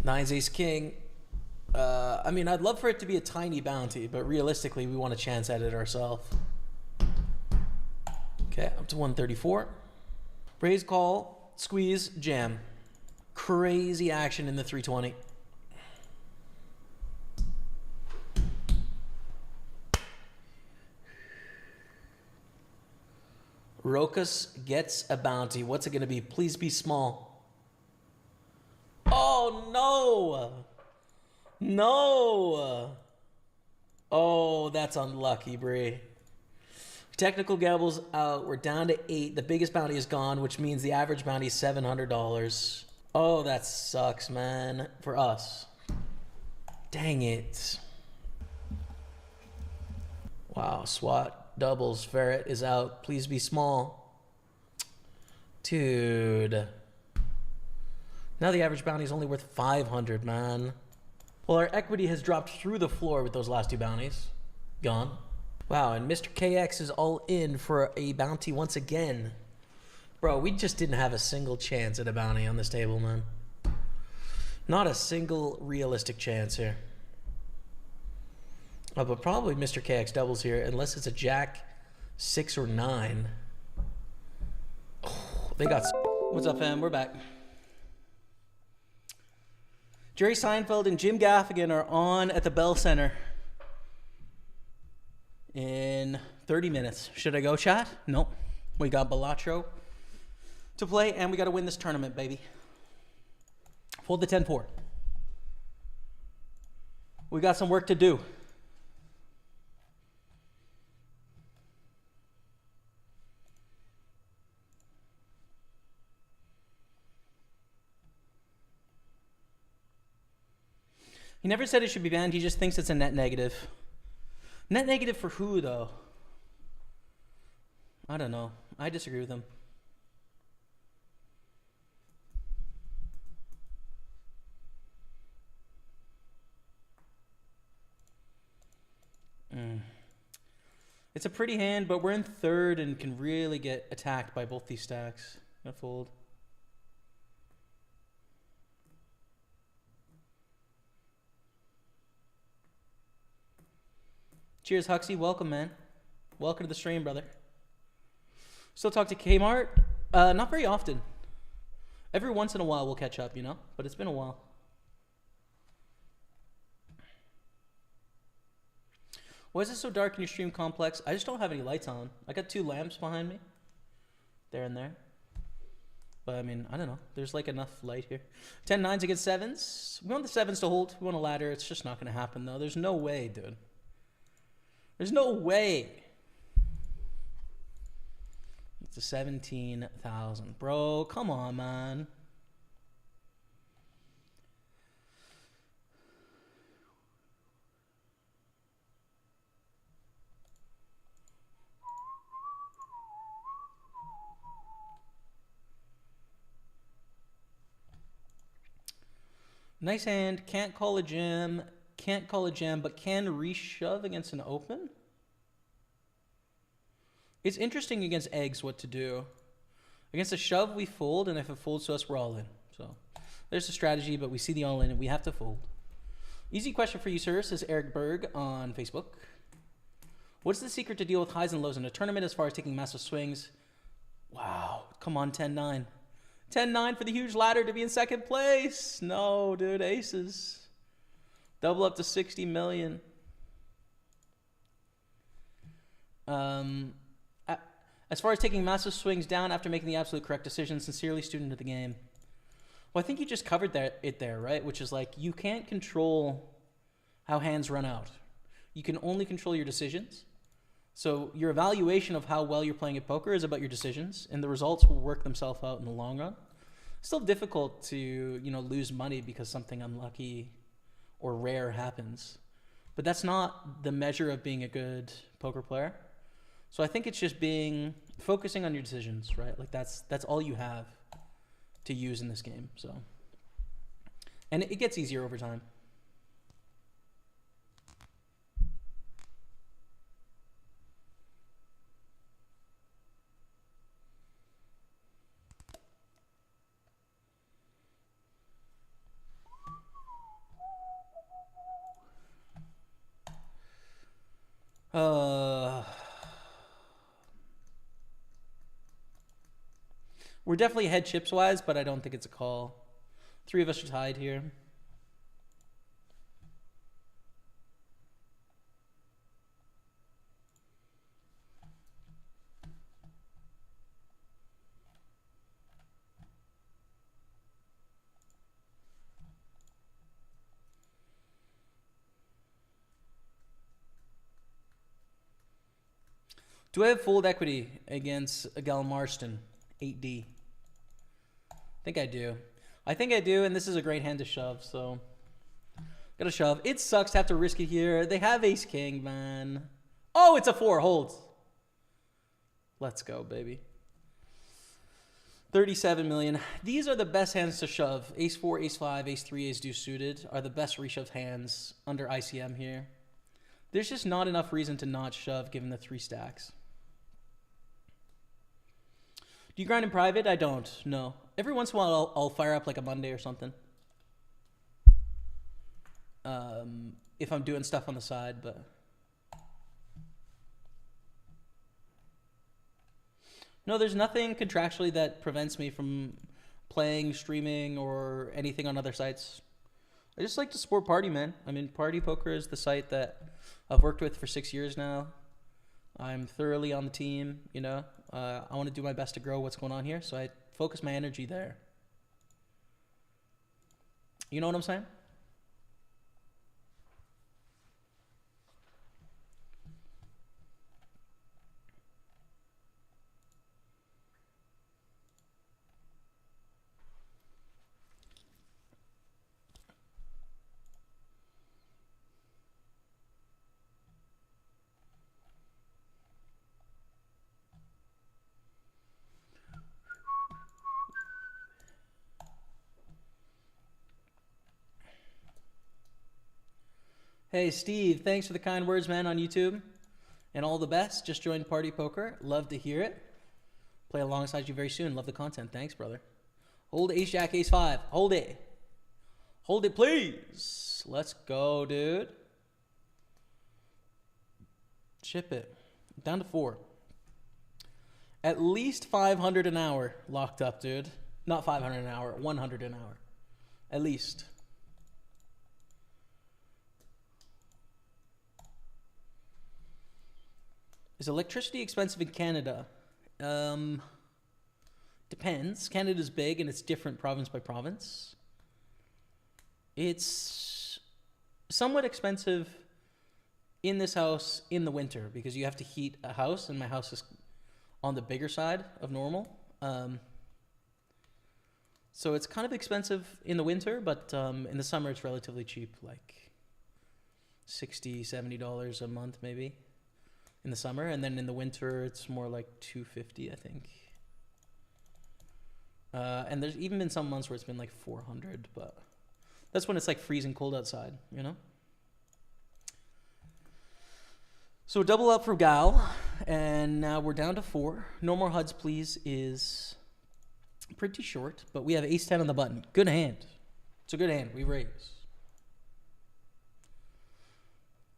9's ace king. I mean, I'd love for it to be a tiny bounty, but realistically, we want a chance at it ourselves. Okay, up to 134. Raise, call, squeeze, jam. Crazy action in the 320. Rokas gets a bounty. What's it going to be? Please be small. Oh, no. No. Oh, that's unlucky, Bree. Technical gambles out. We're down to 8. The biggest bounty is gone, which means the average bounty is $700. Oh, that sucks, man. For us. Dang it. Wow, SWAT doubles. Ferret is out. Please be small. Dude. Now the average bounty is only worth 500, man. Well, our equity has dropped through the floor with those last 2 bounties. Gone. Wow, and Mr. KX is all in for a bounty once again. Bro, we just didn't have a single chance at a bounty on this table, man. Not a single realistic chance here. Oh, but probably Mr. KX doubles here, unless it's a jack, 6 or 9. Oh, they got... What's up, fam? We're back. Jerry Seinfeld and Jim Gaffigan are on at the Bell Center in 30 minutes. Should I go, chat? Nope. We got Balatro to play, and we got to win this tournament, baby. Fold the 10-4. We got some work to do. He never said it should be banned. He just thinks it's a net negative. Net negative for who, though? I don't know. I disagree with him. It's a pretty hand, but we're in third and can really get attacked by both these stacks. I'm gonna fold. Cheers, Huxley. Welcome, man. Welcome to the stream, brother. Still talk to Kmart? Not very often. Every once in a while we'll catch up, you know? But it's been a while. Why is it so dark in your stream complex? I just don't have any lights on. I got 2 lamps behind me. There and there. But I mean, I don't know. There's like enough light here. 10 nines against sevens. We want the sevens to hold. We want a ladder. It's just not going to happen though. There's no way, dude. There's no way. It's a 17,000. Bro, come on, man. Nice hand. Can't call a jam. Can't call a jam, but can reshove against an open? It's interesting against eggs what to do. Against a shove, we fold, and if it folds to us, we're all in. So there's the strategy, but we see the all in, and we have to fold. Easy question for you, sir, says Eric Berg on Facebook. What's the secret to deal with highs and lows in a tournament as far as taking massive swings? Wow. Come on, 10-9. 10-9 for the huge ladder to be in second place. No, dude, aces. Double up to 60 million. As far as taking massive swings down after making the absolute correct decision, sincerely, student of the game. Well, I think you just covered it there, right? Which is like, you can't control how hands run out. You can only control your decisions. So your evaluation of how well you're playing at poker is about your decisions, and the results will work themselves out in the long run. It's still difficult to, you know, lose money because something unlucky or rare happens. But that's not the measure of being a good poker player. So I think it's just focusing on your decisions, right? Like that's all you have to use in this game. So, and it gets easier over time. We're definitely ahead chips-wise, but I don't think it's a call. 3 of us are tied here. Do I have fold equity against Gal Marston? 8D. I think I do, and this is a great hand to shove, so gotta shove. It sucks to have to risk it here. They have ace king, man. Oh, it's a 4. Holds. Let's go, baby. 37 million. These are the best hands to shove. Ace 4, ace 5, ace 3, ace deuce suited are the best reshoved hands under ICM here. There's just not enough reason to not shove given the 3 stacks. Do you grind in private? I don't. No. Every once in a while, I'll fire up like a Monday or something. If I'm doing stuff on the side, but no, there's nothing contractually that prevents me from playing, streaming, or anything on other sites. I just like to support Party, man. I mean, PartyPoker is the site that I've worked with for 6 years now. I'm thoroughly on the team, you know. I want to do my best to grow what's going on here, so I focus my energy there. You know what I'm saying? Hey, Steve, thanks for the kind words, man, on YouTube. And all the best. Just joined Party Poker. Love to hear it. Play alongside you very soon. Love the content. Thanks, brother. Hold ace jack, ace 5. Hold it. Hold it, please. Let's go, dude. Chip it. Down to 4. At least 500 an hour locked up, dude. Not 500 an hour, 100 an hour. At least. Is electricity expensive in Canada? Depends Depends. Canada's big and it's different province by province. It's somewhat expensive in this house in the winter because you have to heat a house, and my house is on the bigger side of normal. So it's kind of expensive in the winter, but in the summer it's relatively cheap, like $60, $70 a month maybe in the summer. And then in the winter it's more like $250, I think. And there's even been some months where it's been like $400, but that's when it's like freezing cold outside, you know? So double up for Gal, and now we're down to 4. No more HUDs, please, is pretty short, but we have ace-10 on the button. Good hand. It's a good hand. We raise.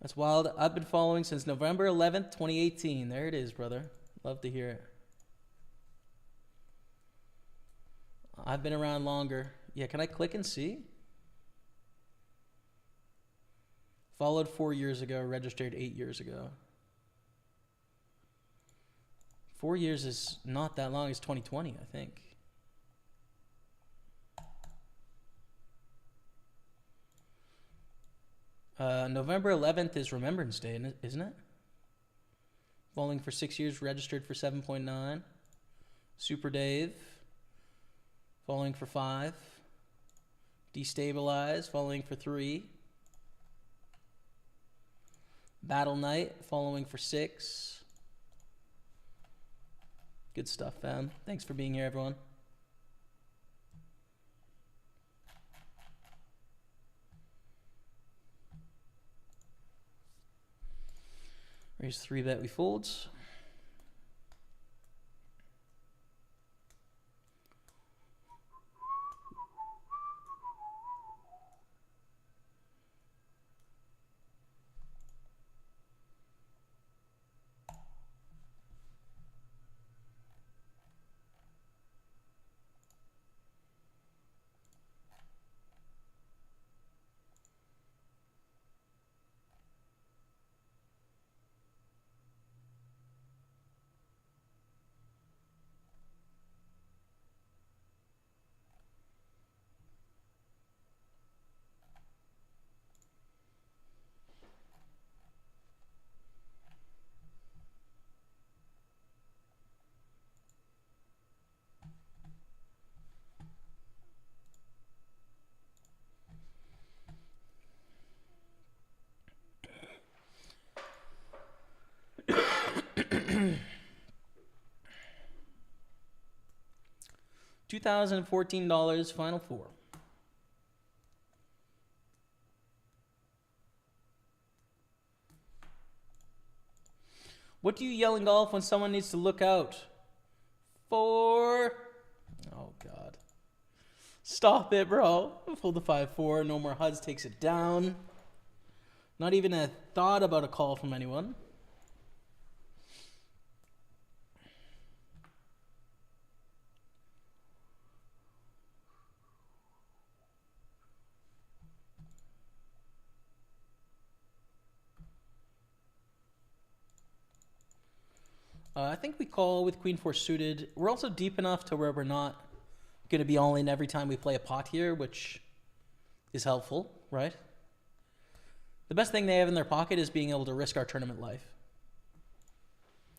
That's wild. I've been following since November 11th, 2018. There it is, brother. Love to hear it. I've been around longer. Yeah, can I click and see? Followed 4 years ago, registered 8 years ago. 4 years is not that long. It's 2020, I think. November 11th is Remembrance Day, isn't it? Following for 6 years, registered for 7.9. Super Dave. Following for 5. Destabilize, following for 3. Battle Knight, following for 6. Good stuff, fam. Thanks for being here, everyone. Raise 3-bet, we fold. $2,014, final 4. What do you yell in golf when someone needs to look out? 4. Oh, God. Stop it, bro. Fold the 5-4. No more HUDs, takes it down. Not even a thought about a call from anyone. I think we call with Queen 4 suited. We're also deep enough to where we're not going to be all in every time we play a pot here, which is helpful, right? The best thing they have in their pocket is being able to risk our tournament life.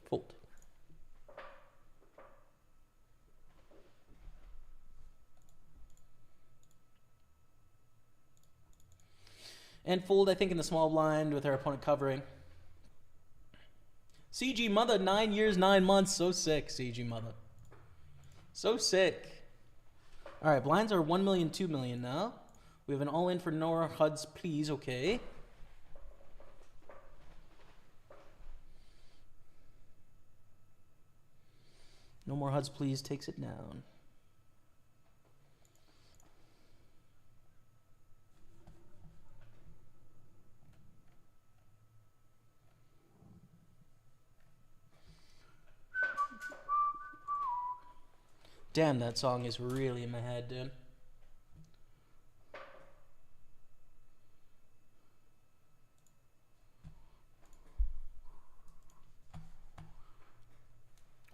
Fold. And fold, I think, in the small blind with our opponent covering. CG Mother, 9 years, 9 months. So sick, CG Mother. So sick. All right, blinds are 1 million, 2 million now. We have an all-in for Nora HUDs, please. Okay. No more HUDs, please. Takes it down. Damn, that song is really in my head, dude.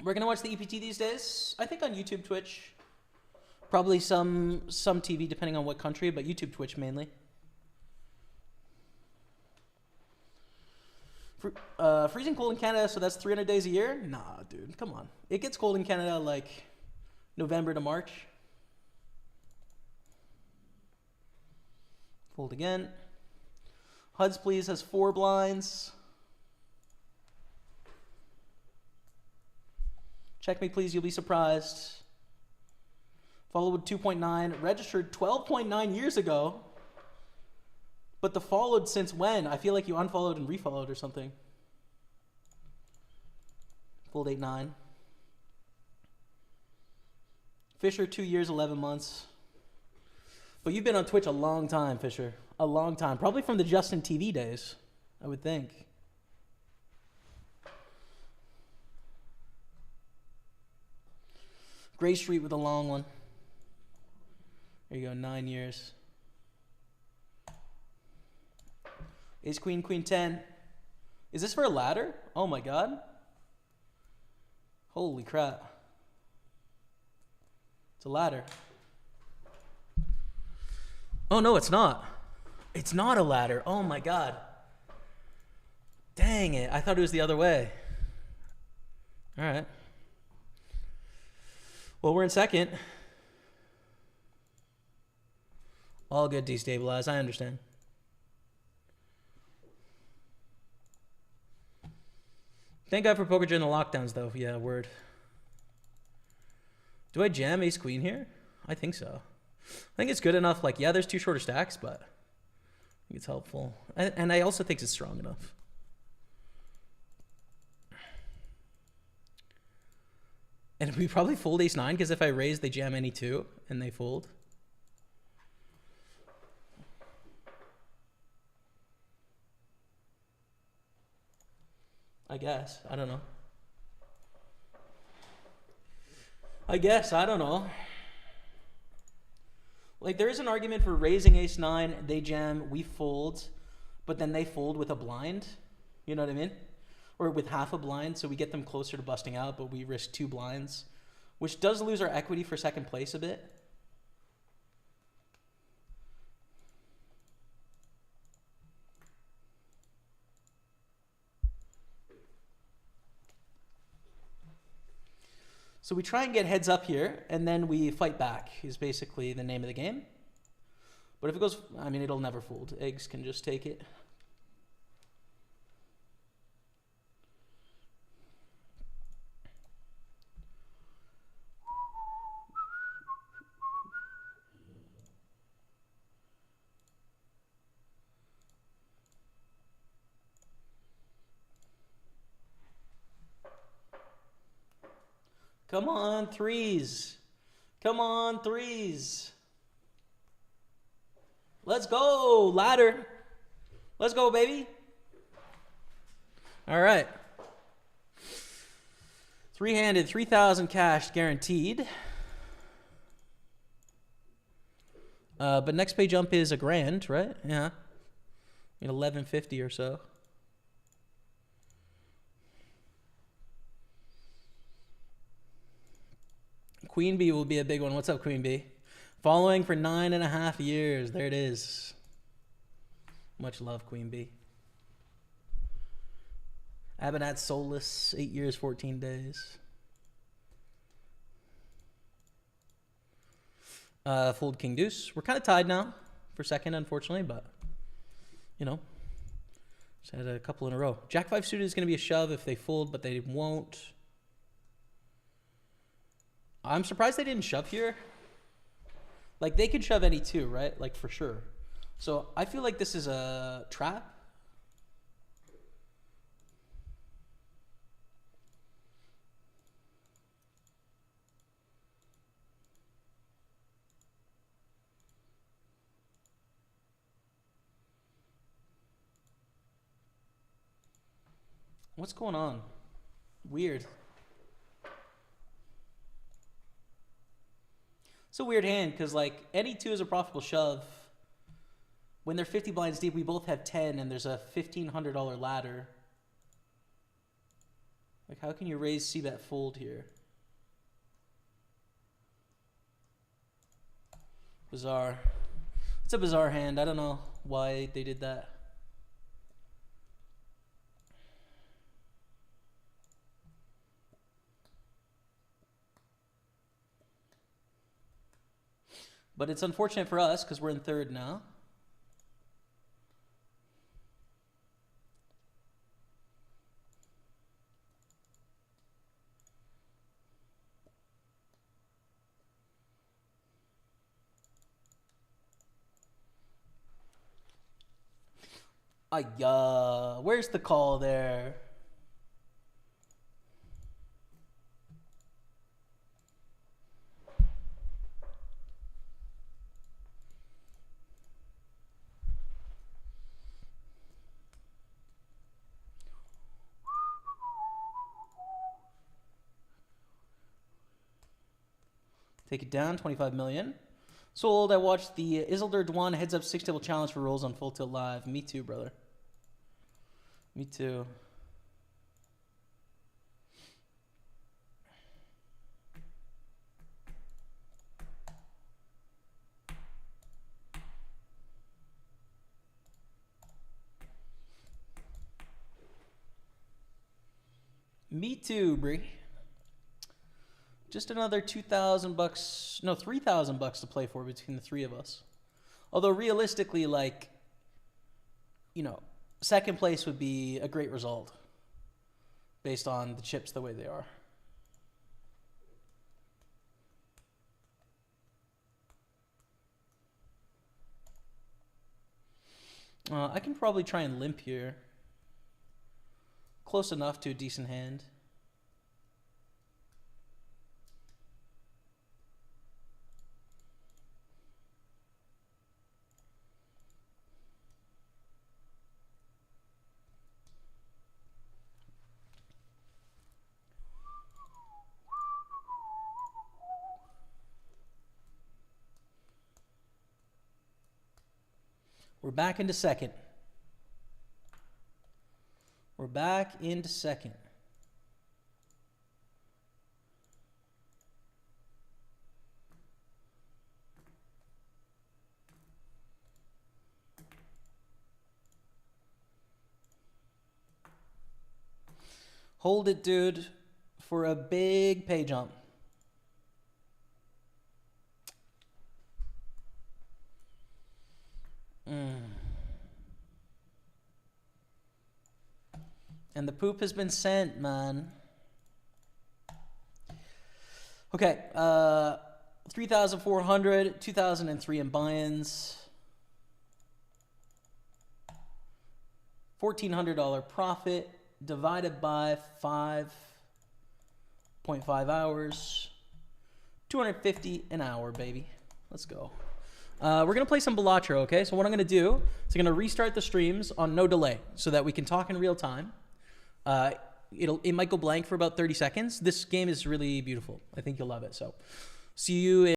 We're gonna watch the EPT these days. I think on YouTube, Twitch, probably some TV depending on what country, but YouTube, Twitch mainly. Freezing cold in Canada, so that's 300 days a year? Nah, dude, come on. It gets cold in Canada like November to March. Fold again. HUDs, please, has 4 blinds. Check me, please, you'll be surprised. Followed with 2.9, registered 12.9 years ago. But the followed since when? I feel like you unfollowed and refollowed or something. Fold 8-9. Fisher, 2 years, 11 months. But you've been on Twitch a long time, Fisher. A long time. Probably from the Justin TV days, I would think. Gray Street with a long one. There you go, 9 years. Ace, queen, queen 10. Is this for a ladder? Oh my god. Holy crap. It's a ladder. Oh no, it's not. It's not a ladder. Oh my god. Dang it. I thought it was the other way. All right. Well, we're in second. All good, destabilize. I understand. Thank God for poker during the lockdowns, though. Yeah, word. Do I jam ace queen here? I think so. I think it's good enough. Like, yeah, there's 2 shorter stacks, but I think it's helpful. And I also think it's strong enough. And we probably fold ace 9, because if I raise, they jam any 2, and they fold. I guess. I don't know. I guess. I don't know. Like, there is an argument for raising ace 9, they jam, we fold, but then they fold with a blind. You know what I mean? Or with half a blind, so we get them closer to busting out, but we risk 2 blinds, which does lose our equity for second place a bit. So we try and get heads up here, and then we fight back, is basically the name of the game. But if it goes, I mean, it'll never fold. Eggs can just take it. Come on, threes. Come on, threes. Let's go, ladder. Let's go, baby. All right. 3-handed, 3,000 cash guaranteed. But next pay jump is $1,000, right? Yeah. 1150 or so. Queen Bee will be a big one. What's up, Queen Bee? Following for 9.5 years. There it is. Much love, Queen Bee. Abinat Soulless, 8 years, 14 days. Fold King Deuce. We're kind of tied now for second, unfortunately, but, you know, just had a couple in a row. Jack 5 suited is going to be a shove if they fold, but they won't. I'm surprised they didn't shove here. Like, they could shove any 2, right? Like, for sure. So I feel like this is a trap. What's going on? Weird. It's a weird hand because, like, any 2 is a profitable shove. When they're 50 blinds deep, we both have 10, and there's a $1,500 ladder. Like, how can you raise c-bet fold here? Bizarre. It's a bizarre hand. I don't know why they did that. But it's unfortunate for us because we're in third now. Where's the call there? Take it down, 25 million. Sold. I watched the Isildur Dwan heads up 6-table challenge for rolls on Full Tilt Live. Me too, brother. Me too. Me too, Bree. Just another $2,000, no, $3,000 to play for between the three of us. Although realistically, like, you know, second place would be a great result based on the chips the way they are. I can probably try and limp here. Close enough to a decent hand. We're back into second. We're back into second. Hold it, dude, for a big pay jump. And the poop has been sent, man. Okay, 3,400, 2,003 in buy-ins. $1,400 profit divided by 5.5 hours. 250 an hour, baby. Let's go. We're going to play some Balatro, okay? So what I'm going to do is I'm going to restart the streams on no delay so that we can talk in real time. It might go blank for about 30 seconds. This game is really beautiful. I think you'll love it. So see you in